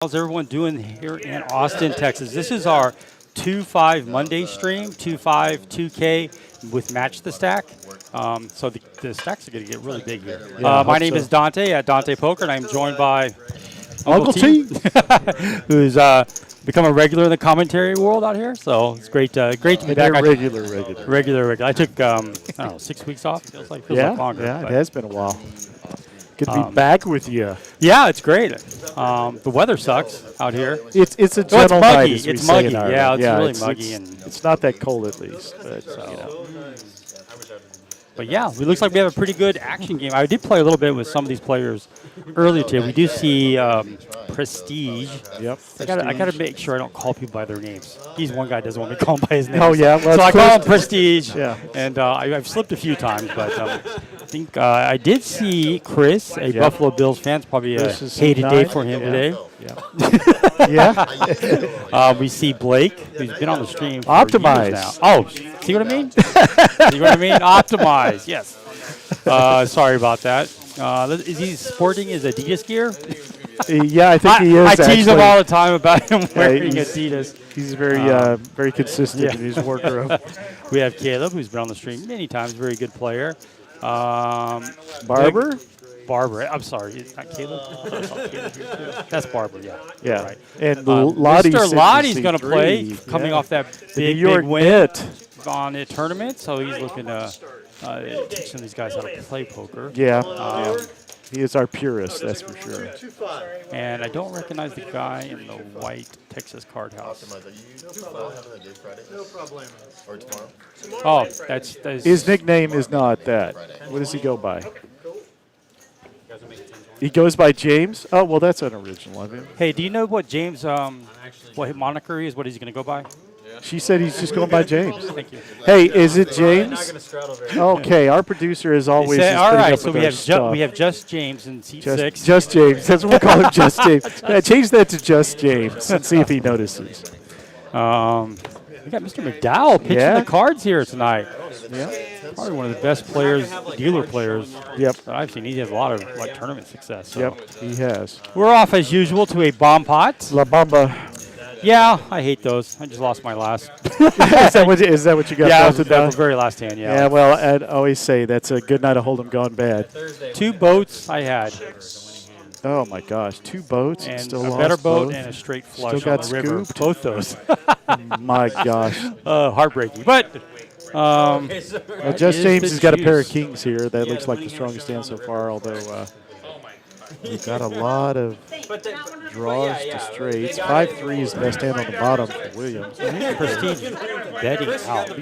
How's everyone doing here in Austin, Texas? This is our 2-5 Monday stream, 2-5 2K with Match the Stack. So the stacks are going to get really big here. Yeah, my name is Dante at Dante Poker, and I'm joined by Uncle T. who's become a regular in the commentary world out here. So it's great to be back. Regular. I took, I don't know, 6 weeks off. Feels like longer. Yeah, it has been a while. Good to be back with you. Yeah, it's great. The weather sucks out here. It's a gentle muggy. night, It's muggy. Yeah, it's really it's, muggy. It's not that cold at least. But, But yeah, it looks like we have a pretty good action game. I did play a little bit with some of these players earlier today. We do see Prestige. Yep. I gotta make sure I don't call people by their names. He's one guy doesn't want me to call him by his name. Oh yeah, well, so I call him Prestige. Yeah. And I've slipped a few times, but I think I did see Chris, a Buffalo Bills fan. It's probably a hated day for him today. Yeah. We see Blake, who's been on the stream for Optimize years now. Oh, see what I mean? See what I mean? Optimize, yes. Sorry about that. Is he sporting his Adidas gear? Yeah, I think he is. I tease him all the time about him wearing Adidas. He's very consistent in his wardrobe. We have Caleb, who's been on the stream many times, very good player. Barber? Barber. I'm sorry, it's not Caleb. I saw Caleb here too. That's Barber, yeah. Yeah. Right. And Lottie's Mr. Lottie's going to play, coming off that big win on the tournament, so he's looking to teach some of these guys how to play poker. Yeah. He is our purist, that's for sure. And I don't recognize the guy in the white Texas card house. Oh, that's his nickname is not that. What does he go by? He goes by James? Oh, well, that's unoriginal of him. Hey, do you know what James, what moniker he is? What he's going to go by? She said he's just going by James. Thank you. Hey, is it James? Okay, our producer is always. All right, so we have just James in seat 6. Just James. That's what we call him, Just James. Yeah, change that to Just James and see if he notices. We got Mr. McDowell pitching the cards here tonight. Yeah. Probably one of the best dealer players that I've seen. He has a lot of tournament success. So. Yep, he has. We're off as usual to a bomb pot. La Bamba. Yeah, I hate those. I just lost my last. Is that what you got? Yeah, the very last hand, yeah. Yeah, well, I'd always say that's a good night of Hold'em gone bad. 2 boats I had. Oh, my gosh. 2 boats and still a lost better boat both. and a straight flush still on got the river. scooped. Both those. My gosh. Heartbreaking. But well, Just James has got a pair of kings here. That looks like the strongest hand so far, although we've got a lot of draws to straights. 5-3 is the best hand on the bottom for Williams. Prestige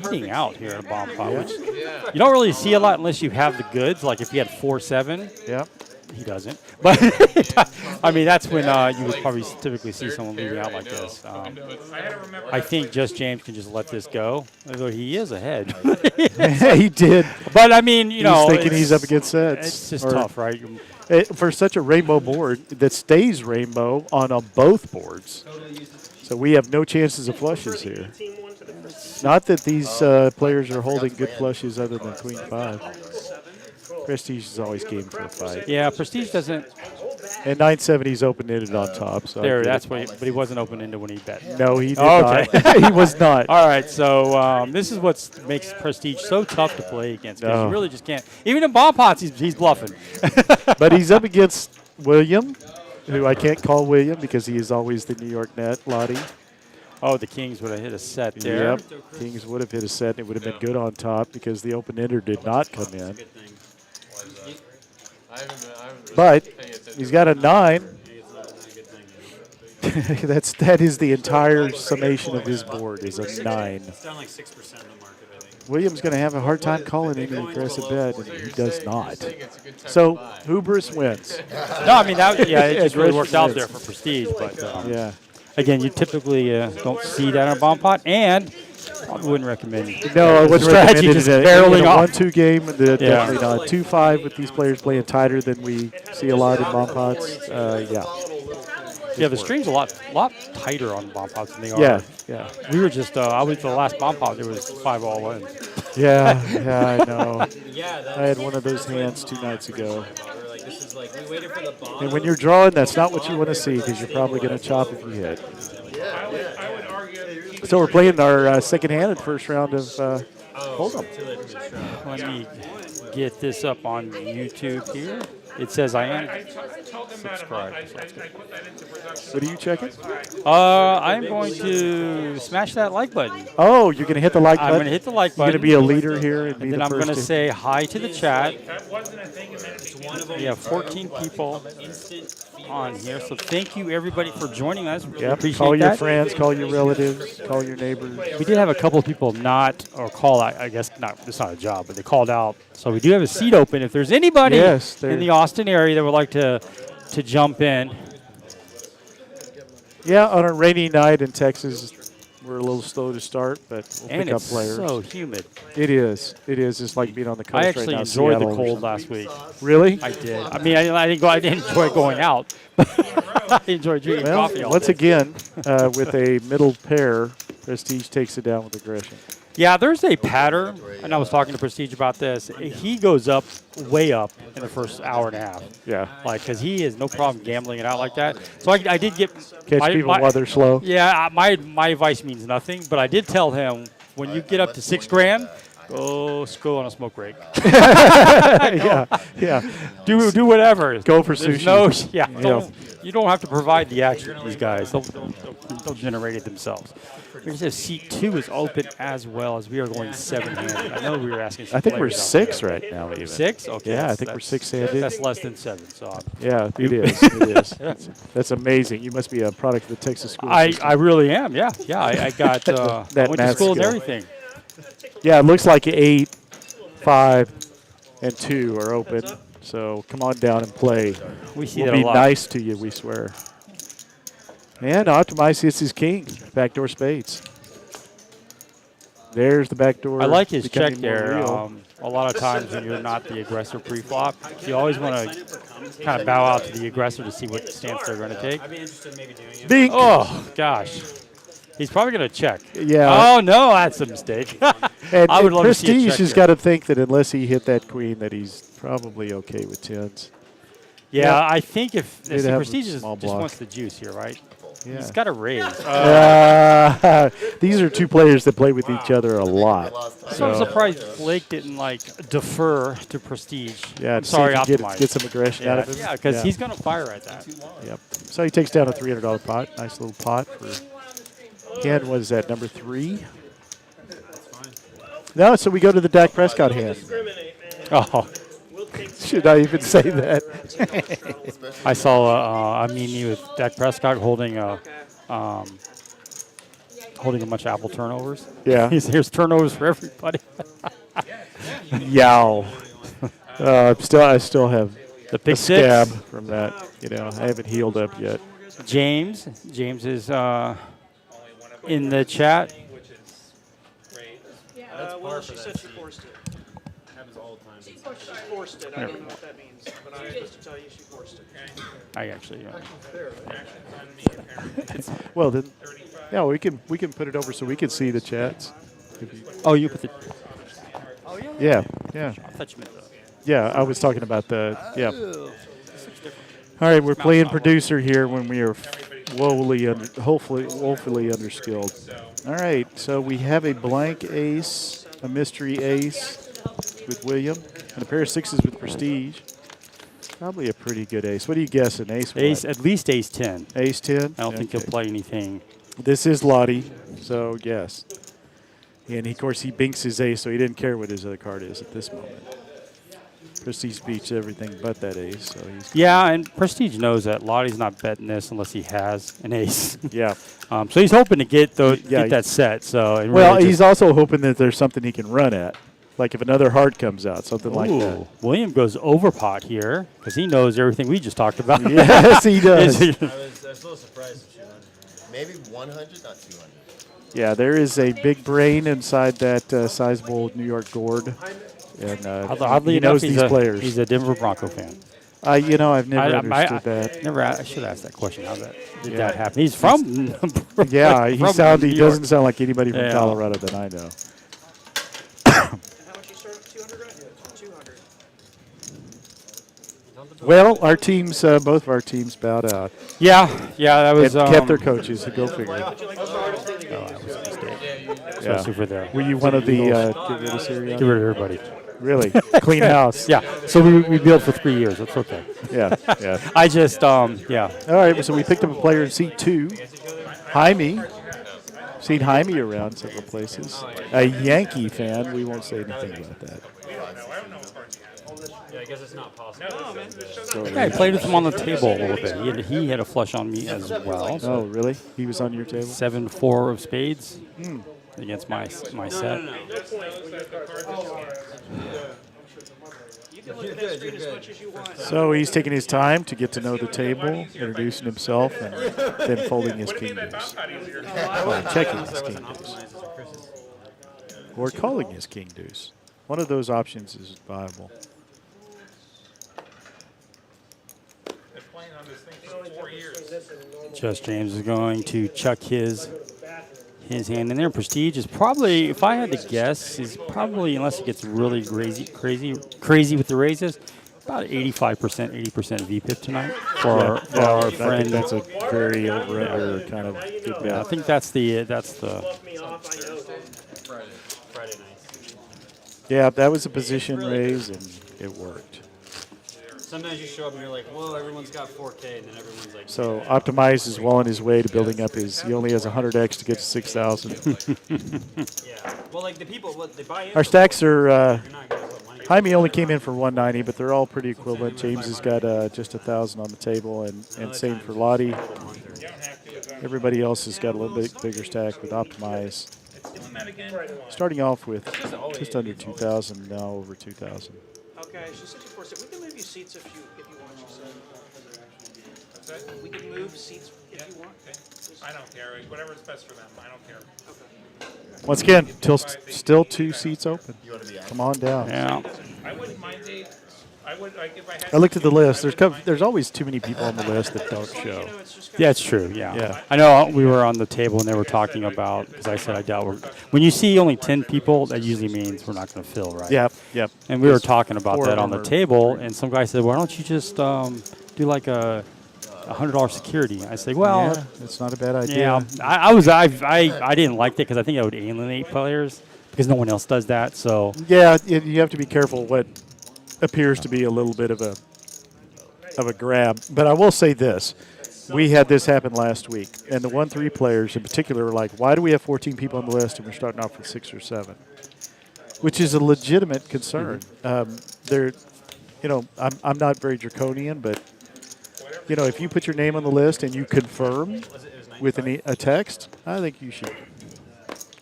beating out here in a bomb pot, which you don't really see a lot unless you have the goods. Like if he had 4-7. Yeah. He doesn't. But, I mean, that's when you would probably typically see someone leaving out like this. I think Just James can just let this go, although he is ahead. He did. But, I mean, he's thinking he's up against sets. It's just tough, right? For such a rainbow board that stays rainbow on both boards. So we have no chances of flushes here. Not that these players are holding good flushes other than Queen 5. Prestige is always game for a fight. Yeah, Prestige doesn't. And 970's open-ended on top. So that's what. But he wasn't open-ended when he bet. No, he did not. He was not. All right, so this is what makes Prestige so tough to play against. Because you really just can't. Even in bomb pots, he's bluffing. But he's up against William, who I can't call William because he is always the New York net, Lottie. Oh, the Kings would have hit a set there. Yep, Kings would have hit a set, and it would have been good on top because the open-ender did not come in. But he's got a 9. that is the entire summation of his board is a 9. William's going to have a hard time calling any aggressive bet, and he does not. So hubris wins. No, I mean it just really worked out there for Prestige. But again, you typically don't see that in a bomb pot, and I wouldn't recommend. No, I wouldn't recommend it just barreling off. 1-2 game. Definitely not. 2-5 with these players playing tighter than we see a lot in bomb pots. Yeah, the stream's a lot tighter on bomb pots than they are. Yeah. We were just I went to the last bomb pot. There was 5 all in. Yeah, I know. I had one of those hands 2 nights ago. And when you're drawing, that's not what you want to see because you're probably going to chop if you hit. So we're playing our second hand and first round of Hold'em. Let me get this up on YouTube here. It says I am subscribed. So What are you checking? I'm going to smash that like button. Oh, you're going to hit the like button? I'm going to hit the like You're button. going to be a leader here and be And then the I'm going to first say hi to the chat. We have 14 people on here, so thank you everybody for joining us. Really appreciate call your that. friends, call your relatives, call your neighbors. We did have a couple of people call out. I guess not. It's not a job, but they called out. So we do have a seat open. If there's anybody in the Austin area that would like to jump in. Yeah, on a rainy night in Texas, we're a little slow to start, but we'll pick up players. And it's so humid. It is. It is. It's like being on the coast I right actually now. enjoyed Seattle the cold last week. Really? I did. I mean, I didn't enjoy going out. I enjoyed drinking coffee all once day. again, with a middle pair, Prestige takes it down with aggression. Yeah, there's a pattern, and I was talking to Prestige about this. He goes up, way up, in the first hour and a half. Yeah. Like, because he has no problem gambling it out like that. So I did get catch people while they're slow. Yeah, my advice means nothing, but I did tell him when you get up to $6 grand, go on a smoke break. yeah. Do whatever. Go for There's sushi. You don't have to provide the action. These guys, they'll generate it themselves. We just have seat 2 is open as well as we are going 7-handed. I know we were asking. I think we're 6 right now. Even 6? Okay. Yeah, I think we're 6-handed. That's less than 7. So yeah, it is. It is. That's amazing. You must be a product of the Texas school system. I really am. Yeah. I got that went to school and everything. Yeah, it looks like 8, 5, and 2 are open. So come on down and play. We see we'll that be a lot. nice to you, we swear. And Optimize hits his king. Backdoor spades. There's the backdoor. I like his check becoming there. more real. A lot of times when you're not the aggressor pre-flop, you always want to kind of bow out to the aggressor to see what stance they're going to take. Bink. Oh, gosh. He's probably going to check. Yeah. Oh, no, that's a mistake. And, I would love to see a Prestige check has got to think that unless he hit that queen that he's probably okay with tens. Yeah, I think if They'd have a Prestige just small block. wants the juice here, right? Yeah. He's got to raise. These are two players that play with each other a lot. So I'm surprised Blake didn't defer to Prestige. Yeah, I'm sorry, see if he Optimize. get some aggression out of him. Yeah, because he's going to fire at that. Yep. So he takes down a $300 pot. Nice little pot for hand. What is that, number 3? No, so we go to the Dak Prescott hand. Oh. Should I even say that? I saw a meme with Dak Prescott holding a bunch of apple turnovers. Yeah. Here's turnovers for everybody. Yow. I still have The pick a scab six. from that. I haven't healed up yet. James is in the chat. Well, she said she forced it. Happens all the time. She forced it. I don't know what that means, but I was supposed to tell you she forced it. I actually. Well, then, yeah, we can put it over so we can see the chats. Oh, you put the. Oh Yeah. I thought you meant the. Yeah, I was talking about the. Yeah. All right, we're playing producer here when we are woefully underskilled. All right, so we have a blank ace, a mystery ace with William, and a pair of sixes with Prestige. Probably a pretty good ace. What do you guess, an ace? Ace, What? at least ace 10. Ace 10? I don't think he'll play anything. This is Lottie, so yes. And of course, he binks his ace, so he didn't care what his other card is at this moment. Prestige beats everything but that ace. So he's Yeah, and Prestige knows that Lottie's not betting this unless he has an ace. yeah. So he's hoping to get Yeah, that set. So it Well, really he's also hoping that there's something he can run at. Like if another heart comes out, something like that. William goes overpot here because he knows everything we just talked about. Yes, he does. I was a little surprised if she won. Maybe 100, not 200. Yeah, there is a big brain inside that sizable New York gourd. And Oddly he enough, knows these players. He's a Denver Bronco fan. I've never understood that. I should have asked that question. How did that happen? He's from Yeah, from he New York. doesn't sound like anybody from Yeah. Colorado that I know. How much you start? 200, right? 200. Well, our teams, both of our teams bowed out. Yeah, that was And kept their coaches. Go figure. especially for the Were you one of the get rid of Syria? get rid of everybody. Really? Clean house. Yeah, so we built for 3 years. That's okay. Yeah. Yeah. I just yeah. All right. So we picked up a player in seat 2, Jaime. Seen Jaime around several places. A Yankee fan. We won't say anything about that. Yeah, I guess it's not possible. Yeah, I played with him on the table a little bit. He had a flush on me as well. So Oh, really? He was on your table? 7-4 of spades against my set. You can look at that screen as much as you want. So he's taking his time to get to know the table, introducing himself, and then folding his king deuce. Or checking his king deuce. Or calling his king deuce. One of those options is viable. Just James is going to chuck his hand in there. Prestige is probably, if I had to guess, is probably, unless it gets really crazy with the raises, about 85%, 80% VPIP tonight for our I friend. think that's a very over-under kind of good I bet. think that's the Friday night. Yeah, that was a position raise, and it worked. Sometimes you show up and you're like, whoa, everyone's got 4K, and then everyone's like, So Optimize is well on his way to building up his. He only has 100x to get to 6,000. yeah. Well, like the people, what they buy in. Our stacks are. You're not going to put money. Jaime only came in for 190, but they're all pretty equivalent. James has got just 1,000 on the table, and same for Lottie. Everybody else has got a little bit bigger stack with Optimize. Starting off with just under 2,000, now over 2,000. Okay, she said you forced it. We can move you seats if you want, she said. We can move seats if you want. I don't care. Whatever's best for them. I don't care. Once again, still 2 seats open. Come on down. yeah. I wouldn't mind Dave. I would, like, if I had. I looked at the list. There's always too many people on the list that don't show. Yeah, it's true. Yeah. Yeah. I know we were on the table and they were talking about, because I said I doubt when you see only 10 people, that usually means we're not going to fill, right? Yep. And we were talking about 4 that of on them the are- table, and some guy said, "Why don't you just do like a $100 security?" I said, "Well, Yeah, it's not a bad idea. yeah." I didn't like that because I think I would alienate players because no one else does that. So Yeah, you have to be careful what appears to be a little bit of a grab. But I will say this. We had this happen last week, and the 1-3 players in particular were like, why do we have 14 people on the list and we're starting off with 6 or 7? Which is a legitimate concern. I'm not very draconian, but, if you put your name on the list and you confirm with a text, I think you should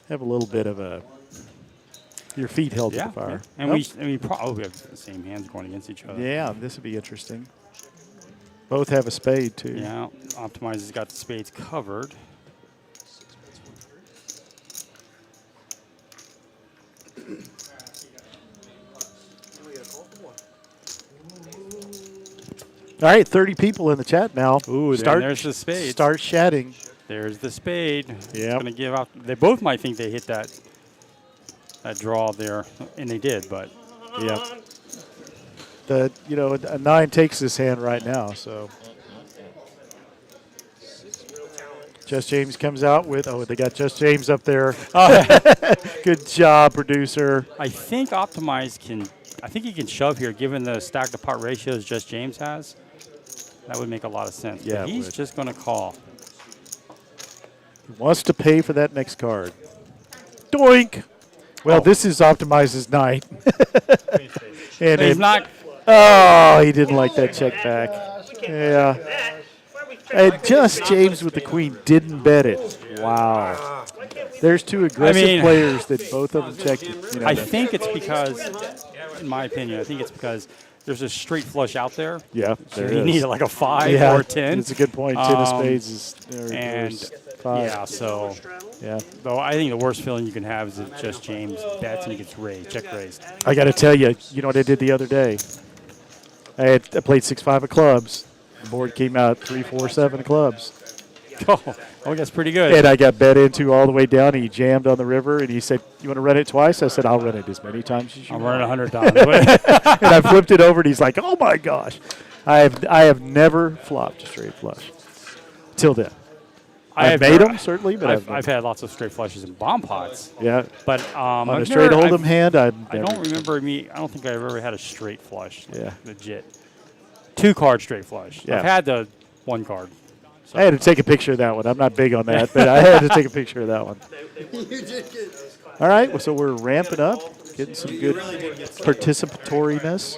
have a little bit of your feet held to yeah, the fire. and Nope. we probably have the same hands going against each other. Yeah, this would be interesting. Both have a spade, too. Yeah, Optimize has got the spades covered. All right, 30 people in the chat now. Ooh, there's the spade. Start chatting. There's the spade. Yep. Going to give out. They both might think they hit that draw there, and they did, but Yeah. A 9 takes this hand right now, so. Just James comes out with, they got Just James up there. Good job, producer. I think Optimize I think he can shove here, given the stack to pot ratios Just James has. That would make a lot of sense. Yeah, but it he's would. just going to call. He wants to pay for that next card. Doink! Well, this is Optimize's night. And He's not. Oh, he didn't like that check back. Yeah. And Just James with the queen didn't bet it. Wow. There's 2 aggressive players that both of them checked it. I think it's because, in my opinion, I think it's because there's a straight flush out there. Yeah, there You is. need like a 5 Yeah, or a 10. It's a good point. 10 of spades is and there's 5. yeah, so Yeah. though I think the worst feeling you can have is that Just James bets and he gets raised, check raised. I got to tell you, you know what I did the other day? I played 6-5 of clubs. The board came out 3-4-7 of clubs. Oh, that's pretty good. And I got bet into all the way down. And he jammed on the river, and he said, "You want to run it twice?" I said, "I'll run it as many times as you I'll want." run it 100 times. And I flipped it over, and he's like, "Oh my gosh!" I have never flopped a straight flush till then. I've have made never- them certainly, but I've had lots of straight flushes in bomb pots. yeah. But On a I've straight never- hold'em I've- hand, I don't remember me. I don't think I've ever had a straight flush. Yeah. Legit. 2-card straight flush. Yeah. I've had the 1 card. So I had to take a picture of that one. I'm not big on that, but I had to take a picture of that one. You did get. All right, well, so we're ramping up, getting some good participatoriness.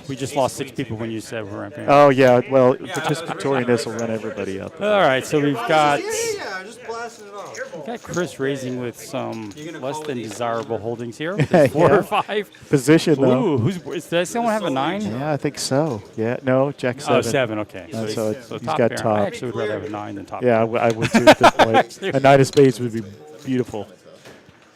we just lost 6 people when you said we're ramping up. Oh, yeah, well, participatoriness will run everybody up. All right, so we've got Yeah, just blasting it off. Chris raising with some less than desirable holdings here. There's 4 Yeah. or 5. Position, though. Ooh, does someone have a 9? Yeah, I think so. Yeah, no, Jack 7. Oh, 7, okay. So So he's top got pair. top. I actually would rather have a 9 than top Yeah, pair. I would too at this point. A 9 of spades would be beautiful.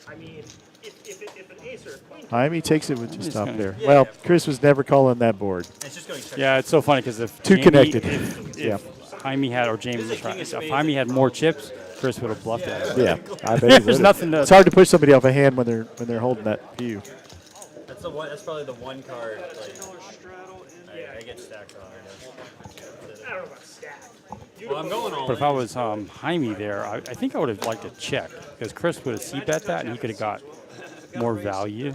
I mean, if an ace or a queen. Jaime takes it with just top gonna- pair. Well, Chris was never calling that board. It's just going check. Yeah, it's so funny because if Too Jamie- connected. if Yeah. Jaime had, or James, was trying- if Jaime had more chips, Chris would have bluffed it. Yeah, I bet he There's would've. nothing to- It's hard to push somebody off a hand when they're holding that view. That's the one. That's probably the one card. Like, Straddle and I get stacked on. I I don't know about stacked. guess. Well, I'm going all But if in. I was Jaime there, I think I would have liked to check because Chris would have c-bet that and he could have got more value,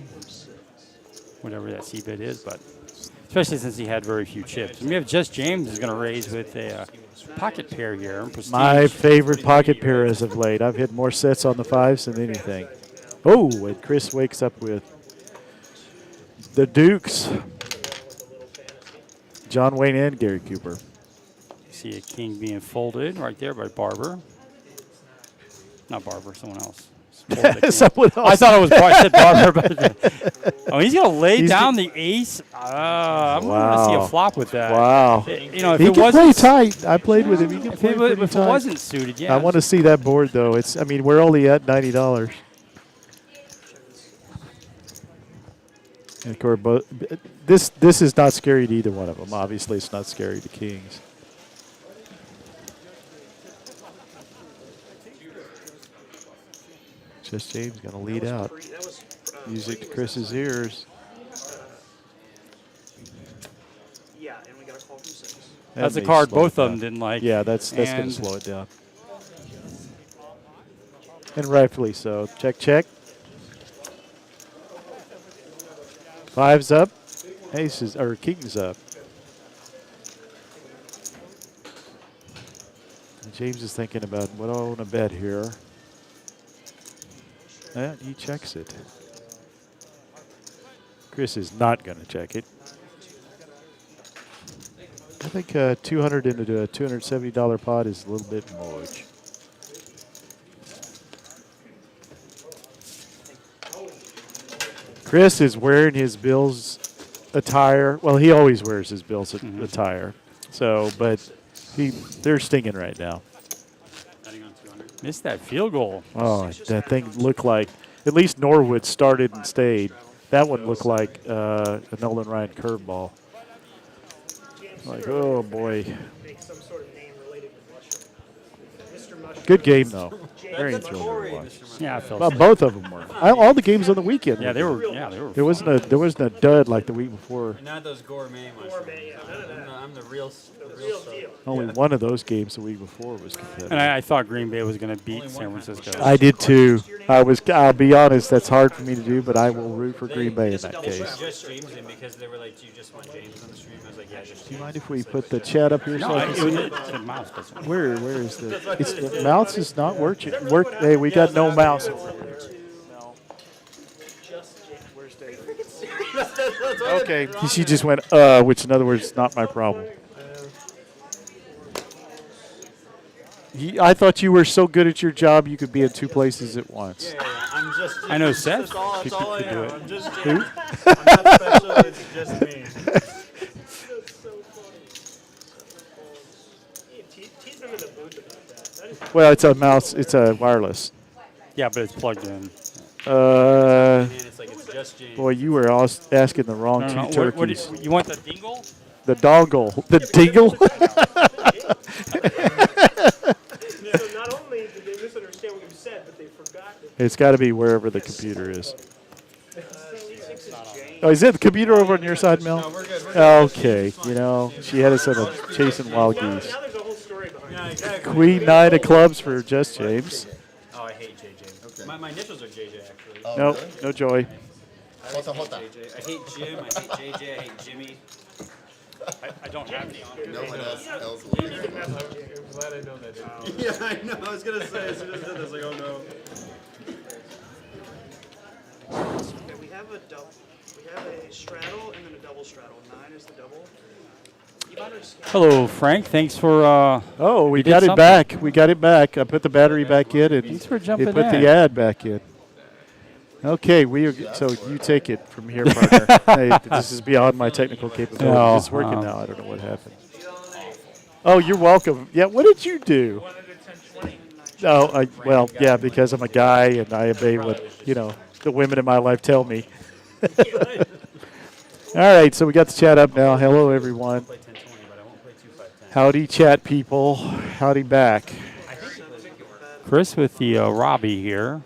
whatever that c-bet is. But especially since he had very few chips. And we have just James is going to raise with a pocket pair here. Prestige. My favorite pocket pair as of late. I've hit more sets on the 5s than anything. Oh, and Chris wakes up with the Dukes. John Wayne and Gary Cooper. See a king being folded right there by Barber. Not Barber, someone else. Folded the king. Someone else. I thought it was I said Barber, but he's going to lay He's down the ace. I'm going to see a Wow. flop with that. Wow. You know, if He it can play wasn't tight. I played with him. He can if play it, was, pretty if it tight. wasn't suited, yeah. I want to see that board, though. I mean, we're only at $90. And of course, this is not scary to either one of them. Obviously, it's not scary to kings. Just James going to lead out. That was Music to Chris's ears. yeah, and we got a call from 6. That's That a may card slow both it of them down. didn't like. Yeah, that's going to And- slow it down. And rightfully so. Check, check. 5's up. Aces or kings up. And James is thinking about what do I want to bet here. Yeah, he checks it. Chris is not going to check it. I think 200 into a $270 pot is a little bit much. Chris is wearing his Bills attire. Well, he always wears his Bills attire. So, but they're stinging right now. Missed that field goal. Oh, that thing looked like, at least Norwood started and stayed. That one looked like a Nolan Ryan curveball. Like, oh boy. Make some sort of name related to Mushroom. Mr. Mushroom. Good game, though. Very thrilling to watch. Yeah, I felt Well, so. both of them were. All the games on the weekend. Yeah, they good. were. Yeah, they were. There wasn't a dud like the week before. And not those gourmet mushrooms. Gourmet, yeah, none of that. I'm the real Real stuff. deal. Only one of those games the week before was competitive. And I thought Green Bay was going to beat San Francisco. I did too. I'll be honest, that's hard for me to do, but I will root for Green Bay in that They case. just James in because they were like, do you just want James on the stream? I was like, yeah, just Do you mind if we put the chat up here so No, I can see it? the mouse doesn't. Where is the? It's the mouse is not working. Hey, we got no mouse over here. Where's Dave? Okay, she just went which in other words, not my problem. I thought you were so good at your job you could be in 2 places at once. I'm just. I know Seth. That's all, that's all I could do am. it. I'm just. Who? I'm not special. It's just me. Tease them in the booth about that. That is Well, it's a mouse. It's a wireless. Yeah, but it's plugged in. And it's like it's just James. Boy, you were asking the wrong No, two no, no. turkeys. You want the dingle? The dongle. The dingle? So not only did they misunderstand what you said, but they forgot that It's got to be wherever the computer is. C6 is James. Oh, is it the computer over on your side, Mel? No, we're good. Okay. You know, she had us on a chasing wild geese. Now there's a whole story behind Yeah, it. exactly. Queen 9 of clubs for Just James. Oh, I hate JJ. My initials are JJ, actually. Oh, Nope, really? no joy. Hota, hota. JJ. I hate Jim. I hate JJ. I hate Jimmy. I don't have any on. No one else. I'm glad I know that. Yeah, I know. I was gonna say as soon as I said this, like, oh no. Okay, we have a double. We have a straddle and then a double straddle. 9 is the double. You might have scanned. Hello, Frank. Thanks for. Oh, we did got it something. back. We got it back. I put the battery back in, and Thanks for it jumping put in. the ad back in. Okay, so you take it from here, partner. Hey, this is beyond my technical capabilities. No, It's working now. I don't know what happened. Oh, you're welcome. Yeah, what did you do? 110, 20. Oh, well, yeah, because I'm a guy and I obey what, the women in my life tell me. All right, so we got the chat up now. Hello, everyone. Play 10-20, but I won't play 2-5-10. Howdy, chat people. Howdy back. Chris with the Robbie here.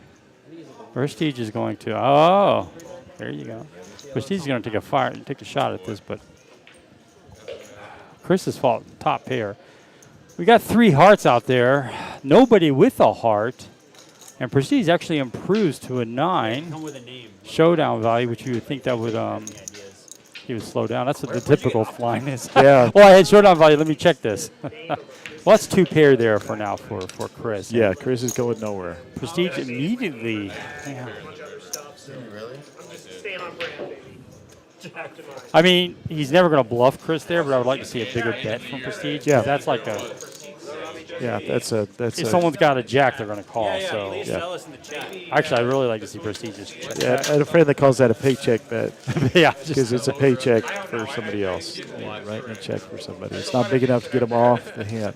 Prestige is going to. Oh, there you go. Prestige is going to take a shot at this, but Chris's fault. Top pair. We got 3 hearts out there. Nobody with a heart, and Prestige actually improves to a 9 Come with a name. showdown value, which you would think that would he would slow down. That's what the typical flying is. Yeah. Oh, I had showdown value. Let me check this. Well, that's 2 pair there for now for Chris. Yeah, Chris is going nowhere. Prestige immediately. Yeah. Really? I'm just staying on brand, baby. Optimize. I mean, he's never going to bluff Chris there, but I would like to see a bigger bet from Prestige. Yeah. That's like a. Yeah, that's If someone's got a jack, they're going to call. Yeah, So please yeah. tell us in the chat. actually, I'd really like to see Prestige just check yeah. that. I had a friend that calls that a paycheck bet Yeah, because just, it's a paycheck for somebody else. Yeah, writing a check for somebody. It's not big enough to get them off the hand.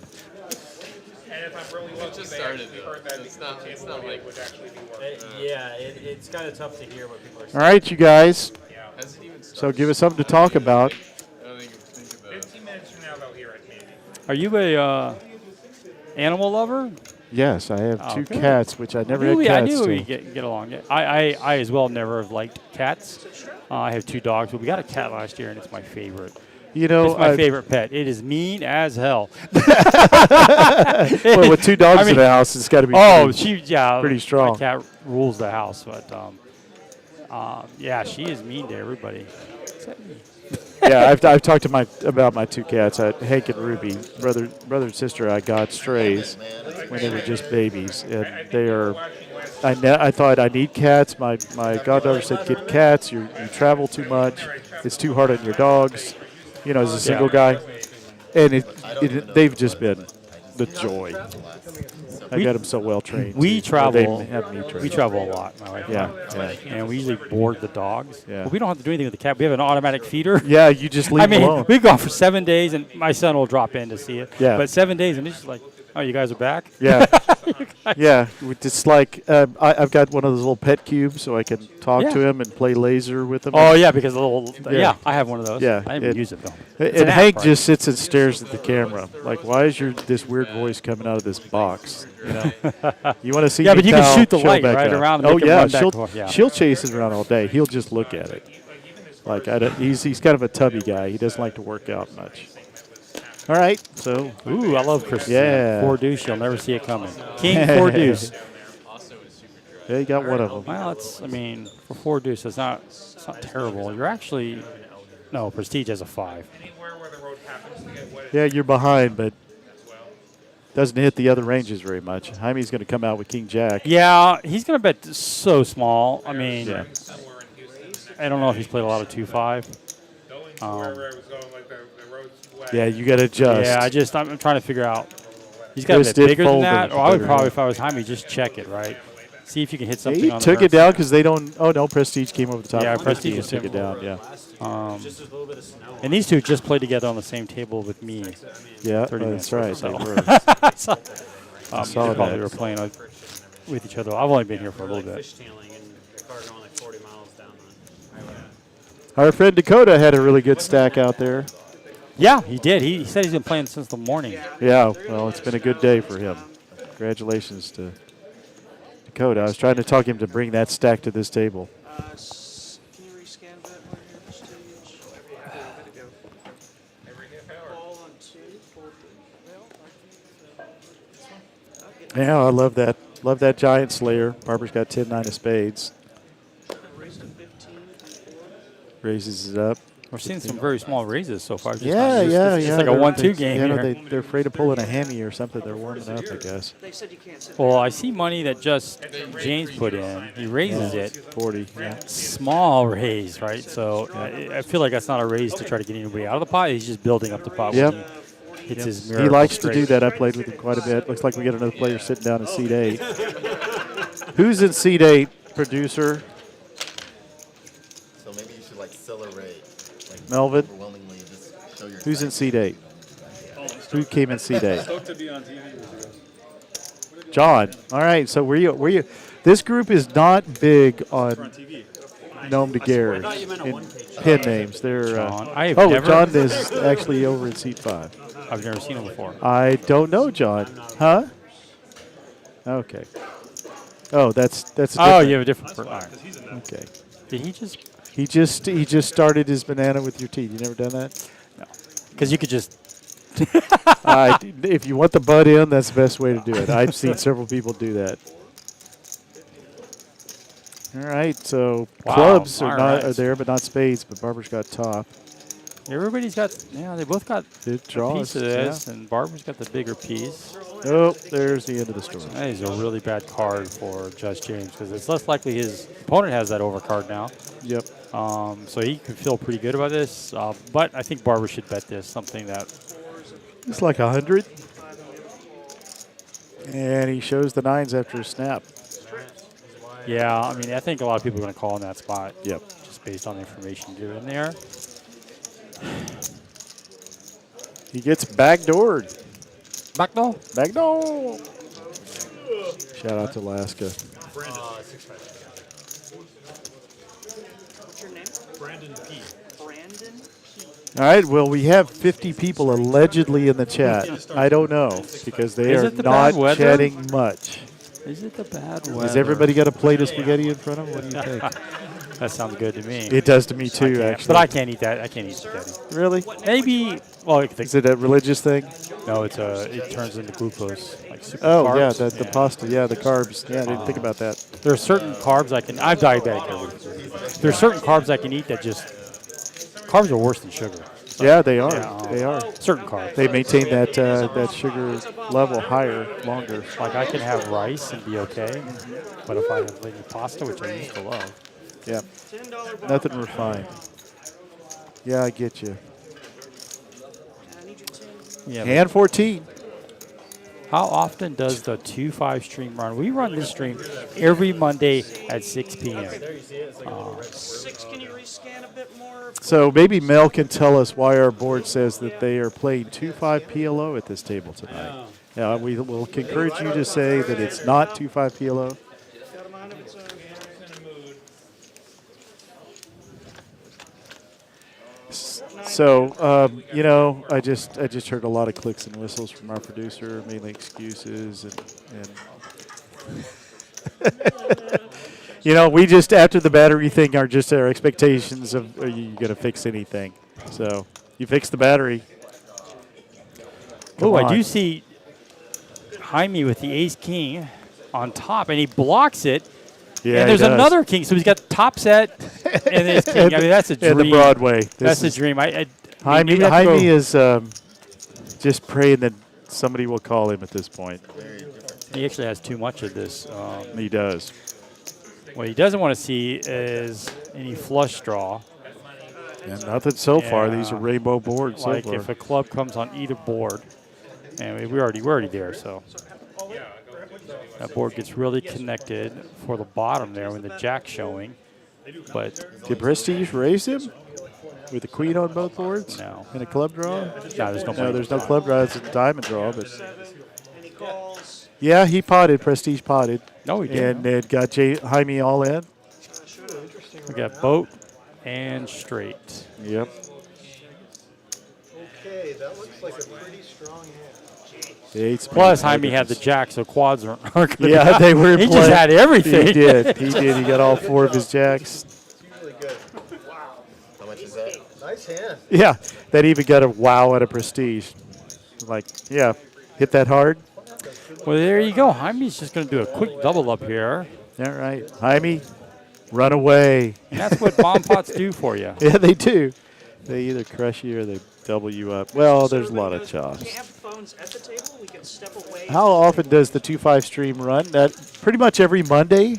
And if I'm really lucky, they actually heard that it's not like it would actually be working. Yeah, it's kind of tough to hear what people are saying. All right, you guys. Yeah. So give us something to talk about. 15 minutes from now, they'll hear it, maybe. are you a animal lover? Yes, I have Oh, 2 good. cats, which I never had I cats. knew to. we get along. I as well never have liked cats. I have 2 dogs, but we got a cat last year, and it's my favorite. It's It's my favorite pet. It is mean as hell. Well, with 2 dogs I mean- in the house, it's got to be. Oh, pretty- pretty strong. My cat rules the house, but yeah, she is mean to everybody. Yeah, I've talked to about my 2 cats, Hank and Ruby, brother and sister. I got strays when they were just babies, and they are. I thought I need cats. My goddaughter said, "Get cats. You travel too much. It's too hard on your dogs." As a single guy, and they've just been the joy. I got them so well trained. We too. Or they travel. have me trained. We travel a lot, my wife. and I. Yeah. And we usually board the dogs. Yeah. But we don't have to do anything with the cat. We have an automatic feeder. Yeah, you just leave I them mean, alone. we go for 7 days, and my son will drop in to see it. Yeah. But 7 days, and it's just like, oh, you guys are back? Yeah, yeah. It's like I've got one of those little pet cubes, so I can talk Yeah. to him and play laser with him. Oh, yeah, because the little, Yeah. I have one of those. Yeah, I didn't it- use it, though. And It's an app, Hank right? just sits and stares at the camera, like, "Why is this weird voice coming out of this box?" You want to see? Yeah, me but you can cow, shoot the show light back right up. around and Oh make him yeah, run back she'll forth, yeah. she'll chase it around all day. He'll just look at it. Like he's kind of a tubby guy. He doesn't like to work out much. All right, so Ooh, I love Chris. Yeah. 4 deuce, you'll never see it coming. King 4 deuce. yeah, you got one of them. Well, for 4 deuce, it's not terrible. You're actually, no, Prestige has a 5. Anywhere where the road happens to get wet Yeah, you're behind, but as well. doesn't hit the other ranges very much. Jaime's going to come out with King Jack. Yeah, he's going to bet so small. I mean, Yeah. Somewhere in Houston. I don't know if he's played a lot of 2-5. Going to wherever I was going, like the road's wet. Yeah, you got to adjust. Yeah, I'm trying to figure out. He's got a Chris bit did bigger than fold that. it Or I would better, probably, yeah. if I was Jaime, just check it, right? See if you can hit something He on the took it turn. down because they don't. Oh no, Prestige came over the top. Yeah, of Prestige 15 was and took it him. down. Yeah, Just a little bit of snow. And these two just played together on the same table with me. yeah, 30 that's minutes right. so. They were. saw saw while they that. were playing with each other. I've only been here for a little bit. Fishtailing and the car going like 40 miles down the highway. Our friend Dakota had a really good stack out there. Yeah, he did. He said he's been playing since the morning. Yeah, well, it's been a good day for him. Congratulations to Dakota. I was trying to talk him to bring that stack to this table. Can you rescan that? Yeah, I love that. Love that Giant Slayer. Barber's got 10-9 of spades. Raised to 15, 4. Raises it up. We're seeing some very small raises so far. Just Yeah. It's like a 1-2 game You know, here. they're afraid of pulling a hammy or something. They're warming up, I guess. They said you can't sit. Well, I see money that just James put in. He raises it. 40. Yeah. Small raise, right? So I feel like that's not a raise to try to get anybody out of the pot. He's just building up the pot. Yep. When he hits his mirror. He likes to do that. I played with him quite a bit. Looks like we got another player sitting down in seat 8. Who's in seat 8, producer? So maybe you should like accelerate. Like Melvin? overwhelmingly just show your Who's in seat 8? Who came in seat 8? Stoked to be on TV. John. All right. So were you? This group is not big on TV. Gnome de Guerre in pin names. They're John. I have oh, never- John is actually over in seat 5. I've never seen him before. I don't know, John. Huh? Okay. Oh, that's a Oh, different- you have a different person. All right. Okay. Did he just? He just started his banana with your teeth. You never done that? Because you could just. If you want the butt in, that's the best way to do it. I've seen several people do that. All right, so Wow, clubs all are right. there, but not spades. But Barber's got top. Everybody's got. Yeah, they both got It a draws. piece of this, and Barber's got the bigger piece. Oh, there's the end of the story. That is a really bad card for Judge James because it's less likely his opponent has that overcard now. Yep. So he could feel pretty good about this. But I think Barber should bet this, something that. It's like 100. And he shows the 9s after a snap. Yeah, I mean, I think a lot of people are going to call in that spot. Yep. Just based on the information given there. He gets backdoored. Back though? Backdoor. Shout out to Alaska. What's your name? Brandon P. Brandon P. All right, well, we have 50 people allegedly in the chat. I don't know because they Is are it the bad not weather? chatting much. Is it the bad weather? Has everybody got a plate of spaghetti in front of them? What do you think? That sounds good to me. It does to me too, actually. But I can't eat that. I can't eat spaghetti. Really? Maybe. Well, Is it a religious thing? no, it turns into glucose, like super Oh, carbs. yeah, the pasta, yeah, the carbs. Yeah, I didn't think about that. There are certain carbs I can. I'm diabetic. There are certain carbs I can eat that just. Carbs are worse than sugar. Yeah, they are. Yeah, They are. Certain carbs. They maintain that sugar level higher longer. Like I can have rice and be okay, but if I have like pasta, which I used to love, Yeah, $10 nothing refined. Yeah, I get you. I need your 10. yeah. Hand 14. How often does the 2-5 stream run? We run this stream every Monday at 6 p.m. 6, can you rescan a bit more? So maybe Mel can tell us why our board says that they are playing 2-5 PLO at this table tonight. Yeah, we will encourage you to say that it's not 2-5 PLO. Got a mind of its own. So, you know, I just heard a lot of clicks and whistles from our producer, mainly excuses and you know, we just after the battery thing are just our expectations of are you going to fix anything. So you fix the battery. Oh, Come I on. do see Jaime with the ace king on top, and he blocks it. Yeah, and there's he does. another king, so he's got top set and his king. I mean, that's a dream. And the Broadway. That's This a dream. I Jaime, maybe I have to Jaime go- is just praying that somebody will call him at this point. He actually has too much of this. He does. What he doesn't want to see is any flush draw. And nothing so far. These are Yeah. rainbow boards so Like far. if a club comes on either board, and we're already there. So that board gets really connected for the bottom there when the jack's showing. But Did Prestige raise him with a queen on both boards? No. And a club draw? no, there's no. No, there's no club draw. It's a diamond draw. But And he calls. yeah, he potted. Prestige potted. No, he didn't. And it got Jaime all in. We got boat and straight. Yep. Okay, that looks like a pretty strong hand. The eights Plus, made Jaime no had the difference. jack, so quads aren't going to Yeah, they were in He play. just had everything. He did. He did. He got all 4 of his jacks. Really good. How much is that? Nice hand. Yeah, that even got a wow out of Prestige. Like, yeah, hit that hard. Well, there you go. Jaime's just going to do a quick double up here. All right. Jaime, run away. And that's what bomb pots do for you. Yeah, they do. They either crush you or they double you up. Well, there's a lot of We chops. can't have phones at the table. We can step away. How often does the 2-5 stream run? That pretty much every Monday.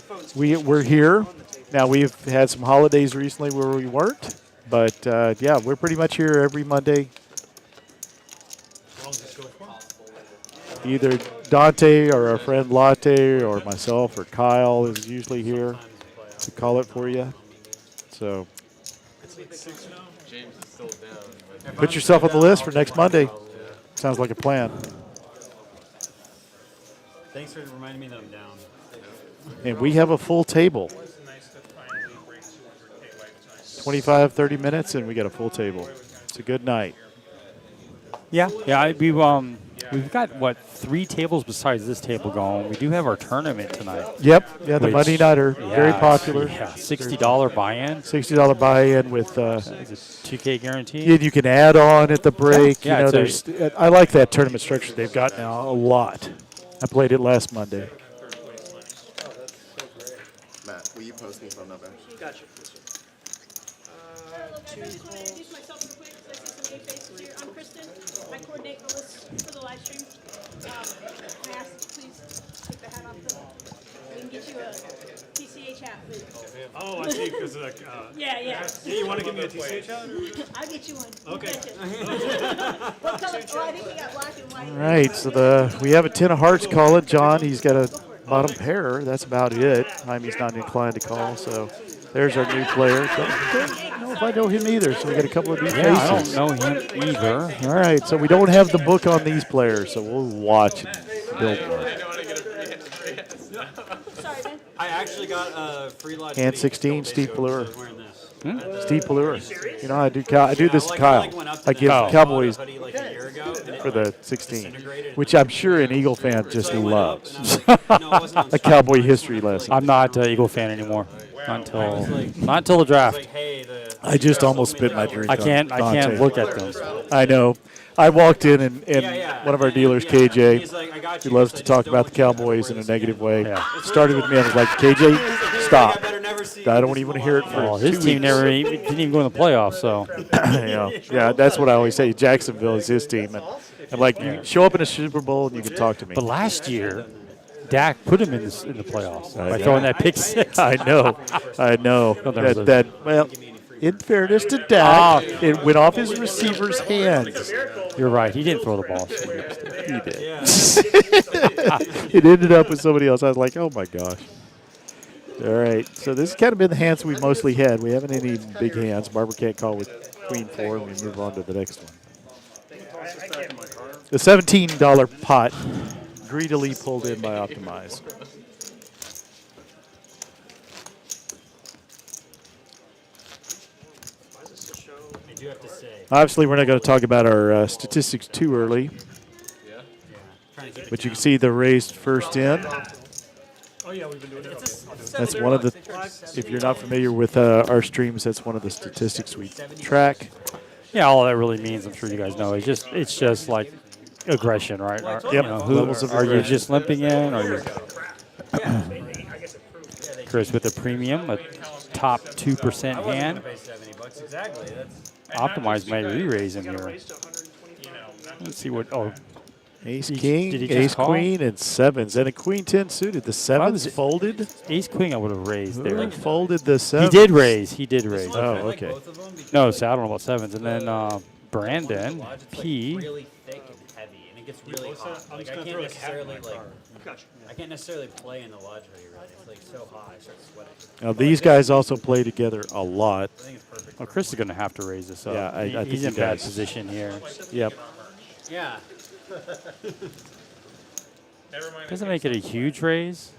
Phones We're here. Now, we've had some holidays recently where we weren't. But, yeah, we're pretty much here every Monday. Either Dante or our friend Latte or myself or Kyle is usually here to call it for you. So James is still down. put yourself on the list for next Monday. Sounds like a plan. Thanks for reminding me that I'm down. And we have a full table. 25, 30 minutes, and we got a full table. It's a good night. Yeah. Yeah. We've got, what, 3 tables besides this table going. We do have our tournament tonight. Yep. Yeah, the Which- Monday nighter, very Yeah, popular. Yeah, $60 buy-in. $60 buy-in with Is it 2K guaranteed? and you can add on at the break. Yeah, you know, it's there's I like that tournament structure they've got now a lot. I played it last Monday. Matt, will you post me phone number? Gotcha. Hello guys, I just want to introduce myself real quick because I see some new faces here. I'm Kristen. I coordinate the list for the live stream. Can I ask you please take the hat off so we can get you a TCH hat, please? Oh, I see. Because Yeah. you want to give me a TCH hat? I'll get you one. Okay. What color? Oh, I think we got black and white. All right, so we have a 10 of hearts calling. John, he's got a bottom pair. That's about it. Jaime's not inclined to call, so there's our new player. Don't know if I know him either, so we got a couple of new Yeah, I faces. don't know him either. All right, so we don't have the book on these players, so we'll watch and build one. I don't want to get a free hand. Sorry, man. I actually got a free lodge. Hand hoodie 16, still, Steve so I was Plur. wearing this. Steve Pelluer. You know, I do this to Kyle. I give Kyle. Cowboys Like a year ago, and it for the 16, disintegrated. which I'm sure an Eagle fan just So I went up, loves. and I was like, no, it wasn't on A stock. Cowboy I just history went up, lesson. I'm not an Eagle fan anymore. Not until the like, draft. hey, the I just almost spit my drink. I can't Dante. look at them. I know. I walked in and yeah, one of our and dealers, he's KJ, like, I got he you, loves so to I talk just about the don't want you to Cowboys in a wear this negative way. Yeah. Started with me. I was like, KJ, stop. I better never see I don't this even want to go hear it on. for Well, his 2 team weeks. didn't even go in the playoffs, so. Yeah, that's what I always say. Jacksonville is his team. And I'm like, you show up in a Super Bowl and you can talk to me. But last year, Dak put him in the playoffs by know. throwing that pick six. I know. there's a- Well, in fairness to Dak, it went off his receiver's hands. You're right. He didn't throw the ball. He did. Yeah. It ended up with somebody else. I was like, oh my gosh. All right. So this has kind of been the hands we've mostly had. We haven't any big hands. Barbara can't call with Queen 4, and we move on to the next one. The $17 pot greedily pulled in by Optimize. I do have to say, Obviously, we're not going to talk about our statistics too early, trying to keep it but you down. can see the raised first in. That's one of the, if you're not familiar with our streams, that's one of the statistics we track. Yeah, all that really means, I'm sure you guys know, it's just like aggression, right? Yep. You know, Levels of are you aggression. just limping in? Or you, Chris with a premium, a top 2% I wasn't hand. gonna pay $70 exactly. That's Optimize may re-raise him here. Let's see what. Oh, Ace Did King, he just Ace call? Queen, and sevens, and a Queen 10 suited. The sevens was- folded. Ace Queen, I would have raised there. Who folded the He sevens? did raise. He did raise. Oh, I like okay. both of them because No, so I don't know about sevens. And then Brandon lodge, it's P. like really thick and heavy, and it gets really hot. Like I can't necessarily I can't necessarily play in the lodge very right. It's like so hot, I start sweating. Now, these guys also play together a lot. I think it's perfect. Well, Chris is going to have to raise this up. Yeah, I think he's he in bad does. position here. Yep. Yeah. Doesn't make it a huge raise.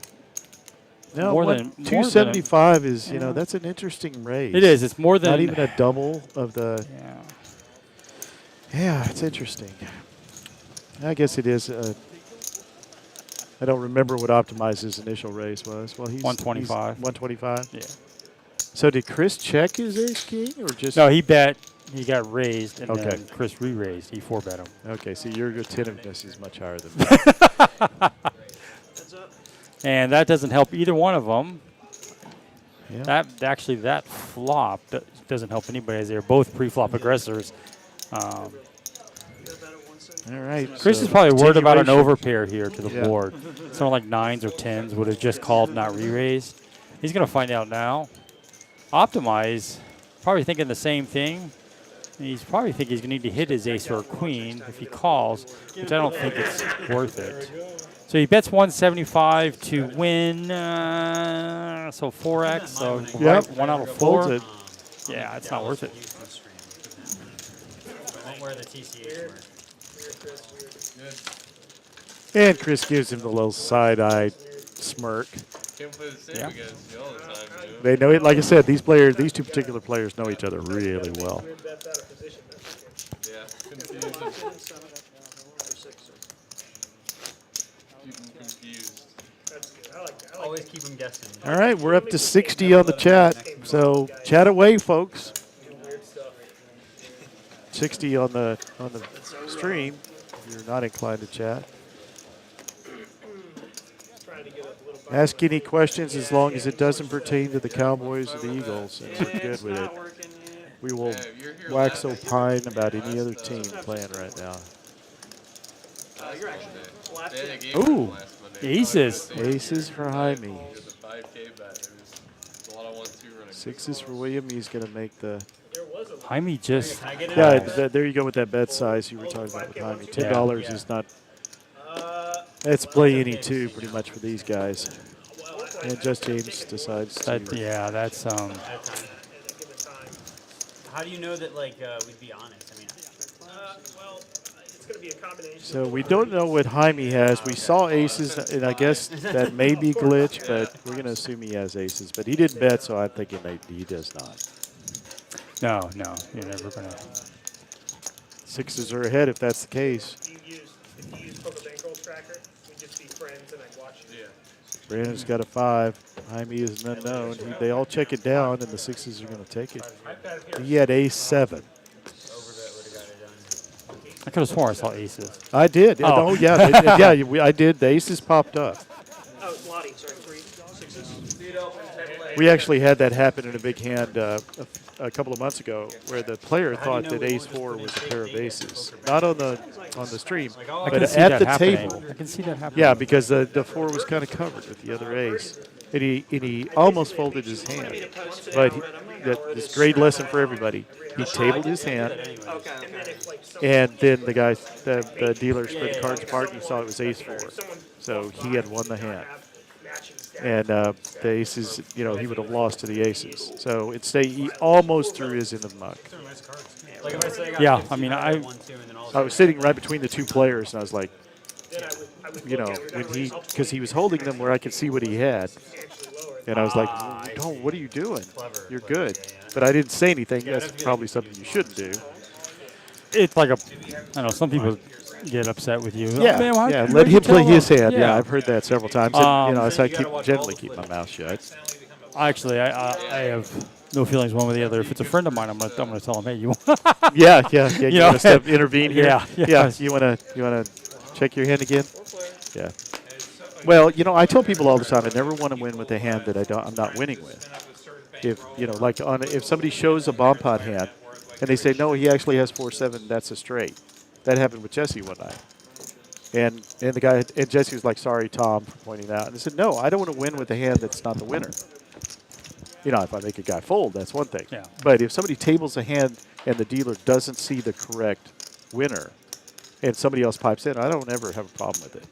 No, More what- than- more than a- 275 is, Yeah. that's an interesting raise. It is. It's more than Not even a double of the. Yeah. Yeah, it's interesting. I guess it is. I don't remember what Optimize's initial raise was. Well, he's 125. 125. Yeah. So did Chris check his ace king or just? No, he bet he got raised, and Okay. then Chris re-raised. He 4-bet him. Okay, so your attentiveness is much higher than mine. Heads up. And that doesn't help either one of them. Yeah. That flop doesn't help anybody, as they're both pre-flop aggressors. You're about at 170. All right. Chris so is probably worried about an continuation. overpair here to the Yeah. board. Something like 9s or 10s would have just called, not re-raised. He's going to find out now. Optimize, probably thinking the same thing. He's probably thinking he's going to need to hit his ace or queen if he calls, which I don't think it's worth it. So he bets 175 to win, so 4x, so Yep. 1 out of 4. Folds it. Yeah, it's not worth it. Won't wear the TCH mark. And Chris gives him the little side-eye smirk. Can't play the same Yeah. against you all the time, dude. They know it. Like I said, these two particular players know each other really well. Yeah, confuse them. Keep them confused. Always keep them guessing. All right, we're up to 60 on the chat. So chat away, folks. 60 on the stream. If you're not inclined to chat. Ask any questions as long as it doesn't pertain to the Cowboys or the Eagles, and we're good with it. We will wax opine about any other team playing right now. You're actually last They had a game Ooh. last Monday. Aces. Aces for Jaime. It was a 5K bet. It was a lot of 1-2 running. Sixes for William. He's going to make the. Jaime just, Can I get it? Yeah, there you go with that bet size you were talking about with Jaime. $10 is not. That's play any two pretty much for these guys. And Just James decides to. yeah, that's, How do you know that we'd be honest? I mean, well, it's going to be a combination. So we don't know what Jaime has. We saw aces, and I guess that may be glitch, but we're going to assume he has aces. But he didn't bet, so I'm thinking maybe he does not. no, you're never going to. Sixes are ahead if that's the case. If you use Poker Bankroll Tracker, we just be friends and I watch you. Yeah. Brandon's got a 5. Jaime is an unknown. They all check it down, and the sixes are going to take it. He had ace 7. I could have sworn I saw aces. I did. Oh. Oh, yeah. I did. The aces popped up. Oh, Lottie, sorry, 3 sixes. We actually had that happen in a big hand a couple of months ago, where the player thought that ace 4 was a pair of aces. Not on the stream, I but can see at that the happening. table. I can see that happening. Yeah, because the 4 was kind of covered with the other ace. And he almost folded his hand. But this great lesson for everybody. He tabled his hand, and then the guy, the dealer spread the cards apart, and he saw it was ace 4. So he had won the hand. And the aces, he would have lost to the aces. So instead, he almost threw his in the muck. like if I say I got Yeah, 50, I mean, got I- 1, 2, and then all of I a was sudden- sitting right between the two players, and I was like, when because he was holding them where I could see what he had. And I was like, no, what are you doing? You're good. But I didn't say anything. That's probably something you shouldn't do. It's like I know some people get upset with you. Yeah, Oh, man, why yeah. why'd Let you him play tell his him? hand. Yeah, I've heard that several times. And, so I generally keep my mouth shut. Actually, I have no feelings one way or the other. If it's a friend of mine, I'm gonna tell him, hey, you. Yeah. You know, want to step intervene here? yeah. You want to check your hand again? Yeah. Well, I tell people all the time, I never want to win with a hand that I'm not winning with. If if somebody shows a bomb pot hand, and they say no, he actually has 4-7, that's a straight. That happened with Jesse one night. And the guy and Jesse was like, sorry, Tom, for pointing that out. And I said, no, I don't want to win with a hand that's not the winner. If I make a guy fold, that's one thing. Yeah. But if somebody tables a hand and the dealer doesn't see the correct winner, and somebody else pipes in, I don't ever have a problem with it.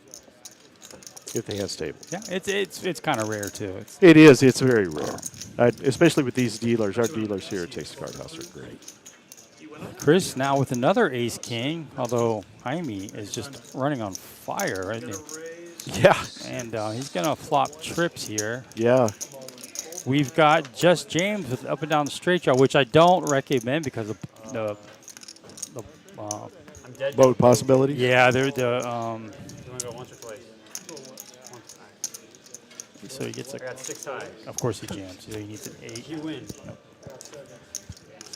If they have stable. Yeah, it's kind of rare too. It is. It's very rare. Especially with these dealers. Our dealers here at Texas Card House are great. Chris now with another ace king, although Jaime is just running on fire, isn't he? Yeah. And he's gonna flop trips here. Yeah. We've got Just James with up and down the straight draw, which I don't recommend because of the I'm dead. Both possibilities. yeah, they're the You want to go once or twice? so he gets I got 6 high. of course he jams. So he needs an 8. You win.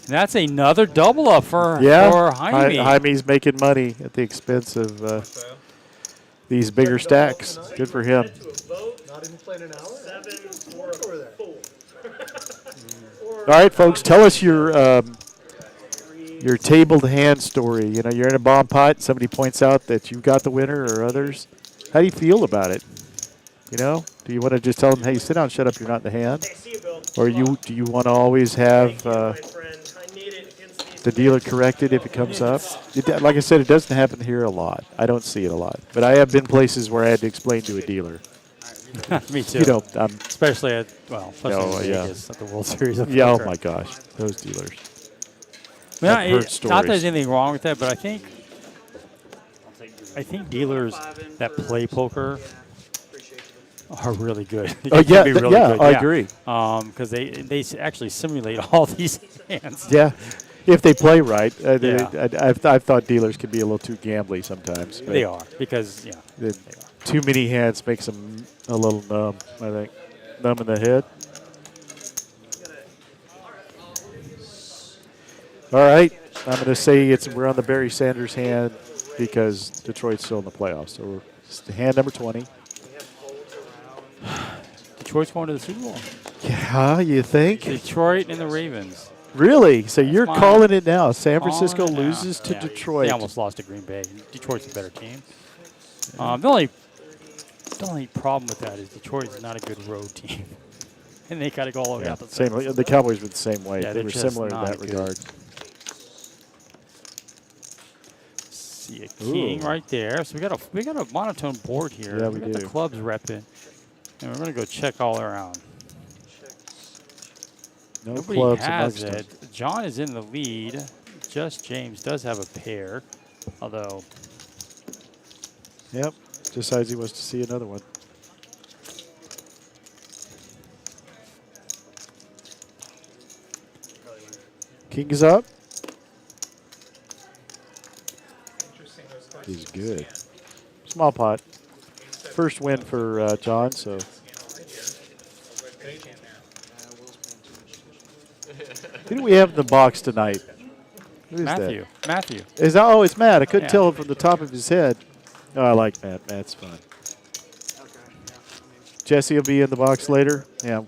That's another double up for Jaime. Jaime's making money at the expense of these bigger stacks. Good for him. Not even playing an hour? 7 or a 4. All right, folks, tell us your tabled hand story. You know, you're in a bomb pot. Somebody points out that you've got the winner or others. How do you feel about it? You know, do you want to just tell them, hey, sit down, shut up, you're not in the hand? Hey, see you, Bill. Or do you want to always have My friend. I need it against these. the dealer corrected if it comes up? Like I said, it doesn't happen here a lot. I don't see it a lot. But I have been places where I had to explain to a dealer. Me too. You know, especially at Vegas at the World Series. Of yeah, oh Poker. my gosh, those dealers. Well, I've heard not that stories. there's anything wrong with that, but I think dealers that play poker are really good. They Oh can yeah, be really good. I agree. Because they actually simulate all these hands. Yeah, if they play right. Yeah. I've thought dealers can be a little too gambly sometimes. But They are because too many hands makes them a little numb. I think numb in the head. All right, I'm going to say we're on the Barry Sanders hand because Detroit's still in the playoffs. So it's hand number 20. Detroit's going to the Super Bowl. Yeah, you think? Detroit and the Ravens. Really? So you're Fine. calling it now? San Francisco Calling it now. loses to Yeah, Detroit. They almost lost to Green Bay. Detroit's a better team. The only problem with that is Detroit is not a good road team, and they got to go all the way Yeah, out the same. The Cowboys were the same way. Yeah, they they're were just similar in not that good. regard. See a king Ooh. right there. So we got a monotone board here. Yeah, we we got do. the clubs repping, and we're gonna go check all around. No Nobody clubs has amongst it. them. John is in the lead. Just James does have a pair, although Yep. Decides he wants to see another one. King is up. He's good. Small pot. First win for John, so. Who do we have in the box tonight? Who is Matthew. Matthew. that? Is that? Oh, it's Matt. I couldn't Yeah. tell him from the top of his head. Oh, I like Matt. Matt's fun. Jesse will be in the box later. Yeah.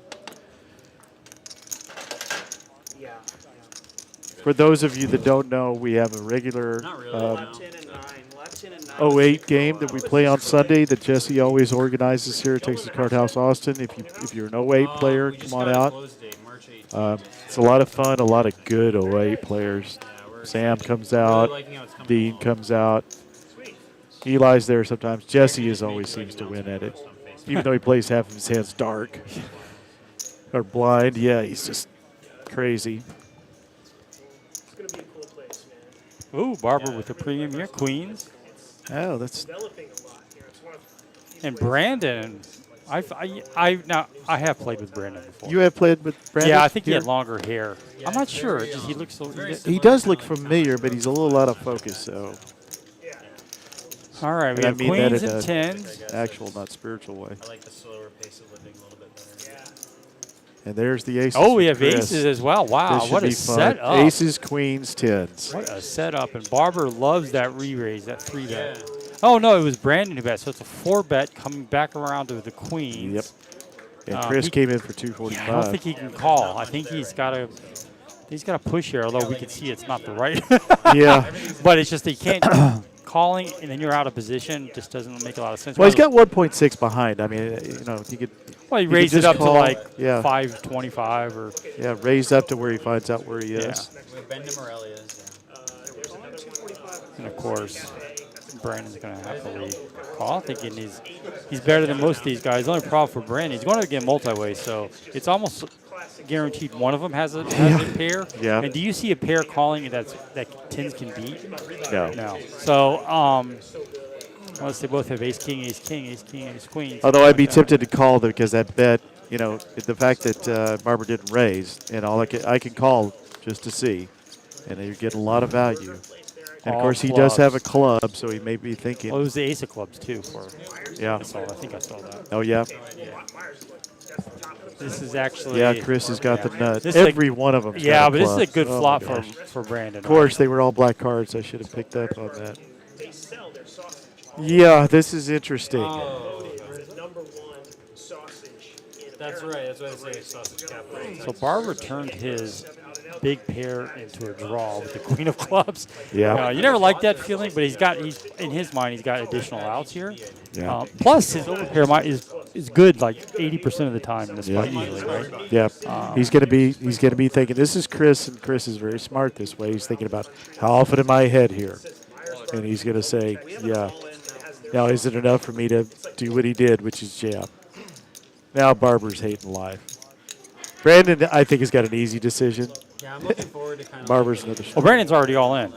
For those of you that don't know, we have a regular Not really. Left 10 and 9. Left 10 and 9. 08 game that we play on Sunday that Jesse always organizes here at Texas Card House Austin. If you're an 08 player, We just come on got a out. close date, March 18th. It's a lot of fun, a lot of good 08 players. we're Sam excited. comes Really out, liking how it's coming Dean along. comes out. Eli's there sometimes. Jesse is always seems to win at it, even though he plays half of his hands dark or blind. Yeah, he's just crazy. It's going to be a cool place, man. Ooh, Barbara with the premium here. Queens. Oh, that's Developing a lot here. It's one of these And places- Brandon. I have played with Brandon before. you have played with Brandon. Yeah, I think he here? had longer hair. I'm not sure. Just, he looks so. He does look familiar, but he's a little out of focus. So All right, we And I have mean that queens in and a- tens. actual, not spiritual way. I like the slower pace of living a little bit better. And there's the aces. Oh, we for have Chris. aces as well. Wow, This should what a be fun. setup! Aces, queens, tens. What a setup! And Barber loves that re-raise, that 3-bet. Oh no, it was Brandon who bet. So it's a 4-bet coming back around to the queens. Yep. And Chris he- came in for Yeah, I don't 245. think he can call. I think he's got to. He's got to push here, although we can see it's not the right. Yeah. But it's just that you can't calling and then you're out of position. Just doesn't make a lot of sense. Well, he's got 1.6 behind. I mean, you know, he could. Well, he could raised it just up call, to like yeah. 525 or. Yeah, raised up to where he finds out where he is. We have Ben DeMorelia's. And of course, Brandon's going to have to lead call. Thinking he's better than most of these guys. The only problem for Brandon, he's going to get multi-way, so it's almost guaranteed one of them has a pair. Yeah. And do you see a pair calling that tens can beat? No. No. So unless they both have ace king, ace king, ace king, ace queen. Although I'd be tempted to call because that bet, you know, the fact that Barber didn't raise, and all I can call just to see, and you're getting a lot of value. And of All course, he does have a clubs. club, so he may be thinking, Well, it was the ace of clubs too. yeah. I think I saw that. Oh, yeah. This is actually. Yeah, Chris has got the nut. This is Every one of them. Yeah, but this is a good Oh, flop my for gosh. Brandon. Of course, they were all black cards. I should have picked up on that. Yeah, this is interesting. Number one sausage in That's right. That's what I say. Sausage capital. So Barber turned his big pair into a draw with the queen of clubs. Yeah. You never like that feeling, but he's in his mind, he's got additional outs here. Yeah. Plus, his overpair is good like 80% of the time in this spot usually, right? Yeah, he's gonna be thinking. This is Chris, and Chris is very smart this way. He's thinking about how often am I ahead here, and he's gonna say, yeah. Now is it enough for me to do what he did, which is jam? Now Barber's hating life. Brandon, I think, has got an easy decision. Yeah, I'm looking forward to kind of. Barber's another. Well, Brandon's already all in.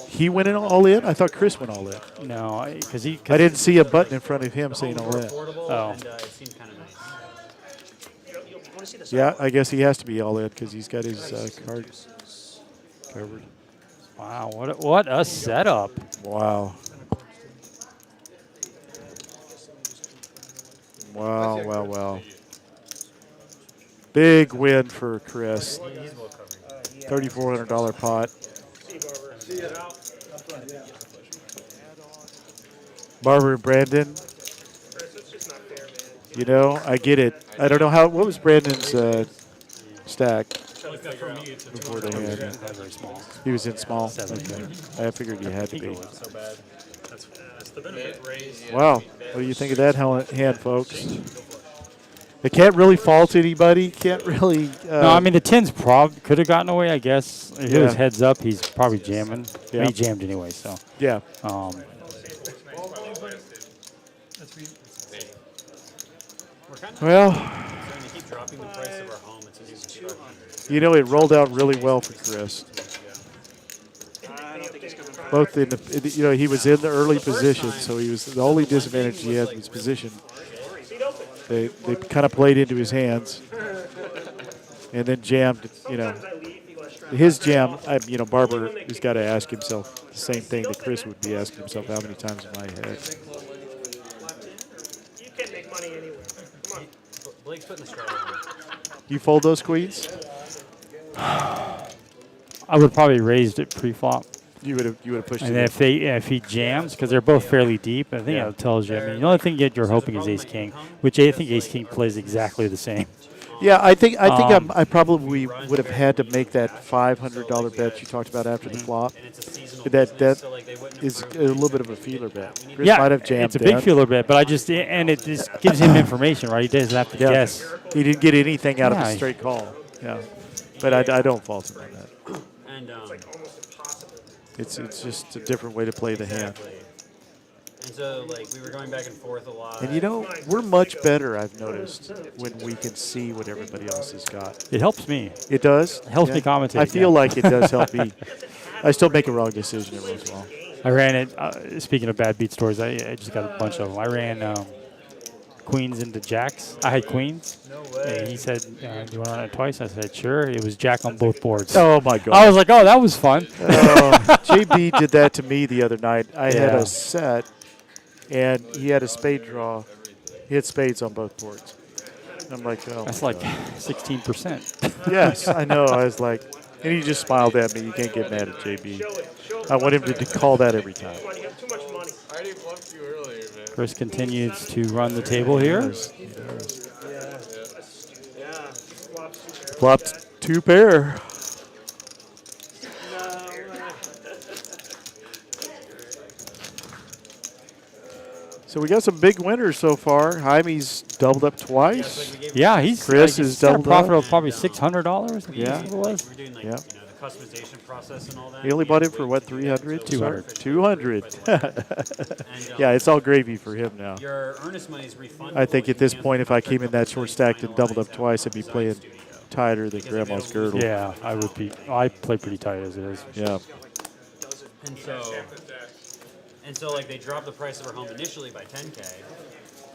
He went in all in. I thought Chris went all in. No, because I didn't see a button in front of him saying all in. Oh. And, it seemed kind of nice. Yeah, I guess he has to be all in because he's got his card covered. Wow, what a setup! Wow. Wow. Big win for Chris. $3,400 pot. Barber and Brandon. You know, I get it. I don't know what was Brandon's stack before the hand? Very small. He was in small. Okay. I figured he had to be. Wow. What do you think of that hand, folks? They can't really fault anybody. Can't really. No, I mean the 10's could have gotten away. I guess if it was Yeah. heads up, he's probably jamming. Yeah. He jammed anyway, so. Yeah. Well, They keep dropping the price of our home. It's easy to you know, it rolled out really well for Chris. Both he was in the early position, so he was the only disadvantage he had was position. They kind of played into his hands, and then jammed. You know, his jam. Barber has got to ask himself the same thing that Chris would be asking himself: how many times am I ahead? You can't make money anywhere. Come on. Blake's putting the strategy. You fold those queens? I would probably raised it pre-flop. You would have pushed And it. if he jams, because they're both fairly deep, I think it tells you. I mean, the only thing you're hoping is Ace King, which I think Ace King plays exactly the same. Yeah, I think I probably would have had to make that $500 bet you talked about after the flop. That is a little bit of a feeler bet. Chris might have jammed it's a big down. feeler bet, but it just gives him information, right? He doesn't have to guess. He didn't get anything out of Yeah. a straight call. Yeah, but I don't fault him on that. And It's just a different way to play the hand. And so, we were going back and forth a lot. And we're much better, I've noticed, when we can see what everybody else has got. It helps me. It does? It helps me commentate. I feel like it does help me. I still make a wrong decision every once in a while. I ran it. Speaking of bad beat stories, I just got a bunch of them. I ran queens into jacks. I had queens. No way. And he said, "Do you want to run it twice?" I said, "Sure." It was jack on both boards. Oh, my God. I was like, "Oh, that was fun." JB did that to me the other night. I had Yeah. a set, and he had a spade draw. He had spades on both boards. I'm like, oh. That's like 16%. Yes, I know. I was like, and he just smiled at me. You can't get mad at JB. I want him to call that every time. Come on, you have too much money. I already bluffed you earlier, man. Chris continues to run the table here. Flopped two pair. So we got some big winners so far. Jaime's doubled up twice. Yeah, he's Chris like, is he's got a doubled profit up. of probably $600. Yeah. It was. We're doing Yeah. the customization process and all that. He only bought it for what, 300? 200. 200. And, Yeah, it's all gravy for him now. Your earnest money is refundable. I think You at this can point, if I came in that cancel short the stack and doubled up finalized twice, I'd be playing studio. tighter than Grandma's girdle. Yeah, I would be. I play pretty tight as it is. Yeah. And so they dropped the price of our home initially by 10K.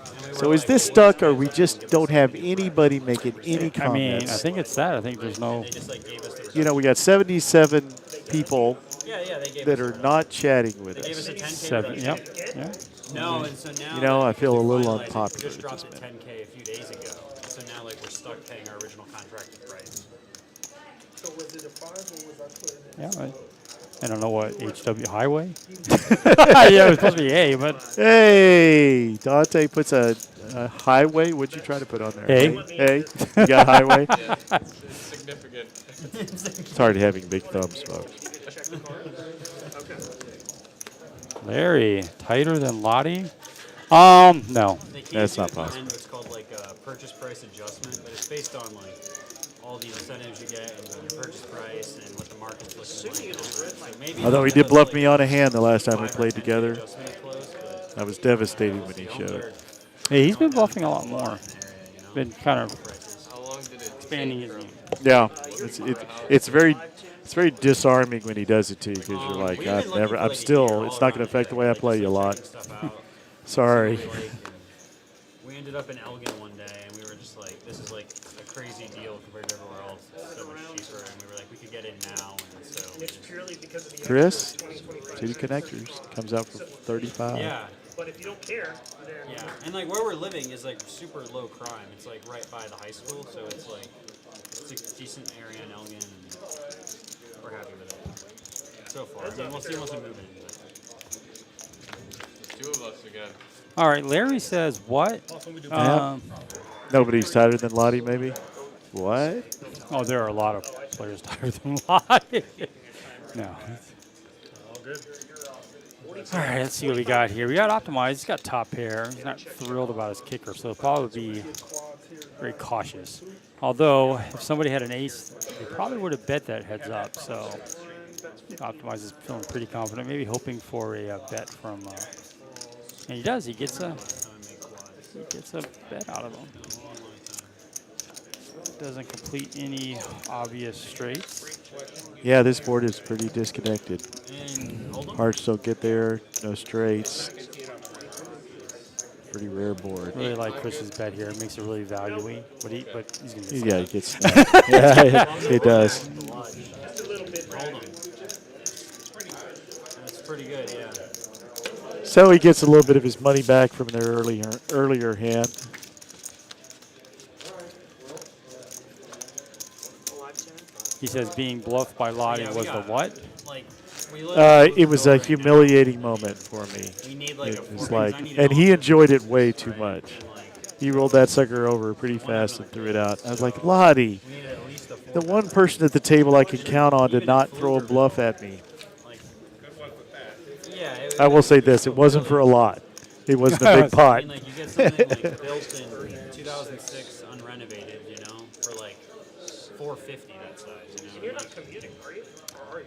And we were So is like, this stuck, or we just don't have anybody making any I mean, I comments? think it's that. I think there's no. They just gave us the We got 77 people Yeah, they gave that us are not chatting with They gave us us. a 10K 7. reduction. Yep. Yeah. No, and so now You know, that I feel a we little finalized it, unpopular we just at dropped this it 10K a few days ago. So now like we're stuck paying our original contracted price. So was it a 5 or was I putting it? Yeah. I don't know what HW Highway. Yeah, it was supposed to be A, but Hey, Dante puts a highway. What'd you try to put on there? Hey. Hey, you got highway? Yeah, it's significant. Sorry to having big thumbs, folks. Check the card. Okay. Larry tighter than Lottie. No. They can't That's do not at the possible. end what's called like a purchase price adjustment, but it's based on like all the incentives you get and your purchase price and what the market's looking like. And all that. So maybe Although he they'll did bluff like me on a hand the last time we 5 or played 10K together. adjustment close, but I was devastated when he the home showed. third Hey, he's been bluffing a lot more. area, you know? Been kind of How long did it expanding take his from game. Yeah, it's very disarming when he does it to you because you're like, We've been looking for, I'm like, a still. year It's all not going to around affect the way I like, play you a just, lot. checking stuff out. Sorry. So we ended up in Elgin one day, and we were just like, this is like a crazy deal compared to everywhere else. It's so much cheaper, and we were like, we could get in now, and so. And it's purely because of the Chris, extra 2025 City Connectors comes out for 35. Yeah, But if you don't care, then yeah, and like where we're living is like super low crime. It's like right by the high school, so it's like it's a decent area in Elgin, and we're happy with it so far. I mean, we'll see once we move in. But. two of us again? All right, Larry says what? Nobody's tighter than Lottie, maybe. What? Oh, there are a lot of players tighter than Lottie. No. All right, let's see what we got here. We got Optimized. He's got top pair. He's not thrilled about his kicker, so he'll probably be very cautious. Although, if somebody had an ace, they probably would have bet that heads up. So, Optimized is feeling pretty confident, maybe hoping for a bet from. And he does. He gets a bet out of him. Doesn't complete any obvious straights. Yeah, this board is pretty disconnected. And hold on. Hearts don't get there. No straights. Pretty rare board. Really like Chris's bet here. It makes it really value-y, but he's gonna get Yeah, it gets snapped. Yeah, it does. Hold on. That's pretty good, yeah. So he gets a little bit of his money back from their earlier hand. He says being bluffed by Lottie Yeah, we was the got it. what? Like, we literally It was a right now. humiliating moment for me. We need like It a was 4 like, I need an and he offer. enjoyed it way too much. And, like, He rolled that sucker over pretty fast and threw it out. I was like, Lottie, we need at least a 4 the one person at the table I can count on to not throw a bluff at me. Like, yeah, it, I will say this, it wasn't for a lot. It wasn't a big I pot. mean, like, you get something like built in 2006, unrenovated, you know, for like $450 that size, you know. you're Like, not commuting, are you? Or are you?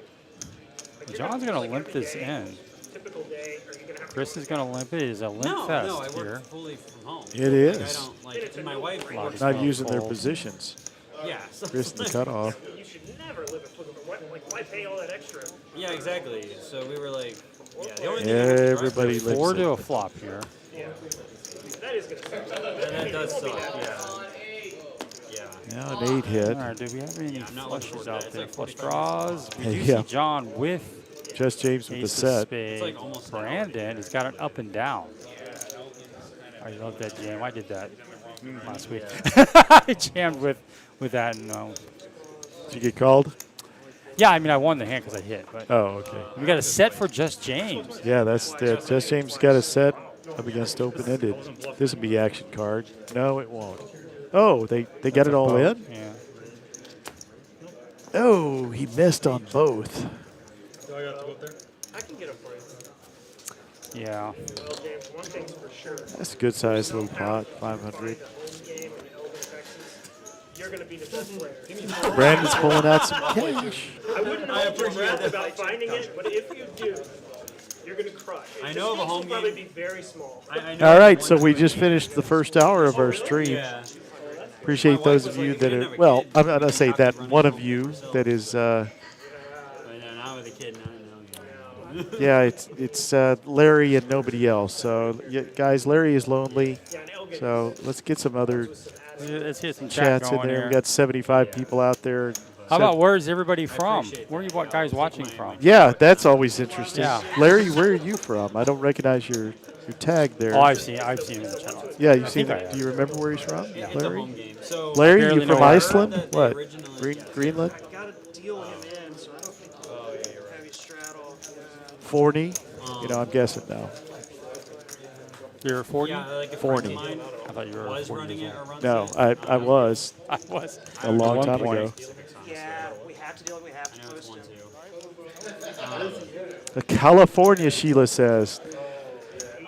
Like, you're John's not- gonna like, limp every this day, in. Typical day, are you gonna have to Chris go is gonna limp it. It is a limp no, fest no, I here. work fully from home. It Like, I is. don't, like, and my wife works Not from using their Fold. positions. Yeah. So Chris in the cutoff. You should never live in Fluker. Why pay all that extra? Yeah, exactly. So we were like, yeah, the only thing I have to drive Everybody to- lives 4 it. to a flop here. Yeah. That is gonna suck. that does suck, yeah. Yeah. Now an 8 hit. All right, do we have any I'm not looking flushes forward to out that. It's there? like Flush 45 draws. We do Yeah. see John with Just James with the ace of set. spades. It's like almost Brandon, he's got an up and down. I love that jam. I did that last week. I jammed with that. And, Did you get called? yeah, I mean, I won the hand because I hit. But Oh, okay. we got a set for Just James. Yeah, that's it. Just James got a set up against open-ended. This will be action card. No, it won't. Oh, they got it all in? Yeah. Oh, he missed on both. Do I have to go up there? I can get a point. Yeah. Well, James, one thing's for sure. That's a good sized little pot, 500. Home game in Elgin, Texas. You're gonna be the best player. Brandon's pulling out some cash. I wouldn't hold your breath about finding it, but if you do, you're gonna crush. I know of a home will probably game. be very small. I know All right, one so we time- just finished the first hour of our stream. Yeah. Appreciate those of you that are, well, I'm going to say that one of you that is, But no, not with a kid, no. yeah, it's Larry and nobody else. So, yeah, guys, Larry is lonely. Yeah, in Elgin. So let's get some other Let's get some chat chats in going there. here. We got 75 people out there. How about where's everybody from? Where are you guys watching from? Yeah, that's always interesting. Yeah. Larry, where are you from? I don't recognize your tag there. Oh, I've seen him in the channel. Yeah, you've seen think I it. have. Do you remember where he's from, It's a Larry? home game. So Larry, barely you know from where- Iceland? That they What? originally- Greenland? Got to deal him in, so I don't think heavy straddle. Forney? You know, I'm guessing now. You're 40? Yeah, like a Forney. friend of mine I thought you were was 40 running years it or runs No, it. I was I was. a long one time point. ago. Yeah, we have to deal. We have I to know it's post one him. too. The California, Sheila says.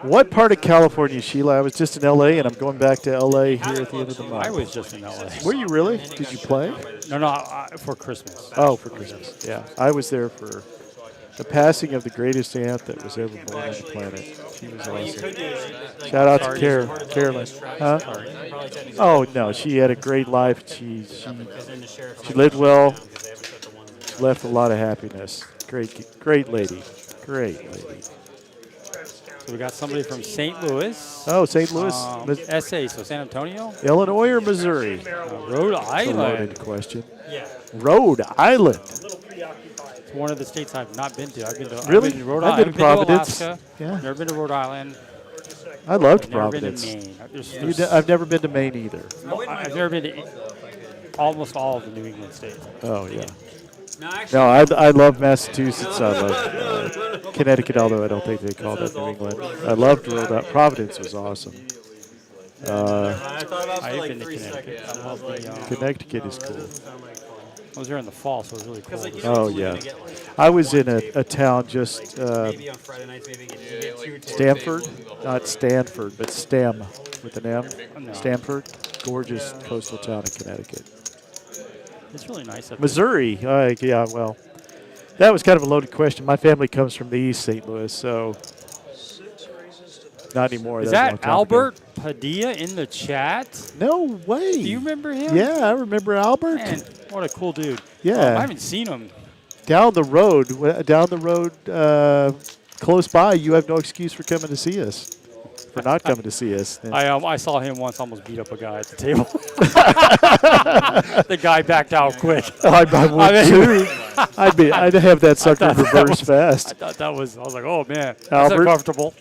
What part of California, Sheila? I was just in L.A. and I'm going back to L.A. here at the end of the I month. was just in LA. Were you really? Did you play? No, for Christmas. Oh, for Christmas. Yeah, I was there for the passing of the greatest aunt that was ever born on the planet. She was awesome. Shout out to Carolyn. Huh? Oh no, she had a great life. She lived well. She left a lot of happiness. Great lady. Great lady. So we got somebody from St. Louis. Oh, St. Louis, SA, so San Antonio? Illinois or Missouri? Rhode That's a Island. loaded question. Yeah. Rhode Island. It's one of the states I've not been to. I've been to Really? I've been to Rhode I've Island. been to Providence. Alaska. Yeah. Never been to Rhode Island. I loved I've never been Providence. to Maine. I've never been to Maine either. I've never been to almost all of the New England states. Oh yeah. No, actually, No, I love Massachusetts. I love Connecticut, although I don't think they call that New England. I loved Rhode Island. Providence was awesome. I thought about it for I've like been to 3 Connecticut. seconds. I love the, Connecticut is cool. Sound like fun. I was there in the fall, so it was really cool. Like, you to know, Oh it's only yeah. gonna get, like, I was in a town just maybe on Friday nights, maybe get 2 tables. Stanford, not Stanford, but Stem with an M. No. Stanford, gorgeous coastal town in Connecticut. It's really nice up there. Missouri, yeah, well, that was kind of a loaded question. My family comes from the East St. Louis, so not anymore. Is That was a long that time ago. Albert Padilla in the chat? No way. Do you remember him? Yeah, I remember Albert. Man, what a cool dude. Yeah. I haven't seen him. Down the road, close by, you have no excuse for coming to see us, for not coming to see us. I saw him once almost beat up a guy at the table. The guy backed out quick. I would too. I'd have that sucker reverse fast. I thought that was, I was like, oh man, that's Albert? uncomfortable.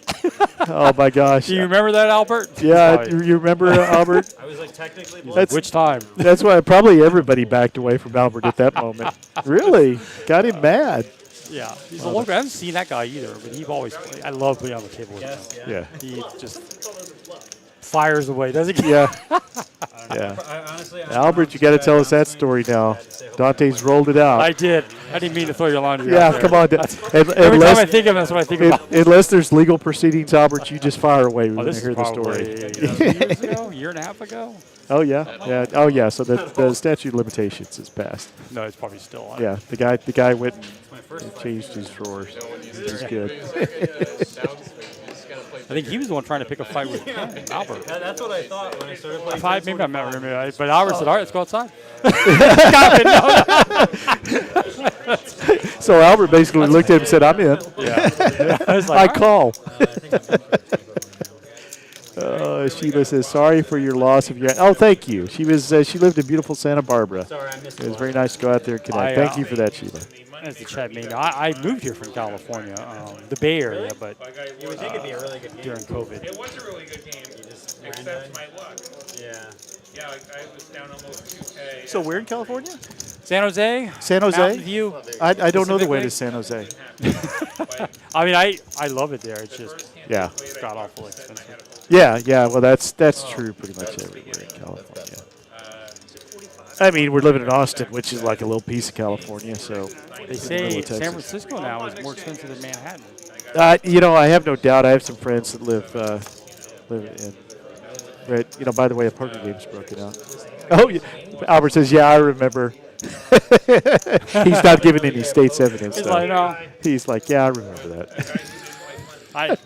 Oh my gosh. Do you remember that, Albert? Yeah, Sorry. you remember Albert? I was like technically That's Which time? that's why probably everybody backed away from Albert at that moment. Really, got him mad. Yeah, he's a local. I haven't seen that guy either, but he always. I love being on the table with him. Yeah, He just fires away, doesn't he? yeah, yeah. honestly, Albert, you got to tell us that story now. Dante's rolled it out. I did. I didn't mean to throw your laundry Yeah, out there. come on. Every time I Unless, think of him, that's what I think about. unless there's legal proceedings, Albert, you just fire away when Oh, you this hear is the probably story. 2 years ago, a year and a half ago. Oh yeah, yeah. Oh yeah. So the statute of limitations is passed. No, it's probably still on. Yeah, the guy went and changed his drawers. Which is good. I think he was the one trying to pick a fight with Albert. that's what I thought when I started playing. If I, maybe I'm not remembering, but Albert said, "All right, let's go outside." So Albert basically looked at him and said, "I'm in. Yeah. I was I like, "All right." call." Sheila says, "Sorry for your loss of your." Oh, thank you. She lived in beautiful Santa Barbara. Sorry, I missed It was very nice to go out there and connect. Thank you for that, Sheila. As the chat made, I moved here from California, the Bay Area, but You would think it'd be a really good game. during COVID. It was a really good game, except my luck. Yeah. Yeah, I was down almost 2K. So we're in California? San Jose, San Jose? Mountain View. I don't know the way Specifically? to San Jose. I mean, I love it there. It's just Yeah. god awful expensive. Yeah. Well, that's true pretty much everywhere in California. I mean, we're living in Austin, which is like a little piece of California. So They say Middle of San Texas. Francisco now is more expensive than Manhattan. I have no doubt. I have some friends that live in. But by the way, a poker game's broken out. Oh, yeah. Albert says, "Yeah, I remember." He's not giving any state's evidence. He's though. like, no, He's like, "Yeah, I remember that." I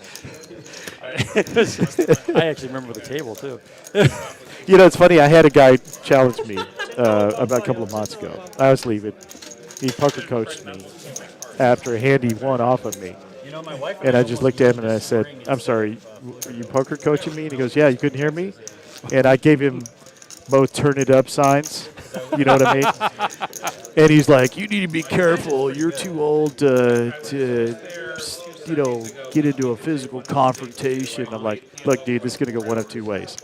actually remember the table too. It's funny. I had a guy challenge me about a couple of months ago. I was leaving. He poker coached me after a hand he won off of me. You know, my wife. And I just looked at him and I said, "I'm sorry, were you poker coaching me?" And he goes, "Yeah, you couldn't hear me?" And I gave him both turn it up signs. You know what I mean? And he's like, you need to be careful. You're too old to get into a physical confrontation. I'm like, look, dude, this is going to go one of two ways.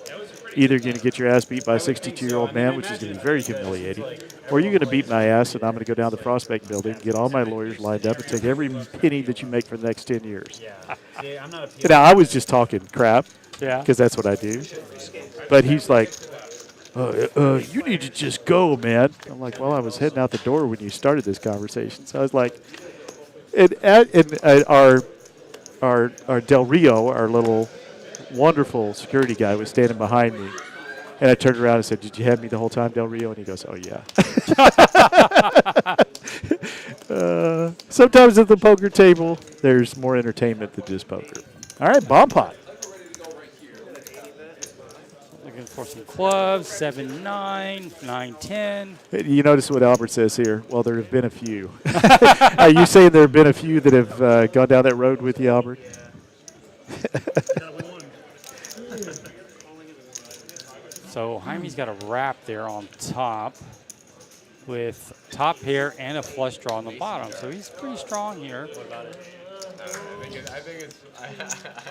Either you're going to get your ass beat by a 62-year-old man, which is going to be very humiliating, or you're going to beat my ass, and I'm going to go down to the Prospect Building, get all my lawyers lined up, and take every penny that you make for the next 10 years. Yeah. See, I'm not a Now, I was just talking crap, Yeah. because that's what I do. But he's like, you need to just go, man. I'm like, well, I was heading out the door when you started this conversation. So I was like, our Del Rio, our little wonderful security guy, was standing behind me. And I turned around and said, did you have me the whole time, Del Rio? And he goes, oh, yeah. Sometimes at the poker table, there's more entertainment than just poker. All right, bomb pot. Looking for some clubs, 7-9, 9-10. You notice what Albert says here? Well, there have been a few. Are you saying there have been a few that have gone down that road with you, Albert? So Jaime's got a wrap there on top with top pair and a flush draw on the bottom. So he's pretty strong here. I think it's. I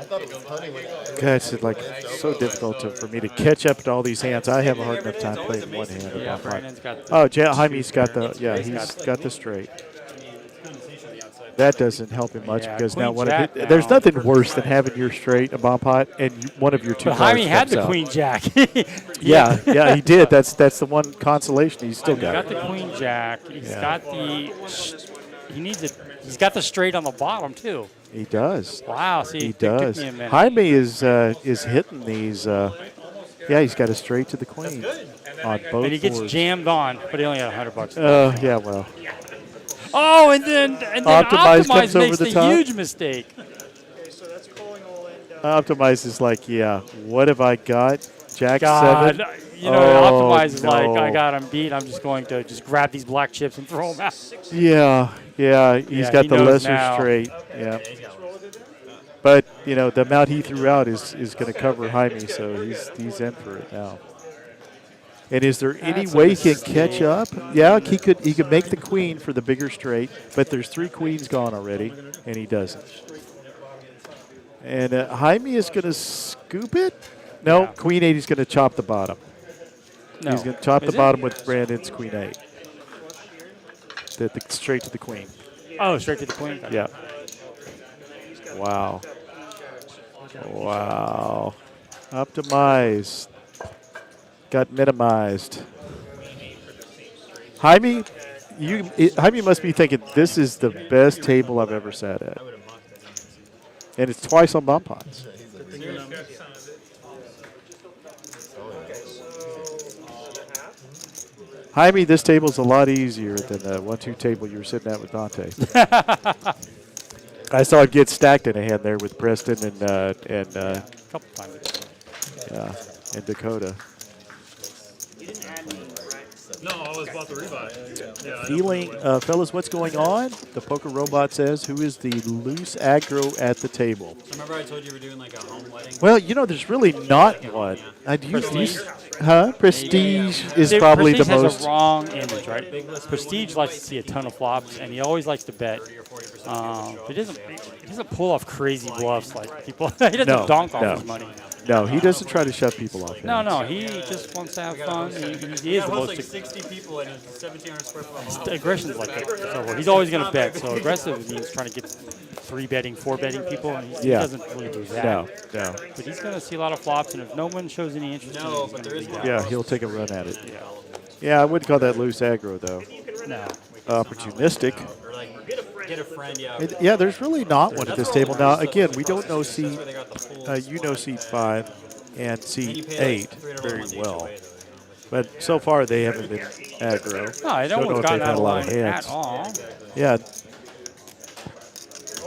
thought it was funny when God, it's like so difficult for me to catch up to all these hands. I have a hard enough time playing one hand. Yeah, Bomb pot. Brandon's got the Jaime's got the he's got the straight. That doesn't help him much Yeah, because queen now jack there's now. nothing worse than having your straight a bomb pot and one of your two But cards Jaime had comes the out. queen jack. Yeah, he did. That's the one consolation he's still He's got got. the queen jack. He's Yeah. got he's got the straight on the bottom too. He does. Wow, see, He it took does. me a minute. Jaime is hitting these. He's got a straight to the queen on both And he gets boards. jammed on, but he only had $100. Yeah, well. Oh, and then Optimize Optimize comes over makes the the top. huge mistake. Okay, so that's calling all in. Optimize is like, yeah, what have I got? Jack God, 7? you know, Oh, Optimize is like, no. I got him beat. I'm just going to just grab these black chips and throw them out. Yeah, he's Yeah, got he the knows lesser now. straight. Yeah. But, the amount he threw out is going to cover Jaime, so he's in for it now. And is there any That's a way he can mistake. catch up? Yeah, he could make the queen for the bigger straight, but there's 3 queens gone already, and he doesn't. And Jaime is going to scoop it? No, Yeah. queen 8 is going to chop the bottom. No. He's going to chop Is the it? bottom with Brandon's queen 8. The straight to the queen. Oh, straight to the queen. Yeah. Wow. Wow. Optimized. Got minimized. Jaime, Jaime must be thinking this is the best table I've ever sat at. And it's twice on bomb pots. Jaime, this table's a lot easier than the 1-2 table you were sitting at with Dante. I saw it get stacked in a hand there with Preston and Couple times. and Dakota. You didn't add me, right? No, I was about to rebuy it. Yeah, Feeling, fellas, what's going on? The poker robot says, who is the loose aggro at the table? So remember I told you we're doing like a home wedding? Well, there's really not one. Prestige. Prestige is See, probably Prestige the has most. a wrong image, right? Prestige likes to see a ton of flops, and he always likes to bet. He doesn't pull off crazy bluffs like people. He doesn't No, donk off no. his money. No, he doesn't try to shut people off. No, he just wants to have fun. He is the It was most like 60 people in a 1,700 square foot home. aggression's like that. So he's always going to bet. So aggressive means trying to get 3-betting, 4-betting people, and he Yeah. doesn't really do that. No. But he's going to see a lot of flops, and if no one shows any interest in it, No, he's but going there to is lead one. out. Yeah, he'll take a run at it. Yeah. Yeah, I wouldn't call that loose aggro, though. No. Opportunistic. Or like get a friend, yeah. Yeah, there's really not one at this table. Now, again, we don't know seed. That's where they got the full You know seed 5 and and seed you pay 8 like $300 very each well. way, though, But so far, they haven't been aggro. No, I Don't don't know know if gotten they've out had of a lot line of hands. at all. Yeah,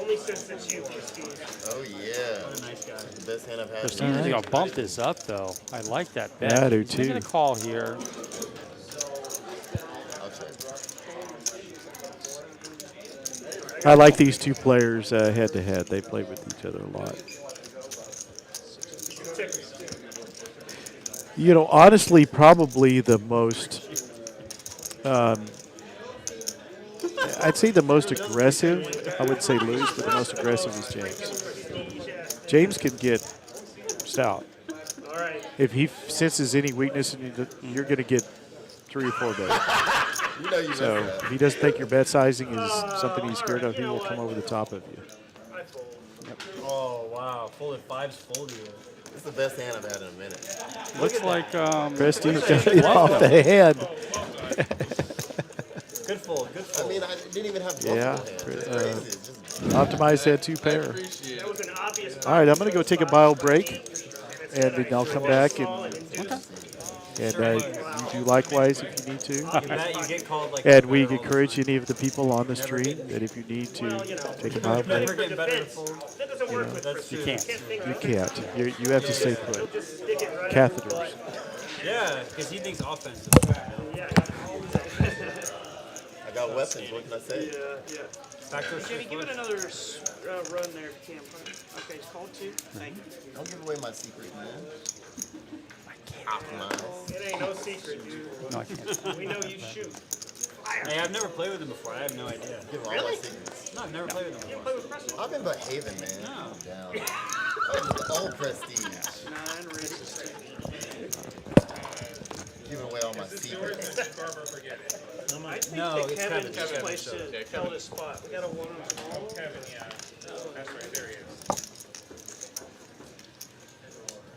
Only since it's you, Prestige. Oh yeah. Nice guy. The best hand I've had. Prestige is going to bump this up, though. I like that bet. Yeah, I do, He's making too. a call here. I'll check. I like these two players head to head. They play with each other a lot. Honestly, probably the most I'd say the most aggressive, I wouldn't say loose, but the most aggressive is James. James can get stout. All right. If he senses any weakness in you, you're going to get 3 or 4 bets. You know you So messed if up. he doesn't think your bet sizing is something he's scared of, he will come over the top of you. I fold. Oh wow, folded 5's folded. It's the best hand I've had in a minute. Looks like Prestige got it off the hand. Good fold, good I fold. mean, I didn't even have multiple Yeah, hands. It's crazy. It's just Optimized had 2 pair. Appreciate That it. was an obvious. All right, I'm going to go take a bio break, and then I'll come back and you do likewise if you need to. You bet you get called like. And we encourage any of the people on the stream that if you need to take a bio break, Never getting better to fold. That doesn't work with That's You true. can't. you can't. You have to stay put. Just stick it right Catheters. Yeah, because he thinks offensive. I got weapons. What can I say? Yeah. Backdoor Jimmy, straight give it flush. another run there if you can. Okay, it's called 2. Thank you. Don't give away my secret, man. Optimize. It ain't no secret, dude. No, I can't. We know you shoot. Hey, I've never played with him before. I have no idea. Give all my secrets. No, I've never played with him before. Play with Preston. I've been behaving, man. No. Calm down. Oh, prestige. 9 wrists. Giving away all my secrets. I think No, that it's Kevin Kevin. just placed it, held his spot. We got a 1 on small.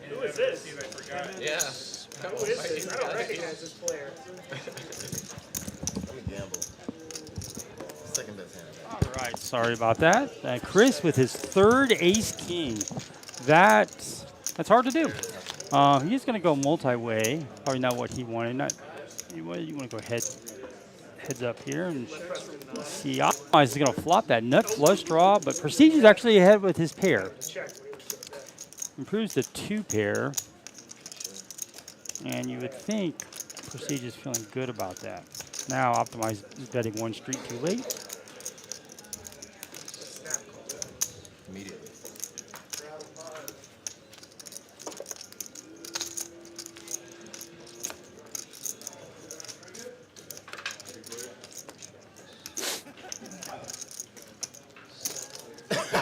Who is this? Yeah. Who is this? I don't recognize this player. Let me gamble. Second best hand. All right, sorry about that. Chris with his 3rd ace-king. That's hard to do. He's going to go multi-way. Probably not what he wanted. You want to go heads up here and see. Optimize is going to flop that nut flush draw, but Prestige is actually ahead with his pair. Improves the 2 pair, and you would think Prestige is feeling good about that. Now Optimize is betting 1 street too late. Immediately.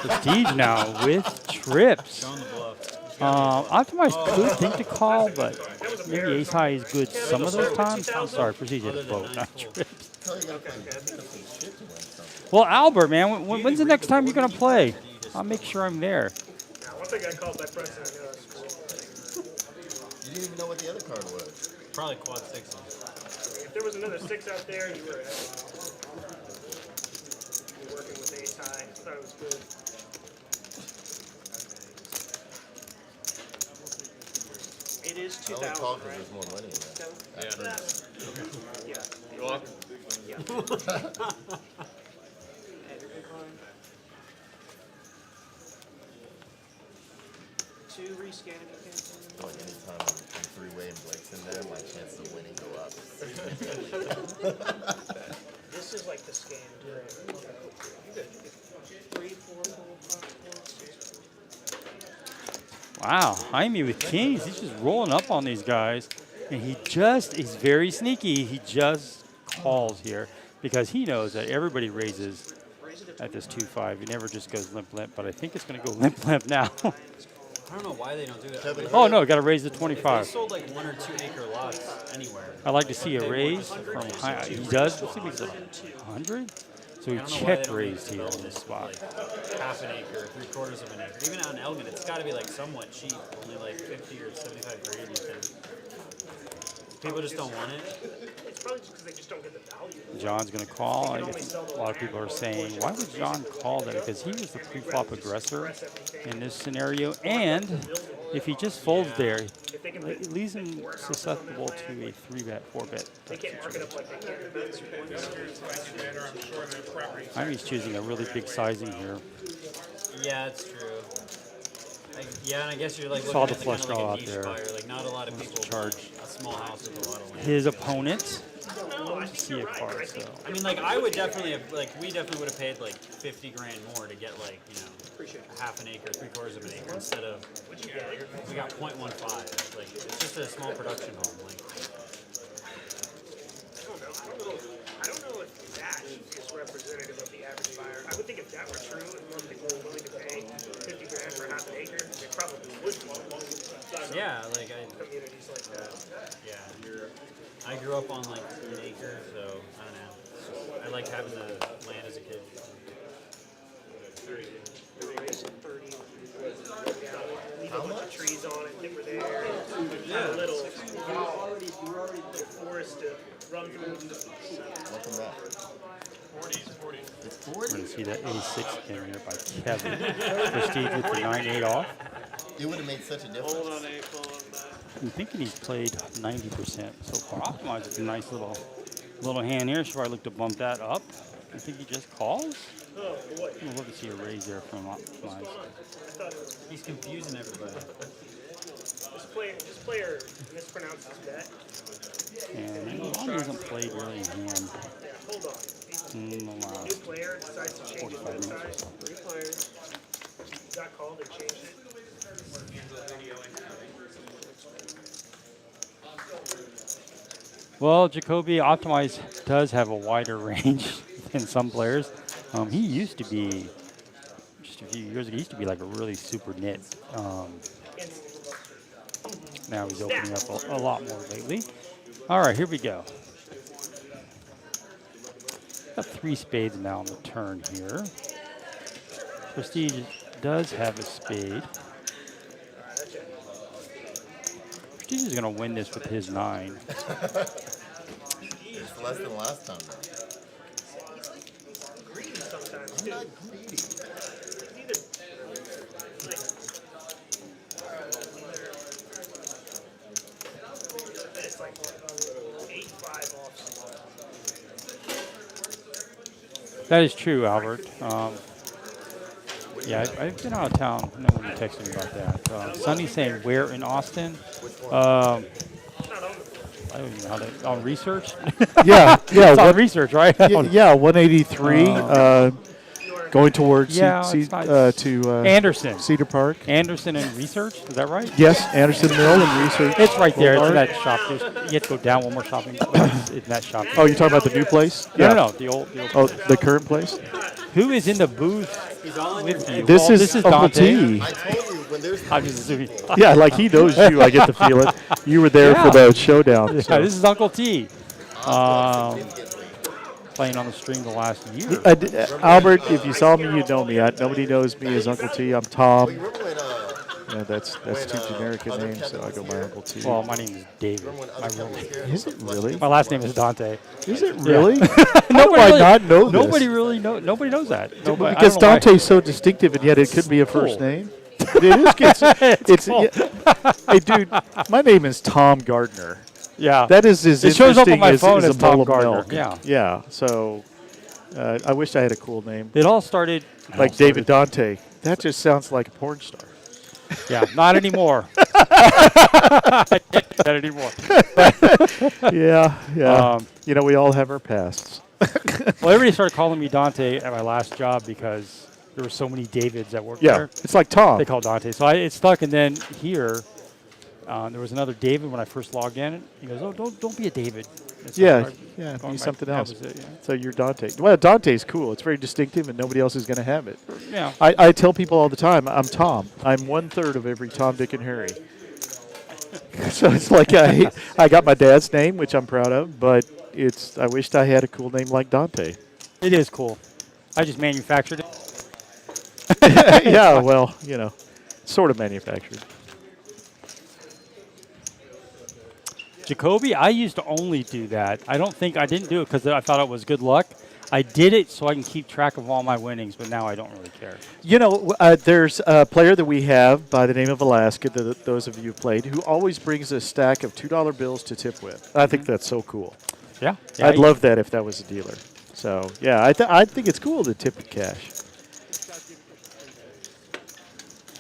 Prestige now with trips. Showing the bluff. Optimize could think to call, but maybe ace high is good some of those times. I'm sorry, Prestige Other is than both, 9 not fold. trips. Tell you gotta play beautiful shit to win something. Well, Albert, man, when's the next time you're going to play? I'll make sure I'm there. Once I got called by Preston, I got You didn't even know what the other card was. Probably quad 6. If there was another 6 out there, you were ahead. You're working with ace high. I thought it was good. It is I only 2000, called because right? there's more money in there. Yeah. Yeah. You're welcome. Yeah. Two rescan if you can. Like anytime I'm 3-way and Blake's in there, my chances of winning go up. This is like the scan, too. You got 3, 4, 4, 5, 4, 6. Wow, Jaime with kings. He's just rolling up on these guys. And he's very sneaky. He just calls here because he knows that everybody raises at this 2-5. He never just goes limp, but I think it's going to go limp now. I don't know why they don't do that. Oh, no, got to raise the They 25. sold like 1 or 2 acre lots anywhere. I'd like to see a raise from high. He does. Let's see if he's 100. So he I don't know why they check don't raised develop here in this this spot. Like half an acre, 3/4 of an acre. Even out in Elgin, it's got to be like somewhat cheap, only like 50 or 75 grand. You think. People just don't want it. It's probably just because they just don't get the value. John's going to call. I guess a lot of people are saying, why would John call that? Because he was the pre-flop aggressor in this scenario. And if he just folds there, it leaves him susceptible to a 3-bet, 4-bet. They can't mark it up like they can. I'm just choosing a really big sizing here. Yeah, it's true. Yeah, and I guess you're like Saw looking the at flush kind of draw like a out niche there. buyer. Like not a lot of people charge. want a small house with a lot of land. His opponent, No, I think see you're a right. card, so. I mean, like I would definitely have, like we definitely would have paid like 50 grand more to get like half an acre, 3/4 of an acre instead of we got 0.15. Like it's just a small production home. Like I don't know if that is representative of the average buyer. I would think if that were true and more people were willing to pay 50 grand for half an acre, they probably would be. Yeah, like Communities like that. I grew up on like an acre, so I don't know. I liked having the land as a kid. 30. Yeah, leave a bunch of trees on it that were there. Yeah. A little forest to run through. Welcome back. 40s. It's We're 40. going to see that A6 in there by Kevin. Prestige with the 9-8 off. It would have made such a difference. Hold on, 8 ball on that. I'm thinking he's played 90% so far. Optimized is a nice little hand here. Should probably look to bump that up. I think he just calls. Oh boy. We'll look to see a raise there from Optimized. He's confusing everybody. This player mispronounces bet. And Lonnie hasn't played really in hand Yeah, hold on. in the New last player decides to change his 45 bet minutes size. or so. New player got called and changed it. Well, Jacoby Optimized does have a wider range than some players. He used to be, just a few years ago, he used to be like a really super nit. Now he's opening up a lot more lately. All right, here we go. Got 3 spades now on the turn here. Prestige does have a spade. Prestige is going to win this with his 9. It's less than last time, though. Greedy sometimes I'm too. not greedy. It's like 8-5 off. That is true, Albert. Yeah, I've been out of town. No one texted me about that. Sonny's saying where in Austin? I don't even know how to. On research? Yeah, It's on research, right? yeah, 183. Going towards it's nice. Anderson. Cedar Park. Anderson and research? Is that right? Yes, Anderson Mill and Research. It's right there. It's in Boulevard. that shop. You have to go down one more shopping. It's in that shop. Oh, you're talking about the new place? No, the old. Oh, the current place? Who is in the booth with you? This Well, is this is Uncle Dante. T. I told you when there's I'm just assuming. Yeah, like he knows you. I get the feeling. You were there for the showdown. Yeah, so. this is Uncle T. significantly. Playing on the string the last year. Albert, if you saw me, you'd know me. Nobody knows me as Uncle T. I'm Tom. You remember when, Yeah, that's too generic a name, so I go by Uncle T. Well, my name is David. remember when My, other real Kevin was name. here? Is it really? My last name is Dante. Is it really? How do Nobody I really- not know this? Nobody really knows. Nobody knows that. Nobody, Because I don't know why. Dante's so distinctive, and yet it could be a first cool. name. It is. It's cool. Hey, dude, my name is Tom Gardner. Yeah. That is as It shows up on interesting my as, phone as as a Tom bowl of Gardner. milk. Yeah. Yeah. So I wish I had a cool name It all started like David Dante. That just sounds like a porn star. Yeah, not anymore. Not anymore. Yeah. We all have our pasts. Well, everybody started calling me Dante at my last job because there were so many Davids that worked Yeah. there. It's like Tom. They called Dante. So it stuck. And then here, there was another David when I first logged in. He goes, "Oh, don't be a David." And so I Yeah. started Yeah. going Be by- something that else. was it, yeah. So you're Dante. Well, Dante's cool. It's very distinctive, and nobody else is going to have it. Yeah. I tell people all the time, I'm Tom. I'm 1/3 of every Tom, Dick, and Harry. So it's like I got my dad's name, which I'm proud of, but I wished I had a cool name like Dante. It is cool. I just manufactured it. Yeah, well, sort of manufactured. Jacoby, I used to only do that. I didn't do it because I thought it was good luck. I did it so I can keep track of all my winnings, but now I don't really care. There's a player that we have by the name of Alaska, those of you who played, who always brings a stack of $2 bills to tip with. I think that's so cool. Yeah. I'd love that if that was a dealer. So, yeah, I think it's cool to tip with cash.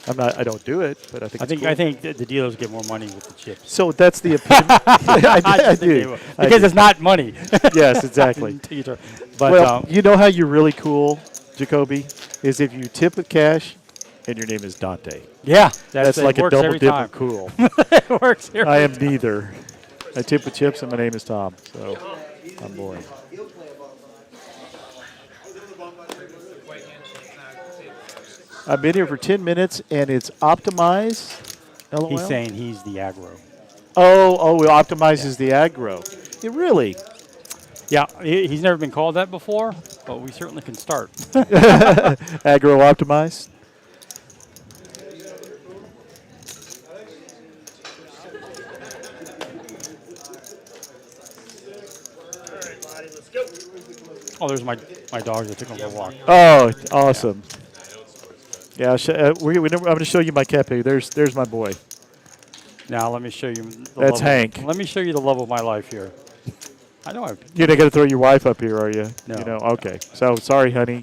I don't do it, but I think it's cool. I think the dealers get more money with the chips. So that's the opinion. I do. Because it's not money. Yes, exactly. But Well, you know how you're really cool, Jacoby, is if you tip with cash and your name is Dante. yeah, That's it like a works double every dip time. of cool. It works every I am neither. I tip with chips and my name is Tom. So My boy. I've been here for 10 minutes, and it's optimized. LOL. He's saying he's the aggro. Oh, it optimizes the aggro. It really? Yeah, he's never been called that before, but we certainly can start. Aggro optimized? All right, Lottie, let's go. Oh, there's my dogs. I took them for a walk. Oh, awesome. Yeah, I'm going to show you my cat pig. There's my boy. Now let me show you. That's Hank. Let me show you the love of my life here. I know. You're not going to throw your wife up here, are you? No. You know, okay. So, sorry, honey.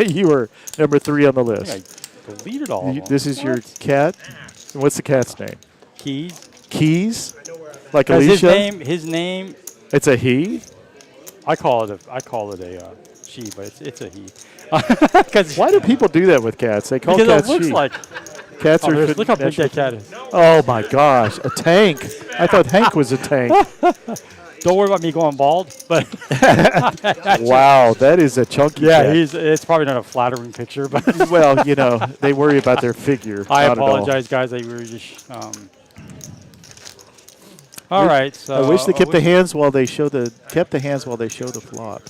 You were number 3 on the I list. deleted all of them. This is your cat? What's the cat's name? Keys. Keys? Like Because Alicia? his name. It's a he? I call it a she, but it's a he. Why do people do that with cats? They call Because cats it looks she. like. Cats Oh, are look how big that cat is. Oh my gosh, a tank. I thought Hank was a tank. Don't worry about me going bald, but Wow, that is a chunky yeah, cat. it's probably not a flattering picture, but Well, you know, they worry about their figure. I not at all. apologize, guys. I were just. All right, so I wish they kept the hands while they show the flop.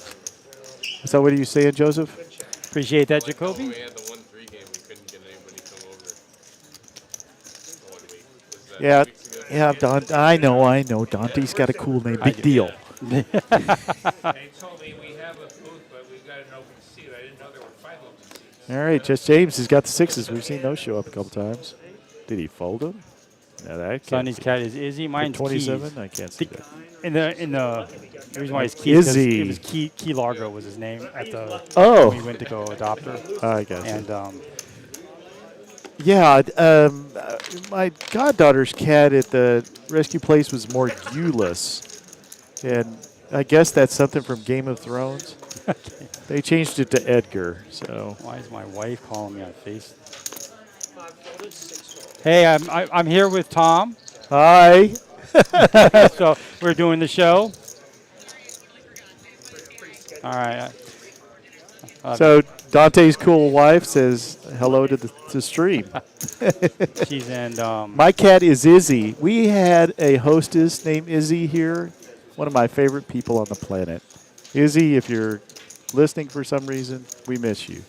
Is that what you saying, Joseph? Appreciate that, When Jacoby. we had the 1-3 game, we couldn't get anybody to come over. The 1 week. Was that 2 Yeah, weeks ago? yeah, I know. Dante's got a cool name. Big deal. They told me we have a booth, but we've got an open seat. I didn't know there were 5 open seats. All right, Just James has got the 6s. We've seen those show up a couple times. Did he fold them? No, that can't Sonny's be. cat is Izzy. Mine's 27. Keys. I can't see that. In the reason why he's Keys, 'cause Izzy. it was Key Largo was his name at the Oh. when we went to go adopt her. I guess. And Yeah, my goddaughter's cat at the rescue place was more viewless, and I guess that's something from Game of Thrones. They changed it to Edgar. So why is my wife calling me on Face? Hey, I'm here with Tom. hi. So we're doing the show. All right. So Dante's cool wife says hello to the stream. She's in. My cat is Izzy. We had a hostess named Izzy here, one of my favorite people on the planet. Izzy, if you're listening for some reason, we miss you.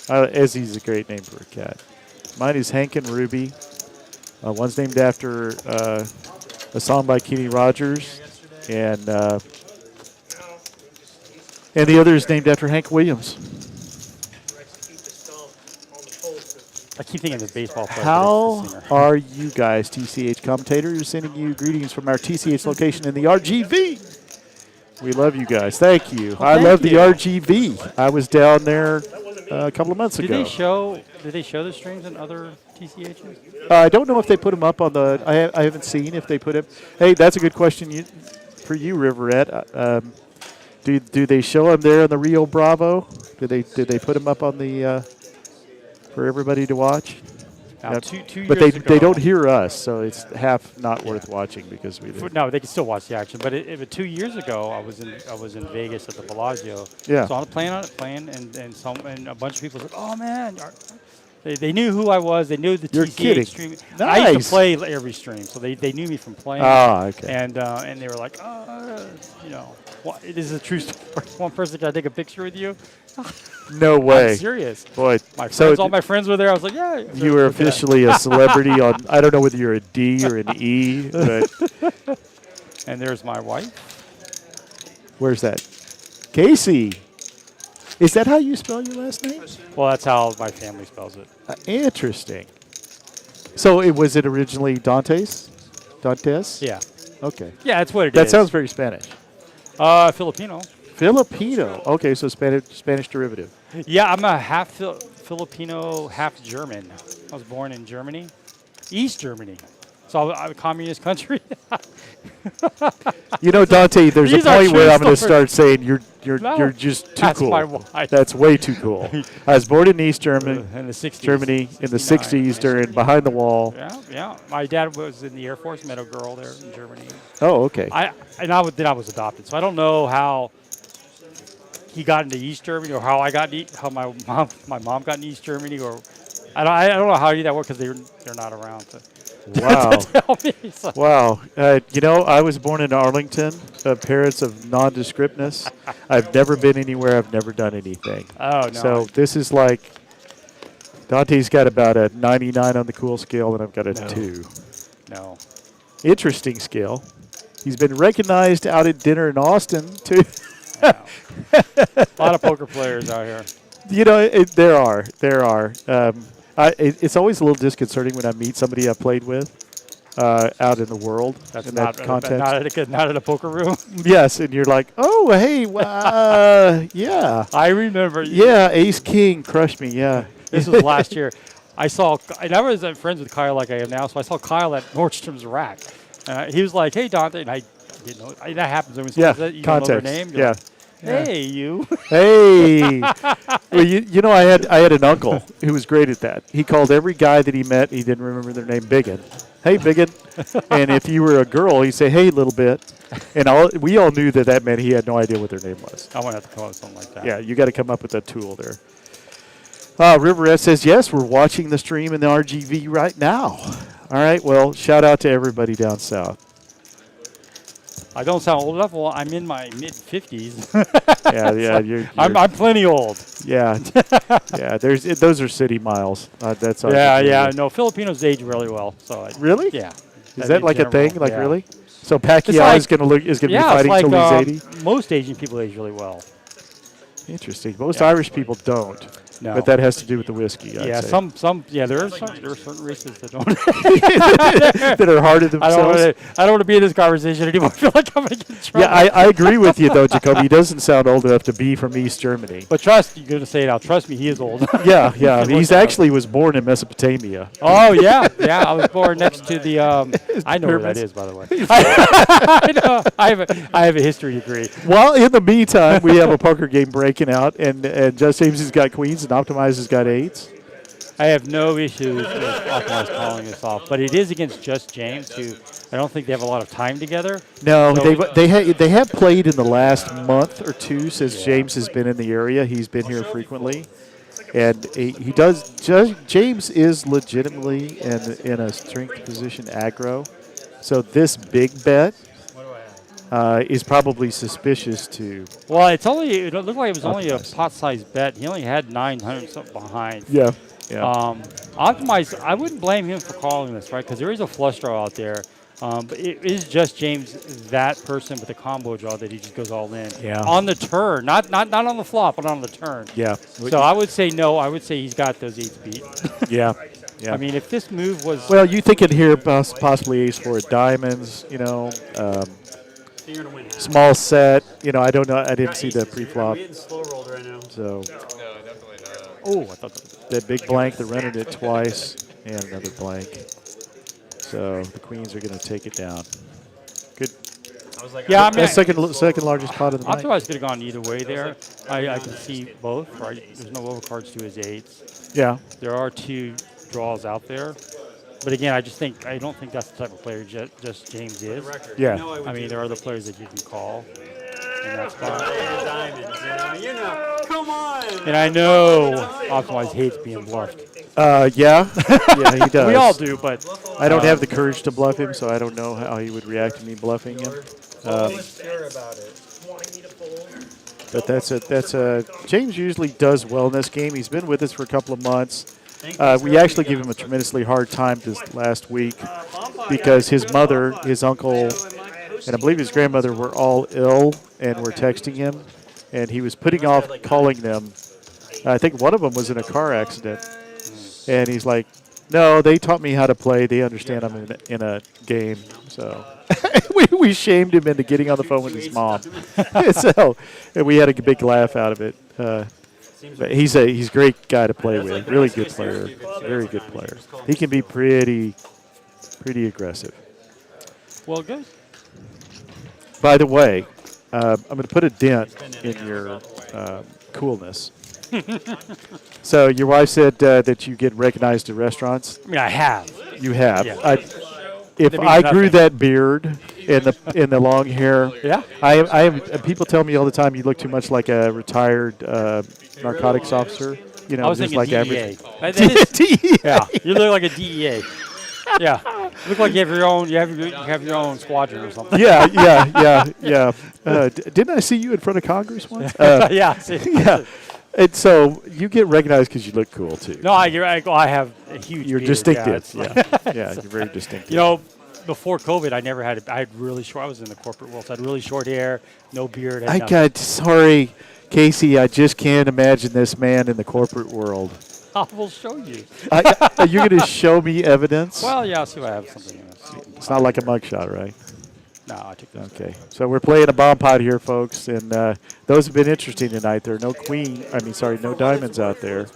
Izzy's a great name for a cat. Mine is Hank and Ruby. One's named after a song by Kenny Rogers, and the other is named after Hank Williams. I keep thinking of the baseball player. How but it's the singer. are you guys, TCH commentators? Sending you greetings from our TCH location in the RGV. We love you guys. Thank you. I thank love the you. RGV. I was down there a couple of months Did ago. they show the streams in other TCHs? I don't know if they put them up on the. I haven't seen if they put it. Hey, that's a good question for you, Riverette. Do they show them there on the Rio Bravo? Did they put them up on the for everybody to watch? Now, Yep. two But years they ago, don't hear us, so it's half not worth watching because we live. No, they can still watch the action. But 2 years ago, I was in Vegas at the Bellagio. Yeah. So I'm playing, and a bunch of people said, "Oh man." They knew who I was. They knew the You're TCH kidding. stream. I used Nice. to play every stream, so they knew me from playing. Ah, okay. And they were like, this is a true story. One person, can I take a picture with you? No way. I'm serious. Boy, My so friends, all my friends were there. I was like, yeah. you were look at that. officially a celebrity on. I don't know whether you're a D or an E, but And there's my wife. where's that? Casey. Is that how you spell your last name? Well, that's how my family spells it. Interesting. So was it originally Dantes? Dantes? Yeah. Okay. Yeah, that's what it is. That sounds very Spanish. Filipino. Filipino. Okay, so Spanish derivative. Yeah, I'm a half Filipino, half German. I was born in Germany, East Germany. So I'm a communist country. You know, Dante, there's These a are point where true I'm going to stories. start saying you're No, just too that's cool. my wife. That's way too cool. I was born in East Germany, In the 60s. Germany in the 69. 60s during Behind the Wall. Yeah, yeah. My dad was in the Air Force, met a girl there in Germany. Oh, okay. I was adopted, so I don't know how he got into East Germany or how how my mom got in East Germany, or I don't know how that works because they're not around to Wow. tell me. So. Wow. You know, I was born in Arlington, parents of nondescriptness. I've never been anywhere. I've never done anything. Oh no. So this is like, Dante's got about a 99 on the cool scale, and I've got a 2. No. Interesting scale. He's been recognized out at dinner in Austin, too. A lot of poker players out here. You know, there are. It's always a little disconcerting when I meet somebody I played with out in the world. That's in not that context. not at a poker room. Yes, and you're like, oh, hey, yeah. I remember. Yeah, Ace King crushed me, yeah. This was last year. I never was friends with Kyle like I am now, so I saw Kyle at Nordstrom's rack. He was like, "Hey, Dante," and I didn't know. That happens when someone says you don't know their context, name. You're yeah. like, hey, you. Hey. Well, you know, I had an uncle who was great at that. He called every guy that he met, he didn't remember their name, Biggin. Hey, Biggin. And if you were a girl, he'd say, hey, little bit. And we all knew that meant he had no idea what their name was. I want to have to call it something like that. Yeah, you got to come up with a tool there. River S says, yes, we're watching the stream in the RGV right now. All right, well, shout out to everybody down south. I don't sound old enough. Well, I'm in my mid-50s. You're I'm plenty old. Yeah, yeah. Those are city miles. That's Yeah. No, Filipinos age really well. So really? Yeah. Is that like a thing? Like yeah. really? So Pacquiao is going to be fighting it's till like, he's 80. Most Asian people age really well. Interesting. Most Irish people don't. No. But that has to do with the whiskey. I'd Yeah, say. there are certain races that don't. that are hard of themselves. I don't want to be in this conversation anymore. I feel like I'm going to get in trouble. Yeah, I agree with you though, Jacoby. He doesn't sound old enough to be from East Germany. But you're going to say it now. Trust me, he is old. Yeah. He's actually was born in Mesopotamia. Oh yeah. I was born next to the. I know where that is, by the way. I know. I have a history degree. Well, in the meantime, we have a poker game breaking out, and Just James has got queens, and Optimize has got 8s. I have no issues with Optimize calling this off, but it is against Just James, who I don't think they have a lot of time together. No, So they have played in the last month or two since James has been in the area. He's been here frequently, and he does. James is legitimately in a strength position aggro, so this big bet is probably suspicious to. Well, it looked like it was only a pot-sized bet. He only had 900 something behind. Yeah. Optimize, I wouldn't blame him for calling this, right? Because there is a flush draw out there. But it is Just James, that person with a combo draw that he just goes all in. Yeah. On the turn, not on the flop, but on the turn. Yeah. So I would say no. I would say he's got those 8s beat. Yeah. Yeah. I mean, if this move was... Well, you think it here possibly ace-4 of diamonds, small set, I don't know. I didn't see the pre-flop. We're getting slow rolled right now. So No, definitely not. Oh, I thought that big blank, the rented it twice, and another blank. So the queens are going to take it down. Good. I was like, Yeah, I mean, That's second largest pot of the night. Optimize could have gone either way there. I can see both, right? There's no overcards to his 8s. Yeah. There are 2 draws out there. But again, I don't think that's the type of player just James is. Yeah. I mean, there are other players that you can call in that spot. diamonds, come on. And I know Optimize hates being bluffed. Yeah. Yeah, he does. We all do, but I don't have the courage to bluff him, so I don't know how he would react to me bluffing him. Sure about it. Wanting me to fold. But that's James usually does well in this game. He's been with us for a couple of months. We actually gave him a tremendously hard time this last week because his mother, his uncle, and I believe his grandmother were all ill and were texting him, and he was putting off calling them. I think one of them was in a car accident, and he's like, "No, they taught me how to play. They understand I'm in a game." So we shamed him into getting on the phone with his mom. So and we had a big laugh out of it. But he's a great guy to play with. Really good player. Very good player. He can be pretty aggressive. well, good. By the way, I'm going to put a dent in your coolness. So your wife said that you get recognized at restaurants. I mean, I have. You have. Yeah. If That means I grew nothing. that beard in the long hair, Yeah. I have. People tell me all the time you look too much like a retired narcotics officer. You know, I was just thinking like DEA. average. That is- DEA. yeah, you look like a DEA. Yeah, you look like you have your own. You have your own squadron or something. Yeah. Didn't I see you in front of Congress once? Yeah. See, Yeah. And so you get recognized because you look cool too. No, I have a huge. You're beard. distinctive. Yeah, Yeah, you're very distinctive. You know, before COVID, I never had. I had really short. I was in the corporate world, so I had really short hair, no beard. Had nothing. Sorry, Casey. I just can't imagine this man in the corporate world. I will show you. Are you going to show me evidence? Well, yeah, I'll see what I have something. It's not like a mugshot, right? No, I took this. Okay. So we're playing a bomb pot here, folks, and those have been interesting tonight. There are no no diamonds out there,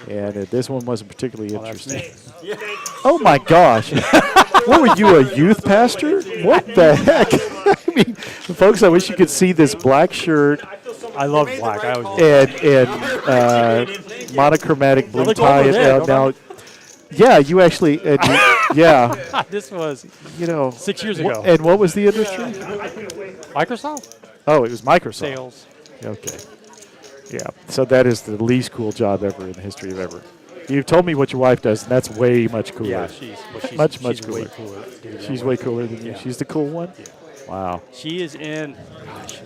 and this one wasn't particularly interesting. Oh my gosh! What were you, a youth pastor? What the heck? I mean, folks, I wish you could see this black shirt I love black. I always. and monochromatic blue look tie. over there, Now, yeah, you actually, yeah, This was you know, 6 years ago. And what was the industry? Microsoft Oh, it was Microsoft. sales. Okay. Yeah. So that is the least cool job ever in the history of ever. You've told me what your wife does, and that's way much cooler. Yeah, Much she's cooler. way cooler. dude. She's way cooler than you. Yeah. She's the cool one? Yeah. Wow. She is in. Gosh,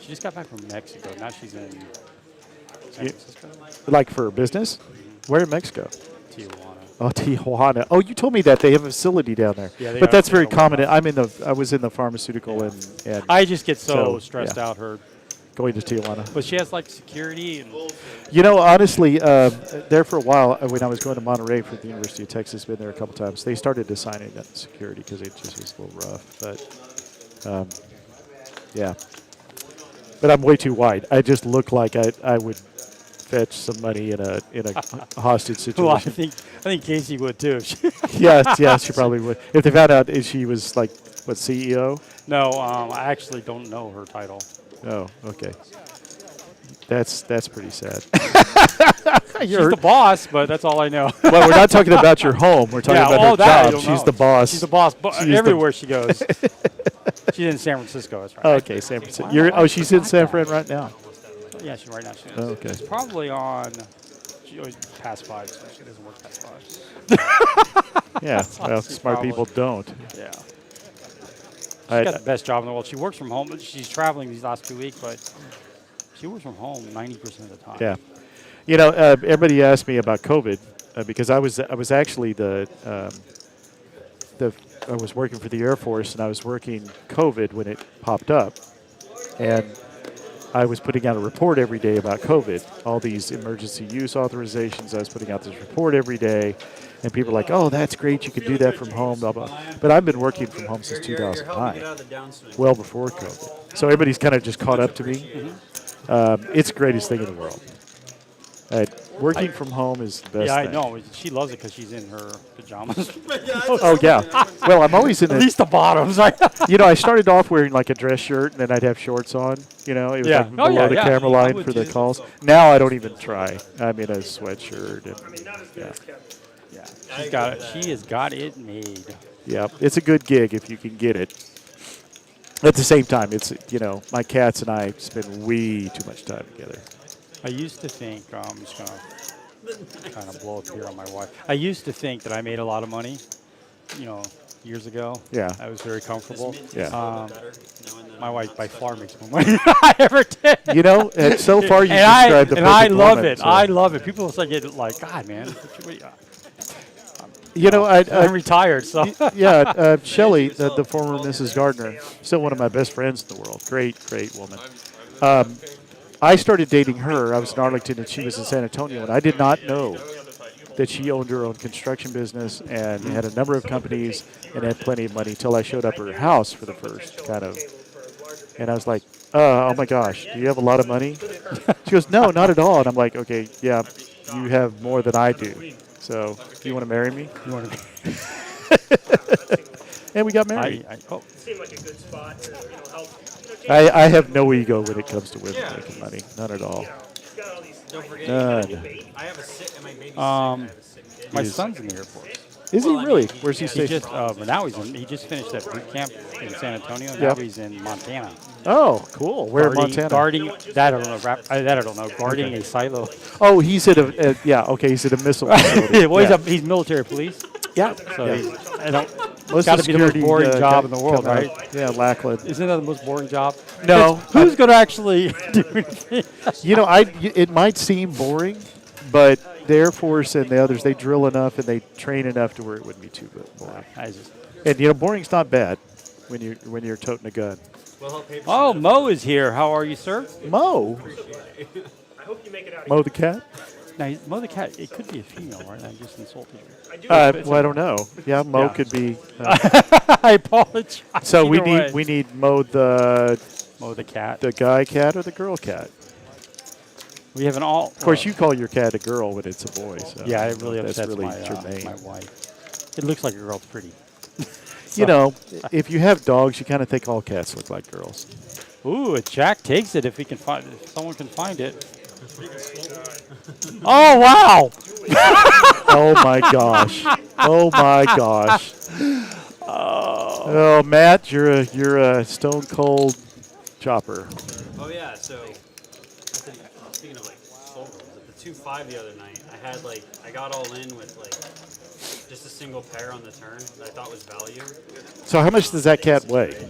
she just got back from Mexico. Now she's in San Francisco, Like for business? Where in Mexico? Tijuana. Oh, Tijuana. Oh, you told me that they have a facility down there. Yeah, they but are. that's very They are. common. I was in the pharmaceutical and I just get so So, stressed yeah. out. Her, going to Tijuana. but she has like security and. You know, honestly, there for a while when I was going to Monterey for the University of Texas, been there a couple times. They started assigning that security because it just was a little rough. But yeah, but I'm way too white. I just look like I would fetch some money in a hostage situation. Well, I think Casey would too. Yes, she probably would. If they found out she was like what CEO? No, I actually don't know her title. Oh, okay. That's pretty sad. She's the boss, but that's all I know. Well, we're not talking about your home. We're talking about her that I job. don't She's know. the boss. She's the boss, but She's the- everywhere she goes. She's in San Francisco. That's right. Okay, San Francisco. She's in San Fran right now. Yeah, she's right now. She is. Oh, okay. It's probably on. She always past 5, so she doesn't work past 5. Yeah, well, She's smart probably- people don't. Yeah. She's I- got the best job in the world. She works from home. She's traveling these last 2 weeks, but she works from home 90% of the time. Yeah. You know, everybody asked me about COVID because I was actually I was working for the Air Force and I was working COVID when it popped up, and I was putting out a report every day about COVID, all these emergency use authorizations. I was putting out this report every day, and people were like, "Oh, that's great! You can do that from home." Blah blah. But I've been working from home since 2009, well before COVID. So everybody's kind of just caught up to me. It's the greatest thing in the world. Working from home is the best Yeah, I thing. know. She loves it because she's in her pajamas. Oh, yeah. Well, I'm always in At it. least the bottoms. You know, I started off wearing like a dress shirt, and then I'd have shorts on. You know, it was Yeah. like Oh, below yeah, the yeah. camera I line would for the too. calls. Now I don't even try. I'm in a sweatshirt. And, yeah. Yeah, she's got it. She has got it made. Yeah, it's a good gig if you can get it. At the same time, it's, you know, my cats and I spend way too much time together. I used to think, I'm just going to kind of blow up here on my wife. I used to think that I made a lot of money, you know, years ago. Yeah. I was very comfortable. Yeah. My wife by far makes more money than I ever did. You know, and so far you and I described the and I perfect love woman, it. so- I love it. People say get like, God, man, You know, I'm retired, so yeah, Shelley, the former Mrs. Gardner, still one of my best friends in the world. Great, great woman. I started dating her. I was in Arlington, and she was in San Antonio, and I did not know that she owned her own construction business and had a number of companies and had plenty of money until I showed up at her house for the first kind of. And I was like, oh my gosh, do you have a lot of money? She goes, no, not at all. And I'm like, okay, yeah, you have more than I do. So, do you want to marry me? And we got married. Oh, Seemed like a good spot to, help. James, I have no ego when it comes to women making money. None at all. he's got all these. Don't forget, None. I have a sick, my baby's sick. Um, I have a sick kid. my son's in the Air Force. Is he Well, I mean, really? he- Where's he he He stationed? just now he just finished that boot camp in San Antonio. Now Yep. he's in Montana. Oh, cool. Where in Montana? Guarding that I don't know. That I don't know. Guarding a silo. Oh, he's at a yeah. Okay, he's at a missile facility. Well, Yeah. he's military police. Yeah. So Yeah. I don't. Most Got of to be the most security, boring job in come the world, out- right? Yeah, Lackland. Isn't that the most boring job? No. Who's going to actually do anything? It might seem boring, but the Air Force and the others, they drill enough and they train enough to where it wouldn't be too boring. I just, And boring's not bad when you're toting a gun. We'll help pay for oh, some- Mo is here. How are you, sir? Mo, I hope you make it out. Mo the cat. Now, Mo the cat. It could be a female, right? I just insulted you. I do. Well, I don't know. Yeah, Mo Yeah. could be. I apologize. So we Either way. need Mo the Mo the cat. guy cat or the girl cat. We have an all. Of course, you call your cat a girl when it's a boy. So Yeah, it really that's upsets really my germane. my wife. It looks like a girl's pretty. If you have dogs, you kind of think all cats look like girls. Ooh, Jack takes it if he can find. If someone can find it. Oh wow! Oh my gosh! Oh my gosh! Oh, Matt, you're a stone cold chopper. Oh yeah, so speaking of like soul rolls, at the 2.5 the other night, I got all in with like just a single pair on the turn that I thought was value. So how much does that cat weigh?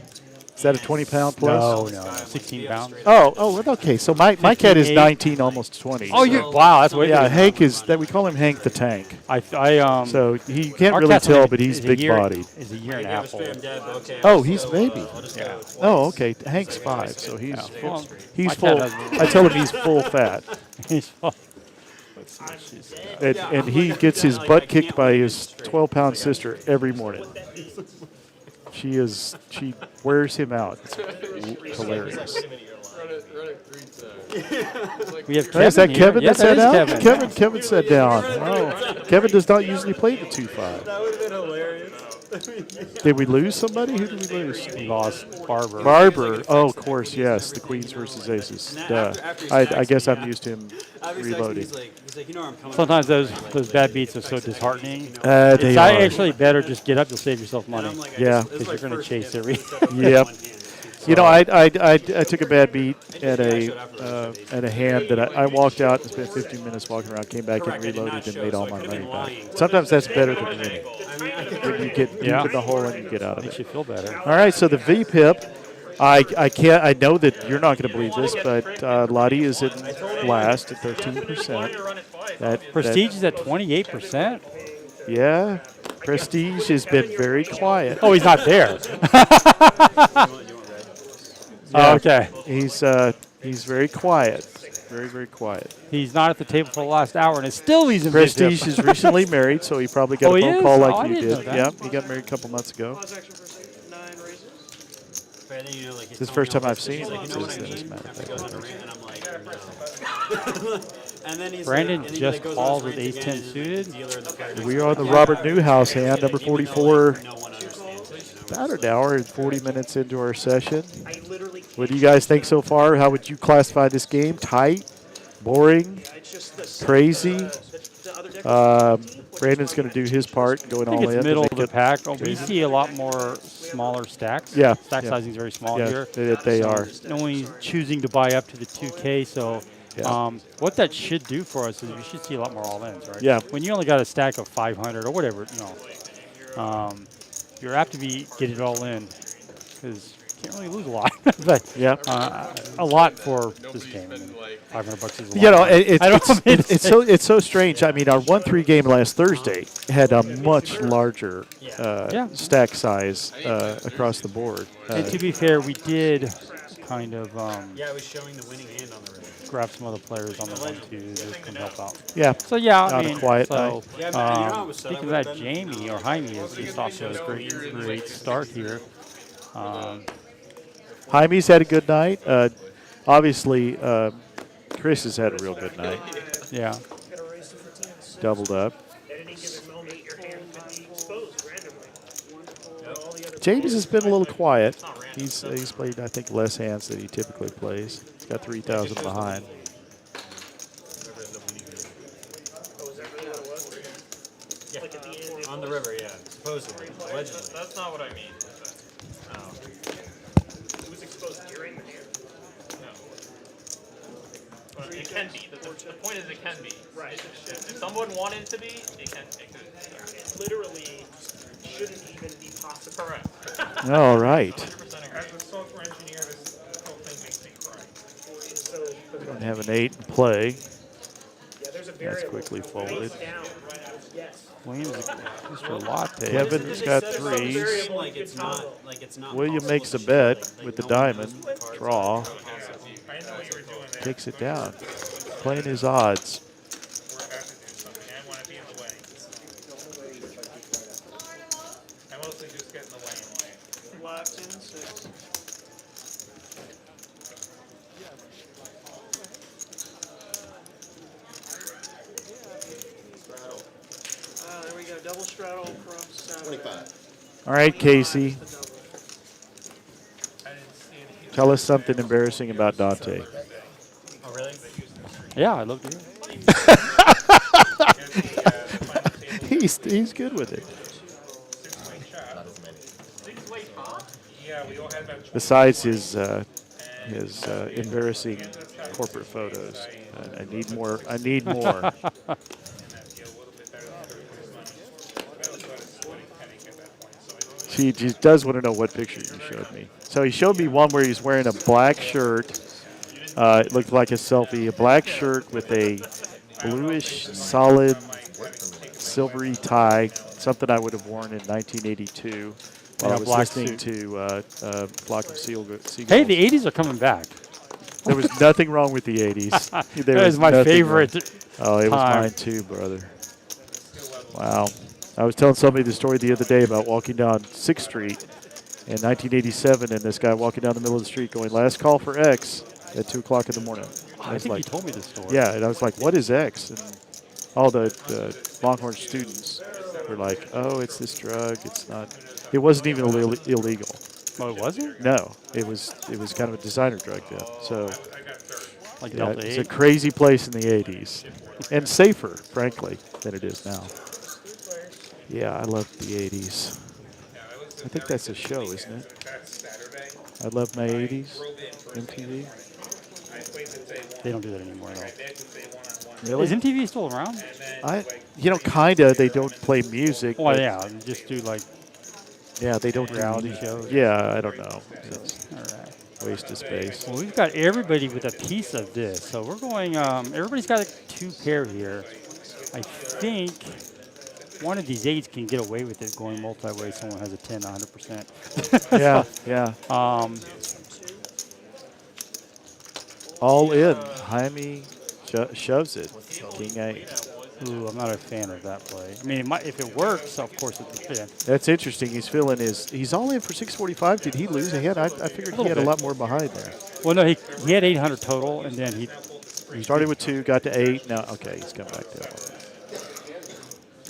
Is that a 20-pound plus? No, 16 pounds. Oh, okay. So my cat is 15, 19, almost 20. Oh, so- wow, that's way. Yeah, bigger. Hank is that we call him Hank the Tank. So So he can't our really cat's tell, only- but he's is a big year- bodied. Is a year and a I half was straight, I'm old. dead, but okay. Oh, I'll he's just a go, baby. I'll just Yeah. go twice. Oh, okay. Hank's 5, so he's full. Well, He's my cat full. doesn't- I tell him he's full fat, He's full. and he gets his butt kicked by his 12-pound sister every morning. She wears him out. It's hilarious. Run it 3 times. We have Hey, Kevin is that here. Kevin Yeah, that sat that is down? Kevin. Kevin sat down. Oh, Kevin does not usually play the 2-5. That would have been hilarious. Did we lose somebody? Who did we lose? We lost Barber. Barber. Oh, of course, yes. The Queens versus Aces. And Duh. after he I stacks guess me, I'm yeah. used to him After he's reloading. he's like, I'm coming. Sometimes those bad beats are so disheartening. They It's are. actually better just get up to save yourself money. Yeah. Because you're going to chase every. Yep. I took a bad beat at a hand that I walked out and spent 15 minutes walking around, came back and reloaded and made all my money back. Sometimes that's better than winning. When you get deep in the hole and you get out of Makes it. you feel better. All right, so the VPIP, I know that you're not going to believe this, but Lottie is in last at 13%. That Prestige is at 28%. yeah, Prestige has been very quiet. Oh, he's not there. Yeah. Okay. He's very quiet, very quiet. He's not at the table for the last hour, and it's still he's in Prestige VPIP. is recently married, so he probably got Oh, a he phone is? call Oh, like I you didn't know did. that. Yeah, he got married a couple months ago. Class action for 9 raises. This is the first time I've seen him Like, you know what I since then, as a mean? matter of After he goes on a fact. rant, and I'm like, no. And then he's Brandon like, and then he, just like, goes calls on his with rant again, ace-10 and, like, suited. the dealer in the pair We next are to the him, Robert Newhouse hand, number even though, like, 44. no one understands it, About an hour and 40 minutes into our session. I literally can't. What do you guys think so far? How would you classify this game? Tight, boring, It's just the crazy? the other deck. Brandon's going to do his part, going I think all in. it's to middle make of the it- pack. Oh, we see a lot more smaller stacks. Yeah, Stack yeah. sizing is very small Yeah, here. they are. No one's choosing to buy up to the 2K, so Yeah. what that should do for us is we should see a lot more all-ins, right? Yeah. When you only got a stack of 500 or whatever, you're apt to get it all in because you can't really lose a lot. But Yeah. a lot for this game. I mean, $500 is a lot. You know, I don't know what to say. it's so strange. I mean, our 1-3 game last Thursday had a much larger Yeah. stack size across the board. And to be fair, we did kind of Yeah, I was showing the winning hand on the river. grab some other players on the 1-2 that can help out. Yeah. So yeah, On I a mean, quiet so night. Yeah, man, you know how it was set speaking up of that, with Ben? Jamie or Jaime is off to a great start here. Jaime's had a good night. Obviously, Chris has had a real good night. Yeah, Got a raise to 15. Doubled up. At any given moment, your hand could be exposed randomly. All the other James has been a little quiet. He's played, I think, less hands than he typically plays. He's got 3,000 behind. Oh, is that really what it was? Yeah. Like at the end, On the river, yeah. Supposedly. Allegedly. That's not what I mean. Oh. it was exposed during the hand. No. Well, it can be. The point is, it can be. Right. If someone wanted it to be, it can. It could. It literally shouldn't even be possible. Correct. All right. 100% agree. As a software engineer, this whole thing makes me cry. So, And have an 8 in play. yeah, there's a That's variable. quickly folded. Down. Yes. Williams, Mr. Latte. Kevin's got It 3s. seems like it's not William possible makes to a show, bet like with the no one knows diamond. what cards Draw. I know what you were doing there. Takes it down. Playing his odds. We're about to do something. I want to be in the way. I mostly just get in the way in life. Locked in 6. There we go. Double straddle from 7. 25. All right, Casey. I didn't see any. Tell us something embarrassing about Dante. Oh, really? Yeah, I love to hear it. He's good with it. Six-way shot. Not as many. Yeah, we all had about 20. Besides his embarrassing corporate photos, I need more. I need more. And that'd be a little bit better than everybody's money. But I was about a sweating penny at that point. So She just does want to know what picture you showed me. So he showed me one where he's wearing a black shirt. It looked like a selfie. A black shirt with a bluish, solid, silvery tie. Something I would have worn in 1982 while Yeah, I was black listening suit. to Flock of Seagulls. Hey, the 80s are coming back. There was nothing wrong with the 80s. There That is my nothing favorite. wrong. Oh, it was time. mine too, brother. Wow. I was telling somebody the story the other day about walking down 6th Street in 1987, and this guy walking down the middle of the street going, "Last call for X," at 2 o'clock in the morning. I was think like, you told me this story. yeah, and I was like, "What is X?" And all the Longhorn students were like, "Oh, it's this drug. It's not. It wasn't even illegal. Oh, it wasn't? No, it was kind of a designer drug then. So Like yeah, Delta it's a 8? crazy place in the 80s, and safer, frankly, than it is now. Yeah, I love the 80s. I think that's a show, isn't it? that's Saturday. I love my 80s. Drove in for MTV. I played the day one. They don't do that anymore, though. I bet the day one-on-one. Really? Is MTV still around? Kinda. They don't play music. Oh, but yeah. They just do, like, Yeah, they don't do reality shows. Yeah, I don't know. It's All right. a waste of space. Well, we've got everybody with a piece of this. So we're going, everybody's got a 2 pair here. I think one of these 8s can get away with it going multi-way. Someone has a 10, 100%. Yeah, yeah. All in. Jaime shoves it. King 8. Ooh, I'm not a fan of that play. I mean, if it works, of course it's a fan. That's interesting. He's feeling he's all in for 645. Did he lose a hand? I figured he had a bit. lot more behind there. Well, no, he had 800 total, and then he Started with 2, got to 8. Now, okay, he's come back down.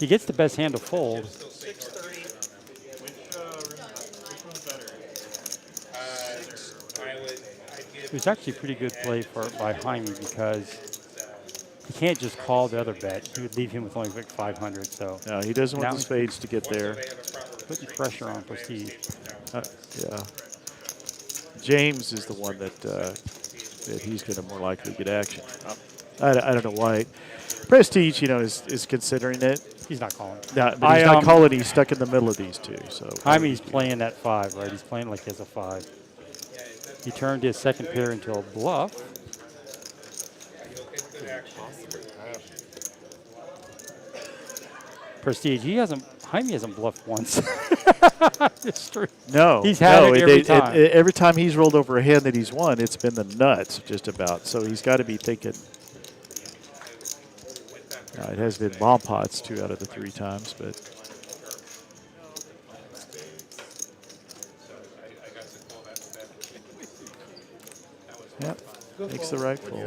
gets the best hand to fold. 6:30. Which one's better? It was actually a pretty good play by Jaime because he can't just call the other bet. He would leave him with only like 500. So No, he doesn't want Now- the spades to get there. putting pressure on Prestige. Yeah. James is the one that he's going to more likely get action. I don't know why. Prestige, is considering it. He's not calling. No, but he's not um, calling. He's stuck in the middle of these two. So Jaime's playing that 5, right? He's playing like he has a 5. He turned his second pair into a bluff. Prestige, Jaime hasn't bluffed once. It's true. No, He's had no, it every time. Every time he's rolled over a hand that he's won, it's been the nuts just about. So he's got to be thinking. It has been bomb pots 2 out of the 3 times, but yep, makes the right call.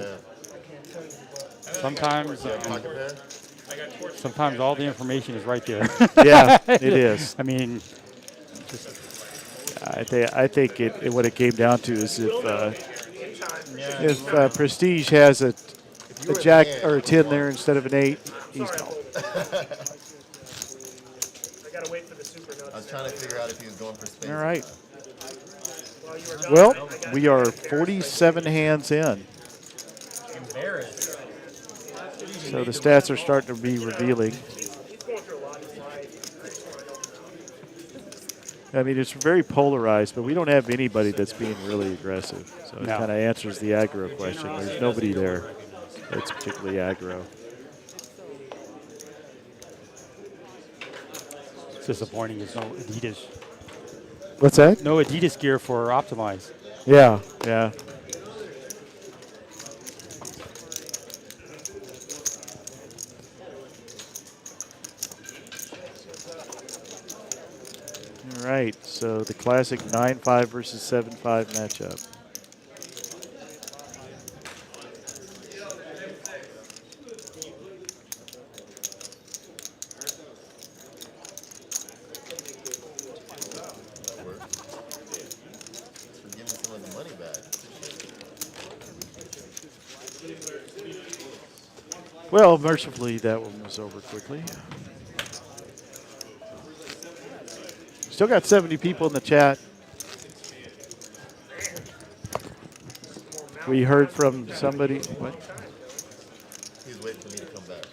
Sometimes, Pocket pair? sometimes all the information is right there. Yeah, it is. I mean, just I think what it came down to is if Prestige has a jack or a 10 there instead of an 8, he's called. I gotta wait for the super nuts. I was trying to figure out if he was going for spades. All right. While you were gone, Well, I got we are 47 hands in. Embarrassed. So the stats are starting to be revealing. He's going through a lot in his life. I mean, it's very polarized, but we don't have anybody that's being really aggressive. So it No. kind of answers the aggro question. There's nobody there that's particularly aggro. It's disappointing. There's no Adidas. What's that? No Adidas gear for Optimize. Yeah, yeah. All right, so the classic 9-5 versus 7-5 matchup. That worked. Thanks for giving some of the money back. Well, mercifully, that one was over quickly. Still got 70 people in the chat. We heard from somebody. What? He's waiting for me to come back.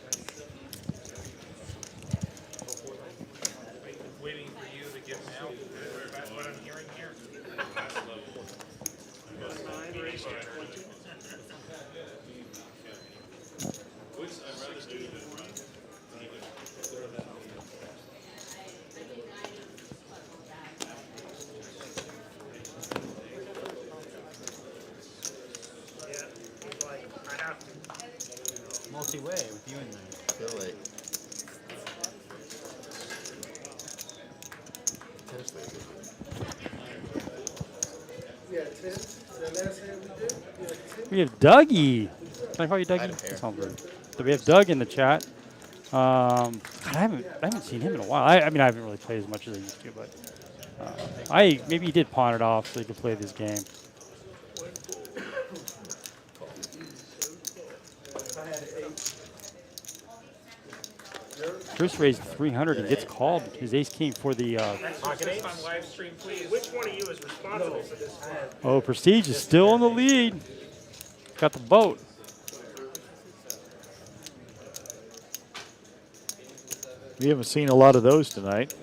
Waiting for you to get out. That's what I'm hearing here. Yeah, he's like, I have to. Multi-way with you in there. Feel like potentially a good one. Yeah, 10. The last hand we did, yeah, 10. We have Dougie. Can I call you I had Dougie? a That hair. sounds weird. So we have Doug in the chat. God, I haven't seen him in a while. I mean, I haven't really played as much as I used to, but maybe he did pawn it off so he could play this game. Chris raised 300 and gets called. His ace came for the. Pocket eights. On live stream, please. Which one of you is responsible for this hand? Oh, Prestige is still in the lead. Got the boat. We haven't seen a lot of those tonight.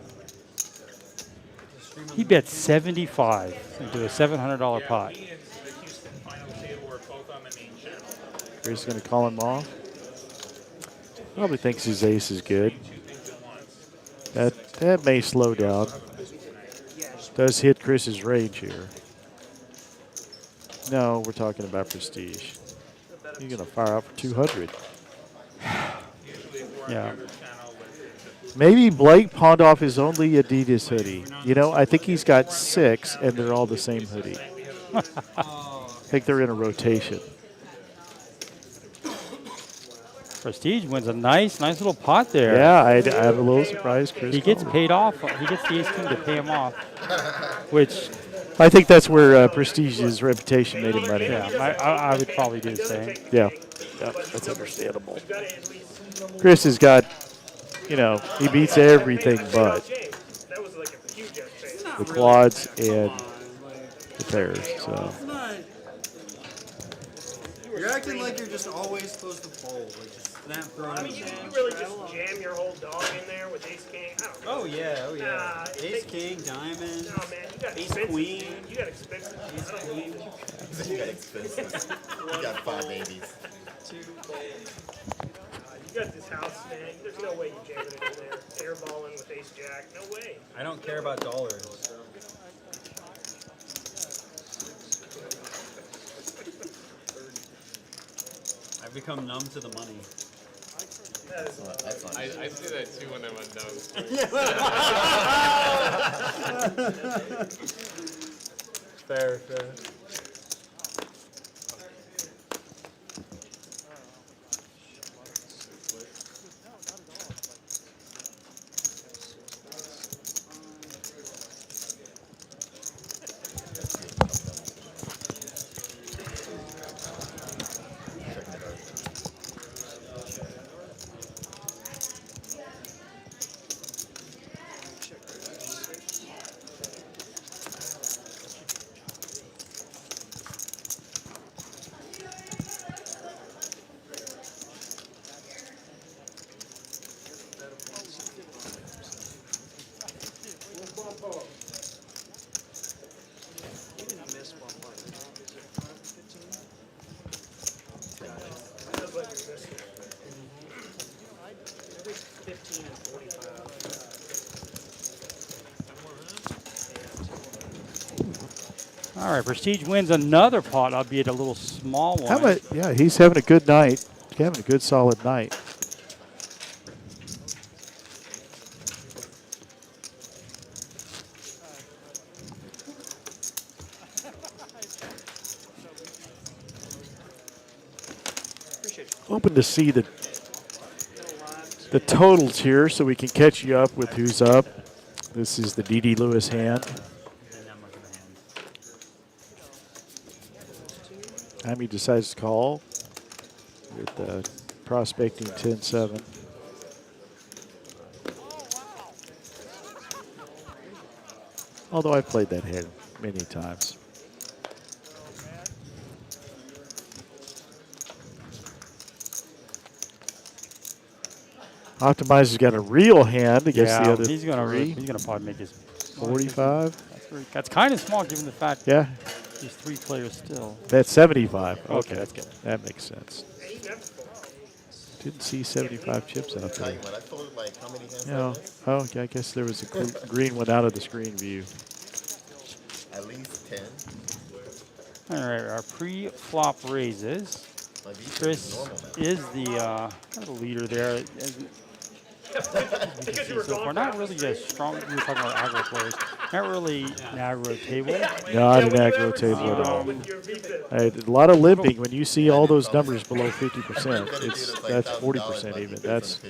He bet 75 into a $700 pot. Me and the Houston final table were both on the main channel. Chris is going to call him off. Probably thinks his ace is good. Two things at once. That may slow down. Does hit Chris's range here. No, we're talking about Prestige. You're going to fire out for 200. Usually for Yeah. our other channel with Maybe Blake pawned off his only Adidas hoodie. You know, I think he's got 6, and they're all the same hoodie. I think they're in a rotation. Prestige wins a nice little pot there. Yeah, I'm a little surprised Chris He gets called. paid off. He gets the ace king to pay him off, which, I think that's where Prestige's reputation made him money. yeah, I would probably do the same. Yeah, that's understandable. Chris has got, you know, he beats everything but That was like a huge face. the quads and the pairs. So You're acting like you're just always supposed to fold. Like just snap throwing. I mean, you really just jam your whole dog in there with ace king. I don't know. Oh yeah, oh yeah. Nah, Ace king, diamond. No, man, you got Ace expenses, queen. dude. You got expenses. I don't believe it. You got expenses. You got 5 babies. You got this house, man. There's no way you jamming it in there. Airballing with ace jack. No way. I don't care about dollars. I've become numb to the money. That's not I see that too when I'm undone. Fair, fair. All right, Prestige wins another pot, albeit a little small one. How about, yeah, he's having a good night. Having a good, solid night. Hoping to see the totals here so we can catch you up with who's up. This is the D.D. Lewis hand. Jaime decides to call with prospecting 10-7. Although I've played that hand many times. Optimizer's got a real hand against the other he's gonna three. he's gonna probably make his 45. That's kind of small given the fact Yeah, these 3 players still. that's 75. Okay, that's good. That makes sense. Didn't see 75 chips out there. When I folded like how many hands? Yeah. Oh, okay, I guess there was a green one out of the screen view. At least 10. All right, our pre-flop raises. My V Chris normal now. is the kind of the leader there. Because you were So gone. we're not really a strong. We were talking about aggro players. Not really an aggro table. Not an aggro table at all. A lot of limping when you see all those numbers below 50%. That's 40% even. That's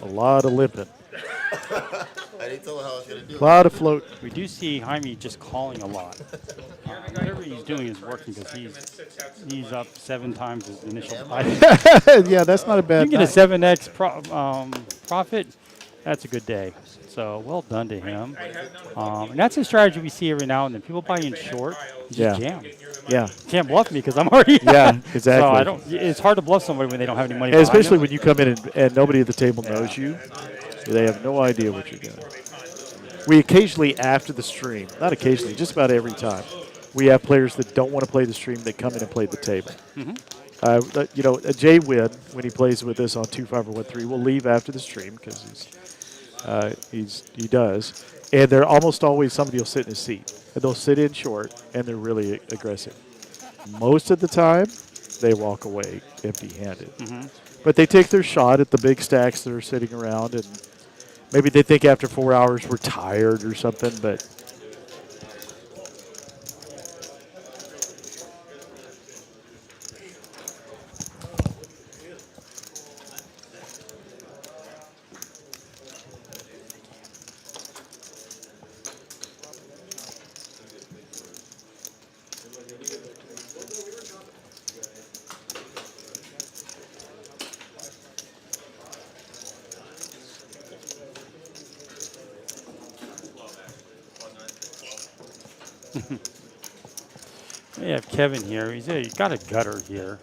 a lot of limping. I didn't tell her how I was gonna do A lot of float. We do see Jaime just calling a lot. Whatever he's doing is working because he's up 7 times his initial price. Yeah, that's not a You bad can get a night. 7x profit. That's a good day. So well done to him. And that's a strategy we see every now and then. People buy in short, you Yeah. just jam. Yeah, Can't bluff me because I'm already. yeah, exactly. So I don't. It's hard to bluff somebody when they don't have any money. And behind especially them. when you come in and nobody at the table knows you. They have no idea what you're doing. We occasionally, after the stream, not occasionally, just about every time, we have players that don't want to play the stream that come in and play the table. Jay Wynn, when he plays with us on 2-5 or 1-3, will leave after the stream because he does. And they're almost always somebody will sit in his seat. And they'll sit in short, and they're really aggressive. Most of the time, they walk away empty-handed. But they take their shot at the big stacks that are sitting around, and maybe they think after 4 hours we're tired or something, but We have Kevin here. He's got a gutter here.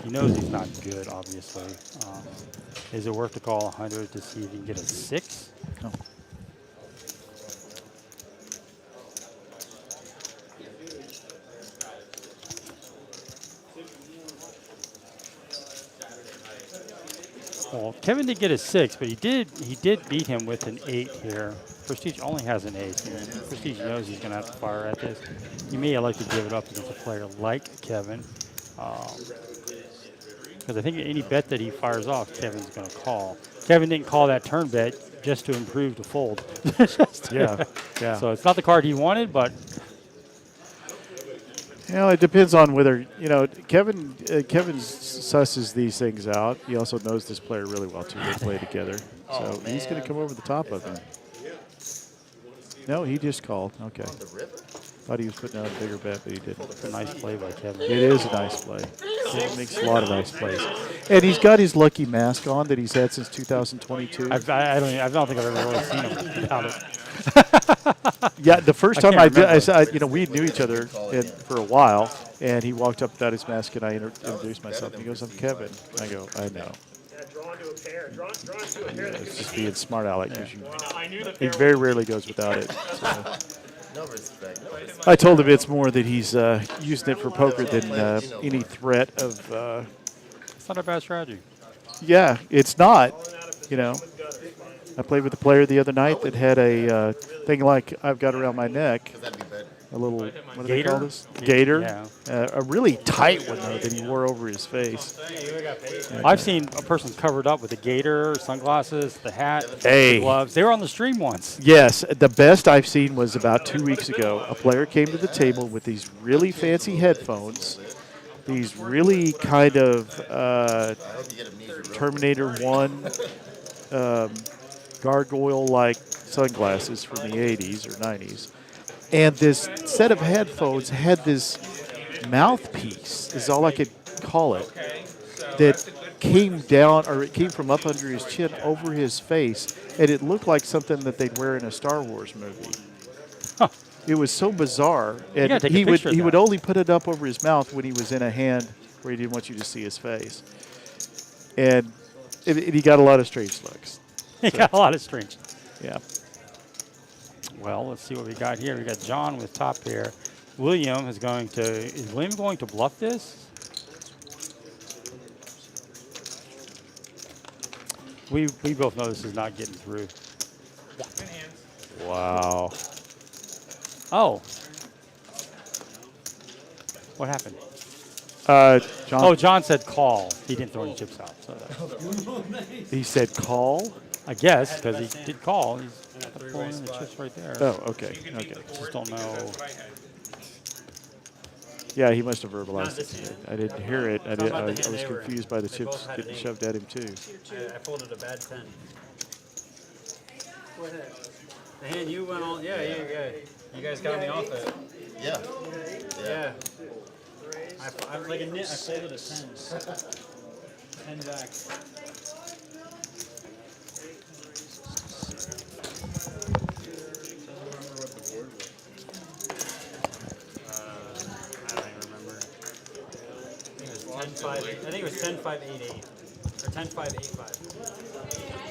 He knows he's not good, obviously. Is it worth to call 100 to see if he can get a 6? no. Well, Kevin did get a 6, but he did beat him with an 8 here. Prestige only has an ace. And Prestige knows he's going to have to fire at this. He may like to give it up against a player like Kevin. Because I think any bet that he fires off, Kevin's going to call. Kevin didn't call that turn bet just to improve the fold. Yeah, yeah. So it's not the card he wanted, but It depends on whether, Kevin susses these things out. He also knows this player really well, too. They play together. So he's going to come over the top of him. No, he just called. Okay. Thought he was putting out a bigger bet, but he didn't. it's a nice play by Kevin. It is a nice play. He makes a lot of nice plays. And he's got his lucky mask on that he's had since 2022. I don't think I've ever really seen him without it. Yeah, the first I time can't I remember. did, we knew each other for a while, and he walked up without his mask, and I introduced myself. He goes, "I'm Kevin." I go, "I know." Yeah, drawn to a pair. Drawn to a pair. It's just being smart aleck because I knew the he pair. very rarely goes without it. So. No respect. No respect. I told him it's more that he's using it for poker than any threat of. It's not a bad strategy. Yeah, it's not. I played with a player the other night that had I think thing like I've got around my neck. Because that'd be better. A little, what do they Gator? call this? Gator. Yeah. A really tight one, though, that he wore over his face. I've seen a person covered up with a gator, sunglasses, the hat, Hey. the gloves. They were on the stream once. Yes, the best I've seen was about 2 weeks ago. A player came to the table with these really fancy headphones, these really kind of I hope you get a measure. Terminator 1 gargoyle-like sunglasses from the 80s or 90s. And this set of headphones had this mouthpiece, is all I could call it, that came down, or it came from up under his chin over his face, and it looked like something that they'd wear in a Star Wars movie. It was so bizarre, and gotta take a he would picture of he would that. only put it up over his mouth when he was in a hand where he didn't want you to see his face, and he got a lot of strange looks. He got a lot of strange. Yeah. Well, let's see what we got here. We got John with top pair. William is going to bluff this? We both know this is not getting through. Wow. Oh. What happened? John. Oh, John said call. He didn't throw any chips out. So He said call. I guess because he did call. He's pulling in the chips right there. Oh, okay. Okay. Just don't know. Yeah, he must have verbalized Not it. this hand. I didn't hear it. I about the was hand they were in? confused by the They chips both had getting an shoved at him too. I folded a bad 10. What hand? The hand you went on, yeah. You guys got me off it. Yeah. Yeah. I'm like a nit, I folded a 10. 10 back. I don't even remember. I think it was 10-5. I think it was 10-5-8-8. Or 10-5-8-5.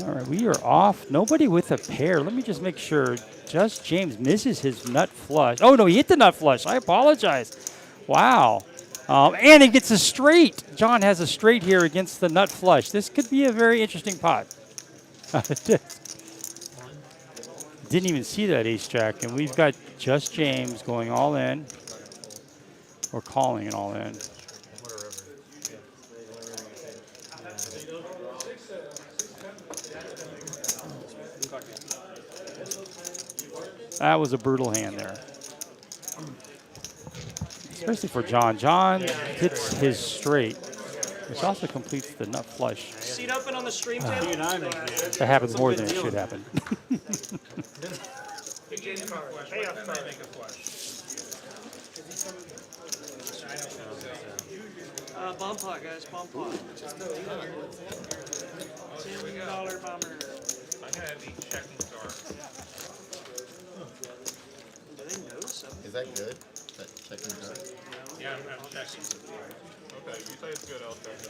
All right, we are off. Nobody with a pair. Let me just make sure. Just James misses his nut flush. Oh, no, he hit the nut flush. I apologize. Wow. And he gets a straight. John has a straight here against the nut flush. This could be a very interesting pot. Didn't even see that ace jack. And we've got just James going all in. Or calling it all in. That was a brutal hand there. Especially for John. John hits his straight, which also completes the nut flush. Seat open on the stream table. That happens more than it should happen. Big card. Payoff card. Bomb pot, guys. Bomb pot. $10 bomber. I'm gonna have the checking card. Do they know something? Is that good? That checking card? Yeah, I'm checking. Okay, you say it's good, I'll check it.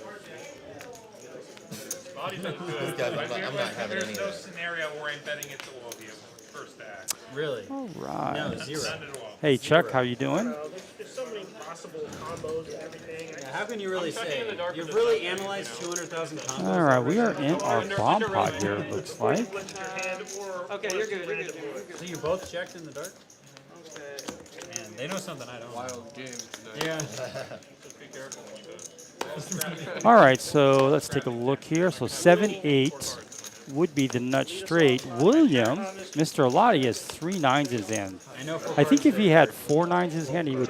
Body says good. Guys, But I'm not having there's any no of this. scenario where I'm betting it to all of you. First act. Really? All right. No, 0. None at all. Hey, Chuck, how you doing? There's so many possible combos and everything. How can you really checking say? in the dark You've with really the- analyzed 200,000 combos. All right, we are in our bomb pot here, it looks like. Flip your hand or Okay, you're good. You're good. You're good. So you both checked in the dark? Okay. Man, they know something I don't. Wild game tonight. Yeah. Just be careful when you do it. All right, so let's take a look here. So 7-8. would be the nut straight. William, Mr. Alati, has 3 nines in his hand. I know for I think if he had 4 nines in his hand, he would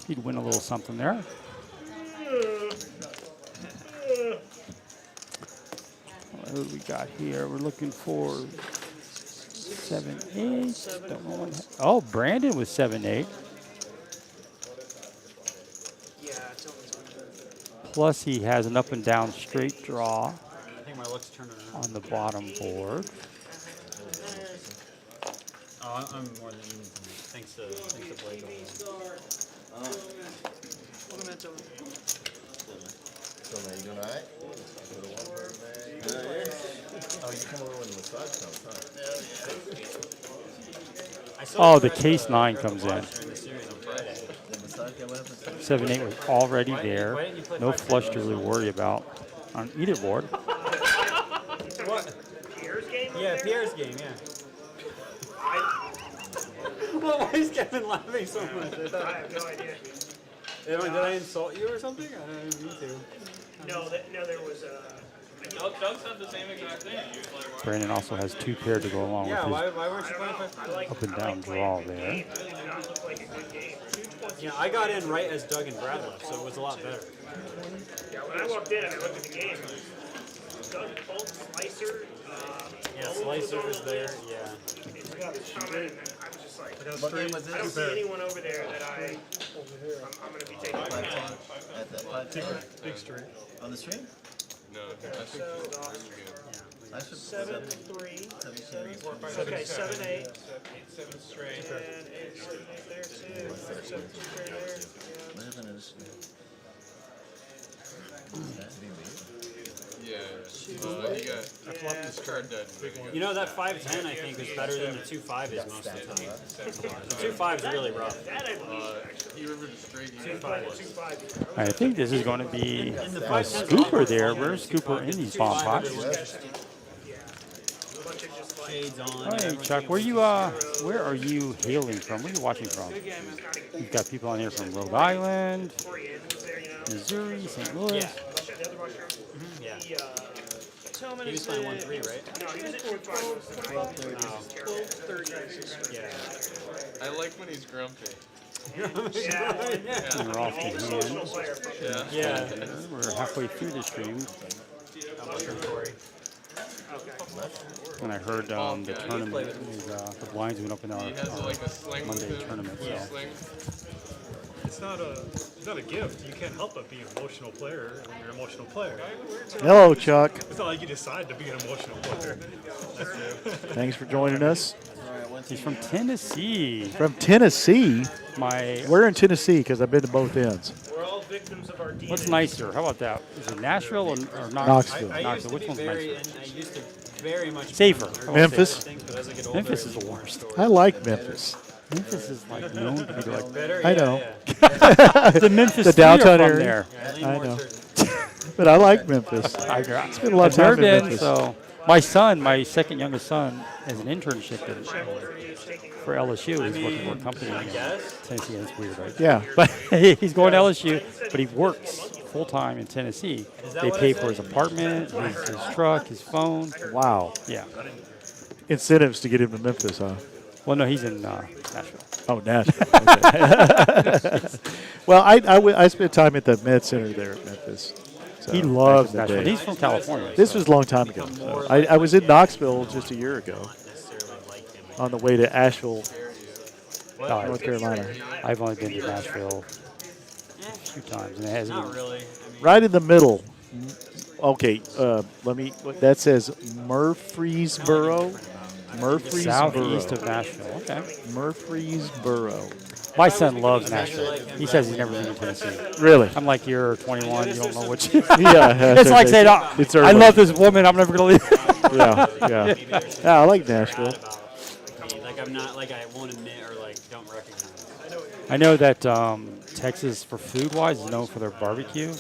he'd win a little something there. What do we got here? We're looking for 7, 8. Don't know what. Oh, Brandon with 7, 8. Plus, he has an up and down straight draw I think my luck's turned around. on the bottom board. Oh, I'm more than even tonight. Thanks to Blake. So now you doing all right? Oh, you come over when the massage comes, huh? Oh, the case 9 comes in. During the series on Friday. The massage guy went up and 7, 8 was already there. No flush to really worry about on either board. What? Pierre's game? Yeah, Pierre's game, yeah. Well, why is Kevin laughing so much? I have no idea. Did I insult you or something? I don't mean to. No, there was Doug said the same exact thing. He was like, why? Brandon also has 2 pair to go along Yeah, with why weren't you playing 5? his up and down draw there. It did not look like a good game. Yeah, I got in right as Doug and Brad left, so it was a lot better. Yeah, when I walked in and I looked at the game, Doug, Bolt, Slicer, Yeah, Slicer was there, yeah. coming, and I was just like, what game was I don't this? see anyone over there that I'm going to be taking. At the 510? Big straight. On the stream? No, I think he's good. I should 7, 3. Okay, 7, 8. 7 straight. And 8, 7, 8 there too. 7, 2 pair there. What happened to this? Yeah. He got his card dead. You know, that 5-10 I think is better than the 2-5 is most of the time. The 2-5 is really rough. He rivered straight. 2-5. I think this is going to be a scooper there. Where's scooper in these bomb pots? Shades on. Hey, Chuck, where are you hailing from? Where are you watching from? You've got people on here from Rhode Island, Missouri, St. Louis. Yeah. He was playing 1-3, right? No, he was at 2-5. Yeah. I like when he's grumpy. We're off the hand. Yeah. We're halfway through the stream. When I heard the tournament, the blinds went up in our He has like a sling with Monday him. tournament. Yeah. So. Sling. It's not a gift. You can't help but be an emotional player when you're an emotional player. Hello, Chuck. It's not like you decide to be an emotional player. Thanks for joining us. He's from Tennessee. From Tennessee? Where in Tennessee? Because I've been to both ends. We're all victims of our DNA. What's nicer? How about that? Is it Nashville or Knoxville. Knoxville. Which one's nicer? I used to very much Safer. Memphis? Memphis is the worst. I like Memphis. Memphis is like known to be like I know. the Memphis The downtown Three are from area. there. I know. But I like Memphis. I've spent a lot of time in Memphis. So my son, my second youngest son, has an internship for LSU. He's working for a company in Tennessee. That's weird, right? Yeah. But he's going to LSU, but he works full time in Tennessee. They pay for his apartment, his truck, his phone. Wow. Yeah. Incentives to get him to Memphis, huh? Well, no, he's in Nashville. Oh, Nashville. Okay. Well, I spent time at the Med Center there at Memphis. So He loves back in the Nashville. day. He's from California. This was a long time ago. So I was in Knoxville just a year ago on the way to Asheville, North Carolina. I've only been to Nashville a few times, and it hasn't Not been really. Right in the middle. Okay, that says Murfreesboro. southeast of Nashville. Okay. Murfreesboro. My son loves Nashville. He says he's never been to Tennessee. Really? I'm like, you're 21, you don't know what you. Yeah. It's like saying, oh, It's I early. love this woman, I'm never going to leave. Yeah. Yeah, I like Nashville. Like I'm not like I won't admit or like don't recognize. I know that Texas, for food-wise, is known for their barbecue.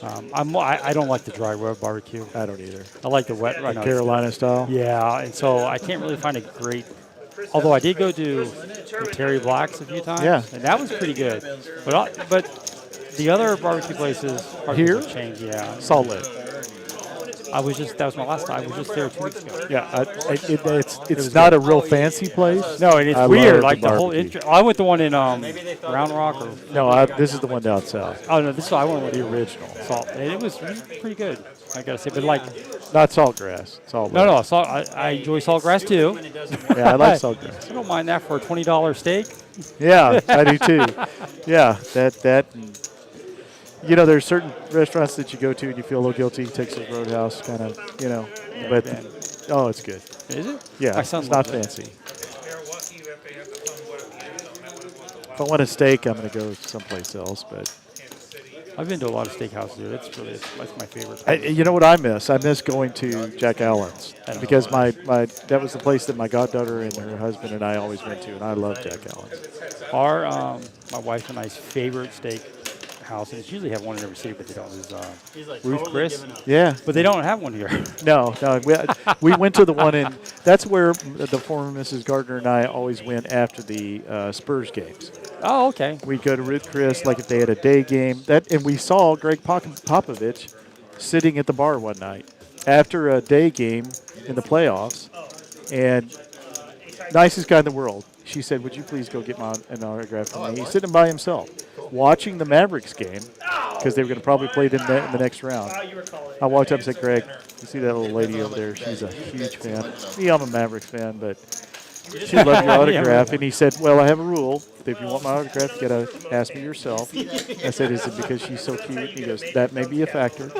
I don't like the dry rub barbecue. I don't either. I like the wet, right now. Carolina style. Yeah, and so I can't really find a great. Although I did go to the Terry Black's a few times, Yeah. and that was pretty good. But the other barbecue places Here? have changed. Yeah, Salt Lake. That was my last time. I was just there 2 weeks ago. Yeah, it's not a real fancy place. No, and it's I weird. love Like the whole. barbecue. I went to one in Round Rock or. No, this is the one down south. Oh no, I went with The original. salt. And it was pretty good. I gotta say, but like, Not saltgrass. It's all no, salt. I enjoy saltgrass too. Yeah, I like saltgrass. I don't mind that for a $20 steak. Yeah, I do too. Yeah, that. And, there's certain restaurants that you go to and you feel a little guilty. Texas Roadhouse, kind of, But it's good. Is it? Yeah, My it's son not loves it. fancy. They're lucky that they have the fun at the end zone. That would have looked a lot If I want a steak, I'm going to go someplace else. But Kansas City. I've been to a lot of steakhouses, dude. That's my favorite. you know what I miss? I miss going to Jack Allen's because that was the place that my goddaughter and her husband and I always went to, and I love Jack Allen's. My wife and I's favorite steak house, and it's usually have one in every city, but they don't. Is He's like Ruth totally Chris? giving up. Yeah, But they don't have one here. no. We went to the one in. That's where the former Mrs. Gardner and I always went after the Spurs games. Oh, okay. We'd go to Ruth Chris, like if they had a day game. And we saw Greg Popovich sitting at the bar one night after a day game in the playoffs, and nicest guy in the world. She said, "Would you please go get an autograph from me?" He's sitting by himself, watching the Mavericks game because they were going to probably play them in the next round. I walked up and said, "Greg, you see that little lady over there? She's a huge fan. Me, I'm a Mavericks fan, but she'd love your autograph." And he said, "Well, I have a rule. If you want my autograph, you got to ask me yourself." I said, "Is it because she's so cute?" He goes, "That may be a factor."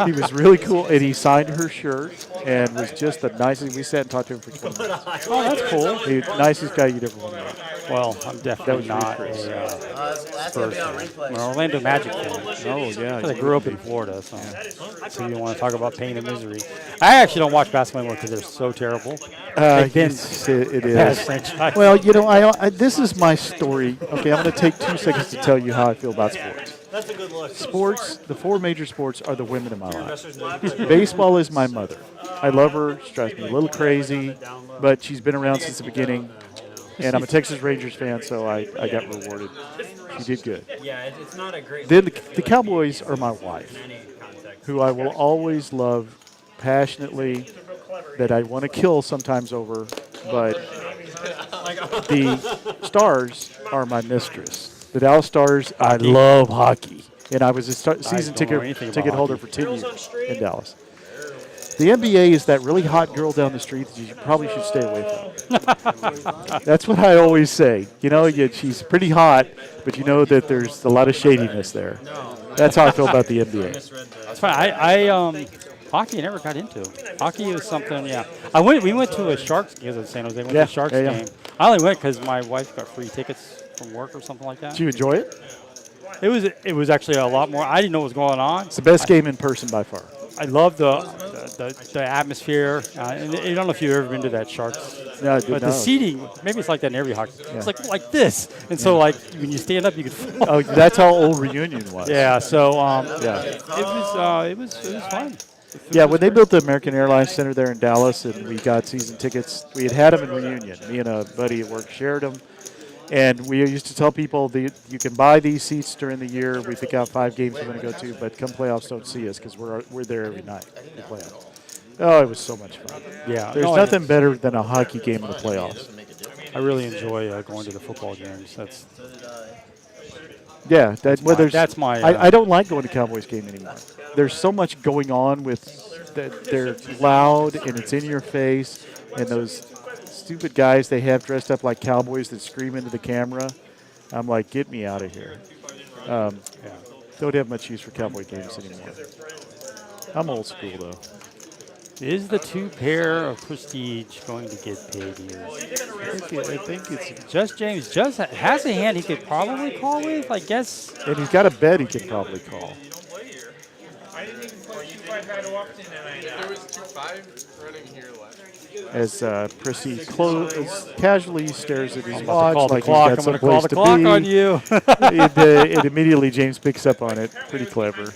He was really cool, and he signed her shirt and was just the nicest. We sat and talked to him for 20 minutes. Oh, that's cool. The nicest guy you'd ever want to meet. Well, I'm definitely That was not Ruth Chris. That's gonna be on replay. I'm an Orlando Magic fan. Oh, yeah. Because I grew up in Florida, so you want to talk about pain and misery. I actually don't watch basketball anymore because they're so terrible. They've been It bad is. franchise. Well, this is my story. Okay, I'm going to take 2 seconds to tell you how I feel about sports. That's a good look. Sports, the 4 major sports are the women in my life. Investors know. Baseball is my mother. I love her. She drives me a little crazy, but she's been around since the beginning. And I'm a Texas Rangers fan, so I got rewarded. She did good. Yeah, it's not a great. Then the Cowboys are my wife, in any context. who I will always love passionately, that I want to kill sometimes over, but the Stars are my mistress. The Dallas Stars, I love hockey. And I was a season don't know anything ticket about holder hockey. for 10 years in Dallas. The NBA is that really hot girl down the street that you probably should stay away from. That's what I always say. She's pretty hot, but you know that there's a lot of shadiness there. That's how I feel about the NBA. It's fine. Hockey I never got into. Hockey is something, yeah. We went to a Sharks game in San Jose. We went to a Sharks game. I only went because my wife got free tickets from work or something like that. Did you enjoy it? It was actually a lot more. I didn't know what was going on. It's the best game in person by far. I love the atmosphere. And I don't know if you've ever been to that Sharks. No, I did But the not. seating, maybe it's like that in every hockey. It's like this. And so like when you stand up, you can fall. Oh, that's how old Reunion was. Yeah. So Yeah. it was fun. Yeah, when they built the American Airlines Center there in Dallas and we got season tickets, we had them in Reunion. Me and a buddy at work shared them. And we used to tell people that you can buy these seats during the year. We pick out 5 games we're going to go to, but come playoffs, don't see us because we're there every night in the playoffs. Oh, it was so much fun. Yeah. There's nothing better than a hockey game in the playoffs. I really enjoy going to the football games. That's Yeah, that's my. I don't like going to Cowboys game anymore. There's so much going on with that. They're loud and it's in your face, and those stupid guys they have dressed up like cowboys that scream into the camera. I'm like, get me out of here. Don't have much use for Cowboy games anymore. I'm old school though. Is the 2 pair of Prestige going to get paid here? I think it's, Just James just has a hand he could probably call with, I guess. and he's got a bet he can probably call. I didn't even play you that often, and I know. There was 2-5 running here left. As Prestige casually stares at his I'm watch about to like call he's the got clock. I'm going to call someplace the to clock be. on you. And immediately James picks up on it. Pretty clever.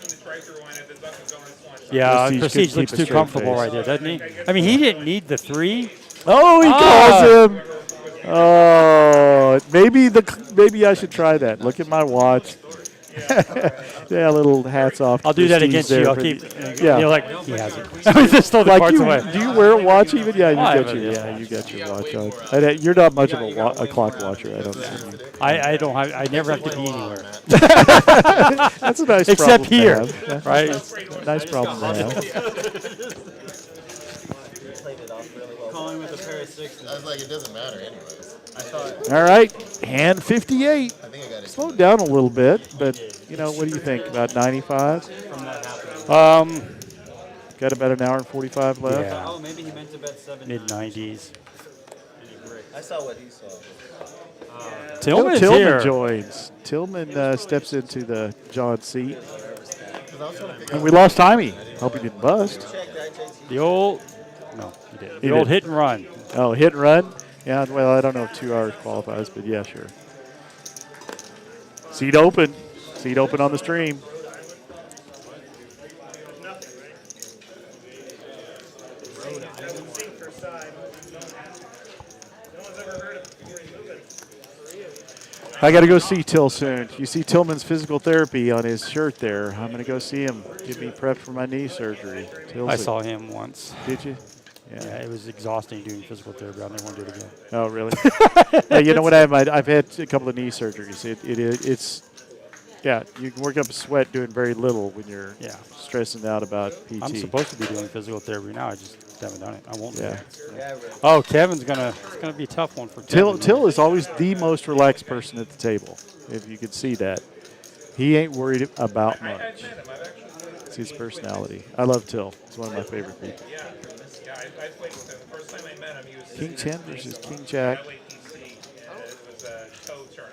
Yeah, Prestige Prestige couldn't looks keep a too straight comfortable face. right there, doesn't he? I mean, he didn't need the 3. Oh, he calls him. Oh, maybe I should try that. Look at my watch. Yeah, little hats off. I'll do that Prestige against there you. I'll for keep. the- Yeah. You're like, he has it. I just stole the Like parts you, away. do you wear a watch even? Yeah, you I got have your a yeah, you got your watch on. You're not much of a clock watcher. I don't think. I don't have. I never have to be anywhere That's a nice except problem to here, have. right? Nice problem to have. Played it off really well. Calling with a pair of sixes. I was like, it doesn't matter anyways. I thought All right, hand 58. I think I got it. Slowed down a little bit, but you know, what do you think? About 95? from that happening. Got about an hour and 45 left. Yeah, Oh, maybe he meant to bet 7. mid 90s. I saw what he saw. Tillman's Tillman here. joins. Tillman steps into the John seat. 'Cause I was trying to figure And we lost Timey. Hope he didn't bust. The old. No, he didn't. The He old didn't. hit and run. Oh, hit and run? Yeah, well, I don't know if 2 hours qualifies, but yeah, sure. Seat open. Seat open on the stream. I got to go see Till soon. You see Tillman's physical therapy on his shirt there. I'm going to go see him. Get me prepped for my knee surgery. Till's I saw him once. Did you? Yeah, it was exhausting doing physical therapy. I never want to do it again. Oh, really? You know what? I've had a couple of knee surgeries. It's yeah. You can work up a sweat doing very little when you're Yeah. stressing out about PT. I'm supposed to be doing physical therapy now. I just haven't done it. I won't do Yeah. it. Oh, Kevin's it's gonna be a tough one for Kevin. Till is always the most relaxed person at the table. If you could see that, he ain't worried about much. It's his personality. I love Till. He's one of my favorite people. Yeah, I played with him. The first time I met him, he was King sitting 10 there versus playing King Jack. LAPC, and it was a toe turn.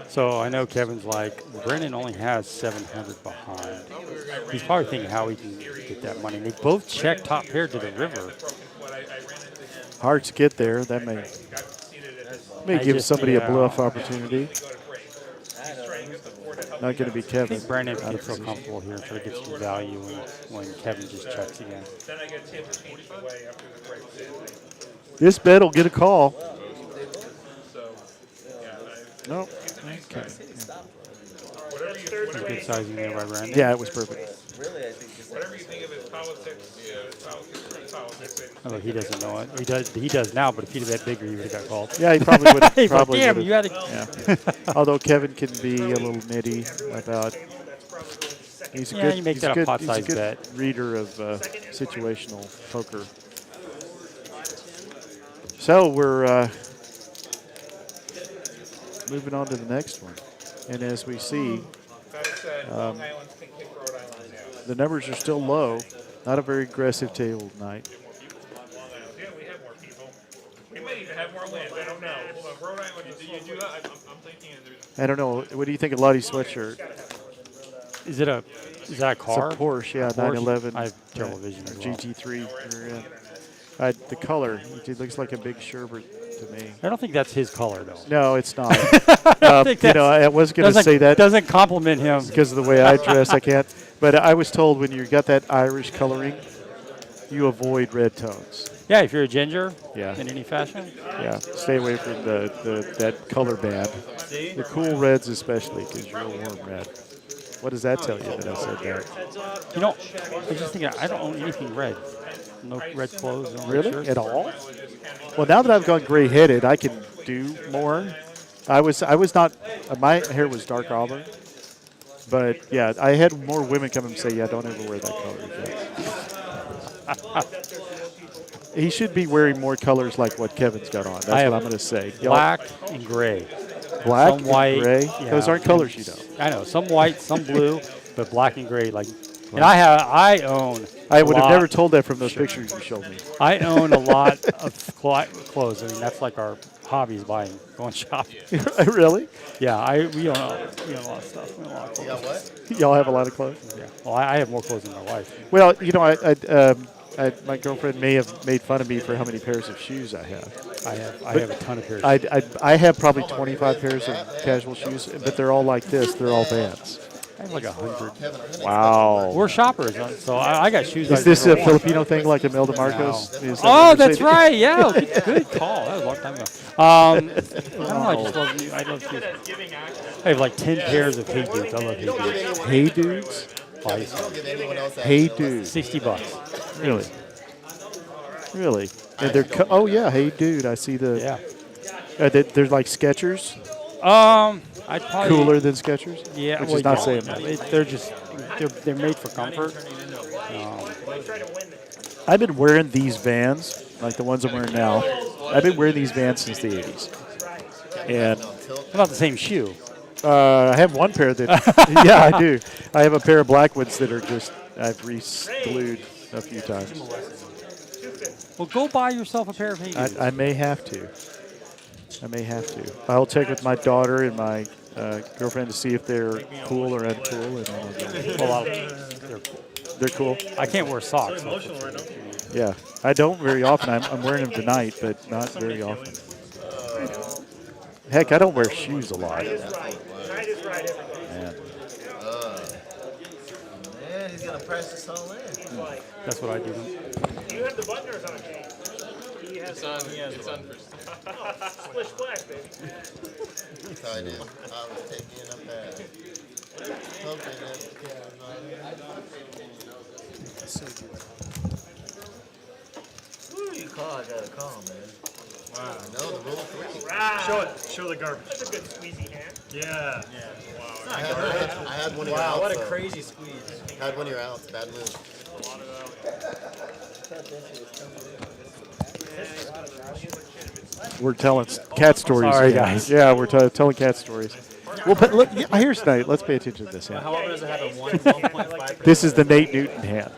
So I know Kevin's like, Brennan only has 700 behind. He's probably thinking how he can get that money. They both check top pair to the river. Hard to get there. That may I give just- somebody a yeah. bluff opportunity. Not going to be I Kevin. think Brandon out can of feel position. comfortable here and try to get some value when Kevin just checks again. Then I got Tim to change the way after the break. This bet will get a call. Nope. Okay. There's good sizing there by Brandon. Yeah, it was perfect. Really, I think just Whatever you think of his politics, politics. Although he doesn't know it. He does now, but if he'd have bet bigger, he would have got called. Yeah, he probably would have. He's like, Probably damn, would've. you had to. Yeah. Although Kevin can be a little nitty about. He's a Yeah, good. you make he's that a good, pot-sized he's a good bet. reader of situational poker. So we're moving on to the next one, and as we see, Long Island's can kick Rhode Island's ass. the numbers are still low. Not a very aggressive table tonight. Long Island. Yeah, we have more people. We might even have more land. I don't know. Hold on. Rhode Island. Did you do that? I'm thinking there's. I don't know. What do you think of Lottie's sweatshirt? Is that a car? It's a Porsche, yeah, A Porsche? 911. I have terrible vision as well. GT3. rear end. The color, it looks like a big sherbet to me. I don't think that's his color, though. No, it's not. think You know, I was going to say that Doesn't compliment him. because of the way I dress. I can't. But I was told when you got that Irish coloring, you avoid red tones. Yeah, if you're a ginger Yeah. in any fashion. Yeah, stay away from that color band. The cool reds especially, because you're a warm red. What does that tell you that I said that? You know, I was just thinking, I don't own anything red. No red clothes, no red Really? shirts. At all? Well, now that I've gone gray-headed, I can do more. I was not. My hair was dark auburn, but yeah, I had more women come and say, "Yeah, don't ever wear that color." He should be wearing more colors like what Kevin's got on. That's I have what I'm going to say. Black and gray. black, some white, and gray. yeah. Those aren't colors you know. I know, some white, some blue, but black and gray. Like, and I own. I would have lot- never told that from those pictures you showed me. I own a lot of clothes. I mean, that's like our hobby is buying, going shopping. Really? Yeah, we own a lot of stuff. We own a lot of You clothes. got what? Y'all have a lot of clothes. Yeah. Well, I have more clothes than my wife. Well, you know, my girlfriend may have made fun of me for how many pairs of shoes I have. I have a ton of pairs. I have probably 25 pairs of casual shoes, but they're all like this. They're all Vans. I have like 100. Wow. We're shoppers, so I got shoes. Is this a Filipino thing like Imelda Marcos? No. Is that Oh, what you're that's saying? right. Yeah, good call. That was a long time ago. I don't know. I just love new. I love shoes. I have like 10 pairs of Hey Dudes. I love Hey Dudes. Hey Dudes? Hey Dude. $60. Really? Really? And they're oh yeah, Hey Dude. I see the. Yeah. They're like Skechers. I'd probably Cooler than Skechers. Yeah, Which well, is not yeah. saying much. They're made for comfort. I've been wearing these Vans, like the ones I'm wearing now. I've been wearing these Vans since the 80s. And About the same shoe. I have one pair that, yeah, I do. I have a pair of black ones that are just, I've re-glued a few times. Well, go buy yourself a pair of Hey Dudes. I may have to. I may have to. I'll check with my daughter and my girlfriend to see if they're cool or uncool. And then I'll go. They're cool. I can't wear socks. Yeah, I don't very often. I'm wearing them tonight, but not very often. Heck, I don't wear shoes a lot. Night is right every day. Man. Man, he's gonna press this all in. That's what I do. Do you have the button or is it on chain? He has It's on for splish splash, baby. That's how I did. I was taking up that. Hoping Who you call? I got a call, man. Wow. No, the rule 3. Show the garbage. That's a good squeezy hand. Yeah. I had one of your outs. What a crazy squeeze. I had one of your outs. Bad move. We're telling cat stories. Sorry, here. guys. Yeah, we're telling cat stories. Well, but look, here's tonight. Let's pay attention to this hand. How often does it have a 1.5%? This is the Nate Newton hand.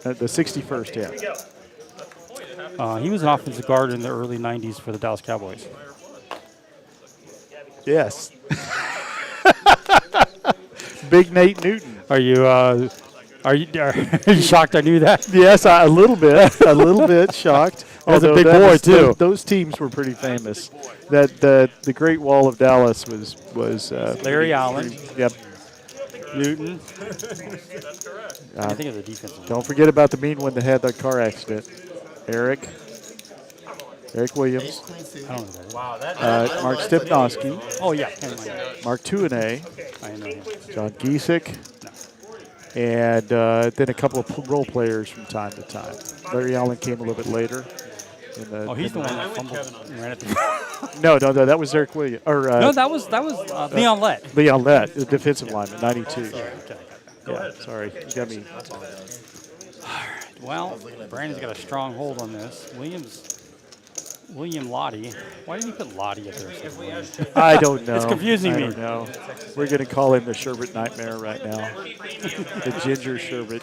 The 61st hand. He was an offensive guard in the early 90s for the Dallas Cowboys. Yes. Big Nate Newton. Are you shocked I knew that? Yes, a little bit shocked. That's a Although big boy, too. Those teams were pretty famous. That the Great Wall of Dallas was Larry Allen. Yep. Newton. I think it was a defensive. Don't forget about the mean one that had that car accident. Eric Williams. I don't know that. Wow, that Mark Stepnoski. Oh, yeah. Mark Tuanay. I know him. John Giesick. And then a couple of role players from time to time. Larry Allen came a little bit later. He's the one that fumbled and ran at the No, that was Eric Williams. No, that was Leon Lett. Leon Lett, the defensive lineman, 92. Okay. Yeah, sorry. You got me. Well, Brandon's got a strong hold on this. William Lottie. Why did you put Lottie up there? I don't know. It's confusing me. I don't know. We're going to call him the Sherbet Nightmare right now. The Ginger Sherbet.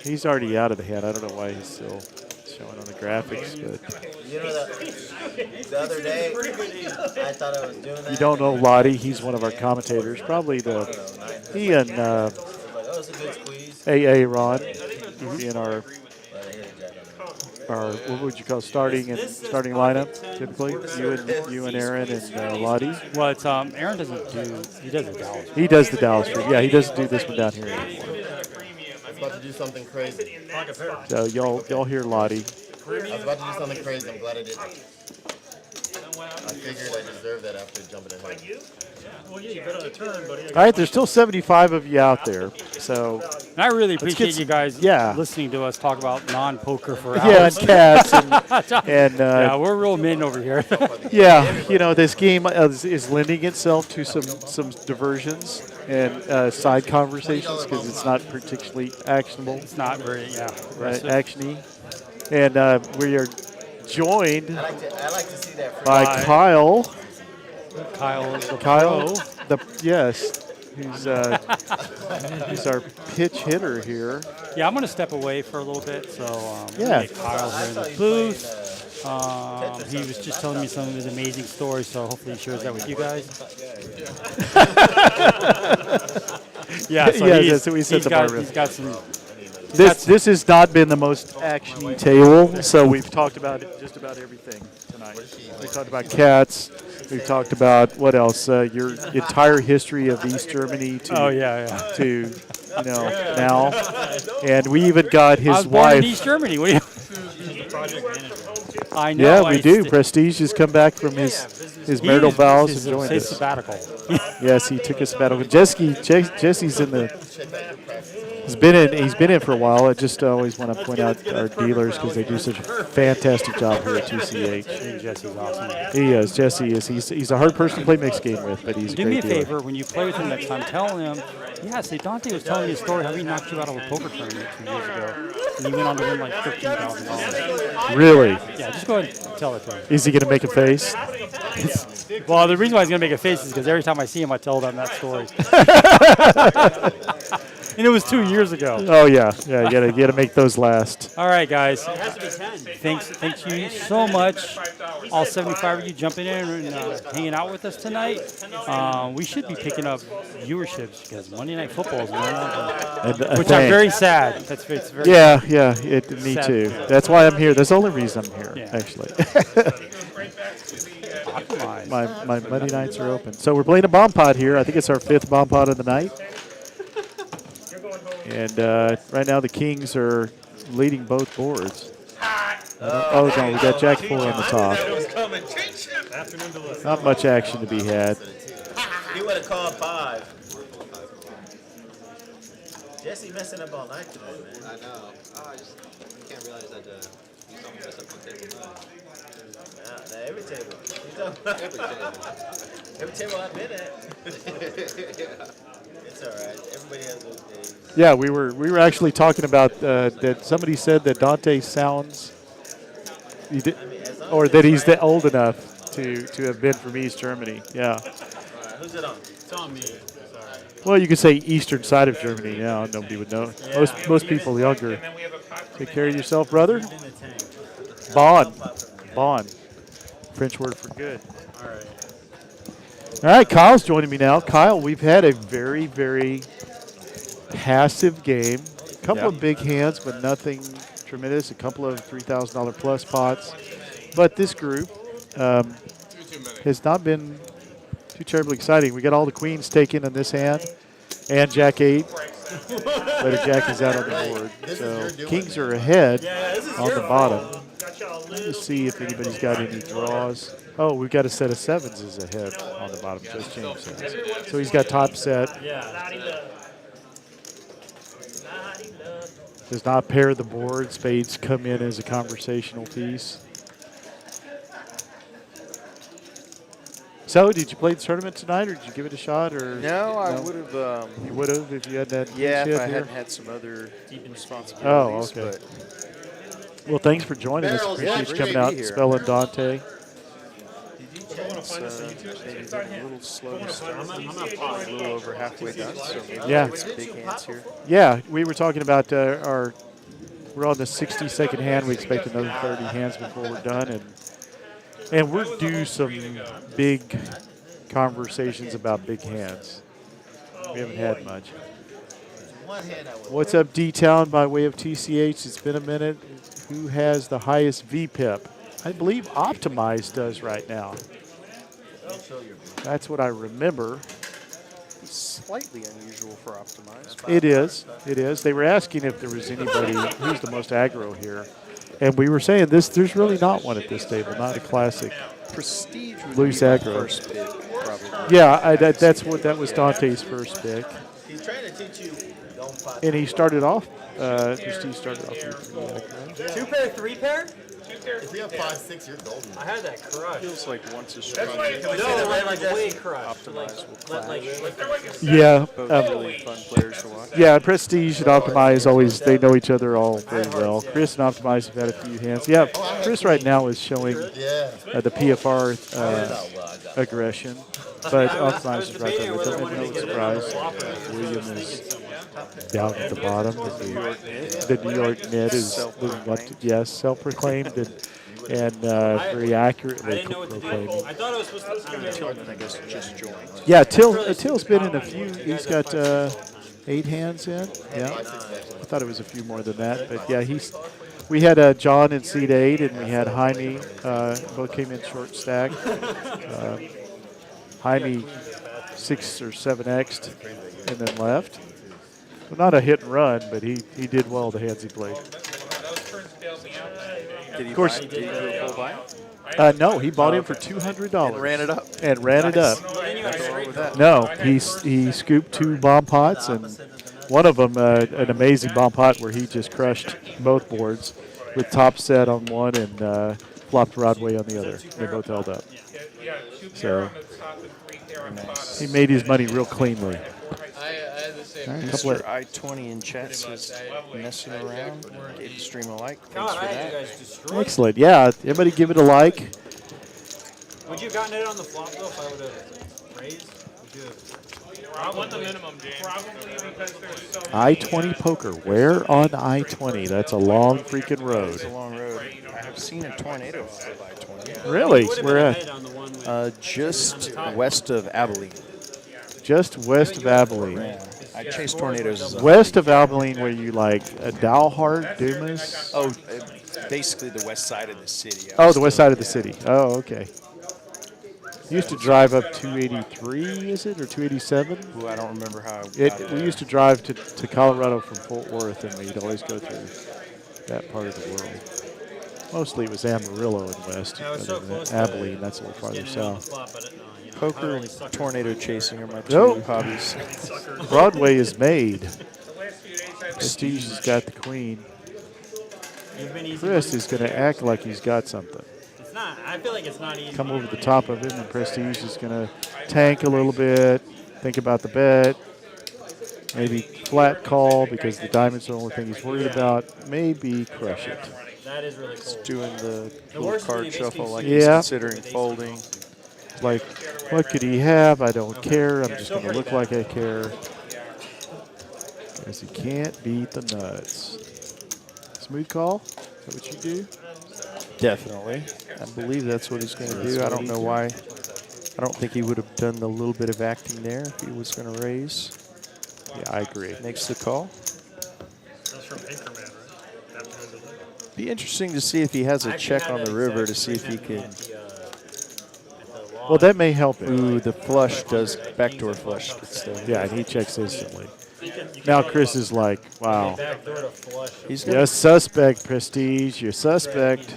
He's already out of the hand. I don't know why he's still showing on the graphics. But You know the other day, I thought I was doing that. you don't know Lottie. He's one of our commentators. Probably he and It's a good squeeze. AA Ron in our what would you call starting lineup typically? You and Aaron and Lottie. Well, it's Aaron doesn't do. He does the Dallas. He does the Dallas stream. Yeah, he doesn't do this one down here anymore. I was about to do something crazy. So y'all hear Lottie. I was about to do something crazy. I'm glad I didn't. I figured I deserved that after jumping ahead. Well, yeah, you bet on a turn, buddy. All right, there's still 75 of you out there. So And I really get appreciate some- you guys yeah. listening to us talk about non-poker for yeah, and hours. cats and Yeah, we're real men over here. yeah, this game is lending itself to some diversions and side conversations because it's not particularly actionable, It's not very, right, actiony. And we are joined I like to see that. by Kyle. Kyle is the Kyle, pro. who's our pitch hitter here. Yeah, I'm going to step away for a little bit. So Yeah. Kyle here in the booth. He was just telling me some of his amazing stories, so hopefully he shares that with you guys. Yeah, so Yeah, so we set the bar real. he's got some. This has not been the most actiony table, so we've talked about just about everything tonight. We talked about cats. We've talked about what else? Your entire history of East Germany to Oh yeah, yeah. to now, and we even got I his was born in wife. East Germany. What do you? Project manager. I know. Yeah, I we do. st- Prestige has come back from his marital vows and joined his us. sabbatical. Yes, he took a sabbatical. Jesse's in the. He's been in for a while. I just always want to point out our dealers because they do such a fantastic job here at TCH. Jesse's awesome. He is. Jesse is. He's a hard person to play mixed game with, but he's a Do me great a dealer. favor when you play with him next time. Tell him. Yeah, see, Dante was telling me a story how he knocked you out of a poker tournament 2 years ago, and he went on to win like $15,000. Really? Yeah, just go ahead and tell it to him. Is he going to make a face? Well, the reason why he's gonna make a face is because every time I see him, I tell them that story. And it was 2 years ago. Oh yeah. You gotta make those last. All right, guys. It has to be 10. Thank you so much, all 75 of you jumping in and hanging out with us tonight. We should be picking up viewerships because Monday Night Football is going on, which I'm very sad. It's very Yeah. Me Sad. too. That's why I'm here. That's the only reason I'm here, Yeah. actually. optimized. my Monday nights are open. So we're playing a bomb pot here. I think it's our 5th bomb pot of the night. And right now the Kings are leading both boards. Oh no, we got Jack 4 on the top. Not much action to be had. He would have called 5. Jesse messing up all night today, man. I know. I can't realize that you saw me mess up on table 9. Nah, every table. Every table. Every table I've been at. It's all right. Everybody has those days. Yeah, we were actually talking about that somebody said that Dante sounds, or that he's old enough to have been from East Germany. Yeah. All right, who's it on? It's on me. Sorry. Well, you could say eastern side of Germany. Yeah, nobody would know. Most people younger. Take care of yourself, brother. In the tank. Bon. French word for good. All right. All right, Kyle's joining me now. Kyle, we've had a very, very passive game. A couple of big hands, but nothing tremendous. A couple of $3,000 plus pots. But this group has not been too terribly exciting. We got all the queens taken in this hand, and Jack 8. But a Jack is out on the board. So Kings are ahead on the bottom. Let's see if anybody's got any draws. Oh, we've got a set of 7s is ahead on the bottom, just James says. So he's got top set. Does not pair the board. Spades come in as a conversational piece. So, did you play the tournament tonight, or did you give it a shot? Or No, I would have. You would have if you had that. Yeah, if shift I here? hadn't had some other responsibilities. Oh, okay. But Well, thanks for joining us. Barrels, Appreciate you great coming to out be and here. spelling Dante. it's maybe been a little slow to start. I'm a little over halfway done, so maybe Yeah. we'll get some big hands here. Yeah, we were talking about we're on the 62nd hand. We expect another 30 hands before we're done, and we're due some big conversations about big hands. We haven't had much. One hand I would. What's up, D-Town, by way of TCH? It's been a minute. Who has the highest VPIP? I believe Optimize does right now. That's what I remember. Slightly unusual for Optimize. It is. It is. They were asking if there was anybody who's the most aggro here. And we were saying there's really not one at this table, not a classic. Prestige would Loose be my aggro. first pick, probably. Yeah, that was Dante's first pick. He's trying to teach you don't pot. And he started off, Prestige started off here pretty aggro. 2 pair, 3 pair? If you have 5-6, you're golden. I had that crush. Feels like once a strike. No, like way crush. Optimize will Like, clash. Yeah, Both really fun players to watch. yeah. Prestige and Optimize always they know each other all very well. Chris and Optimize have had a few hands. Yeah, Chris right now is showing Yeah. the PFR aggression, but Optimize is right there with him. And no surprise, William is down at the bottom. The New York Net is moving up to self-proclaimed and very accurately proclaiming. I thought it was supposed to. Tillman, I guess, just joined. Yeah, Till's been in a few. He's got 8 hands in. Yeah, I thought it was a few more than that, but yeah, he's We had John in seed 8, and we had Jaime. Both came in short stack. Jaime 6 or 7x'd and then left. Well, not a hit and run, but he did well the hands he played. Did he Of course. did he do a full buy? No, he bought him for $200 And ran it up. And ran it up. Nothing wrong with that. No, he scooped 2 bomb pots, and one of them an amazing bomb pot where he just crushed both boards with top set on one and flopped Broadway on the other. They both held up. So he made his money real cleanly. Mr. I-20 in chat says messing around. Gave the stream a like. Thanks for that. Excellent. Yeah, everybody give it a like. Would you have gotten it on the flop though if I would have raised? Would you have? I won the minimum, James. Probably because there's so I-20 poker. Where on I-20? That's a long freaking road. It's a long road. I have seen a tornado off of I-20. Really? Where at? Just west of Abilene. Just west of Abilene. Yeah. I chase tornadoes. As West of Abilene, where you like Dalhart, Dumas? Oh, basically the west side of the city. Oh, the west side of the city. Oh, okay. Used to drive up 283, is it, or 287? Ooh, I don't remember how. We used to drive to Colorado from Fort Worth, and we'd always go through that part of the world. Mostly it was Amarillo and west. Yeah, so close to Abilene, that's a little farther getting it on the south. flop, but you know, Poker I really and suck. tornado chasing are my 2 Nope. hobbies. Broadway is made. Prestige has got the queen. You've been easy Chris money. is going to act like he's got something. It's not. I feel like it's not easy. Come over the top of him, and Prestige is going to tank a little bit, think about the bet, maybe flat call because the diamond's the only thing he's worried about, maybe crush it. That is really cool. Doing the little worst is when card he shuffle basically like Yeah. he's considering folding. Like, what could he have? I don't care. I'm just going to look like I care. Because he can't beat the nuts. Smooth call? Is that what you do? Definitely. I believe that's what he's going to do. I don't know why. I don't think he would have done the little bit of acting there if he was going to raise. Yeah, I agree. Makes the call. That's from Anchorman, right? Afternoon delivery. Be interesting to see if he has a check on the river to see if he can. Well, that may help him. Ooh, the flush does backdoor flush. Gets there. Yeah, and he checks instantly. Now Chris is like, wow. Backdoor to flush. He's You're suspect, Prestige. You're suspect.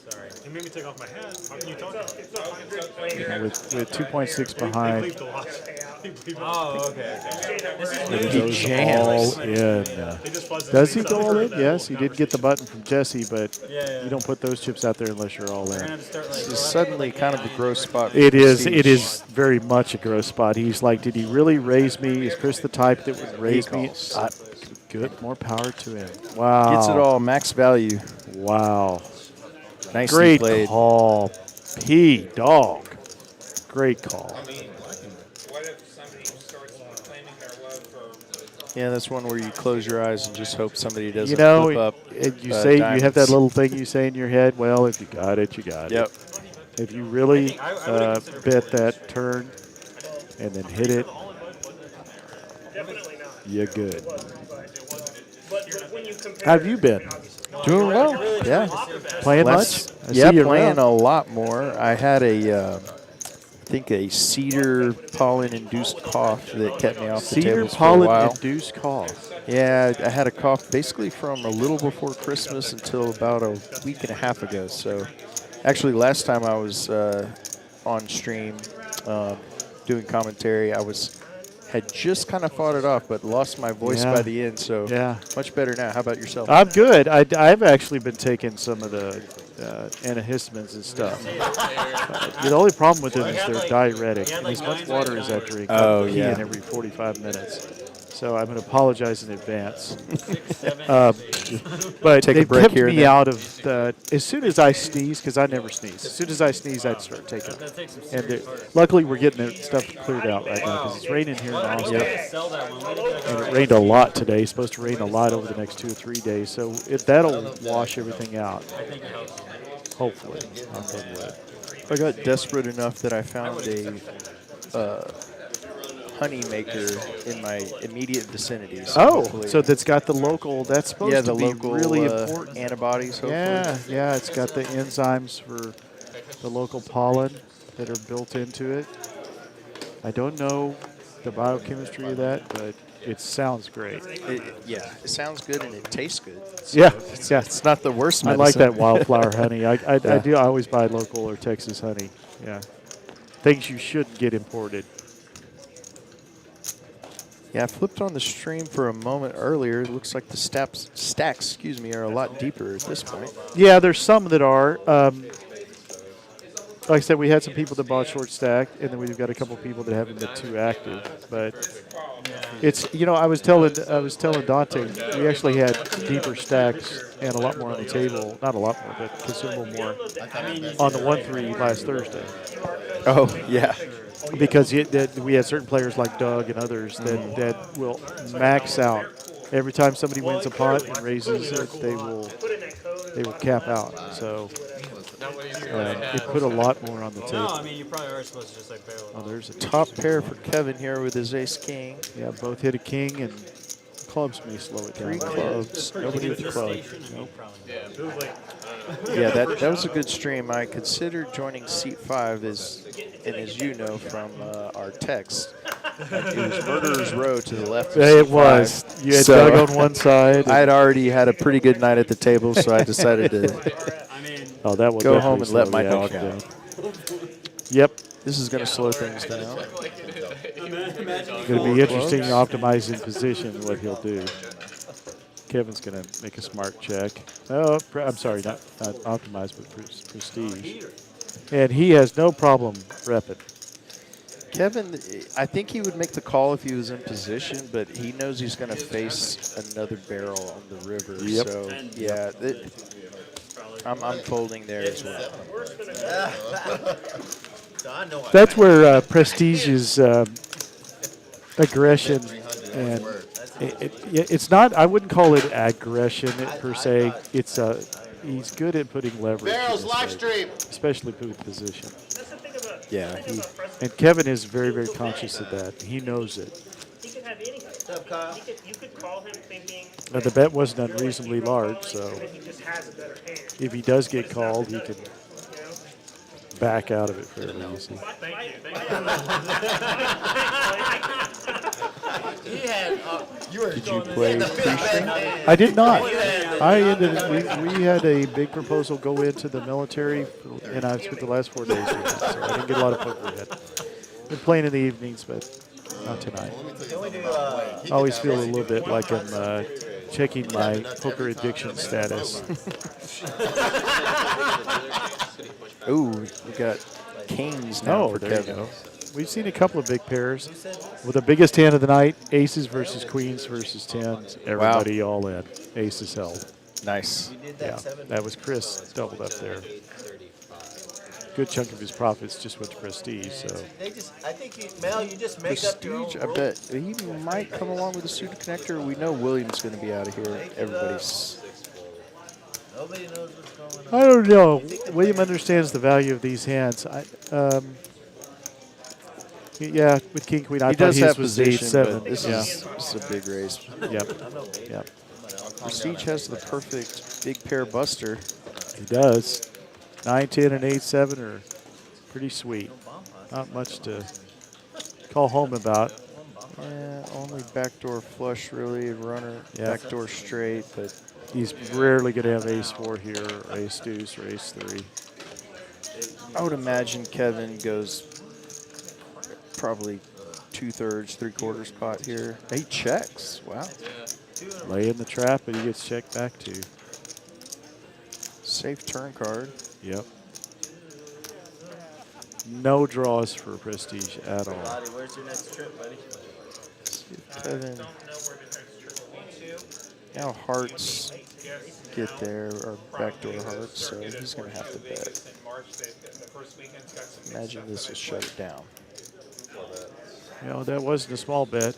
Sorry. You made me take off my hat. How can you talk? With 2.6 behind. Oh, okay. This is He new. goes jams. all in. Does he go all in? Yes, he did get the button from Jesse, but Yeah. you don't put those chips out there unless you're all We're gonna in. have to start like. This is suddenly kind of a gross spot. for It is. Prestige. It is very much a gross spot. He's like, did he really raise me? Is Chris the type that would raise me? calls. Good. More power to him. Wow. Gets it all, max value. Wow. Nicely Great played. call, P-Dog. Great call. I mean, what if somebody starts claiming their love for Yeah, that's one where you close your eyes and just hope somebody doesn't You know, flip up. you say you have that diamonds. little thing you say in your head. Well, if you got it, you got Yep. it. If you really I would've considered bet that turn and then hit it, Definitely not. you're good. But when you compare, How have you been? Doing well. Yeah. Playing Less- much? I yeah, see you playing around. a lot more. I had I think a cedar pollen-induced cough that kept me off the Cedar tables for a while. pollen-induced cough. Yeah, I had a cough basically from a little before Christmas until about a week and a half ago. So, actually, last time I was on stream doing commentary, I had just kind of fought it off, but lost my voice Yeah. by the end. So, Yeah. much better now. How about yourself? I'm good. I've actually been taking some of the antihistamines and stuff. The only problem with them is they're diuretic. And as much water as I drink, Oh, I'm peeing yeah. every 45 minutes. So I'm going to apologize in advance. But Take a they break kept here and me there. out of the. As soon as I sneeze, because I never sneeze. As soon as I sneeze, I'd start taking it. That takes some And serious heart. luckily, we're getting the stuff cleared out right now because it's raining here in Austin. Let's sell that one. Let it go. And it rained a lot today. It's supposed to rain a lot over the next 2 or 3 days. So that'll wash everything out, I think it helps. hopefully. Knock on wood. I got desperate enough that I found a honey maker in my immediate vicinity. So Oh, hopefully- so that's got the local. That's supposed yeah, to the be local really important. antibodies. Hopefully. Yeah, it's got the enzymes for the local pollen that are built into it. I don't know the biochemistry of that, but it sounds great. Yeah, it sounds good and it tastes good. Yeah, it's, yeah. it's not the worst I medicine. like that wildflower honey. I Yeah. do. I always buy local or Texas honey. Yeah, things you shouldn't get imported. Yeah, I flipped on the stream for a moment earlier. It looks like the stacks, are a lot deeper at this point. Yeah, there's some that are. Like I said, we had some people that bought short stack, and then we've got a couple people that haven't been too active. But it's I was telling Dante, we actually had deeper stacks and a lot more on the table. Not a lot more, but considerable more on the 1-3 last Thursday. Oh yeah, Because we had certain players like Doug and others that will max out every time somebody wins a pot and raises it. They will cap out. So. It put a lot more on the table. No, I mean, you probably are supposed to just like barrel it. Oh, there's a top pair for Kevin here with his ace king. Yeah, both hit a king, and clubs may slow it down. 3 clubs. Nobody with the club. Nope. Yeah, that was a good stream. I considered joining seat 5 as you know from our text. It was Murderer's Row to the left. Of Yeah, it seat was. 5. You had Doug on one side. I had already had a pretty good night at the table, so I decided to that will go home and let slow my the dog action out. down. Yep. This is going to slow things down. It's going to be interesting optimizing position what he'll do. Kevin's going to make a smart check. Oh, I'm sorry, not optimize, but prestige. And he has no problem repping. Kevin, I think he would make the call if he was in position, but he knows he's going to face another barrel on the river. Yep. So, yeah, I'm folding there as well. That's where Prestige's aggression and it's not. I wouldn't call it aggression per se. It's he's good at putting leverage, Barrels live stream, especially putting position. Yeah, and Kevin is very, very conscious of that. He knows it. He could have anything. You could call him thinking. Now, the bet wasn't unreasonably large, so if he does get called, he can back out of it fairly easy. Did you play pre-stream? I did not. We had a big proposal go into the military, and I've spent the last 4 days with it, so I didn't get a lot of poker yet. Been playing in the evenings, but not tonight. I always feel a little bit like I'm checking my poker addiction status. Ooh, we got kings now for there Kevin. you go. We've seen a couple of big pairs. With the biggest hand of the night, aces versus queens versus tens. Everybody all in. Aces held. Nice. Yeah, that was Chris doubled up there. Good chunk of his profits just went to Prestige. So I think you just make up your own Prestige, I bet he might come along with a suited connector. We know William's going to be out of here. Everybody's. Nobody knows what's going on. I don't know. William understands the value of these hands. Yeah, with King Queen, I He thought does his have was position, 8-7. but this is a big race. Yep. Prestige has the perfect big pair buster. He does. 9-10 and 8-7 are pretty sweet. Not much to call home about. Yeah, only backdoor flush really, runner, backdoor straight, but he's rarely going to have ace-4 here, or ace-deuce, or ace-3. I would imagine Kevin goes probably 2/3, 3/4 pot here. He checks. Wow. Lay in the trap, but he gets checked back too. Safe turn card. Yep. No draws for Prestige at all. Buddy, where's your next trip, buddy? Kevin. Now hearts get there, or backdoor hearts, so he's going to have to bet. Imagine this will shut it down. You know, that wasn't a small bet.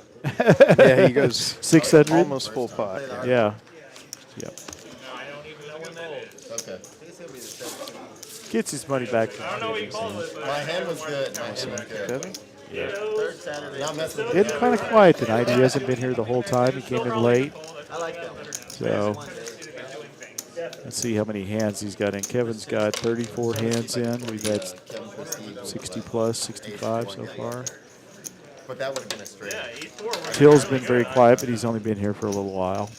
Yeah, he goes 600. Almost full pot. Yeah. Yep. Okay. Gets his money back. My hand was good. My hand was good. Kevin? yet. Third Saturday. Not messing with It's kind of quiet tonight. He hasn't been here the whole time. He came in late. I like that. So let's see how many hands he's got in. Kevin's got 34 hands in. We've had 60 plus, 65 so far. But that would have been a straight. Till's been very quiet, but he's only been here for a little while.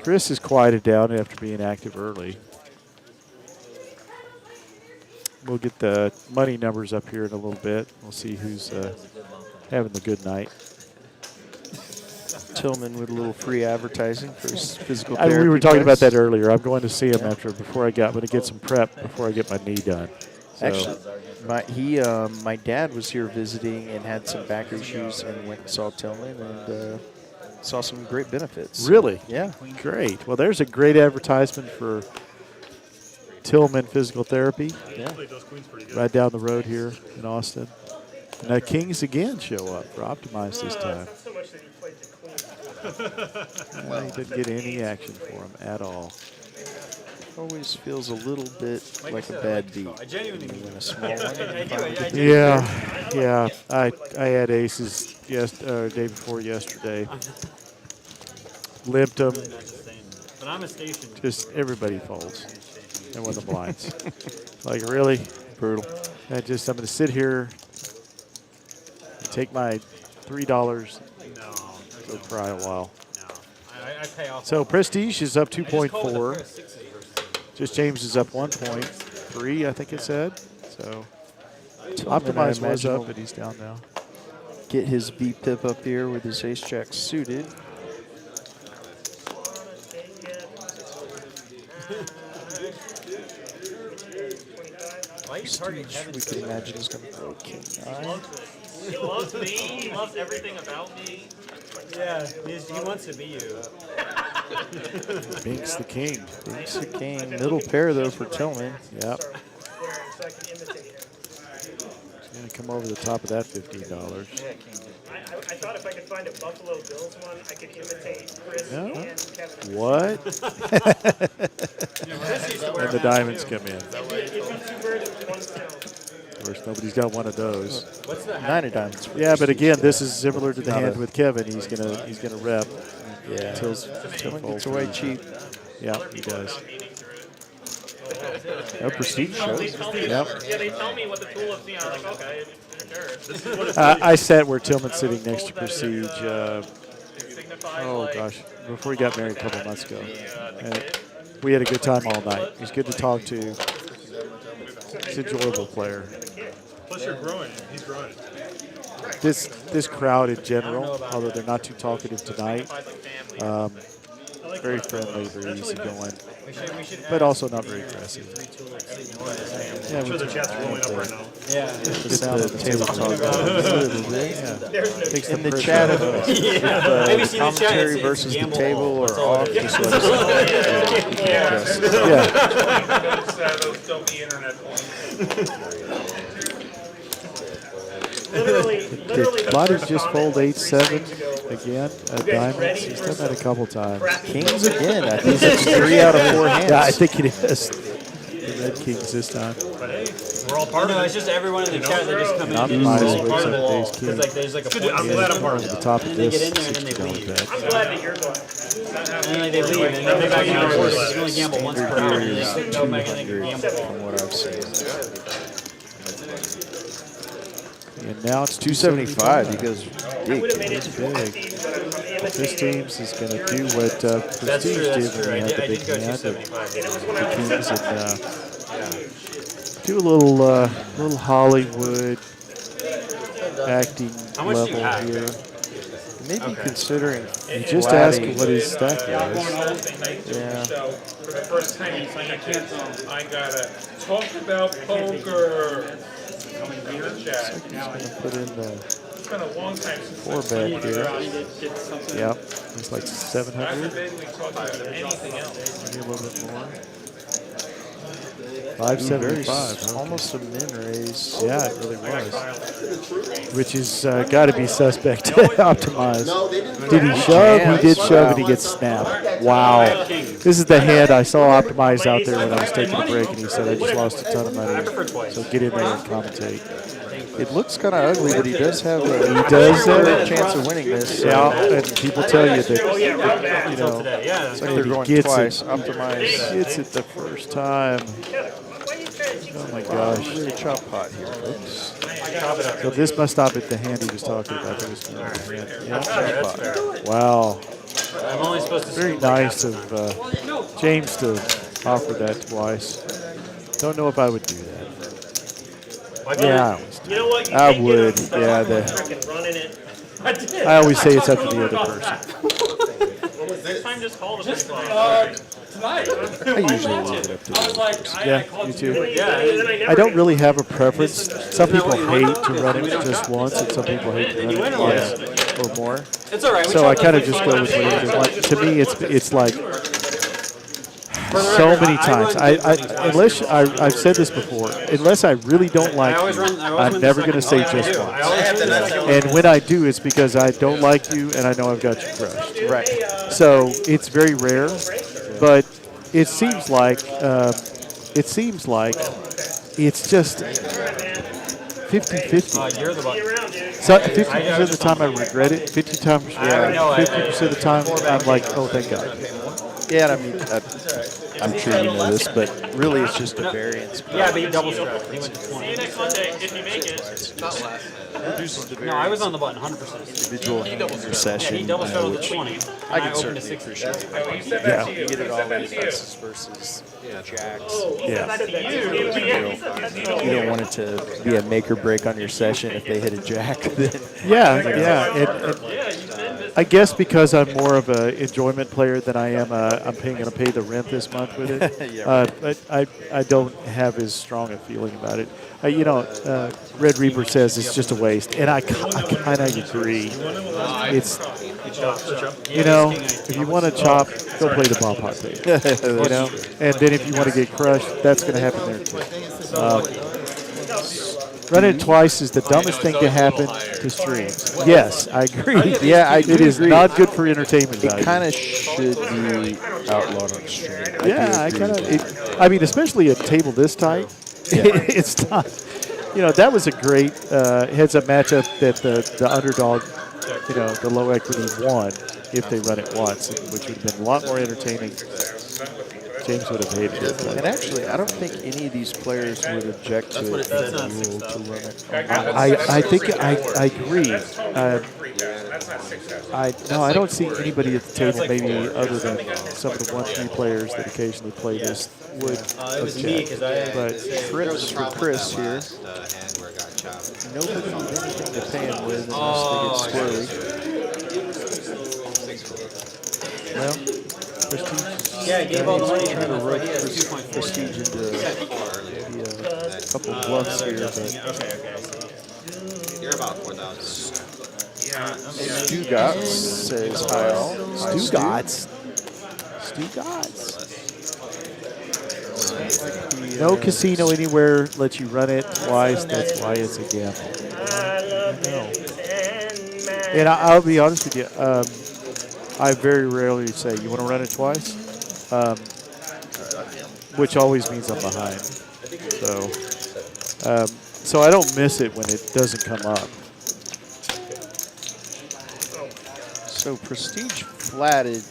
Chris has quieted down after being active early. We'll get the money numbers up here in a little bit. We'll see who's having the good night. Tillman with a little free advertising for his physical therapy. We were talking about place. that earlier. I'm going to see him I'm going to get some prep before I get my knee done. So. Actually, my dad was here visiting and had some back issues and went and saw Tillman and saw some great benefits. Really? Yeah. Great. Well, there's a great advertisement for Tillman Physical Therapy. Yeah. Right down the road here in Austin. And the Kings again show up for Optimize this time. Not so much that he played the Queen. He didn't get any action for him at all. Always feels a little bit like a bad beat. I genuinely When a small one. Yeah. I had aces day before yesterday. Limped them. But I'm a station. Just everybody folds. And with the blinds. Like, really? Brutal. I'm going to sit here, take my $3, go cry a while. I pay off. So Prestige is up 2.4. Just James is up 1.3, I think it said. So Optimize was up, but he's down now. Get his V-pip up here with his ace jack suited. Prestige, we can imagine is going to throw king 9. He loves me. He loves everything about me. Yeah, he wants to be you. Binks the king. Binks the king. Middle pair, though, for Tillman. Yep. So I can imitate him. He's going to come over the top of that $15. I thought if I could find a Buffalo Bills one, I could imitate Chris No. and Kevin. What? And the diamonds come in. It'd be 2 birds with 1 stone. Of course, nobody's got one of those. What's the 9 of diamonds. For Yeah, but Prestige. again, this is similar to the hand with Kevin. He's gonna rep. Yeah. Tillman gets away cheap. Yeah, he does. No Prestige shows. Yep. Yeah, they tell me what the tool is. I'm like, okay, this is what it's I sat where Tillman's sitting next to Prestige. Gosh, before he got married a couple months ago, and we had a good time all night. He was good to talk to. He's an enjoyable player. Plus you're growing. He's growing. This crowd in general, although they're not too talkative tonight, very friendly, very easygoing, but also not very aggressive. Yeah, I'm sure the chat's rolling up right now. Yeah. the sound of the table talk. Takes In the pressure chat, off. Maybe see the chat, commentary it's versus the gamble table all. or That's all off, it is. just let us know. Yeah. Those dopey internet points. Did Lottie just fold 8-7 again at diamonds? He's done that a couple times. Kings again. I think it's 3 out of 4 hands. Yeah, I think it is. The Red Kings this time. But hey, we're all part No, of it's it. just everyone in the chat. They just come in Not and Optimize roll wakes part of up the wall. Dave's King. Because like there's like a point. I'm glad I'm part of At it. the top of And they this get in there and then they $60 leave. bet. I'm glad that you're going. And then like, they leave and then they back in our course. You can only gamble once per hour. And they go back and they can gamble. From what I've seen. And now it's 275. He 275. goes I would have deep. made it to Big. Prestige, but I'm This imitating. team's is going to do what That's Prestige true. did That's when true. he I had the did big go hand. 275. It was when The I was Kings and do a little Hollywood acting How much do level you have? here. Maybe considering. You just ask him what his stack is. Yeah. So for the first time in my kids, I gotta talk about poker. In the chat. He's going to put in the It's been a long time since 4-bet here. Yep, it's like back in 700, the day we talked about anything else. maybe a little bit more. Very 575. Okay. almost a min raise. Yeah, it really was. Which is got to be suspect to optimize. Did he shove? He did shove and he gets snapped. Wow. This is the hand I saw optimize out there when I was taking a break and he said, I just lost a ton of money. So get in there and commentate. It looks kind of ugly, but he does have a chance of winning this. So Yeah, and people tell you that, Until know, today. Yeah. it's like they're going gets twice. it. Optimize. Gets it the first time. Oh my gosh. Really chop pot here, folks. So this must stop at the hand he was talking about. That was the hand. Yeah. Chop pot. Wow. I'm only supposed to Very scoop like nice half of the time. James to offer that twice. Don't know if I would do that. Yeah, You know what? You I can't would. get on Yeah, frickin' running it. I did. I always say it's up to the other person. What was this? Time just called a Tonight. I usually leave it up to the other person. Yeah, you too. Yeah. I don't really have a preference. Some people hate to run it just once, and some people hate to run it twice or more. It's all right. So I kind of just go with whatever they want. To me, it's like so many times. Unless I've said this before, unless I really don't like you, I'm never going to say just once. And when I do, it's because I don't like you and I know I've got you crushed. Right. So it's very rare, but it seems like it's just 50-50. You're the button. So 50% of the time I regret it. 50% of the time I'm like, oh, thank God. Yeah, and I mean, I'm sure you know this, but really it's just a variance. Yeah, but you double struck. He went to 20. See you next Monday if you make it. It's not last night. Reduces the variance. No, I was on the button 100%. Individual hand recession. Yeah, he double struggled which at 20. I and can opened to certainly 60. appreciate. Yeah. You get it all in aces versus jacks. Yeah. You don't want it to be a make or break on your session if they hit a jack. Then Yeah. And I guess because I'm more of an enjoyment player than I am, I'm going to pay the rent this month with it. Yeah, right. But I don't have as strong a feeling about it. Red Reaper says it's just a waste, and I kind of agree. It's, if you want to chop, go play the ball pot table. And then if you want to get crushed, that's going to happen there too. Running it twice is the dumbest thing to happen to streams. Yes, I agree. Yeah, I It is agree. not good for entertainment value. It kind of should be outlawed on stream. I kind of. I mean, especially a table this tight. It's not. That was a great heads-up matchup that the underdog, the low equity won if they run it once, which would have been a lot more entertaining. James would have hated it. And actually, I don't think any of these players would object to it as a rule to run it. I think I agree. I don't see anybody at the table, maybe other than some of the 1-3 players that occasionally play this, would object. But Chris here, nobody with anything to pay him with unless they get squirrely. Well, Prestige. Yeah, I gave all the money. Trying to rope Prestige into maybe a couple bluffs here, but You're about 4,000. Stu Gotts says hi all. Stu Gotts. No casino anywhere lets you run it twice. That's why it's a gamble. And I'll be honest with you. I very rarely say, you want to run it twice? Which always means I'm behind. So I don't miss it when it doesn't come up. So Prestige flatted,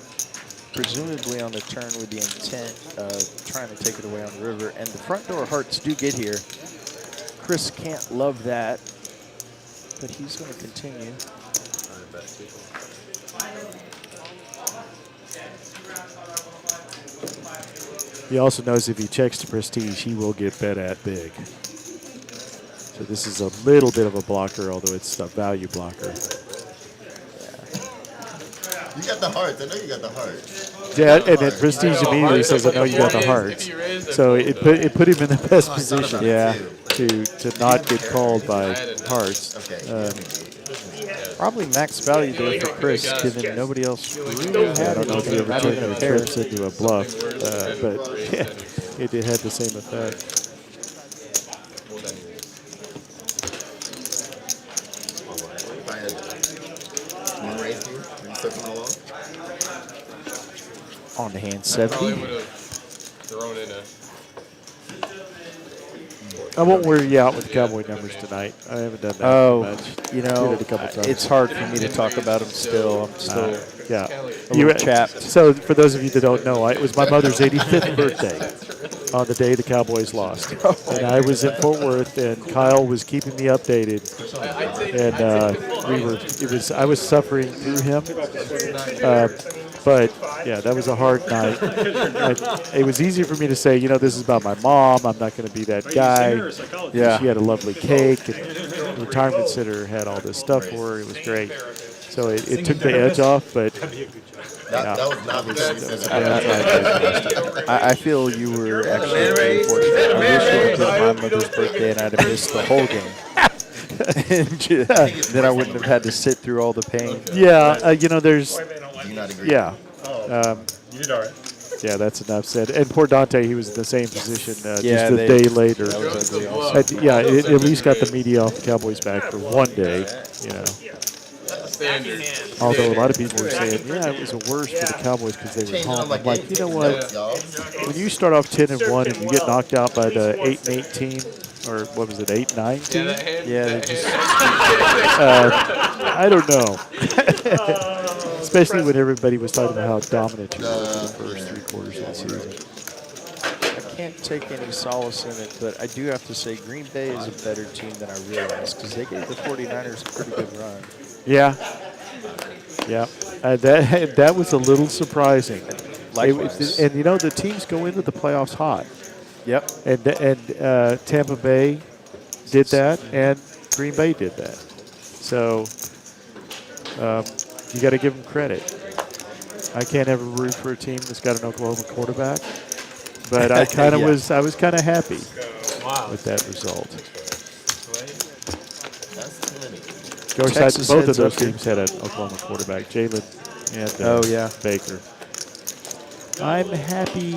presumably on the turn with the intent of trying to take it away on the river, and the front door hearts do get here. Chris can't love that, but he's going to continue. He also knows if he checks to Prestige, he will get bet at big. So this is a little bit of a blocker, although it's a value blocker. You got the hearts. I know you got the hearts. Yeah, and then Prestige immediately says, I know you got the hearts. So it put him in the best position, to not get called by hearts. Probably max value there for Chris, given nobody else really had I don't know if he ever not turned even the a pair. trips into a bluff, but it had the same effect. If I had raised you, were you still coming along? On the hand Probably 70. would have thrown in a I won't wear you out with cowboy numbers tonight. I haven't done that much. You Did know, it a couple times. it's hard for me to talk about him still. I'm still Yeah. a little chapped. So for those of you that don't know, it was my mother's 85th birthday on the day the Cowboys lost. And I was in Fort Worth, and Kyle was keeping me updated. And I was suffering through him. But yeah, that was a hard night. It was easy for me to say, this is about my mom. I'm not going to be that guy. Yeah. She had a lovely cake, and the retirement center had all this stuff for her. It was great. So it took the edge off, but That was not the I feel you were actually very fortunate. I wish it had been my mother's birthday and I'd have missed the whole game. Then I wouldn't have had to sit through all the pain. yeah, there's Do you not agree? yeah. You did all right. Yeah, that's enough said. And poor Dante, he was in the same position Yeah, just a day later. That was ugly also. At least got the media off the Cowboys' back for one day, Standard. Although a lot of people were saying, it was the worst for the Cowboys because they were home. I'm like, you know what? When you start off 10-1 and you get knocked out by the 8-18, or what was it, 8-9 team? Yeah, they just I don't know. Especially when everybody was talking about how dominant you were for the first 3 quarters of the season. I can't take any solace in it, but I do have to say Green Bay is a better team than I realized because they gave the 49ers a pretty good run. Yeah. That was a little surprising. Likewise. And the teams go into the playoffs hot. Yep. And Tampa Bay did that, and Green Bay did that. So you got to give them credit. I can't ever root for a team that's got an Oklahoma quarterback, but I kind of I was kind of happy with that result. Of course, both of those teams had an Oklahoma quarterback, Jalen and Baker. I'm happy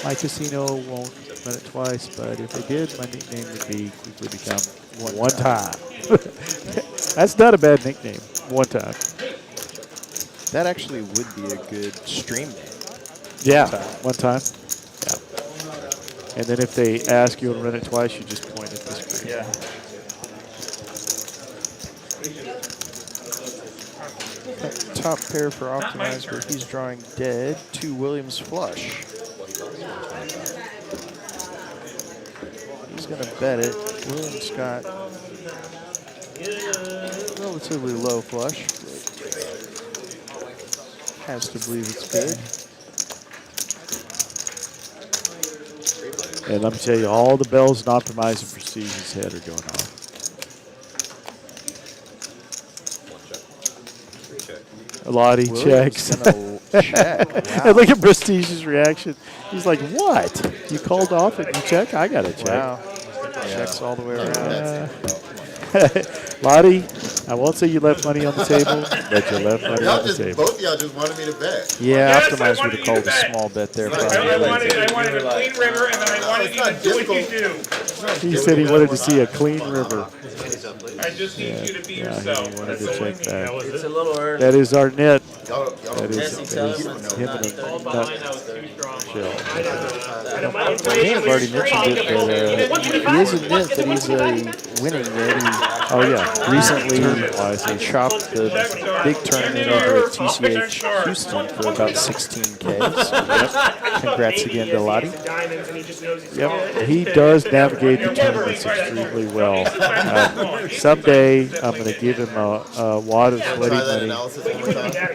my casino won't run it twice, but if they did, my nickname would quickly become One Time. That's not a bad nickname, One Time. That actually would be a good stream name. Yeah, One Time. Yeah. And then if they ask you to run it twice, you just point at the screen. Yeah. Top pair for Optimize where he's drawing dead to Williams flush. He's going to bet it. Williams got relatively low flush. Has to believe it's good. And let me tell you, all the bells and Optimize and Prestige's head are going off. Lottie checks. Check. Wow. And look at Prestige's reaction. He's like, what? You called off and you check? I got to check. Wow. Checks all the way around. Lottie, I won't say you left money on the table, but you left money on the table. Both of y'all just wanted me to bet. Yeah, Optimize would have called a small bet there. I wanted a clean river, and then I wanted you to do what you do. He said he wanted to see a clean river. I just need you to be He yourself. wanted to check that. It's a little early. That is our net. That is him and a nut shell. I think I've already mentioned it, but he is admit that he's winning there. Recently he chopped the big tournament over at TCH Houston for about 16K. So, congrats again to Lottie. Yep, he does navigate the tournaments extremely well. Someday I'm going to give him a wad of sweaty money,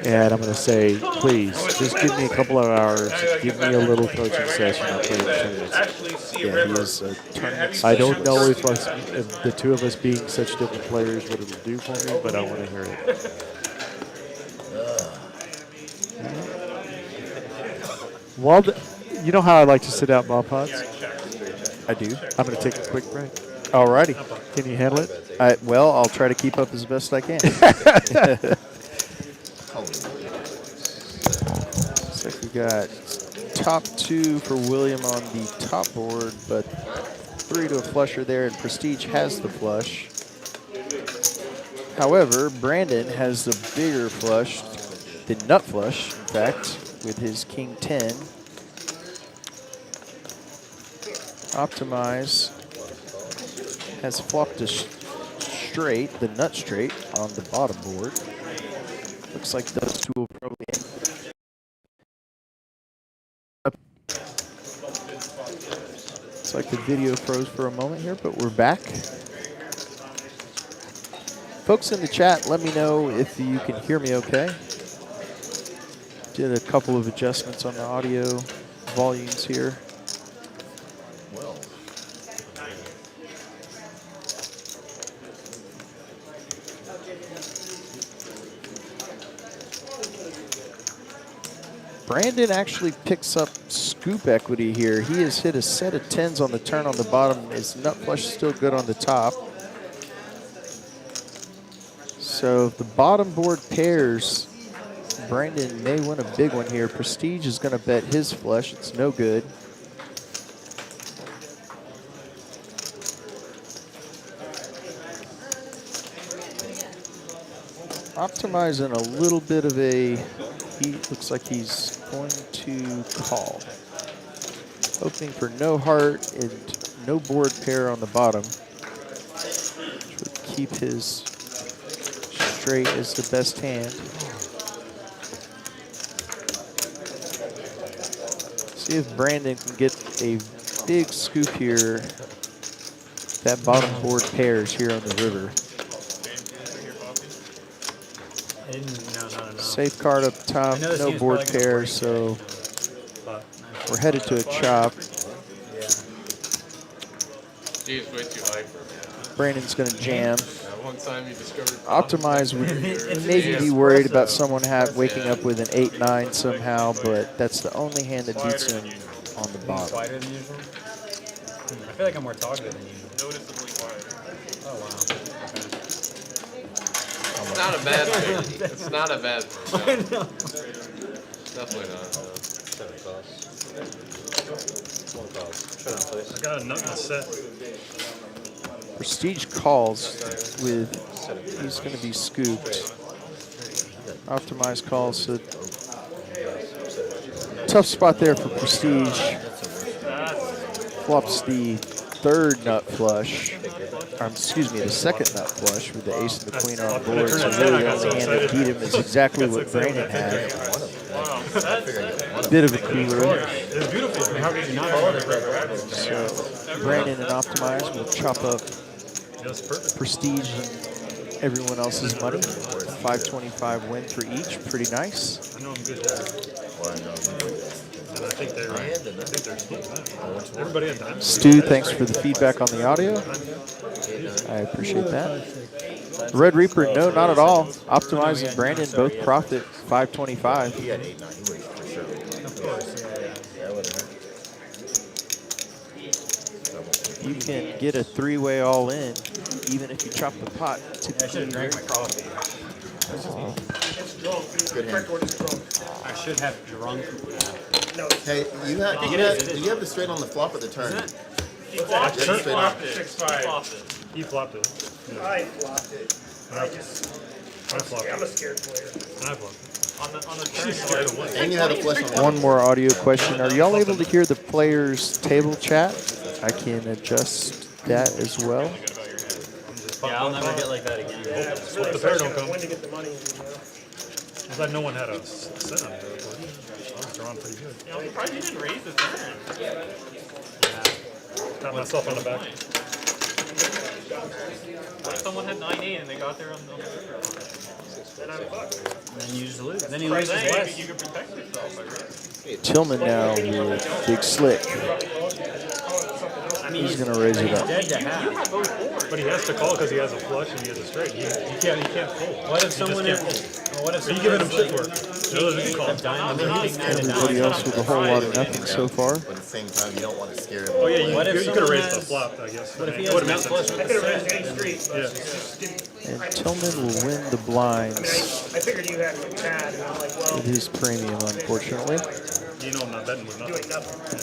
and I'm going to say, please, just give me a couple of hours, give me a little coaching session, I'll play the tournaments. Yeah, he is a tournament. I don't know if the two of us being such different players what it'll do for me, but I want to hear it. Well, you know how I like to sit out ball pods? I do. I'm going to take a quick break. Alrighty. Can you handle it? Well, I'll try to keep up as best I can. Looks like we got top 2 for William on the top board, but 3 to a flusher there, and Prestige has the flush. However, Brandon has the bigger flush, the nut flush, in fact, with his King 10. Optimize has flopped a straight, the nut straight, on the bottom board. Looks like those two will probably end. Looks like the video froze for a moment here, but we're back. Folks in the chat, let me know if you can hear me okay. Did a couple of adjustments on the audio volumes here. Brandon actually picks up scoop equity here. He has hit a set of 10s on the turn on the bottom. His nut flush is still good on the top. So if the bottom board pairs, Brandon may win a big one here. Prestige is going to bet his flush. It's no good. Optimize in a little bit of a, he looks like he's going to call. Opening for no heart and no board pair on the bottom. Which would keep his straight as the best hand. See if Brandon can get a big scoop here. That bottom board pairs here on the river. No. Safe card up top, no board pair, so we're headed to a chop. Steve's way too hyper. Brandon's going to jam. One time he discovered Optimize would maybe be worried about someone waking up with an 8-9 somehow, but that's the only hand that beats him on the bottom. Quieter than usual? I feel like I'm more talkative than usual. noticeably quieter. Oh, wow. It's not a bad thing. It's not a bad thing. No. Definitely not. No. I got a nut in the set. Prestige calls with, he's going to be scooped. Optimize calls, so tough spot there for Prestige. Flops the third nut flush, excuse me, the second nut flush with the ace and the queen on board. So really the only hand that beat him is exactly what Brandon had. Bit of a cooler. So Brandon and Optimize will chop up Prestige and everyone else's money. 525 win for each. Pretty nice. I know I'm good there. And I think they're right. Everybody had time. Stu, thanks for the feedback on the audio. I appreciate that. Red Reaper, no, not at all. Optimize and Brandon both profit 525. He had 8-9. He would for sure. Of course. Yeah, You can get a three-way all in, even if you chop the pot. I should have drank my coffee. Good hand. I should have drunk. Hey, do you have the straight on the flop or the turn? He flopped it. He flopped it. 6-5. He flopped it. Yeah. I flopped it. I flopped it. I'm a scared player. I flopped it. On the turn, And you had a flush on One more audio question. Are y'all able to hear the players' table chat? I can adjust that as well. Yeah, I'll never get like that again. Hope the pair don't come. When to get the money in, I'm glad no one had a set on there. I was drawing pretty good. I'm surprised you didn't raise the turn. Got myself on the back. What if someone had 9-8 and they got there on the river? Then I'm fucked. And then you just lose. Then he loses less. You can protect yourself, I guess. Tillman now with Big Slick. I mean, He's going to raise it up. dead to half. But he has to call because he has a flush and he has a straight. He can't fold. What if He someone just is? can't What if fold. Are you someone giving him is shit like for it? The others can call. diamond, Everybody else with a whole lot of nothing so far. But at the same time, you don't want to scare him. Oh yeah, What if you could have someone raised the has- flop, I guess. What if he It has would've nut made flush sense. with I could the have raised set? any street. Yeah. And Tillman will win the blinds I figured you had like bad, and I'm like, well, with his premium, unfortunately. You know I'm not betting with doing nothing. nothing.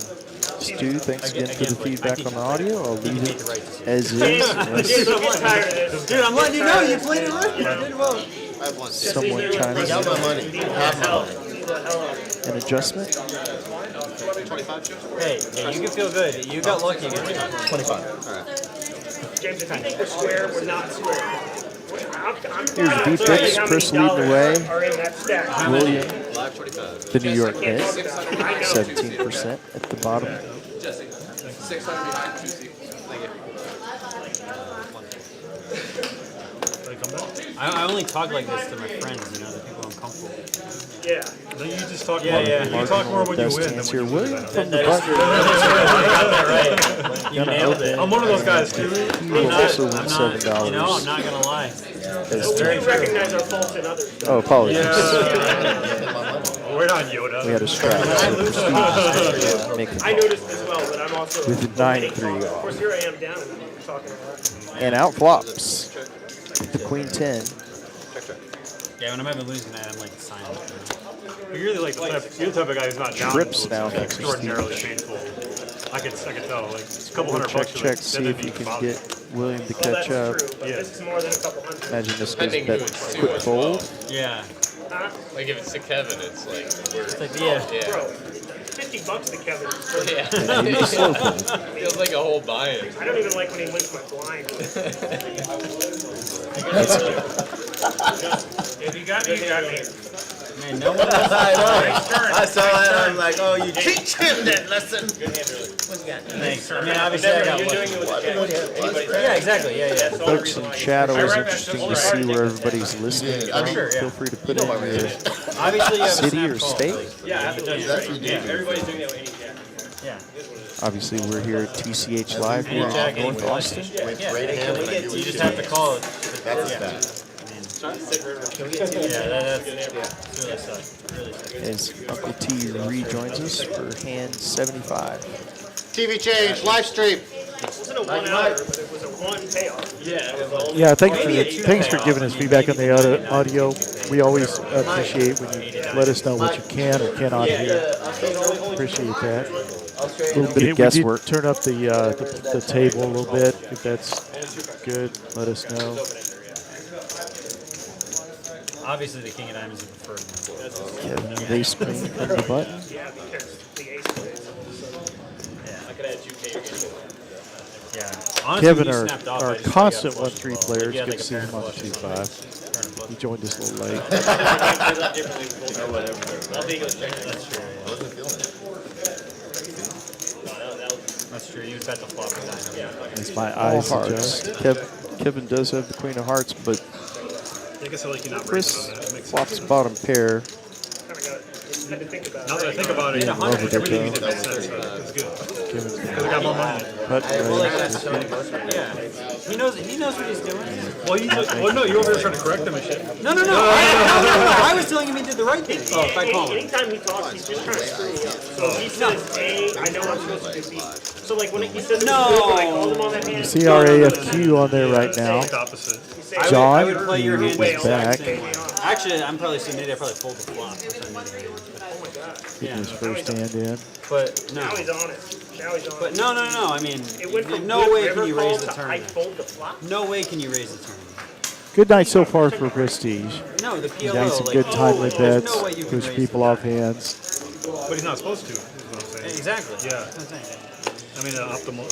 Stu, thanks again for the feedback on the audio. I'll leave it as is. Dude, Unless I'm tired of this. Dude, I'm letting you know you played it right. You did well. I have one. someone chimes Have in. my money. Have my money. An adjustment? Hey, you can feel good. You got lucky again. 25. All right. James, if you think we're square, we're not square. Here's D-Picks, Chris leading the way. Are in that stack. William, Live 45. the New York Knicks, 17% at the bottom. Jesse, 600 behind 2 sequels. Thank you. I only talk like this to my friends, you know, the people I'm comfortable with. Yeah. Then you just talk Yeah, more. yeah. You talk more when you Best win than chance when here. you lose. William from the That is button. true. You got that right. You nailed it. I'm one of those guys too. He will also win I'm not, $7. you know, I'm not going to lie. As But we do recognize our faults in others. oh, apologies. We're not Yoda. We had a strap. Making I noticed as well, but I'm also with a 9-3 Of off. course, here I am down and I'm talking a lot. And out flops the Queen 10. Yeah, when I'm having losing night, I'm like silent. You're the type of guy who's not down. Trips until now it's for extraordinarily painful. I could tell. Like it's a couple $100 Check, bucks. check, see if you can get William to Well, that's catch up. true, but this is more than a couple hundred. Imagine this goes Depending bet who it's to quick as fold. Yeah. Huh? Like if it's to Kevin, it's like we're Like, yeah. Bro, $50 to Kevin. yeah. Maybe slow fold. Feels like a whole buy-in. I don't even like when he wins my blind. If you got me, you got me. Man, no one else. I know. I saw that. I was like, oh, you cheat him then. Listen. Thanks. I mean, obviously, I got You're doing lucky. it with the Yeah, exactly. Yeah, yeah. Folks in chat, always interesting to see where everybody's listening from. Sure, yeah. Feel free to put in your Obviously, you have a city snap or call. state. everybody's doing that with any jack. Yeah. Obviously, we're here at TCH Live here Jack, in North any Austin. With right hand, and I do You just have to call it. That's Yeah. bad. Yeah, that's really sucks. Really sucks. As Uncle T rejoins us for hand 75. TV change, live stream. It wasn't a 1 hour, but it was a 1 payoff. Yeah, thanks for giving us feedback on the audio. We always appreciate when you let us know what you can or cannot hear. Appreciate that. A little bit of We guesswork. did turn up the table a little bit. If that's good, let us know. Obviously, the King of Diamonds is the preferred one. Kevin with ace queen from the button. Yeah, because the ace plays. Yeah. Honestly, Kevin, when you our snapped off, I just constant got 1-3 flush. players, Like, you had, good like, to see him a on pair the of flushes. 2-5. Turn a flush. He joined us a little late. That's true. Yeah. That's true. You bet the flop with that. As my All eyes hearts. adjust. Kevin does have the queen of hearts, but I guess I like you not Chris breaking on that. It makes flops sense. bottom pair. Had to think about Now that I it. think about it, Yeah, love it, everything you though. did makes sense. It's good. Kevin's Because I got more money. putt raise. Yeah. He knows what he's doing. Well, no, you're over here trying to correct them and shit. No. I was telling him he did the right thing. Oh, if I call him. Anytime he talks, he's just trying to screw me up. So he says A, I know I'm supposed to do B. So like when he says it was good, when I called him on that hand, CRAFQ on there right now. It's opposite. he says, I John, would play your hand who the is exact back, same way. Actually, I'm probably saying maybe I probably fold the flop. getting his first hand in. But no. now he's on it. Now he's on But it. no. I mean, It went from no good way river can you call raise the to I tournament. fold the flop. No way can you raise the tournament. Good night so far for Prestige. No, the PLO. Getting some like, good timely there's bets, no way you can push raise people the off hands. But he's not supposed to, is what I'm saying. Exactly. Yeah. That's what I'm saying. I mean, optimal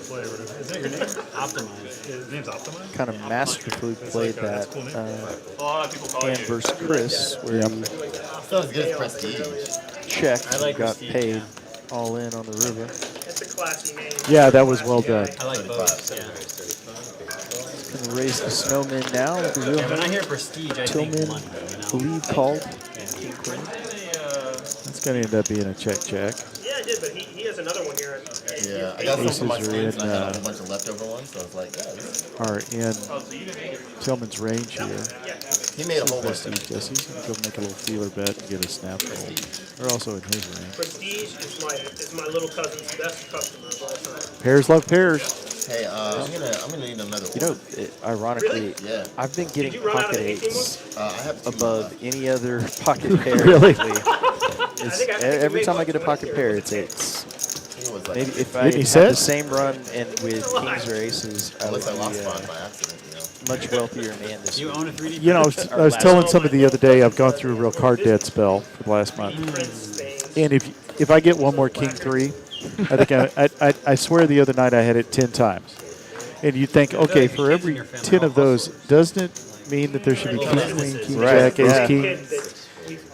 play or whatever. Is that your name? Optimize. His name's Optimize? Kind of masterfully played that's that cool name. A lot of people call hand you. versus Chris, where he Still as good as Prestige. checked I like and got Prestige, paid yeah. all in on the river. That's a classy name. Yeah, that was well done. I like both. Yeah. Gonna raise the snowman now with the Yeah, when real I hear prestige, I think Tillman money. You know? lead called. It's going to end up being a check. Yeah, I did, but he has another one here. Yeah, I got some from my Aces are friends, in, and I had a whole bunch of leftover ones, so I was like, yeah, Are in Tillman's range here. he made a whole bunch of Prestige does. He's going to go make a little feeler bet and get a snap roll. They're also in his range. Prestige is my little cousin's best customer of all time. Pairs love pairs. Hey, I'm gonna need another one. You know, ironically, Yeah. I've been getting you run out of pocket 18 eights I have two above any other pocket pair. Really? lately. It's, think I every made time I get a one pocket here. pair, it's eights. I think it was like, Maybe if I Whitney have said? the same run and with kings or aces, I would unless I lost be one by accident, you know. much wealthier man this You week. own a 3D. You know, I was telling somebody the other day I've gone through a real card debt spell for the last month. And if I get one more King 3, I think I swear the other night I had it 10 times. And you think, okay, for every 10 of those, doesn't it mean that there should be king, queen, king, jack, ace, king,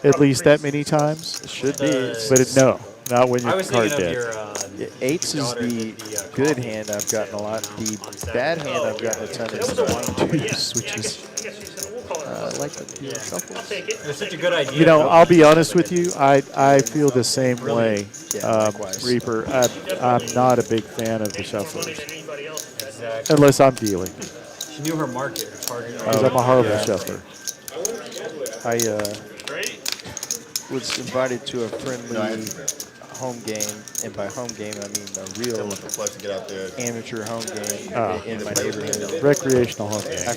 at least that many times? It should be. But no, not when I you're was card thinking of dead. your. Eights is the good hand I've gotten a lot. The bad hand I've gotten a ton is the deuce, which is like the shuffle. It was such a good idea. You know, I'll be honest with you. I feel the same way, likewise. Reaper. I'm not a big fan of the shufflers, Exactly. unless I'm dealing, She knew her market, her target. because I'm a horrible shuffler. I was invited to a friendly home game, and by home game I mean a real to get out there. amateur home game in my neighborhood. Recreational home game. I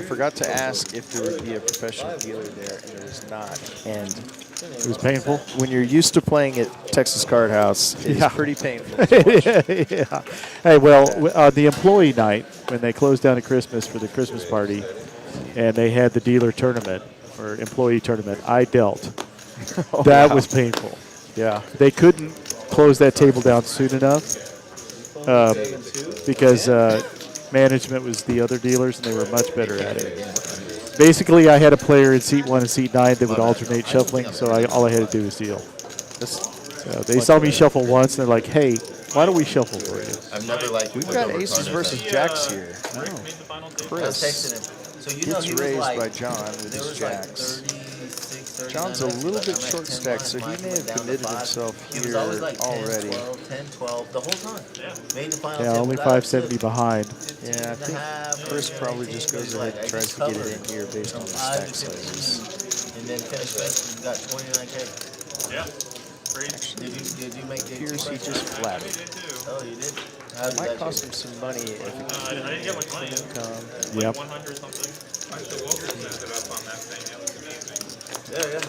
forgot to ask if there would be a professional dealer there, and there was not. And It was painful. when you're used to playing at Texas Card House, it's Yeah. pretty painful. to watch. Yeah. Hey, well, on the employee night, when they closed down at Christmas for the Christmas party, and they had the dealer tournament or employee tournament, I dealt. That was painful. Yeah. They couldn't close that table down soon enough because management was the other dealers, and they were much better at it. Basically, I had a player in seat 1 and seat 9 that would alternate shuffling, so all I had to do was deal. So they saw me shuffle once, and they're like, hey, why don't we shuffle for you? I've never liked. We've got aces versus jacks here. Chris gets raised by John with his jacks. John's a little bit short stacked, so he may have committed himself here already. 10, 12, the whole time. Made the final Yeah, only 570 behind. Yeah, I think Chris probably just goes ahead and tries to get it in here based on the stack sizes. And then finish fifth, you got 29K. Yeah. Did you make Appears he just flatted. Oh, you did? It might cost him some money if it I didn't get much money. income. Yep. 100 something. I still set it up on that thing. Yeah.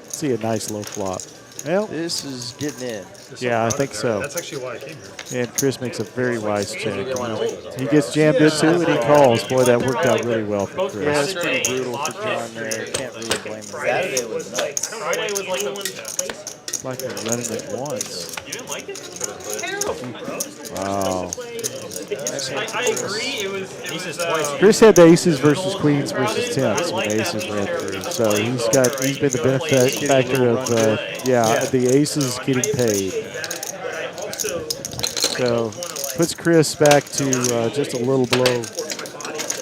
See a nice low flop. Well, This is getting in. yeah, I think so. That's actually why I came here. And Chris makes a very wise check. He gets jammed into and he calls. Boy, that worked out really well for Yeah, Chris. it's pretty brutal for John there. Can't really blame him. Saturday was nuts. Friday was like the. It's like they're running it once. You didn't like it? Wow. I agree. It was. Chris had the aces versus queens versus tens when the aces ran through. So he's been the benefactor of the aces getting paid. So puts Chris back to just a little below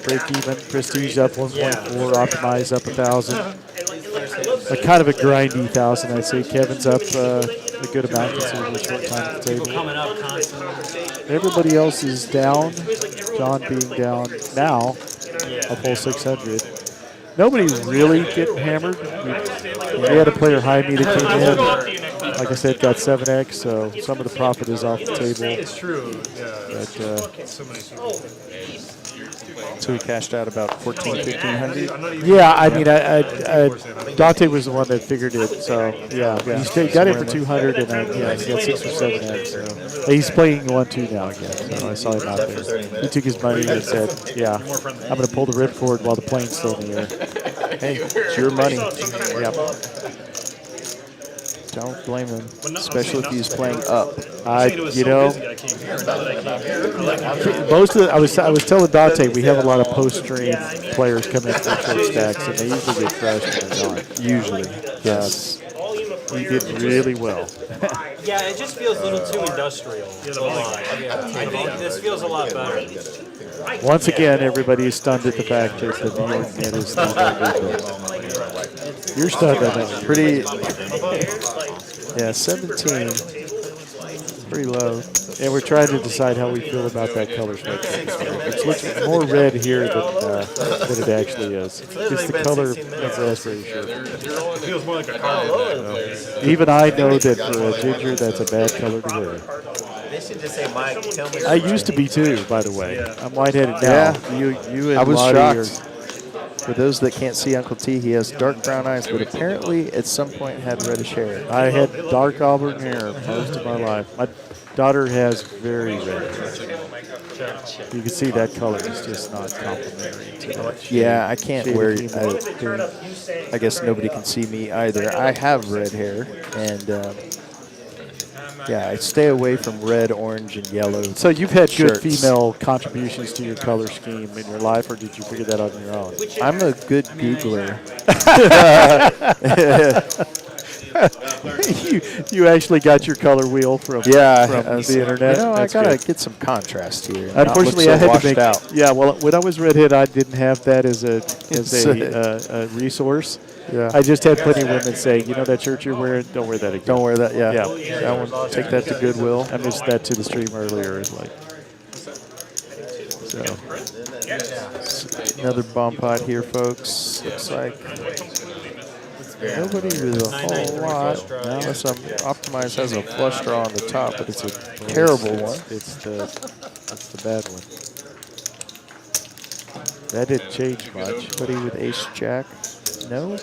break even. Prestige up 1.4, optimize up 1,000. A kind of a grindy 1,000, I'd say. Kevin's up a good amount considering the short time at the table. Coming up constantly. Everybody else is down. John being down now, a full 600. Nobody's really getting hammered. We had a player high me that came in. Like I said, got 7x, so some of the profit is off the table. It's true. But, So many people. So he cashed out about 1,500. yeah, I mean, Dante was the one that figured it. So yeah, he got it for 200, and he got 6 or 7x. So he's playing 1-2 now again. So I saw him out there. He took his money and said, "Yeah, I'm going to pull the ripcord while the plane's still in the air." Hey, it's your money. Yep. Don't blame him, especially if he's playing up. Most of I was telling Dante we have a lot of post-stream players come in for short stacks, and they usually get crushed when they're gone. Usually, yes. He did really well. Yeah, it just feels a little too industrial. I think this feels a lot better. Once again, everybody is stunned at the fact that the New York Net is not very good. You're stunned at that. Pretty, yeah, 17. Pretty low. And we're trying to decide how we feel about that color spectrum. It's looking more red here than it actually is. It's the color of raspberry shirt. It feels more like a carpet. Even I know that for a ginger, that's a bad color to wear. They should just say, Mike, tell me. I used to be too, by the way. I'm white-headed now. Yeah, You and I was Lottie shocked. For those that can't see Uncle T, he has dark brown eyes, but apparently at some point had reddish hair. I had dark auburn hair most of my life. My daughter has very red hair. You can see that color is just not complimentary to that. Yeah, I can't wear. it. I guess nobody can see me either. I have red hair, and Yeah, stay away from red, orange, and yellow. So you've had good shirts. female contributions to your color scheme in your life, or did you figure that out on your own? I'm a good Googler. you actually got your color wheel from the internet. You know, That's I gotta good. get some contrast here. Unfortunately, not I look had so to make. washed out. Yeah, well, when I was redhead, I didn't have that as a resource. Yeah. I just had plenty of women say, you know, that shirt you're wearing, don't wear that again. Don't wear that. Yeah. Yeah. That one. Take that to Goodwill. I missed that to the stream earlier. It's like, so. Another bomb pot here, folks. Looks like nobody with a whole lot. Unless Optimize has a flush draw on the top, but it's a terrible one. It's the bad one. That didn't change much. Anybody with ace jack? No.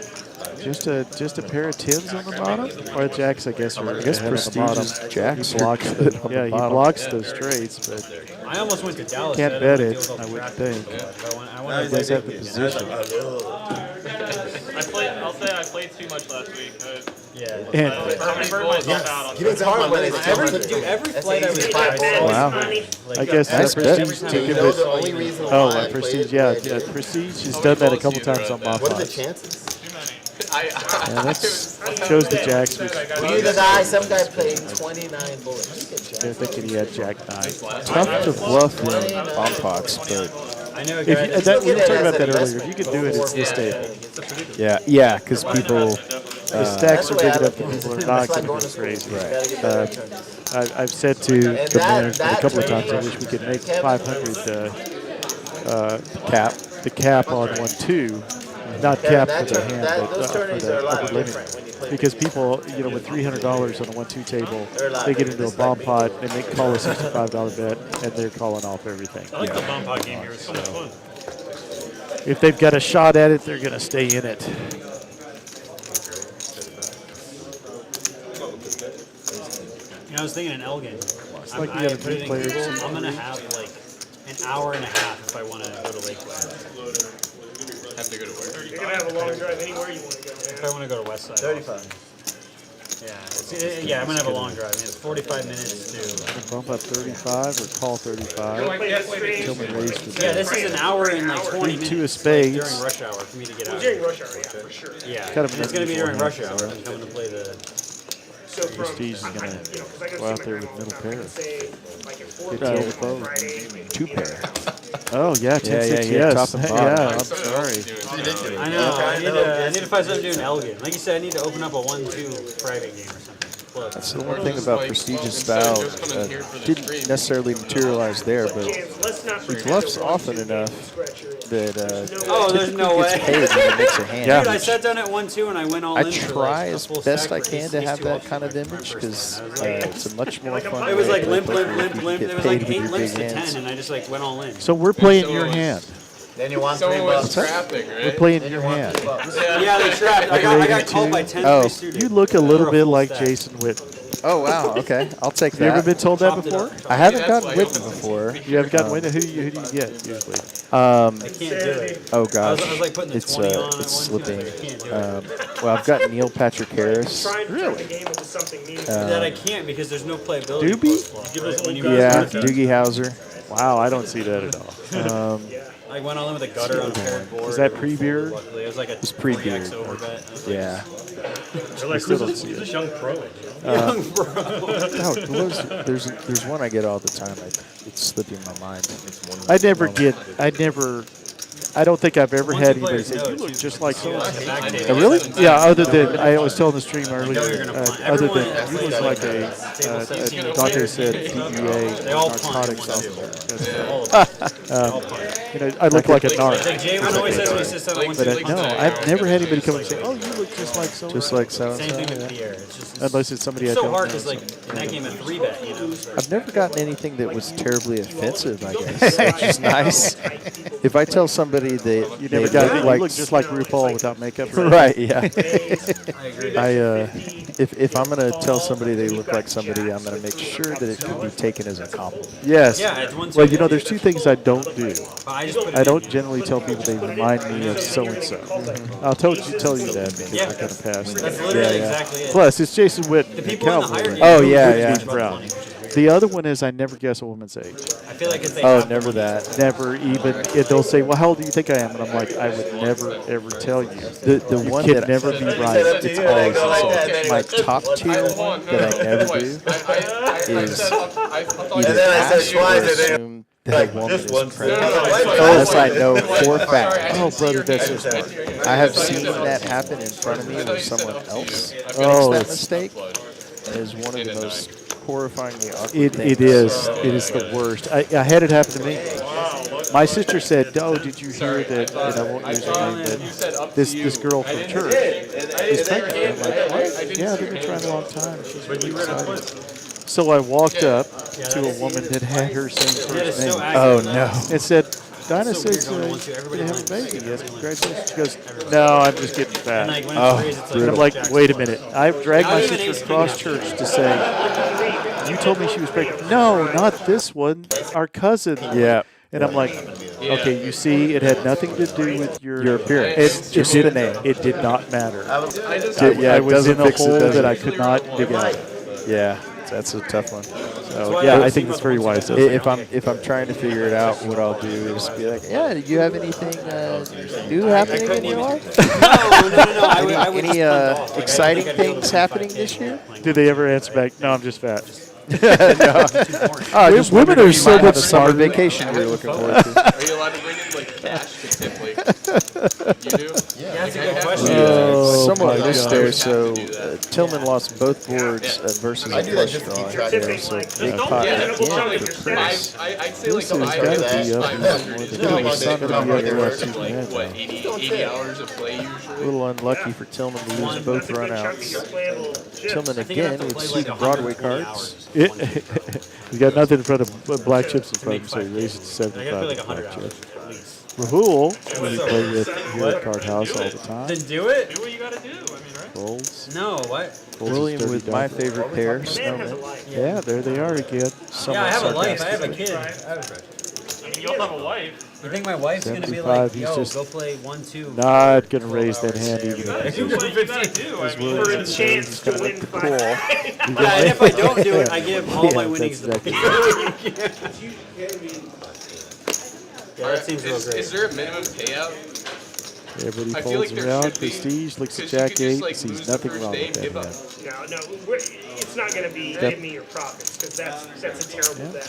Just a pair of tens on the bottom, or jacks, I guess. I guess Prestige's jacks He blocks are good on yeah, the he bottom. blocks the straights, but I almost went to Dallas. can't I bet didn't it. deal with I all wouldn't the think. traffic. I He went does have the position. I'll say I played too much last week. Yeah. And I burned myself out on It's hard when it's Every flight I was wow, I guess Nice Prestige bet. took You a know bit. the only reason why Oh, I played Prestige, it yeah, was- Prestige has done that a couple times on What are the Mob chances? Yeah, that shows the jacks. Was, We the guy, some guy played 29 bullets. they're thinking he had Jack 9. Tough to bluff in bomb pots, but I know a If guy you, we were talking about that earlier. If you could do it, it's this table. yeah, because people. The stacks are big enough that people are not going to go crazy. I've said to the management a couple of times, I wish we could make 500 cap. the cap on 1-2, not cap for the hand, but Those for tourneys the are a lot upper limit. different when you play. Because people, you know, with $300 on a 1-2 table, they get into a bomb pot and they call a $65 bet, and they're calling off everything. I like the bomb pot game here. It's so much fun. If they've got a shot at it, they're going to stay in it. You know, I was thinking an Elgin. like I you got put it in players. Google. I'm gonna have like an hour and a half if I want to go to Lakewood. Have to go to work. You're gonna have a long drive anywhere you want to go, If man. I want to go to Westside. 35. Yeah, I'm gonna have a long drive. I mean, it's 45 minutes to. Bump up 35 or call 35. Tillman raised for Yeah, this is an hour and like 20 minutes. Two of spades. Like, during rush hour for me to get out. During rush hour, yeah, for sure. Yeah, Kind of and it's gonna be during rush beforehand. hour. I'm coming to play the. So from, Prestige is going to go out there with middle pair. say, like at 4 Get p.m. out of the boat. Friday, Two pair. Oh, yeah, 10-6, yeah, yes. top and bottom. Yeah, I'm sorry. I know. I need to find something to do in Elgin. Like you said, I need to open up a 1-2 private game or something. Close. That's the one thing about Prestige's style didn't necessarily materialize there, but let's not he bluffs often enough that Oh, there's typically no gets way. paid when he makes a hand. Yeah. Dude, I sat down at 1-2 and I went all I in. for, try like, a as full best stack I for can these to have two that options kind of for my image first because one. I was like, it's a much more fun it was way like to limp, play limp, poker if limp, you limp. get There was paid like with 8 your limps big to hands. 10, and I just like went all in. So we're playing your hand. Then you want Someone 3 was bucks. trapping, We're right? playing your hand. Yeah, they trapped. I got called by 10 Oh. suited. You look a little For bit full like stack. Jason Witten. Oh wow, okay, I'll take Have you ever that. been told that Chopped it before? up. I haven't That's gotten why Witten you- before. You haven't gotten Witten? Who do you get usually? I can't do it. Oh I gosh, was like putting the it's 20 on at it's one, two, slipping. I can't do it. Well, I've got Neil Patrick Harris. trying to turn the game into something meaningful. That I can't because there's no playability. Doobie? post-flop, right? When you Yeah, guys Doogie Howser. Wow, I don't see that at all. I went all in with a gutter on a paired board. Is that It was pre-beer? full, luckily. It was like a was pre-beer. 3x over bet. I was like, Yeah. They're like, who's this young pro? young bro. No, there's one I get all the time. It's slipping my mind. I don't think I've ever Once had you play anybody say, no, you look too. just like so. Oh, really? Yeah, other than, I was telling the stream earlier, you're gonna punt. other than, Everyone- you look like Dante said, They DEA, all punt narcotics in officer. All of them. You know, I look like a narc. Like Jayvon always says when he sits down at But 1-2. no, I've never had anybody come and say, oh, you look just like so. Just like so. Same thing with Pierre. It's just Unless it's somebody I so don't hard know. because like in that game a 3-bet, you know. So I've never gotten anything that was terribly offensive, I guess. Which is nice. If I tell somebody that You they never got it. look You like look just like RuPaul without makeup. right, yeah. I agree. if I'm going to tell somebody they look like somebody, I'm going to make sure that it can be taken as a compliment. Yes. Yeah, it's one, Well, two, there's two things I don't do. I just put it I don't in. generally tell people they remind me of so-and-so. I'll tell you that because Yeah. I kind of passed that. That's literally exactly it. Plus, it's Jason Witten, The the people in the cowboy. hierarchy. Oh, yeah, yeah. Steve Brown. The other one is I never guess a woman's age. I feel like if they Oh, have never that. Never even. They'll say, "Well, how old do you think I am?" And I'm like, "I would never ever tell you. The one Can that never be right. it's always the same. My top tier one that I never do is either ask or assume that a woman is pregnant. Unless I know for a fact. Oh, brother, that's so smart. I have seen that happen in front of me where someone else makes Oh, that it's- mistake. It is one of the most horrifyingly awkward It things. is. It is the worst. I had it happen to me. My sister said, "Oh, did you hear that?" And I won't use her name. That this girl from church is pregnant. I'm like, "What?" Yeah, they've been trying a long time. She's really excited. So I walked up to a woman that had her same first name. Oh no! And said, "Dinah says they have a baby. Yes, congratulations." She goes, "No, I'm just getting fat." like when Oh, it's raised, it's And I'm like, like, "Wait a minute. I've dragged my sister across church to say, you told me she was pregnant." "No, not this one. Our cousin." Yeah. And I'm like, "Okay, you see, it had nothing to do with your appearance. Just the name. It did not matter. Yeah, I it was doesn't in a fix it, hole does that it? I could not dig out." Yeah, that's a tough one. So, yeah, I think it's very wise. If I'm trying to figure it out, what I'll do is be like, yeah, did you have anything new happening in your life? No. Any exciting things happening this year? Did they ever answer back, "No, I'm just fat"? Just women wondered are if you so might have much a summer smarter. vacation you're looking forward to. Are you allowed to bring in like cash to tip? Like, you do? Yeah, that's a good question. Oh, Somewhat my missed God. there. So Tillman lost both boards versus I a do that flush just to draw. keep track Yeah, of it. so Yeah, big pot pot Yeah, again well, for Chris. I'd say like This has 5 got to days, be up 500. more You than know, like it's not going to be up they there work too like, bad. what, 80 hours of play A usually? little unlucky for Tillman to lose both That's a good chunk of your runouts. playable chips. Tillman I think I have again to with play suited like Broadway 120 cards. hours. He's got nothing in front of black chips in front of him, so he raises to I gotta play 75 like with 100 black hours chips. at least. Rahul, who we play with here at Card House all the time. Then do it? Do what you gotta do. I mean, right? Folds. No, what? Folds William his with dirty my diaper. favorite pair, Man has a Snowman. life. Yeah, there they are again. Yeah, I Somewhat have a life. I sarcastic. have a kid. I mean, you'll have a wife. You think my wife's gonna be 75, like, he's yo, just go play 1, 2. Not going to raise that hand even You if do what you gotta do. I mean, For a chance to win Cool. 5. Yeah, and if I don't do it, I give all my Yeah, winnings that's to exactly Yeah, that seems real Is great. there a minimum payout? Everybody I feel folds like there around. should be, Prestige looks at 'cause you Jack could just, 8, like, sees lose the nothing first wrong day with and give that up. hand. No, it's not going to be give me your profits because that's a terrible bet.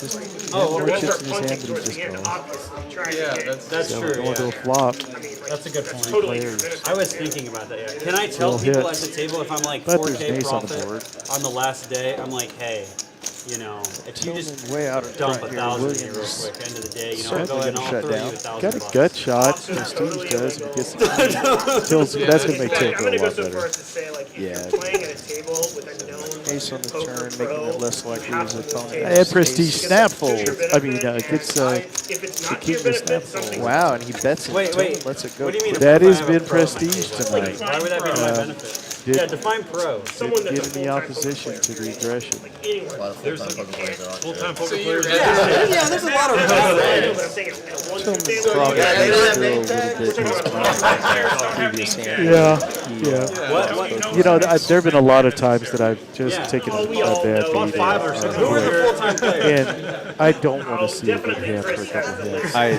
Oh, They're well, going to chips start in his punting hand, but towards he's the end, just obviously, trying Yeah, to get. That's So true. going to a Yeah. flop. I mean, like, That's a good point. totally players. different. I was thinking about that. Yeah. Can I tell Little people hits. at the table if I'm like But 4K there's an ace on the profit board. on the last day? I'm like, hey, you know, if you just Tillman way out in dump front here. 1,000 in real Williams quick, end of the day, you know, certainly go ahead and gonna I'll shut throw you down. 1,000 Got a bucks. gut shot. Prestige does. If he gets the Till's, that's going to make I'm Till go going a to go lot so better. far as to say, like, if Yeah. you're playing at a table with a known Ace on the poker turn, pro, making it less you likely have his to opponent take- has And Prestige ace. snap To fold. your I mean, benefit, gets if it's not to keep your the benefit, snap something. Wow, and he bets it. Wait, Tillman wait. lets it go. What do you mean? quick. That if has I have a been pro at my prestige table? tonight. Why would that be to my benefit? Did- Yeah, define pro. Someone that's a Giving the full-time opposition poker to player. the aggression. Anywhere. A lot of full-time poker players are out there. Full-time poker So you're players. Yeah, there's a lot of I pros. know, but I'm saying at a one-two Tillman table. probably Yeah, they don't still have a name little bit tags. his previous hand. Yeah. What? You know, there have been a lot of times that I've just Yeah. taken a Oh, we all bad know beat. five or Who are the full-time players? And I don't want to see a good hand for a couple hits. I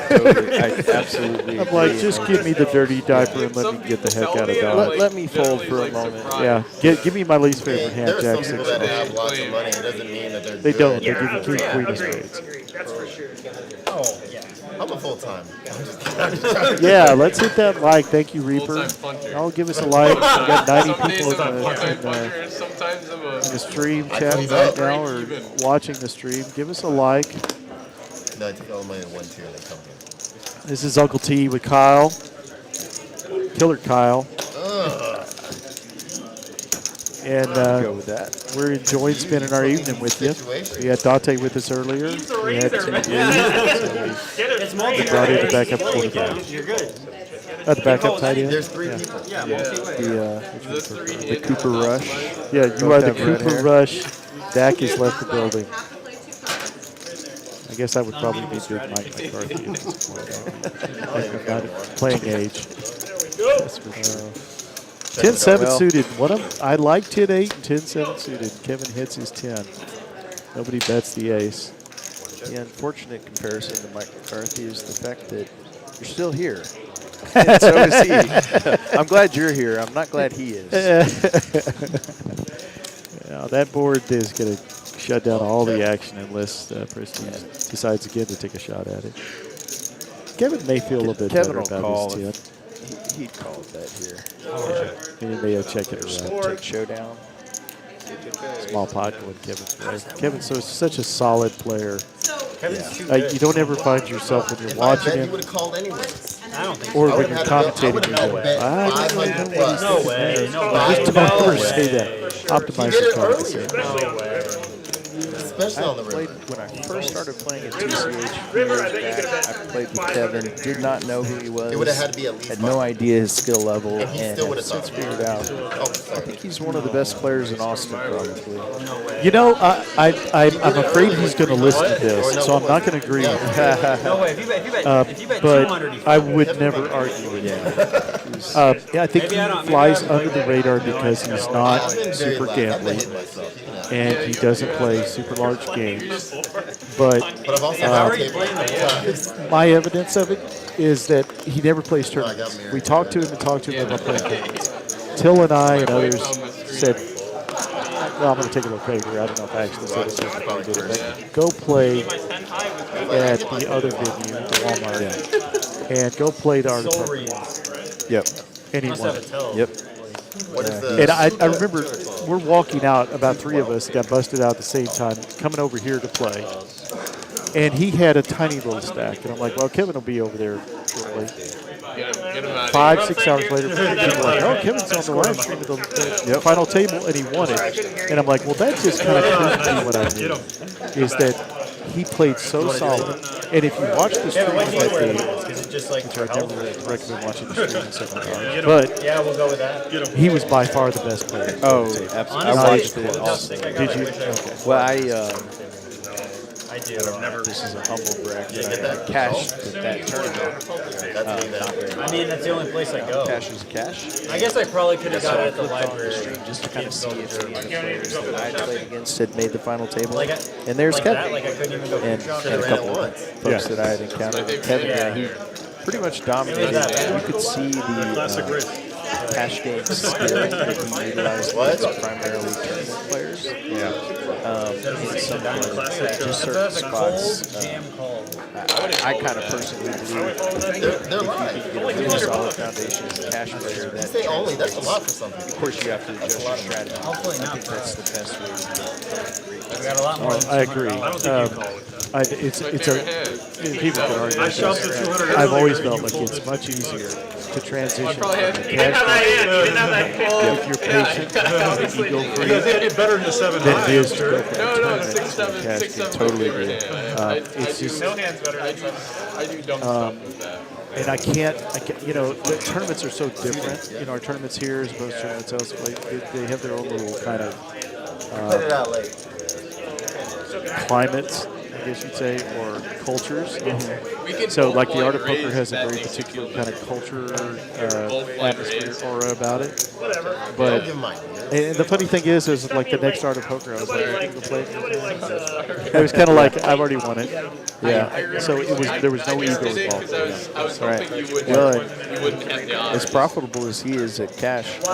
absolutely I'm like, agree. just give me the dirty diaper and let me get the heck out of Dodge. Let me fold for a moment. Yeah, give me my least favorite hand, There are Jack some 6. people that have lots of money. It doesn't mean that they're They good. don't. They Yeah, give you agreed, king, queen of agreed, spades. agreed. That's for sure. I'm a full-time. Yeah, let's hit that like. Thank you, Reaper. Full-time punter. I'll give us a like. We got 90 Some days people I'm a in full-time the punter, and sometimes I'm a... the stream I chat clean right up. now or watching the stream. Give us a like. No, I take all the money in one tier and then come here. This is Uncle T with Kyle. Killer Kyle. And Go with that. we're enjoying spending our evening with you. We had Dante with us earlier. We had Tim It's multi. brought in the backup quarterback. You're good. At the backup tight end? There's 3 people. Yeah, multi-way. The Cooper Rush. Yeah, you Both are the have red Cooper hair. Rush. Dak has left the building. I guess I would probably be Big Mike McCarthy at this point. I'm not playing age. That's for sure. 10-7 suited. I like 10-8 and 10-7 suited. Kevin hits his 10. Nobody bets the ace. The unfortunate comparison to Mike McCarthy is the fact that you're still here. And so is he. I'm glad you're here. I'm not glad he is. Yeah, that board is going to shut down all the action unless Prestige decides again to take a shot at it. Kevin may feel a little bit Kevin better will about call his 10. He'd call it that here. He may have checked it around. Take showdown. Small pocket when Kevin's playing. Kevin's such a solid player. Kevin's too You don't ever find yourself when you're watching You him would have called anyways. I don't think or so. when you're commentating. You're going, I don't really know what he's No thinking way, there." no way. Just don't ever say that. Optimize your conversation. No way. Especially on the Played, river. when I first started playing at TCH years back, I played with Kevin, did not know who he was. It would have had to be at least had no idea his skill level, And he and still have would've since thought. figured out. I think he's one of the best players in Austin, probably. You know, I'm afraid he's going to listen to this, so I'm not going to agree. No way. If you bet But 200, I would never argue with him. Yeah, I think he flies under the radar because he's not super gambling, and he doesn't play super large games. But I've also had a table. my evidence of it is that he never plays tournaments. We talked to him about playing tournaments. Till and I and others said, well, I'm going to take a little credit here. I don't know if I actually said it before we did it, but go play at the other venue, the Walmart, and go play the Art of Poker. Yep. And he won. Yep. What is the And I remember we're walking out, about 3 of us got busted out at the same time, coming over here to play. And he had a tiny little stack. And I'm like, well, Kevin will be over there shortly. Get him out of 5, 6 hours later, people are like, oh, Kevin's on the live stream of the final table, and he won it. And I'm like, well, that just kind of proves to me what I knew, is that he played so solid. And if you watch the stream of that game, which I never recommend watching the stream in second time, but yeah, we'll go with that. he was by far the best player. Oh, absolutely. I watched it also. Did you? Okay. Well, I do. this is a humble brag, but I cashed that tournament. I mean, that's the only place I go. Cash is cash. I guess I probably could have got it at the Flipped on the library. stream just to kind of see if any of the players that I played against had made the final table. Like And there's like Kevin. that, like I couldn't even go And shot a it. couple of folks that I had encountered. Kevin, yeah, he pretty much dominated. You could see the cash game skill that he utilized against primarily tournament players. In some just certain spots. I kind of personally believe if you can get a really solid foundation as a cash player, that say only? That's a lot for something. of course you have to adjust your strategy. Hopefully I not. think that's the best way to get We got a lot more. I agree. It's a people can argue. With this. I've always felt like it's much easier to transition from the cash if you're patient and ego-free Because it'd be better than the 7 than high. it is to go from No, tournament 6, to 7, cash 6, game. 7. Totally agree. It's just, No hands better than 7. I do dumb stuff with that. and I can't, you know, the tournaments are so different. You know, our tournaments here as opposed to tournaments elsewhere, they have their own little kind of Put it out late. climates, I guess you'd say, or cultures. We can So, both like the plug Art of and Poker raise has a that very makes particular it kind of culture, atmosphere, raise. aura about it. I'll But give mine. and the funny thing is like the next Art of Poker, I was like, "Are you gonna play it?" It was kind of like I've already won it. Yeah. So there was no ego Because involved. I was Right. hoping you wouldn't, Well, you wouldn't have the honors. as profitable as he is at cash, I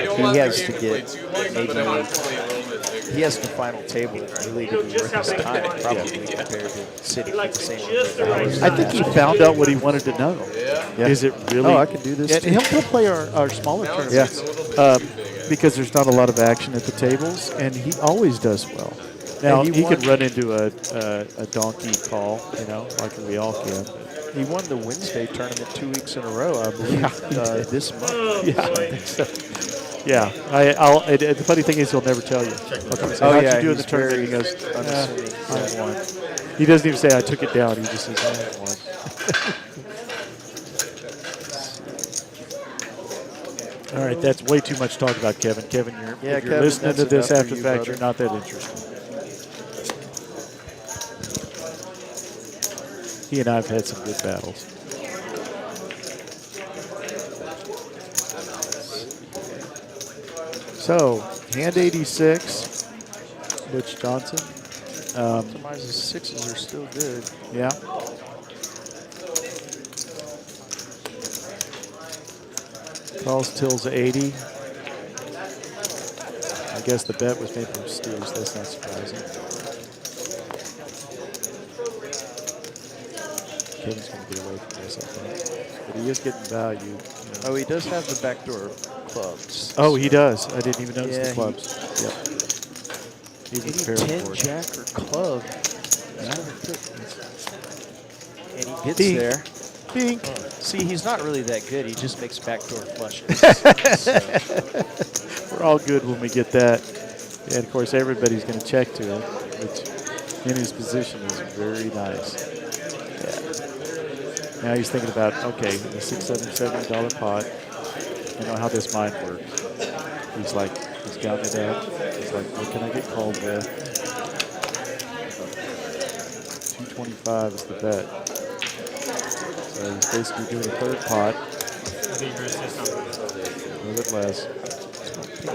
I don't mean, want he the has game to to play get too big, but I want to play a little bit bigger. he has to final table really to be worth his time, probably compared to sitting at the same hours. I think he found out what he wanted to know. Yeah. Is it really? Oh, I can do this And too. he'll play our smaller tournaments. It's a little bit too big. Because there's not a lot of action at the tables, and he always does well. Now, And he won- could run into a donkey call, you know, like we all can. He won the Wednesday tournament 2 weeks in a row, I believe, this month. Yeah, I think so. Yeah, the funny thing is he'll never tell you. Okay, so how'd you do in the tournament? He goes, unassuming. I won. He doesn't even say I took it down. He just says I won. All right, that's way too much talk about Kevin. Kevin, if you're Kevin, listening to that's this enough after for the you, fact, you're not that interested. He and I have had some good battles. So, hand 86, Butch Johnson. Optimizes sixes are still good. Yeah. Calls Tills 80. I guess the bet was made from Steers. That's not surprising. Kevin's going to get away from this, I think. But he is getting value. You know. Oh, he does have the backdoor clubs. Oh, he does. I didn't even notice the Yeah, clubs. Yep. Even Maybe pair 10 board. jack or club. Yeah. And he gets Bink. there. Bink. See, he's not really that good. He just makes backdoor flushes. We're all good when we get that. And of course, everybody's going to check to it, which in his position is very nice. Yeah. Now he's thinking about, okay, the $6, $7, $7 pot. You know how this might work. He's like, he's counting it out. He's like, what can I get called with? 225 is the bet. So he's basically doing a third pot. A little bit less. I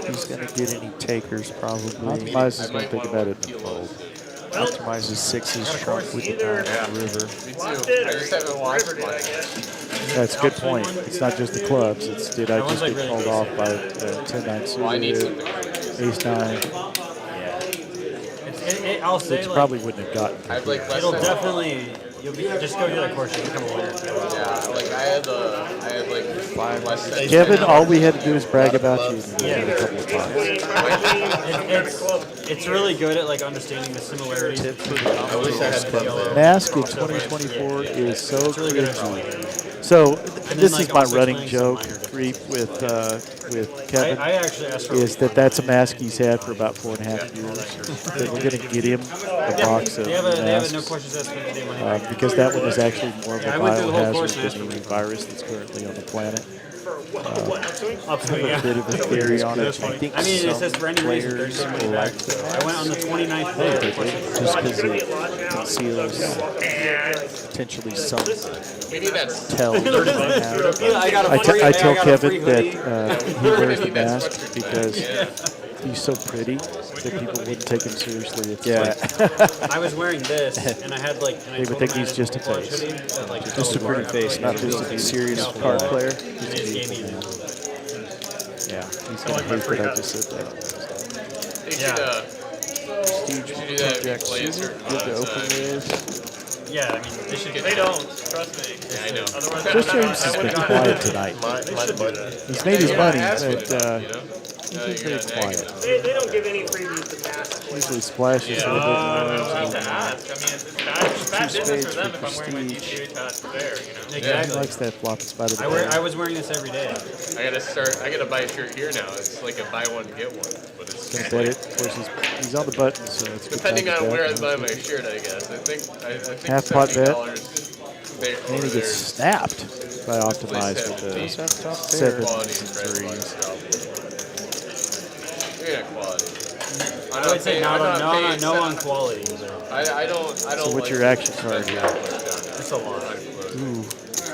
think he's going to get any takers, probably. Optimize is going to think about it in the fold. Optimizes sixes, trump with the nine on the river. Me too. I just haven't watched much. That's a good point. It's not just the clubs. It's did I just get called off by 10-9 suited, ace-9. I'll say, Which like, probably wouldn't have gotten. I've like less it'll than definitely. You'll be just go to that course. You become a winner. Yeah, like I had like 5 less than Kevin, all we had to do is brag about you. Yeah. A couple of times. It's really good at like understanding the similarities between the I wish I had clubs. Mask in 2024 is so cringy. So this is my running joke, creep with Kevin. I actually asked for is that's a mask he's had for about 4.5 years. That we're going to get him a box of they have no masks. questions asked for today. Because that one is actually more of a I went through the whole course biohazard and than any virus that's currently on the planet. I Upswing, have a bit of a theory on it. I think I mean, it says some for any reason, players 30 will back. like the I went on the 29th day. just because it conceals potentially some Maybe that's tell. I got a free, I tell got a Kevin free that hoodie. he wears the mask because he's so pretty that people wouldn't take him seriously. It's like, I was wearing this, and I had like. They would think he's just a face. Just a pretty face, not just a serious card player. yeah, he's going to hate that I just said that. they should Huge do that if you jack play a suited, certain good to amount of open time. with. Yeah, I mean, they should get. They don't. Trust me. Yeah, I know. Otherwise, Chris James has been quiet tonight. He's made his money, but he's been very quiet. They don't give any freebies to mask. Usually splashes a little I don't bit have more. to ask. I mean, it's bad business for them if I'm wearing my TCH hat there, you know? He Exactly. likes that flop in spite of the I was wearing this every day. I gotta buy a shirt here now. It's like a buy one get one, but it's Gonna bet it. Of course, he's on the button, so it's a good depending time to on bet. where I buy my shirt, I guess. I think Half pot bet. $70 there. And he gets snapped by Optimize with the sevens quality and and threes. Yeah, quality. I would say no on quality. I don't. So what's your action card here? It's a lot. Ooh,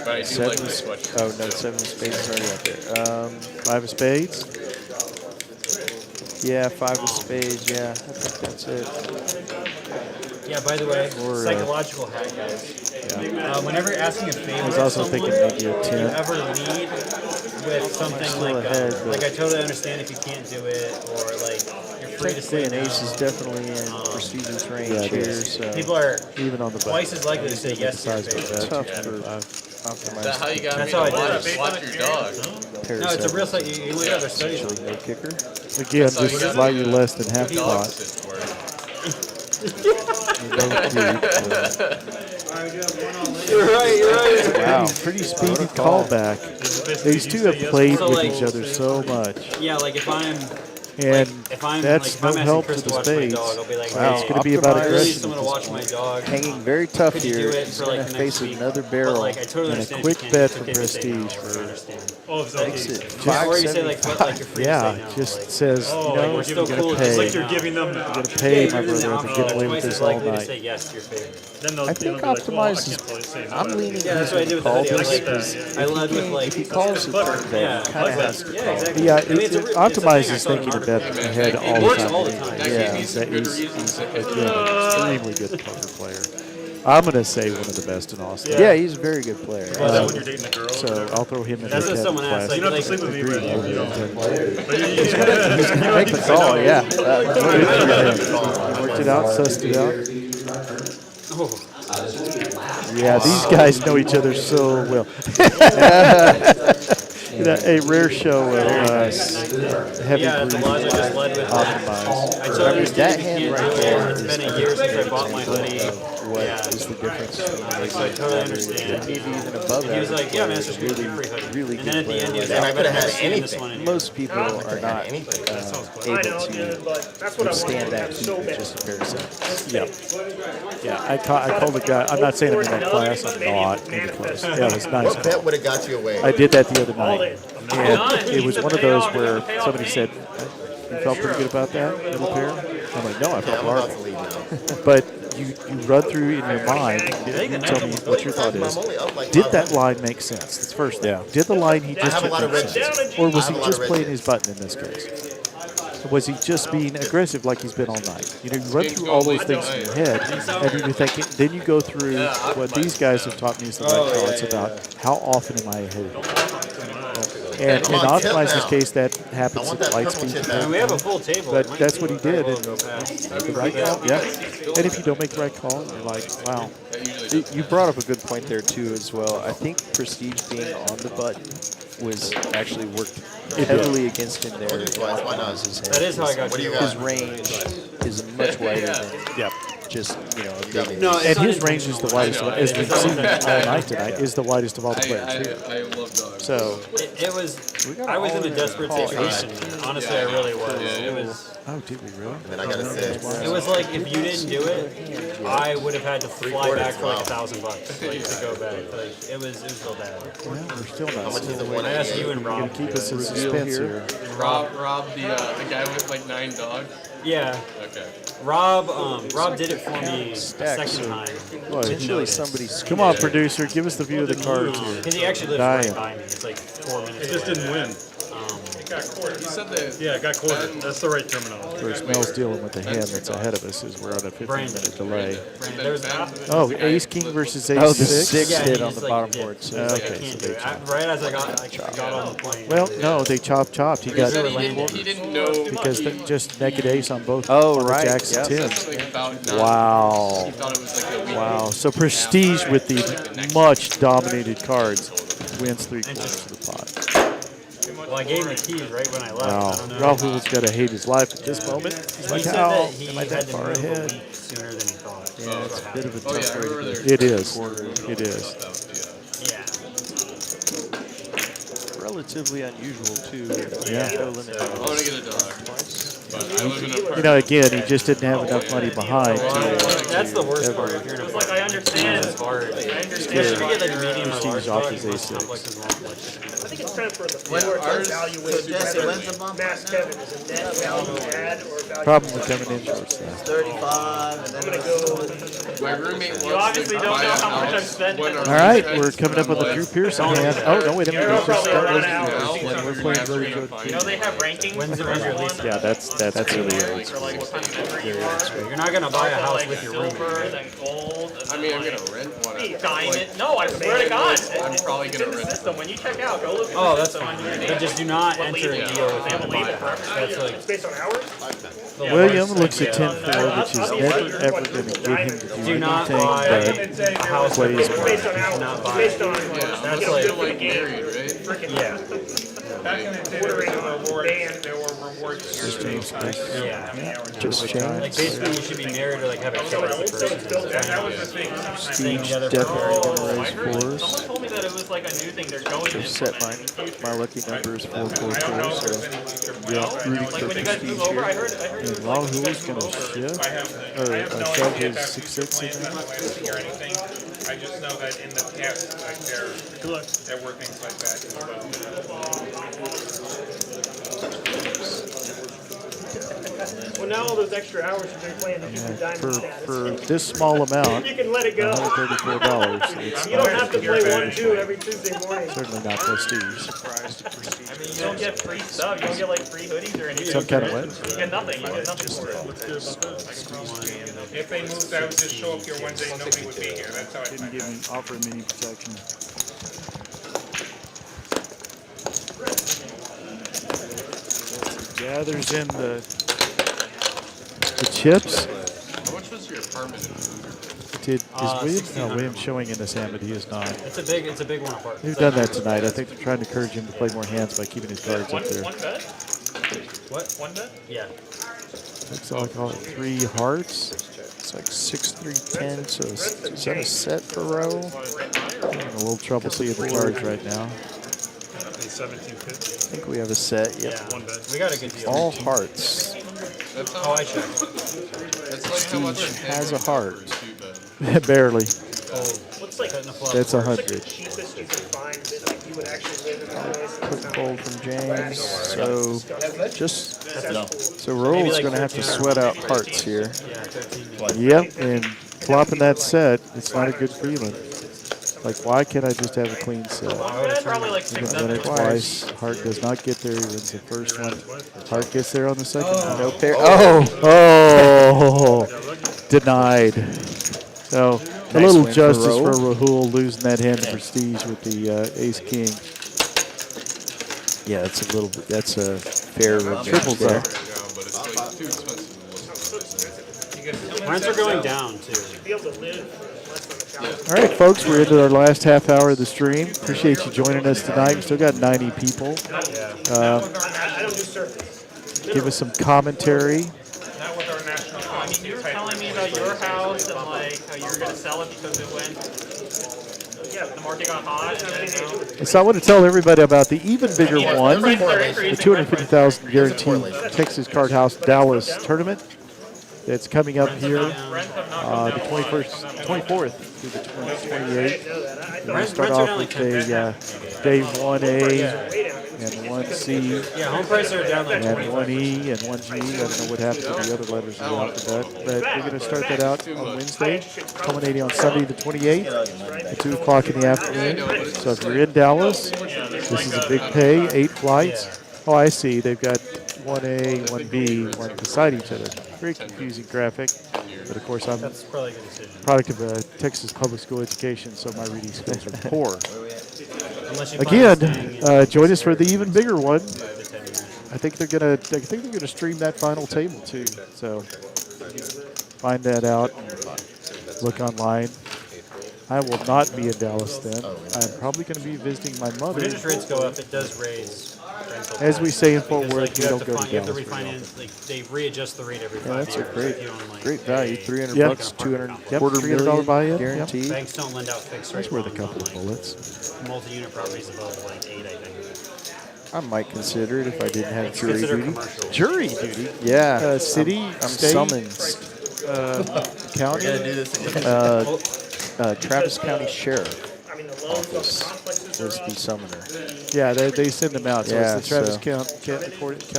But I do like my sweatshirt. Oh no, 7 of spades is already out there. 5 of spades. Yeah, 5 of spades. Yeah, I think that's it. Yeah, by the way, Or, psychological hack, guys. Whenever you're asking a favor, I was also thinking maybe a you 10. ever lead with something Still like, ahead, but- like I totally understand if you can't do it, or like you're free to say Technically, an no. ace is definitely in prestigious range Yeah, it here, is. so People are Even on the button. twice as likely to say yes to your Size of favor. bet. tough for Is that optimized. how you got That's me how to I did watch it. your dog? No, it's a real site. You look at other studies. Essentially no kicker. Again, That's all just you gotta allow do. you less than half Dog pot. assist word. You're right. Wow. Pretty speedy callback. These two have played So, with like- each other so much. Yeah, like if I'm And if I'm That's like, if I'm no asking help Chris to to the watch my spades. dog, I'll be like, Wow, hey, it's gonna be about at least aggression I'm gonna watch my dog. Hanging very tough Could you here. do it He's for going like to the face next week? another But barrel. like, I totally And a understand. quick if you bet can't, from it's okay to say no, Prestige I for- understand. Oh, it's Makes it Or you say like, but like you're free to Yeah, say no. just like, says, Oh, you like know, we're you're giving going to cool- pay. it's like You're you're giving them the going to option. pay yeah, my you're giving brother them to the get option. away Twice with as this all likely to night. say yes to your favorite. Then they'll, I think they'll be like, well, I Optimize is. can't totally say no I'm to leaning. this. Yeah, that's what I did with the call video. this Like, because I led with like. if he calls it turn bet, Yeah, he kind of has to yeah, call. exactly. Yeah, I mean, it's a thing I Optimize is saw in an thinking article. about ahead all It the works time. all the time. That Yeah, gave me some good he's reasons to again, extremely good poker player. I'm going to say one of the best in Austin. Yeah, he's a very good player. Is that when you're dating a girl? So I'll throw him in That's the what someone class. asked. Like, You don't have to like, sleep with me, Agree, but you don't. He's gonna make the call. Yeah. Worked it out, sussed it out. oh, Yeah, these guys know each other so well. You know, a rare show of heavy yeah, the laws I breathing. just led with Optimize. I totally understand if that you hand can't right do there it. It's is been a the year since I difference bought my hoodie. What Yeah. is the difference? So I totally understand. Maybe even above And he was that. like, yeah, man, it's just really, free hoodie. really And then at the end, he was good like, I could have had I've seen this anything. one in here. Most people are not anything. I able know, to dude, but that's what I withstand want that to heat so with bad. just a pair of seconds. Yeah, I called the guy. I'm not saying I'm in that class. I'm not in the class. Yeah, it was nice. What bet would have got you away? I did that the other night. And it was one of those where somebody said, you felt pretty good about that little pair? I'm like, no, I Yeah, felt I'm about to horrible. leave now. But you run through in your mind, you tell me what your thought is. I'm only up like Did 500. that line make sense? That's first thing. Did the line he I just have a lot took of make red sense? chips. Or was I have he a lot just of red playing chips. his button in this case? Was he just being aggressive like he's been all night? You know, you run through all those things in your head, and then you're thinking, then you go through what these guys have taught me is the right call. It's about how often am I ahead? And in I'm on tip Optimize's now. case, that I happens want at that light purple speed. chip I mean, we back. have a full table. But It might that's be what he very did, well and go past. the right call, yeah. And if you don't make the right call, you're like, wow. You brought up a good point there too as well. I think Prestige being on the button was actually worked heavily against him there. I'll do it twice, why not? That is how I got What do you you. got? His range is much wider than Yep. just, you know, a You got me. big No, And his range is the widest, I know, as we've seen all night tonight, Yeah. is the widest of all the players. Here. I love dogs. So, It was. I was in a desperate situation. Honestly, I really was. It was. oh, did we really? And then I got a 6. It was like if you didn't do it, I would have had to fly back for like $1,000 like to go back. Like it was real bad. Well, we're still How not. much is So the we're one? I asked you and going Rob. to keep us in reveal suspense here. here. Rob, the guy with like 9 dogs. Yeah, Okay. Rob did it for me the Stacks second of- time. potentially somebody's. Come on, producer, give us the view of the cards here. Because he actually lives Dying. right by me. It's like 4 minutes. It just away. didn't win. You said that. Yeah, it got quartered. That's the right terminology. Of course, Mel's dealing with the hand that's ahead of us as we're on a 15-minute delay. Brandon, there was Oh, ace king versus ace Oh, the 6? 6 Yeah, hit he on just, the like, bottom did. board. So Like, I Okay, can't so do they it. Right as I got on the plane. Well, no, they chopped. He He got said he didn't know. because just naked ace on both Oh, on the right, jacks and yep. tens. That's like about 9. Wow. He thought it was like a week. Wow. So Prestige with the much dominated cards wins 3/4 of the pot. Well, I gave him the keys right when I left. Wow. I don't know. Rahul's got to hate his life at this moment. He's He like, said how that he am I had that to far move a ahead? week sooner than he thought. Yeah, it's a bit of a Oh yeah, tough I way to remember go. there. It is. It is. Yeah. relatively unusual too. Yeah. No limit. I want to get a dog. But I live in an apartment. You know, again, he just didn't have enough money behind That's the worst part. If you're in a Like, I understand. it's hard. I understand. Especially if you get like a medium or Prestige large off dog, his it's A6. not complex as long. Like, I think it's time for the When floor to ours- evaluate so Jesse, whether when's the bump Mass right now? Kevin is a net value add or a value. Problem with coming in short staff. 35, and then I'm gonna go. My roommate wants You obviously to don't buy know a how much house I've spent. when our All right, lease we're ends, coming up but on the I'm Drew like, Pearson hand. Oh, no, wait a minute. Let's just start with we're playing very good. You know they have rankings. When's the for release? everyone, Yeah, that's really old. for like what kind of member you are. You're not gonna buy a house Like with your silver, roommate. then gold, and I mean, I'm gonna rent one. diamond. No, I swear to God. I'm probably It's gonna in the rent system. When you check out, go look at Oh, the that's system fine. on your But name. just do not What enter a label? deal with They have a him to buy a label. house. That's like It's based on hours? the William worst looks thing. at 10-4, which is never, ever going to get him to do Do not anything buy but a house plays with It's your based on roommate. hours. Do not It's buy based it. on, Yeah, you that's know, like different married, game. right? Freaking Yeah. Back in the day, there were rewards here. Just change. Like basically, you should be married or like have a kid with the person. That was the thing. Staying together Definitely for gonna raise Someone fours. told me that it was like a new thing they're going to Just set my lucky number is 444. So rooting like for when you guys move prestige over, I here. heard it And was like Rahul when you is guys going move to over. shift, I have no shove idea his about 6-6 plans in on there. Wednesday or anything. I just know that in the past, like there were things like that as Well, now all those extra hours you've been playing to keep your diamond status. For this small amount, You can let it go. $134, it's You don't have to play 1-2 every Tuesday morning. certainly not prestige. I mean, you don't get free stuff. You don't get like free hoodies or anything. Some kind of win. You get nothing. You get nothing for it. If they moved, I would just show up here Wednesday. Nobody would be here. That's how I Didn't give me, offer him any protection. Gathers in the chips. How much was your apartment? Is William? No, William's showing in his hand, but he is not. It's a big one apart. They've done that tonight. I think they're trying to encourage him to play more hands by keeping his cards up there. One bet? What? One bet? Yeah. Looks like I'll call it 3 hearts. It's like 6, 3, 10. So is that a set for row? I'm having a little trouble seeing the cards right now. 1750. I think we have a set. Yep. Yeah. We got a good deal. All hearts. That's how Oh, I checked. That's like how much Prestige has a heart. Barely. What's like That's 100. the cheapest you can find that like you would actually live in a place Quick that's fold from James. So just so Maybe Roll's like going to have to 1300. sweat out hearts here. Yeah, 13. Yep, and flopping that set, it's not a good feeling. Like, why can't I just have a clean set? Probably like He 6, didn't win 7. it twice. Hart does not get there. He wins the first one. Hart gets there on the second one. No pair. Oh, denied. So a Nice little win for justice for Rahul. Rahul losing that hand to prestige with the ace king. Yeah, that's a little bit. That's a fair revenge Triples there. up. but it's like too expensive. Mines are going down too. be able to live less than a thousand. All right, folks, we're into our last half hour of the stream. Appreciate you joining us tonight. We still got 90 people. I don't do surface. Give us some commentary. Not with our national. I mean, you were telling me about your house and like how you were gonna sell it because it went. Yeah, the market got hot. So I want to tell everybody about the even bigger one, the 250,000 guaranteed Texas Card House Dallas tournament. That's coming up here the 24th through the 28th. We're going to start off with a day 1A and 1C Yeah, home prices are down like and 25. 1E and 1G. I don't know what happened to the other letters in the alphabet, but we're going to start that out on Wednesday, culminating on Sunday the 28th at 2 o'clock in the afternoon. So if you're in Dallas, this is a big pay, 8 flights. Oh, I see. They've got 1A, 1B, one beside each other. Very confusing graphic, but of course I'm That's probably a good decision. product of Texas public school education, so my reading skills are poor. Unless you Again, plan on staying in join us for the even bigger one. 5 to 10 years. I think they're gonna stream that final table too. So find that out. Look online. I will not be in Dallas then. I'm probably going to be visiting my When mother. interest rates go up, it does raise rental As we tax. say in Because, Fort Worth, like, we you don't have go to you have to Dallas very refinance. Like they readjust the rate every 5 Yeah, that's a years. great, if you own, like, great value. a 300 Yep. bucks, 200 Yep, quarter $300 million buy-in, yep. guaranteed. Banks don't lend out fixed rate That's worth a loans couple on, of like, bullets. multi-unit properties above like 8, I think. I might consider it if I didn't have jury Consider duty. commercial. Jury duty. Yeah, City, I'm state, summoned. county. Travis County Sheriff I mean, the loans on the Office complexes was are the up. summoner. Yeah, they send them out. So Yeah, it's the Travis so-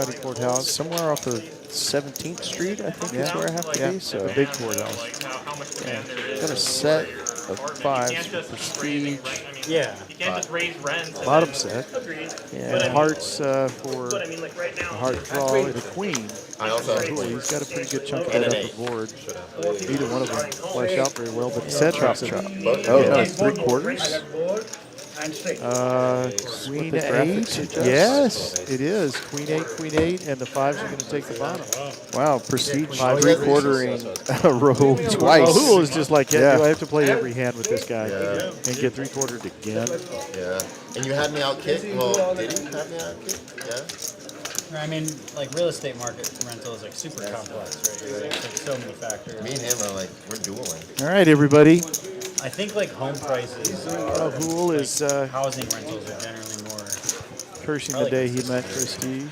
County Courthouse. Somewhere off of 17th Street, I think is where I have to be. So The big courthouse. Like how much demand there is. got a set of You 5s can't for just keep prestige. raising rent. I mean, Yeah. you can't just raise rent. Bottom set. Agreed. Yeah, Hearts for But I mean, like right now, the heart draw and the queen. I also have Ooh, he's got a pretty good chunk of And that an up eight. the board. Neither one of them flesh out very well, but the set chop chop. chop. Oh, Oh, no, no, 3/4. Queen the 8. graphics suggest. Yes, it is. Queen 8, and the 5s are going to take the bottom. Wow, Prestige Five three-quartering a row twice. Rahul is just like, Yeah. do I have to play every hand with this guy Yeah. and get three-quartered again? Yeah. And you had me out kick? Well, did you have me out kick? Yeah. I mean, like real estate market rental is like super complex, right? There's like so many factors. Me and him are like, we're dueling. All right, everybody. I think like home prices, Rahul is housing rentals are generally more. cursing the day he met Prestige.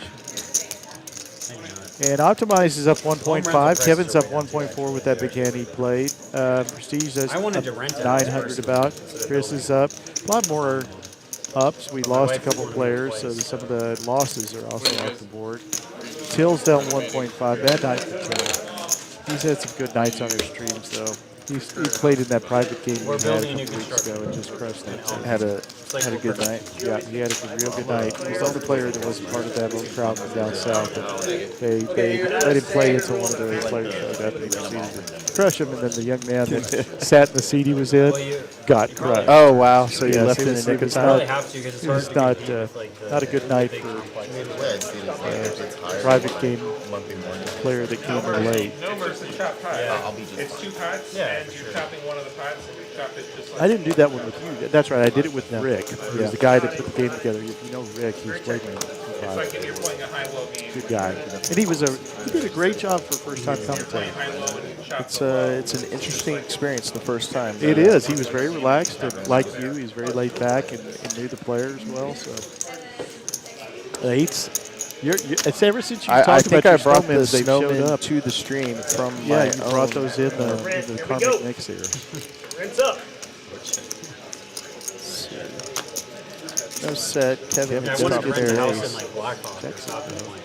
Maybe not. And Optimize is up Home rental 1.5. prices Kevin's are up way down, 1.4 with that big hand he played. Prestige is I wanted up to rent it 900 personally about. instead of Chris is up. A lot more ups. We lost a couple players, so some of the losses are also off the board. Till's down 1.5. Bad night for Till. He's had some good nights on his streams, though. He played in that private game we had a couple weeks ago and just crushed it. Had a good night. Yeah, he had a real good night. He was the only player that wasn't part of that little crowd from down south. And they let him play until one of the players showed up and he proceeded to crush him. And then the young man that sat in the seat he was in got crushed. Oh, wow, so you Yes, left it in was- the nick it of was time. not- Really have to because it's It hard was to not, compete with, like, the not a good night big for complexes. Yeah, it's higher. private game Monthly morning. player that came in late. No versus chop pot. I'll be just It's two pots, Yeah, and for you're sure. chopping one of the pots, and you chop it just like. I didn't do that one with you. That's right. I did it with Rick. He was the guy that put the game together. If you know Rick, he's played in It's like if you're playing a high-low game. good guy. And he did a great job for first time commentating. High-low and chop It's an interesting experience the first time. It is. He was very relaxed, and like you, he's very laid back and knew the players well. So, it's ever since you I talked think about I your brought the snowmen, they've showed snowman up. to the stream from Yeah, my you brought own. those in the karmic mix here. Rinse up. No set. Kevin Yeah, I gets wanted top to rent a pair house ace. in like Blackhawk. Checks Top it, of the line.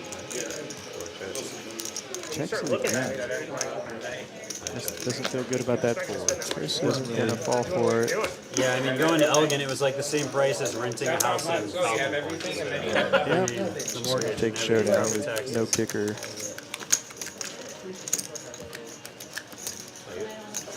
Checks it again. Just doesn't feel good about that four. Chris isn't going to fall for it. Yeah, I mean, going to Elgin, it was like the same price as renting a house in So you have everything, and then you have the mortgage. Take and showdown everything, with taxes. no kicker.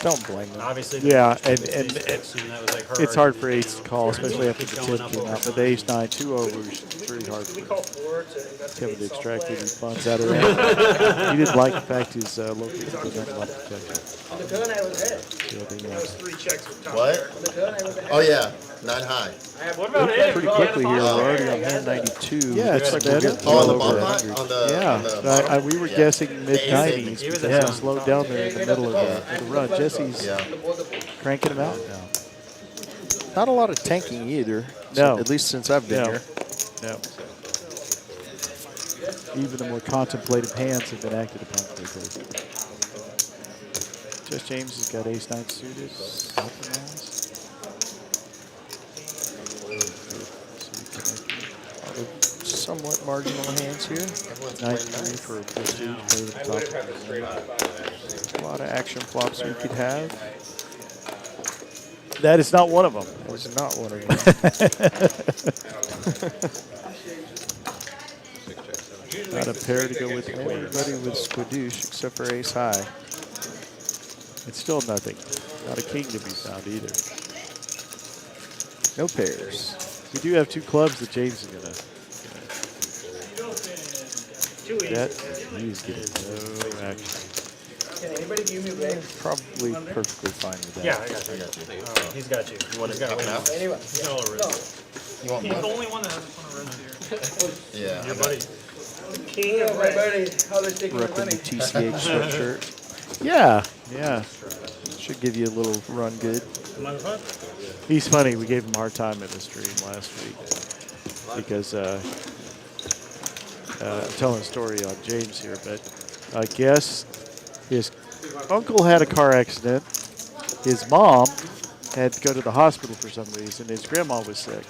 Don't blame them. Obviously, Yeah, and that was like her it's hard for argument. ace to call, especially after the 10 came out. But the ace 9, 2 overs, it's very hard We for call four to investigate Kevin to some extract play. any funds out of that. He didn't like the fact his located was not lot protected. On the gun, I was ahead. That was 3 checks with top What? pair. On the gun, I was ahead. Oh, yeah. 9 high. What about it? Pretty quickly here. We're already on hand 92. Yeah, it's Looks like better. we're getting Oh, on well the over bottom pot? 100. On the Yeah, bottom? we were Yeah. guessing The mid-90s ace because was it slowed down there in the middle of the run. Jesse's Yeah. cranking him out now. Not a lot of tanking either. No. At least since I've been No. here. No. Even the more contemplative hands have been acted upon quickly. Jess James has got ace 9 suited. Somewhat marginal hands here. Everyone's 9 playing 3 nice. for Prestige. Play the top. A lot of action flops we could have. That is not one of them. That was not one of them. Not a pair to go with the queen. Everybody with squidoosh except for ace high. It's still nothing. Not a king to be found either. No pairs. We do have 2 clubs that James is going to Too easy. bet. He's getting no action. Can anybody give me a break? Probably perfectly fine with that. Yeah, I got you. He's got you. You want to got cut one. it out? Anyway, No, no. You want He's the one? only one that has a ton of reds here. Yeah. Your buddy. King Yeah, of my red. buddy, how they're taking We're the up in the money. TCH sweatshirt. Yeah, yeah. Should give you a little run good. He's funny. We gave him a hard time in the stream last week because I'm telling a story on James here, but I guess his uncle had a car accident. His mom had to go to the hospital for some reason. His grandma was sick.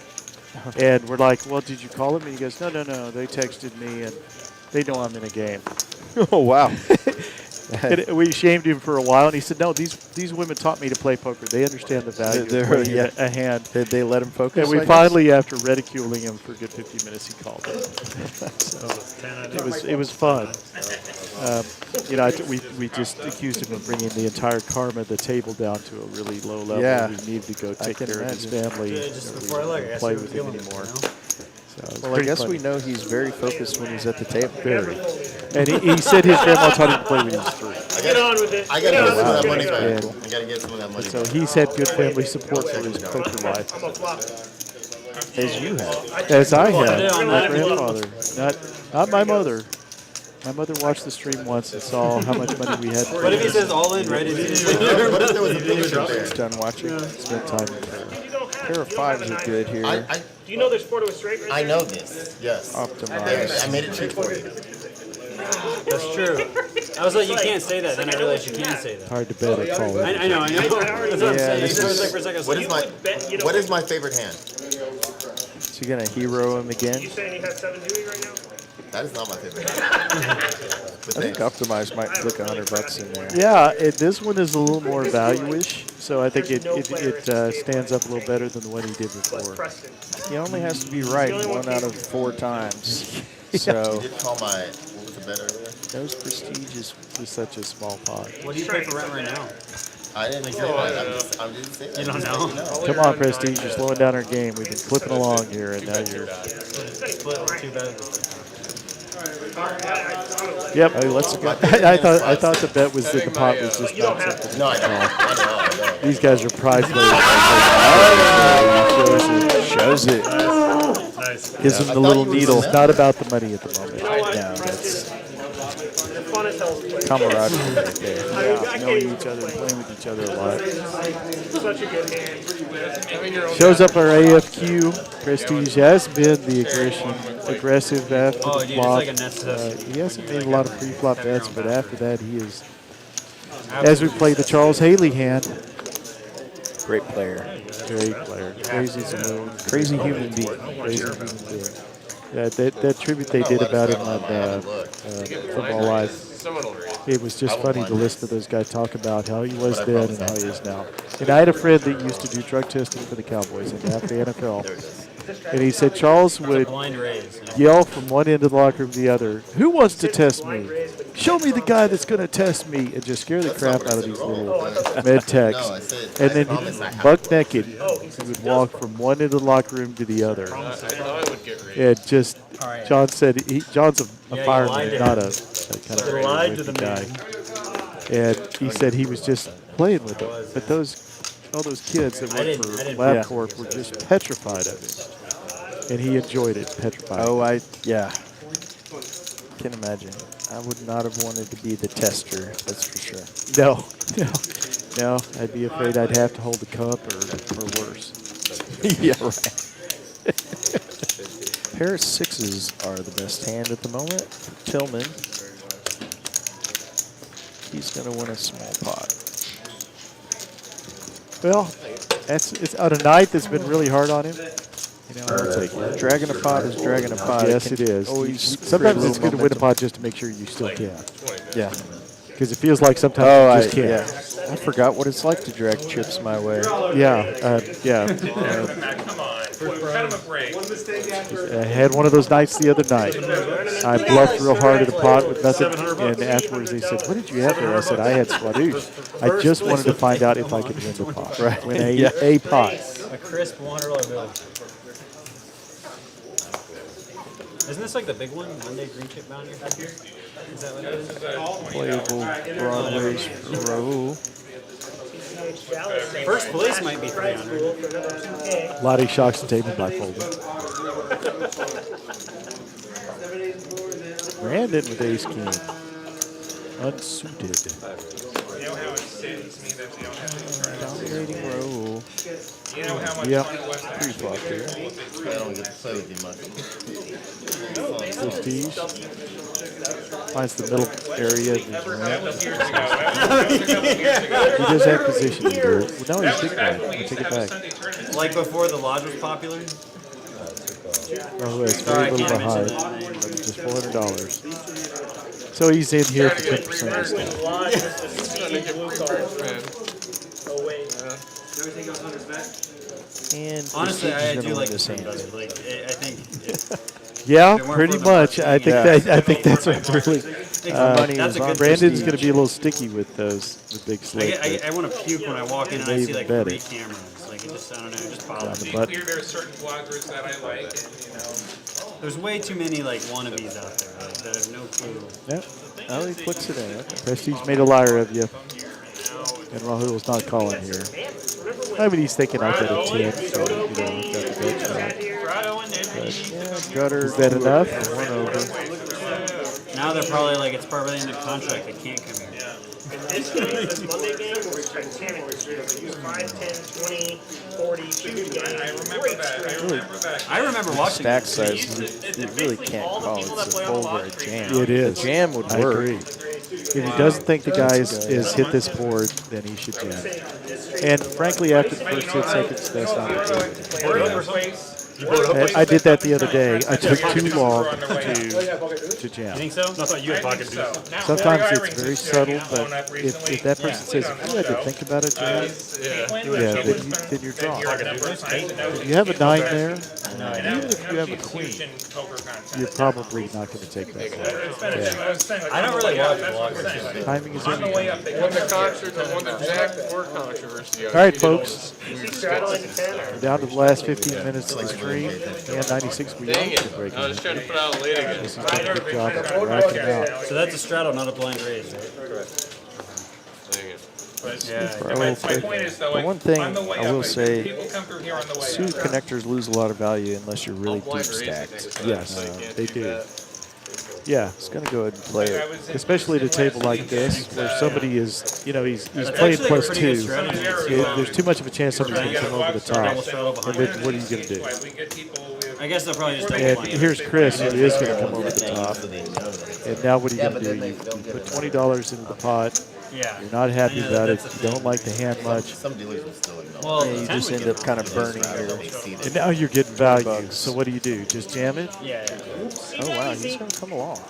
And we're like, well, did you call him? And he goes, no. They texted me, and they know I'm in a game. Oh, wow. And we shamed him for a while, and he said, no, these women taught me to play poker. They understand the value of playing a hand. Did they let him focus? And we I guess? finally, after ridiculing him for a good 15 minutes, he called it. So it was fun. we just accused him of bringing the entire karma of the table down to a really low level. Yeah. We needed to go take can care of his imagine. family. Yeah, just and we before I left, I didn't asked play how he with was him feeling, anymore. you know? So it's Well, I pretty guess funny. we know he's very focused when he's at the table. Very. And he said his grandma taught him to play when he was 3. Get on with it. I gotta get some of that money Yeah. back. I gotta get some of that money So back. he's had good family support for his poker life, I'm a flop. As you have. as I Put it have. on My that. grandfather, not my mother. My mother watched the stream once and saw how much money we had. What if he says all in, right? What if there was a big ship there? He's done watching. Spent time in prayer. You don't have. Pair of fives are good here. I Do you know there's 4 to a straight right I there? know this. Yes. Optimize. I made it cheap for you. That's true. I was like, you can't say that. Then I realized you can say that. Hard to bet at all. I know. That's what I'm saying. this I was is- like, for a second, I was What like, is my what is my favorite hand? Is he going to hero him again? You saying he has 7 Dewey right now? That is not my favorite hand. But I think thanks. Optimize might flick $100 in there. Yeah, this one is a little more value-ish, so I think it stands up a little better than the one he did before. Preston. He only has to be right 1 out of 4 times. So You did call my what was the bet earlier? Those Prestige is such a small pot. what do you pay for rent right now? I didn't say that. I'm just saying. You don't know? Come on, Prestige, you're slowing down our game. We've been clipping along here, and now you're. Split with 2 beds. Yep. Hey, let's go. I thought the bet was that the pot was just not something. No, I don't. These guys are pride players. Shows it. Gives them the little needle. It's not about the money at the moment. No, that's The fun as hell to play. camaraderie right there. Yeah, knowing each other, playing with each other a lot. Such a good hand. Shows up our AFQ. Prestige has been the aggressive after Oh, the dude, flop. it's like a necessity. He hasn't made a lot of pre-flop bets, but after that he is. As we play the Charles Haley hand, Great player. great player, crazy as a moon, Crazy human being. crazy human being. Yeah, that tribute they did about him on Football Live. Someone will read. It was just funny to listen to those guys talk about how he was then and how he is now. And I had a friend that used to do drug testing for the Cowboys and after the NFL. And he said Charles would Blind raise. You know? yell from one end of the locker room to the other, "Who wants to test me? Show me the guy that's going to test me," and just scare the crap out of these little med techs. No, I said. And I then promise I buck naked, he would walk from one end of the locker room to the other. I thought I would get read. And just, right. John said, John's a Yeah, you fireman, lied to not him. a kind of You lied to wicked the guy. man. And he said he was just playing with them. But all those kids that I worked didn't- for I didn't- LabCorp were just petrified of him. And he enjoyed it, petrified. Oh, yeah. Can imagine. I would not have wanted to be the tester, that's for sure. No. I'd be afraid I'd have to hold the cup or worse. Yeah, right. Pair of 6s are the best hand at the moment. Tillman. He's going to win a small pot. Well, it's on a night that's been really hard on him. You know, I'll take it. Dragging a pot is dragging a pot. Yes, can it is. Always Sometimes create a it's good to little win a momentum. pot just to make sure you still can. Yeah. Because it feels like sometimes you just can't. yeah. I forgot what it's like to drag chips my way. Yeah. Come on. Cut him a break. I had one of those nights the other night. I bluffed real hard at a pot with nothing, and afterwards they said, "What did you have there?" I said, "I had squadouche. I just wanted to find out if I could win the pot. Right. Win a pot." A crisp $100 bill. Isn't this like the big one? Monday green chip bounty? Is that what it is? Playable Broadway's row. First place might be 300. Lottie shocks the table by folding. Brandon with ace king. Unsuited. You know how it sins me that they don't have to try to. Dominating row. You know how much Yep. money West actually Pre-flop here. I don't get to play with you much. Prestige. Finds the middle area of his That room. was years ago. That was a couple years ago. He does have position to do it. Well, now he's big Back guy. when we I'll used take to it have a back. Sunday tournament. Like before the lodge was popular? Oh, it's Sorry, I very little can't behind. mention But it's just $400. So he's in here for 10% discount. And Honestly, I Prestige is do gonna like win this this hand hand. better. Like, I think Yeah, If it weren't pretty for the much. marquee, I think yeah. I think that's a really money That's is a on good Brandon's prestige. going to be a little sticky with the big slate. I want to puke when I walk in and I They see like bet 3 it. cameras. Like it just, I don't know, it just On bothers the me. Be button. clear, there are certain bloggers that I like, and you know. There's way too many like wannabes out there like, that have no clue. Yep. Oh, he puts it in. Okay. Prestige made a liar of you. And Rahul's not calling here. I mean, he's thinking I've got a 10, so, you know, I've got the bet shot. Yeah, gutter. Is that enough? One over. Now they're probably like, it's probably in the contract, they can't come here. This Monday game was Titanic this year. They used 5, 10, 20, 40, shooting game. I remember that. I remember watching Stack this. size, you really can't call it a fold or a jam. It is. A jam would I work. agree. If he doesn't think the guy is hit this board, then he should jam. And frankly, after the first 10 seconds, that's not the case. I did that the other day. I took too long to jam. You think so? I thought you had pocket deuce. Sometimes it's very subtle, but if that person says, if you had to think about it, jam, then you're drawn. If you have a 9 there, even if you have a queen, you're probably not going to take that call. I don't really watch vloggers. Timing is On the way everything. up, the one that Zach more controversy. All right, folks. We're down to the last 15 minutes of the stream. And 96 we Dang are it. breaking. I was trying to put out late again. This has done a good job of racking out. So that's a straddle, not a blind raise, right? Dang it. My point is, though, But one thing on the way I up, will say, people come through here on the way suited up. connectors lose a lot of value unless you're really deep stacked. Yes, they do. Yeah, It's going to go ahead and play it. especially at a table like this where somebody is, you know, he's playing plus 2. There's too much of a chance somebody's going to come over the top. And then what are you going to do? I guess they'll probably just double And blind. here's Chris, who is going to come over the top. And now what are you going to do? You put $20 into the pot. Yeah. You're not happy I know about it. that's You don't like the hand much. Some dealers will still ignore. Well, And you just end up kind of burning your. And now you're getting value. So what do? Just jam it? Yeah. Oh, wow, he's going to come along.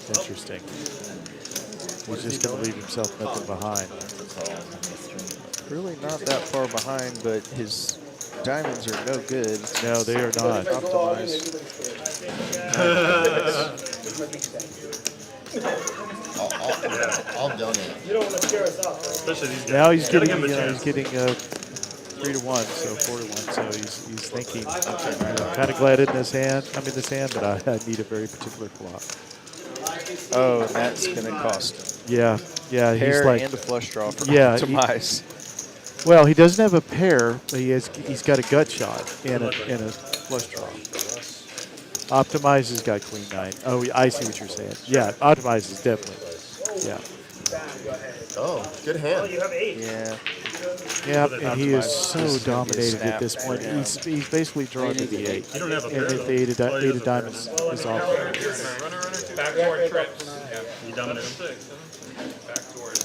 Interesting. He's just going to leave himself nothing behind. Really not that far behind, but his diamonds are no good. No, they are not. Optimized. I'll donate. You don't want to scare us off. Especially these guys. Now he's getting, he's getting 3 to 1, so 4 to 1. So he's thinking, I'm kind of glad in this hand. I'm in this hand, but I need a very particular flop. Oh, and that's going to cost him. Yeah, yeah. Pair He's like, and a flush draw for Yeah, optimize. well, he doesn't have a pair, but he's got a gut shot and a flush draw. Optimize has got queen 9. Oh, I see what you're saying. Yeah, Optimize is definitely. Yeah. Oh, good hand. You have 8. Yeah. Yeah, and he is so This dominated snap. at this point. He's basically drawn to the 8. You don't have a And pair, if the 8 of diamonds is off. Backdoor trips. Yeah. You dominate. Backdoors.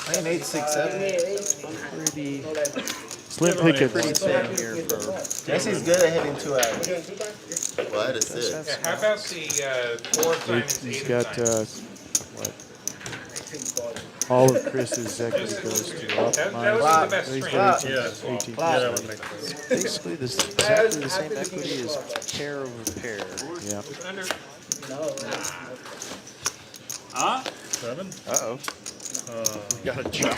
I am 8, 6, 7. Pretty, Slim pickings. pretty thin here for. Jesse's good at hitting 2 out. Well, I had a 6. Yeah, how about the 4 diamonds, 8 He's of got, diamonds? what? All of Chris's equity goes to That was the best He's string. got Yeah. 18. Yeah, that would make sense. Basically, exactly the same equity as pair over pair. Yeah. Under. Huh? 7? Uh-oh. We got a chop.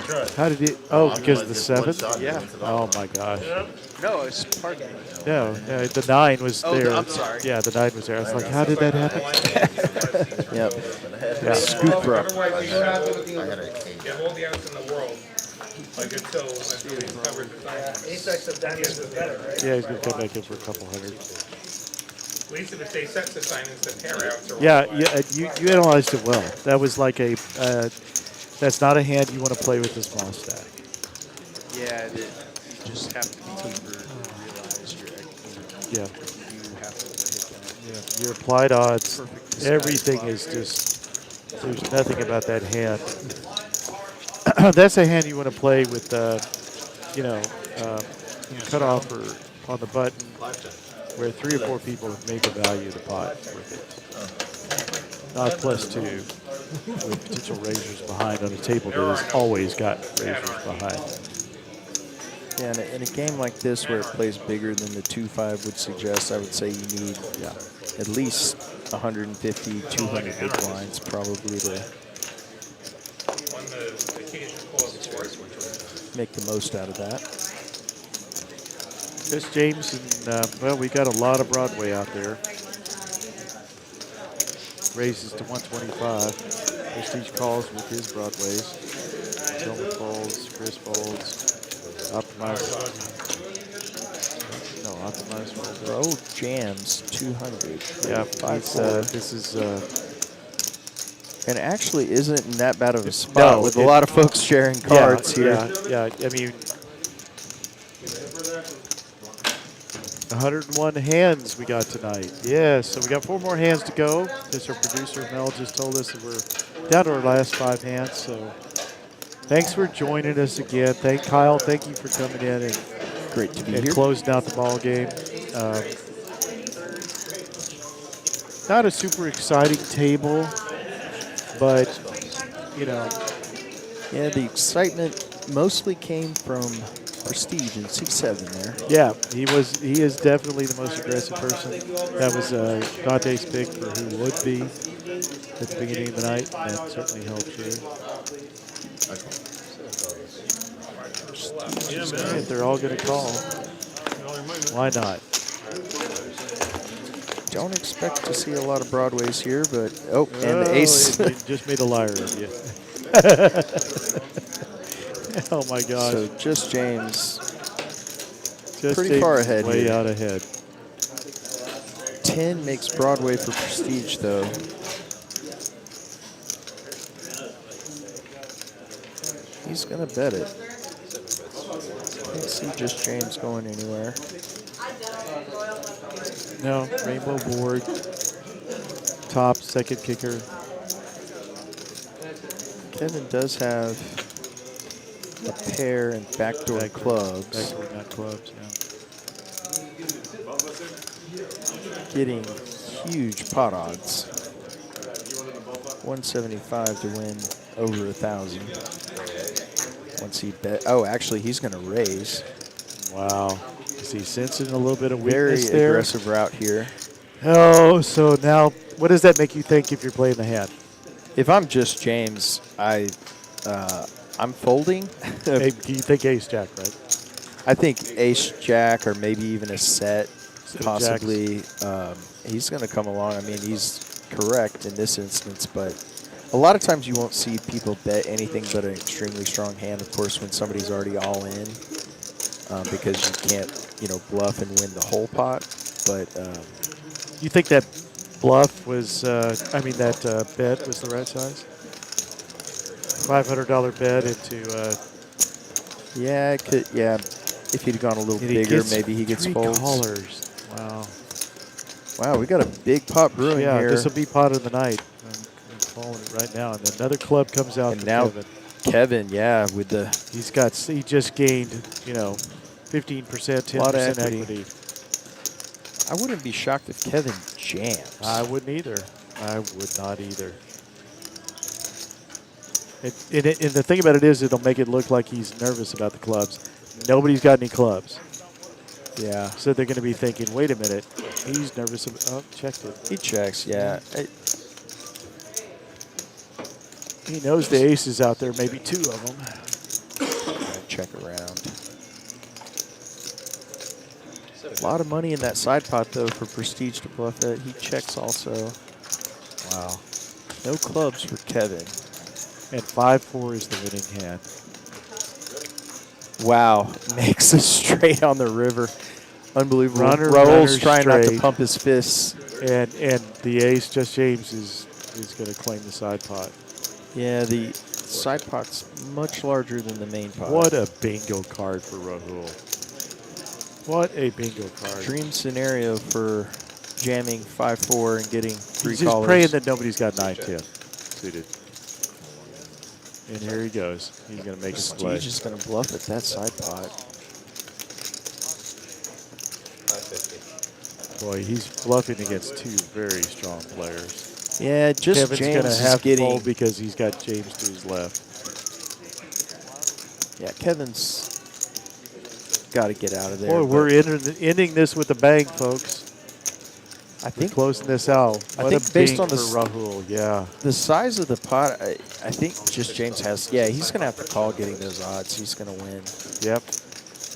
Try. How did it? Oh, because of the Just one 7? shot Yeah. into the Oh my gosh. No, it's pardon me. No, the 9 was Oh, there. I'm sorry. Yeah, the 9 was there. I was like, how did that happen? Yep. Yeah. Scoop up. Otherwise, you I had a king. get all the outs in the world. Like until we covered the diamonds. Apex of diamonds is better, right? Yeah, he's going to come back in for a couple hundred. At least if they set the signings, the pair outs are Yeah, worldwide. you analyzed it well. That was like a, that's not a hand you want to play with the small stack. Yeah, you just have to be deeper to realize your equity. Yeah. You have to hit that. Your applied odds, Perfect everything is just, there's nothing about that hand. That's a hand you want to play with, cut off or on the button where 3 or 4 people have made the value of the pot with it. Not +2 with potential raisers behind on a table that has always got raisers behind. Yeah, in a game like this where it plays bigger than the 2-5 would suggest, I would say you need at least 150, 200 big blinds probably to make the most out of that. Just James, and well, we got a lot of Broadway out there. Raises to 125. Prestige calls with his Broadways. Tillman folds, Chris folds, Optimize. No, Optimize folds. Bro jams 200. Yeah, 5-4. this is. And actually isn't in that bad of a spot No, with a lot of folks sharing cards here. Yeah. I mean, 101 hands we got tonight. Yeah, so we got 4 more hands to go. Just our producer Mel just told us that we're down to our last 5 hands. So thanks for joining us again. Kyle, thank you for coming in and great to be here. Closing out the ball game. Not a super exciting table, but you know. Yeah, the excitement mostly came from Prestige in C7 there. Yeah, he is definitely the most aggressive person. That was Dante's pick for who would be at the beginning of the night. That certainly helped too. If they're all going to call, why not? Don't expect to see a lot of Broadways here, but and the ace just made a liar of you. Oh my gosh! So just James, pretty James far ahead way here. out ahead. 10 makes Broadway for Prestige though. He's gonna bet it. Can't see just James going anywhere. No, rainbow board, top, second kicker. Kevin does have a pair and backdoor clubs. Backdoor nut clubs, yeah. Getting huge pot odds. 175 to win over 1,000. Once he bet, actually he's going to raise. Wow. Is he sensing a little bit of Very weakness there? aggressive route here. Oh, so now what does that make you think if you're playing the hand? If I'm just James, I'm folding. Hey, do you think ace jack, right? I think ace jack or maybe even a set, possibly. He's going to come along. I mean, he's correct in this instance, but a lot of times you won't see people bet anything but an extremely strong hand, of course, when somebody's already all in, because you can't, bluff and win the whole pot. But you think that bluff was, that bet was the right size? $500 bet into. Yeah, it could. Yeah, if he'd gone a little bigger, maybe he gets 3 folds. callers. Wow. Wow, we got a big pot brewing here. Yeah, this will be pot of the night. I'm calling it right now. And another club comes out And for now Kevin. yeah, with the he just gained, 15%, 10% equity. I wouldn't be shocked if Kevin jams. I wouldn't either. I would not either. And the thing about it is, it'll make it look like he's nervous about the clubs. Nobody's got any clubs. Yeah. So they're going to be thinking, wait a minute, he's nervous about, checked it. He checks, yeah. He knows the aces out there, maybe 2 of them. Check around. A lot of money in that side pot, though, for Prestige to bluff it. He checks also. Wow. No clubs for Kevin. And 5-4 is the winning hand. Wow. Makes a straight on the river. Unbelievable. Raul's trying not to straight. pump his fists. And the ace, just James, is going to claim the side pot. Yeah, the side pot's much larger than the main pot. What a bingo card for Rahul. What a bingo card. Dream scenario for jamming 5-4 and getting 3 He's just callers. praying that nobody's got 9-10 suited. And here he goes. He's going to make his play. Prestige is going to bluff at that side pot. 550. Boy, he's bluffing against 2 very strong players. Yeah, just Kevin's James going to have is getting. to fold because he's got James to his left. Yeah, Kevin's got to get out of there. Boy, we're ending this with a bang, folks. I think closing this out. I What think a based bink on the for Rahul, yeah. the size of the pot, I think just James has. Yeah, he's going to have to call getting those odds. He's going to win. Yep.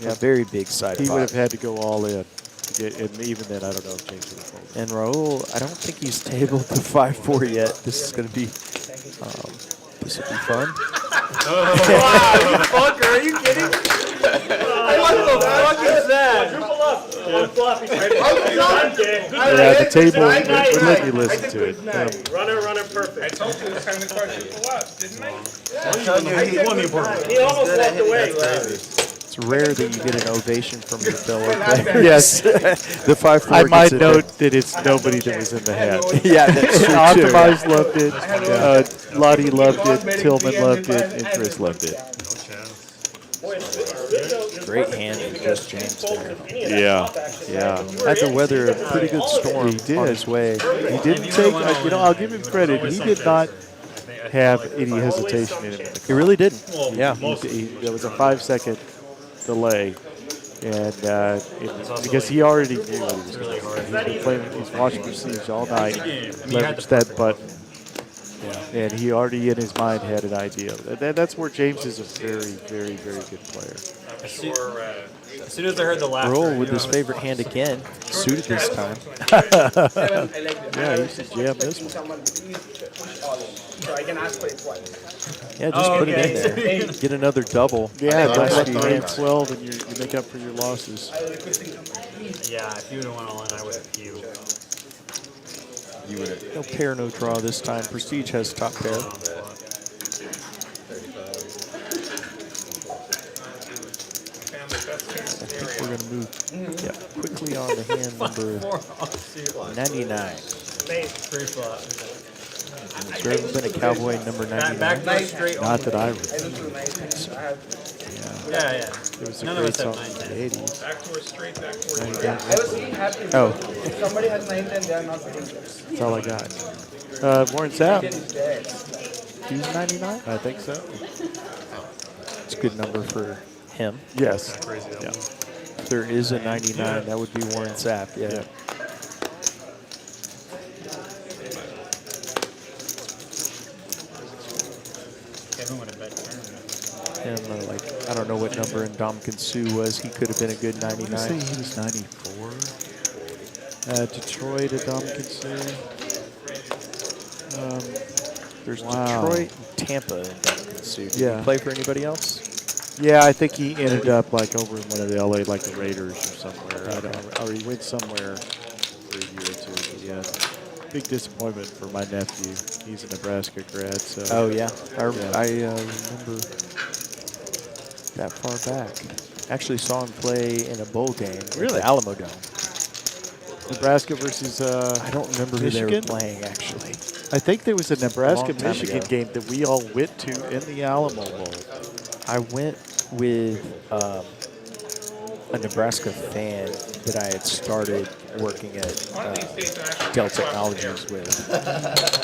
A very big side. He pot. would have had to go all in. To get, and even then, I don't know if James would have folded. And Raul, I don't think he's tabled to 5-4 yet. This is going to be, this will be fun. Fucker, are you kidding? What the fuck is that? Triple up. One flop. He's ready. Yeah, the table would let me listen to it. Runner, perfect. I told you it's time to start triple up, didn't I? He almost walked away. It's rare that you get an ovation from your fellow player. Yes. The 5-4 I might gets it note that it's nobody that was in the hat. Yeah, that's true too. Optimize loved it. Lottie loved it. Tillman loved it. And Chris loved it. Great hand from just James there. Yeah. Had to weather a pretty good storm He did. on his way. He didn't take, I'll give him credit. He did not have any hesitation in it. He really didn't. Yeah. There was a 5-second delay. And because he already knew what he was going to do. He's been playing, he's watching Prestige all night, leveraged that button. And he already in his mind had an idea. That's where James is a very, very, very good player. As soon as I heard the laughter. Roll with his favorite hand again, suited this time. Yeah, he used to jam this one. So I can ask for it twice. Yeah, just put it in there. Get another double. Yeah, Last don't let few the rate hands. 12 and you make up for your losses. Yeah, if you would have went all in, I would have queued. No pair, no draw this time. Prestige has top pair. I think we're going to move quickly on to hand number 99. Straight flop. Has there ever been a cowboy number 99? Backdoor straight. Not that I remember. Yeah. It was a None of great us have song in 9-10. the 80s. Backdoor straight, backdoor straight. I was really happy. Oh. If somebody has 9-10, they are not winning this. That's all I got. Warren Sapp. He's 99? I think so. It's a good number for him. Yes. Yeah. If there is a 99, that would be Warren Sapp. Yeah. Kevin would have bet Him, I don't know what number Ndamukong Suh was. He could have been a good I want to say 99. he was 94. Detroit, Ndamukong Suh. There's Wow. Detroit and Tampa in Ndamukong Suh. Did Yeah. he play for anybody else? Yeah, I think he ended up like over in one of the LA, like the Raiders or somewhere. I don't know. Or he went somewhere for a year or two. But yeah, big disappointment for my nephew. He's a Nebraska grad. So. Oh, yeah. I remember that far back. Actually saw him play in a bowl game at Really? the Alamo Dome. Nebraska versus I don't remember who they were Michigan? playing, actually. I think there was a Long time Nebraska-Michigan ago. game that we all went to in the Alamo Bowl. I went with a Nebraska fan that I had started working at Dell Technologies with.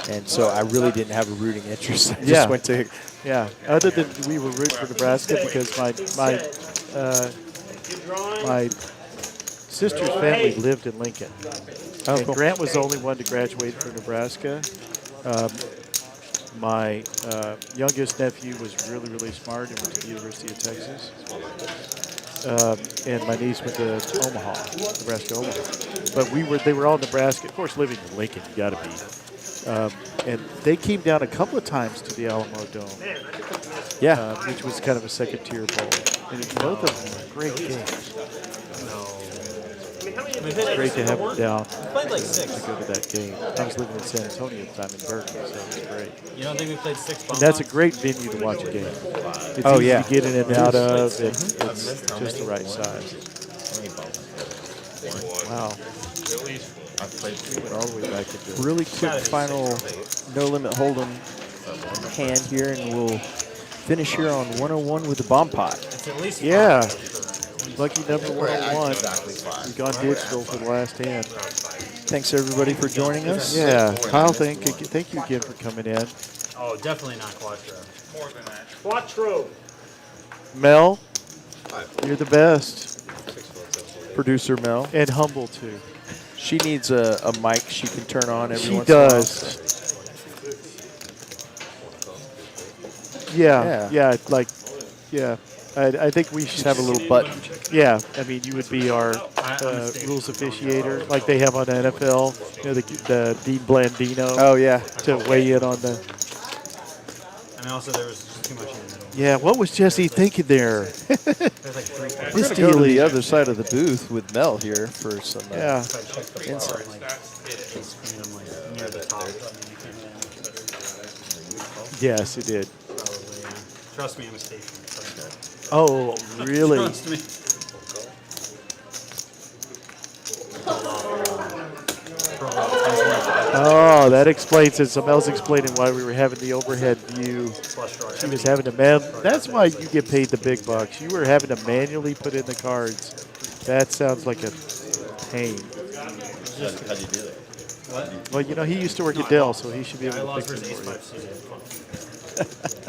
And so I really didn't have a rooting interest. I just went to... Yeah, other than we were rooting for Nebraska because my sister's family lived in Lincoln. Oh, And cool. Grant was the only one to graduate from Nebraska. My youngest nephew was really, really smart and went to the University of Texas. And my niece went to Omaha, Nebraska, Omaha. But they were all Nebraska. Of course, living in Lincoln, you got to be. And they came down a couple of times to the Alamo Dome. Yeah. Which was kind of a second-tier bowl. And both of them were great games. It's great to have them down played like 6. to go to that game. I was living in San Antonio at the time in Berkeley, so it was great. You don't think we played 6 And that's a great venue to watch a game. It's Oh, easy yeah. to get in and out of. It's just the right size. Wow. We went all the way back into it. Really quick final no-limit hold'em hand here, and we'll finish here on 101 with the bomb pot. It's at least Yeah. Lucky number 101. We've gone digital for the last hand. Thanks, everybody, for joining us. Yeah. Kyle, thank you again for coming in. Oh, definitely not Quattro. More than that. Quattro. Mel, you're the best. Producer Mel. And humble, too. She needs a mic she can turn on every She once in a while. does. Yeah, like, yeah. I think we should Just have a little button. Yeah, I mean, you would be our rules officiator, like they have on the NFL. You know, the Dean Blandino. Oh, yeah. To weigh in on the. And also there was just too much in the middle. Yeah, what was Jesse thinking there? There's like 3 We're This going to go to deal the is- other side of the booth with Mel here for some Yeah. insight. Screen them like near the top. Yes, it did. Probably, yeah. Trust me, I'm a station. Trust me. Oh, really? Trust me. Oh, that explains it. So Mel's explaining why we were having the overhead view. She was having to That's why you get paid the big bucks. You were having to manually put in the cards. That sounds like a pain. How do you do that? What? Well, you know, he used to work at Dell, so he should be I able to lost fix versus it ace for you. 5 suited.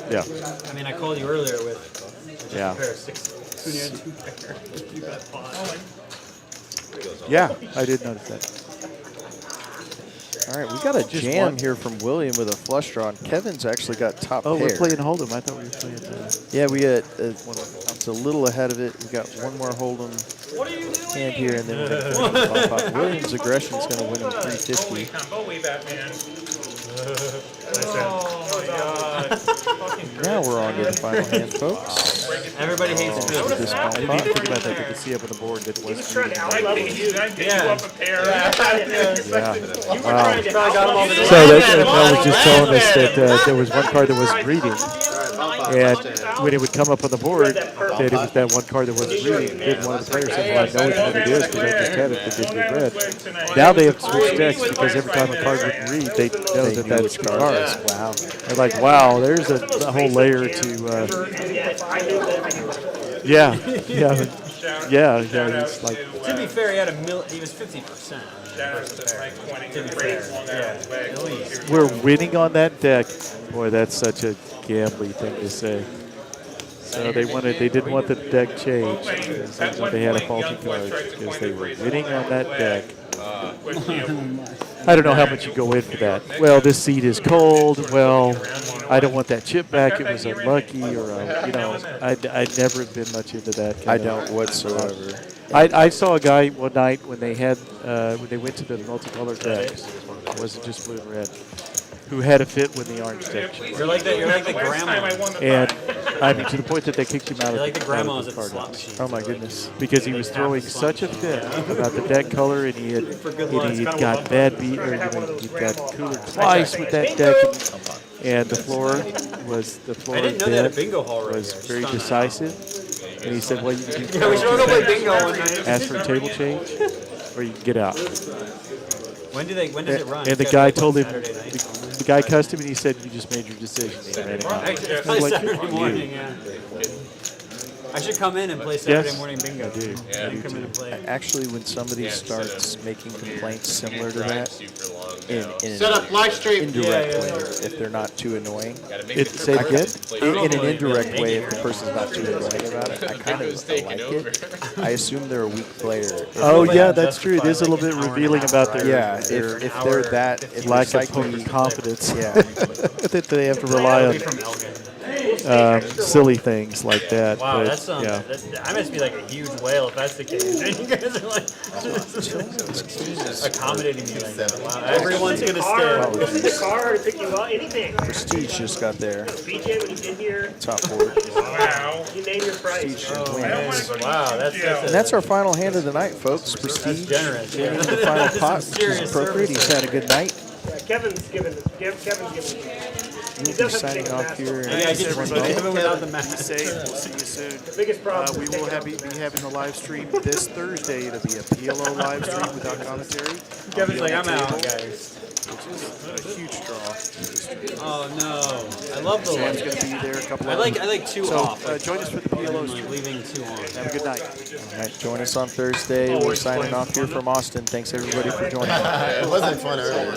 Yeah. I mean, I called you earlier with just Yeah. a pair of 6. When you had 2 pair. You got pot. Yeah, I did notice that. All right, we got a Just jam one. here from William with a flush draw. And Kevin's actually got top Oh, pair. we're playing Hold'em. I thought we were playing. Yeah, we got it's a little ahead of it. We got one more Hold'em hand here, and then we're going to pop out. William's aggression is going to win him 350. Now we're on to the final hand, folks. Everybody hates it. This I didn't even think about that. They could see up on the board that it was. Trying to out-level you. Yeah. Up a pair. Yeah. Wow. Probably got them all the So that Mel was just telling us that there was one card that wasn't reading, and when it would come up on the board, that it was that one card that wasn't reading. Then one of the players said, "Well, I know which one it is because I just had it that didn't get read." Now they have to switch decks because every time a card wouldn't read, they know that that's the card. Wow. They're like, "Wow, there's a whole layer to." Yeah, yeah, yeah. It's like. To be fair, he was 50%. To be fair, yeah, at least. We're winning on that deck. Boy, that's such a gambly thing to say. So they didn't want the deck changed. So they had a faulty card because they were winning on that deck. I don't know how much you go in for that. Well, this seed is cold. Well, I don't want that chip back. It was unlucky, or I never have been much into that. I don't whatsoever. I saw a guy one night when they had when they went to the multicolored decks. It wasn't just blue and red. Who had a fit when the orange deck changed. You're like the grandma. And I mean, to the point that they kicked him out You're of like the out of grandmas the at the card slot house. machine. Oh my goodness. Because he was throwing such a fit about the deck color, and he had got bad beat, or he got cooler twice with that deck, and the floor I didn't know they had a bed bingo hall right was here. very Just decisive. And he said, "Well, you can do Yeah, we should go play bingo one night. ask for a table change, or you can get out." When does it run? And the It's guy gotta be told him, Saturday night. the guy cussed him, and he said, "You just made your decision." And he ran him out. Actually, it's I was probably like, Saturday "Fuck you." morning, yeah. I should come in and play Saturday Yes, morning bingo. I do. Yeah, you come in and play. Actually, when somebody starts making complaints similar to that, in Set up live stream. indirect way, if they're not too annoying, Say it again? in an indirect way, if the person's not too annoying about it, I kind of like it. I assume they're a weak player. Oh yeah, that's true. It is a little bit revealing about their Yeah, if they're that, if lack they're of psyche- confidence. Yeah. that they have to rely on silly things like that. Wow, but, that's yeah. I must be like a huge whale if that's the case. And you guys are like accommodating me like that. Wow, everyone's gonna stay. The car to pick you up, anything. Prestige just got there. BJ, when you get here, Top board. Wow. you name your price. Oh, man. Wow, And that's our final hand of the night, folks. Prestige. generous. Yeah. The final That's pot, some which is serious appropriate. He's had a good night. Kevin's giving. We'll be signing off here. Yeah, I get Kevin without the mask. Be safe. We'll see you soon. The biggest problem. We will be having the live stream this Thursday. It'll be a PLO live stream without commentary. Kevin's like, I'm out, guys. Which is a huge draw. Oh no, I love the Sam's light. going to be there. A couple. I like two So off. join us for the PLO Like stream. leaving two on. Have a good night. All right, join us on Thursday. We're signing off here from Austin. Thanks everybody for joining. It wasn't fun earlier.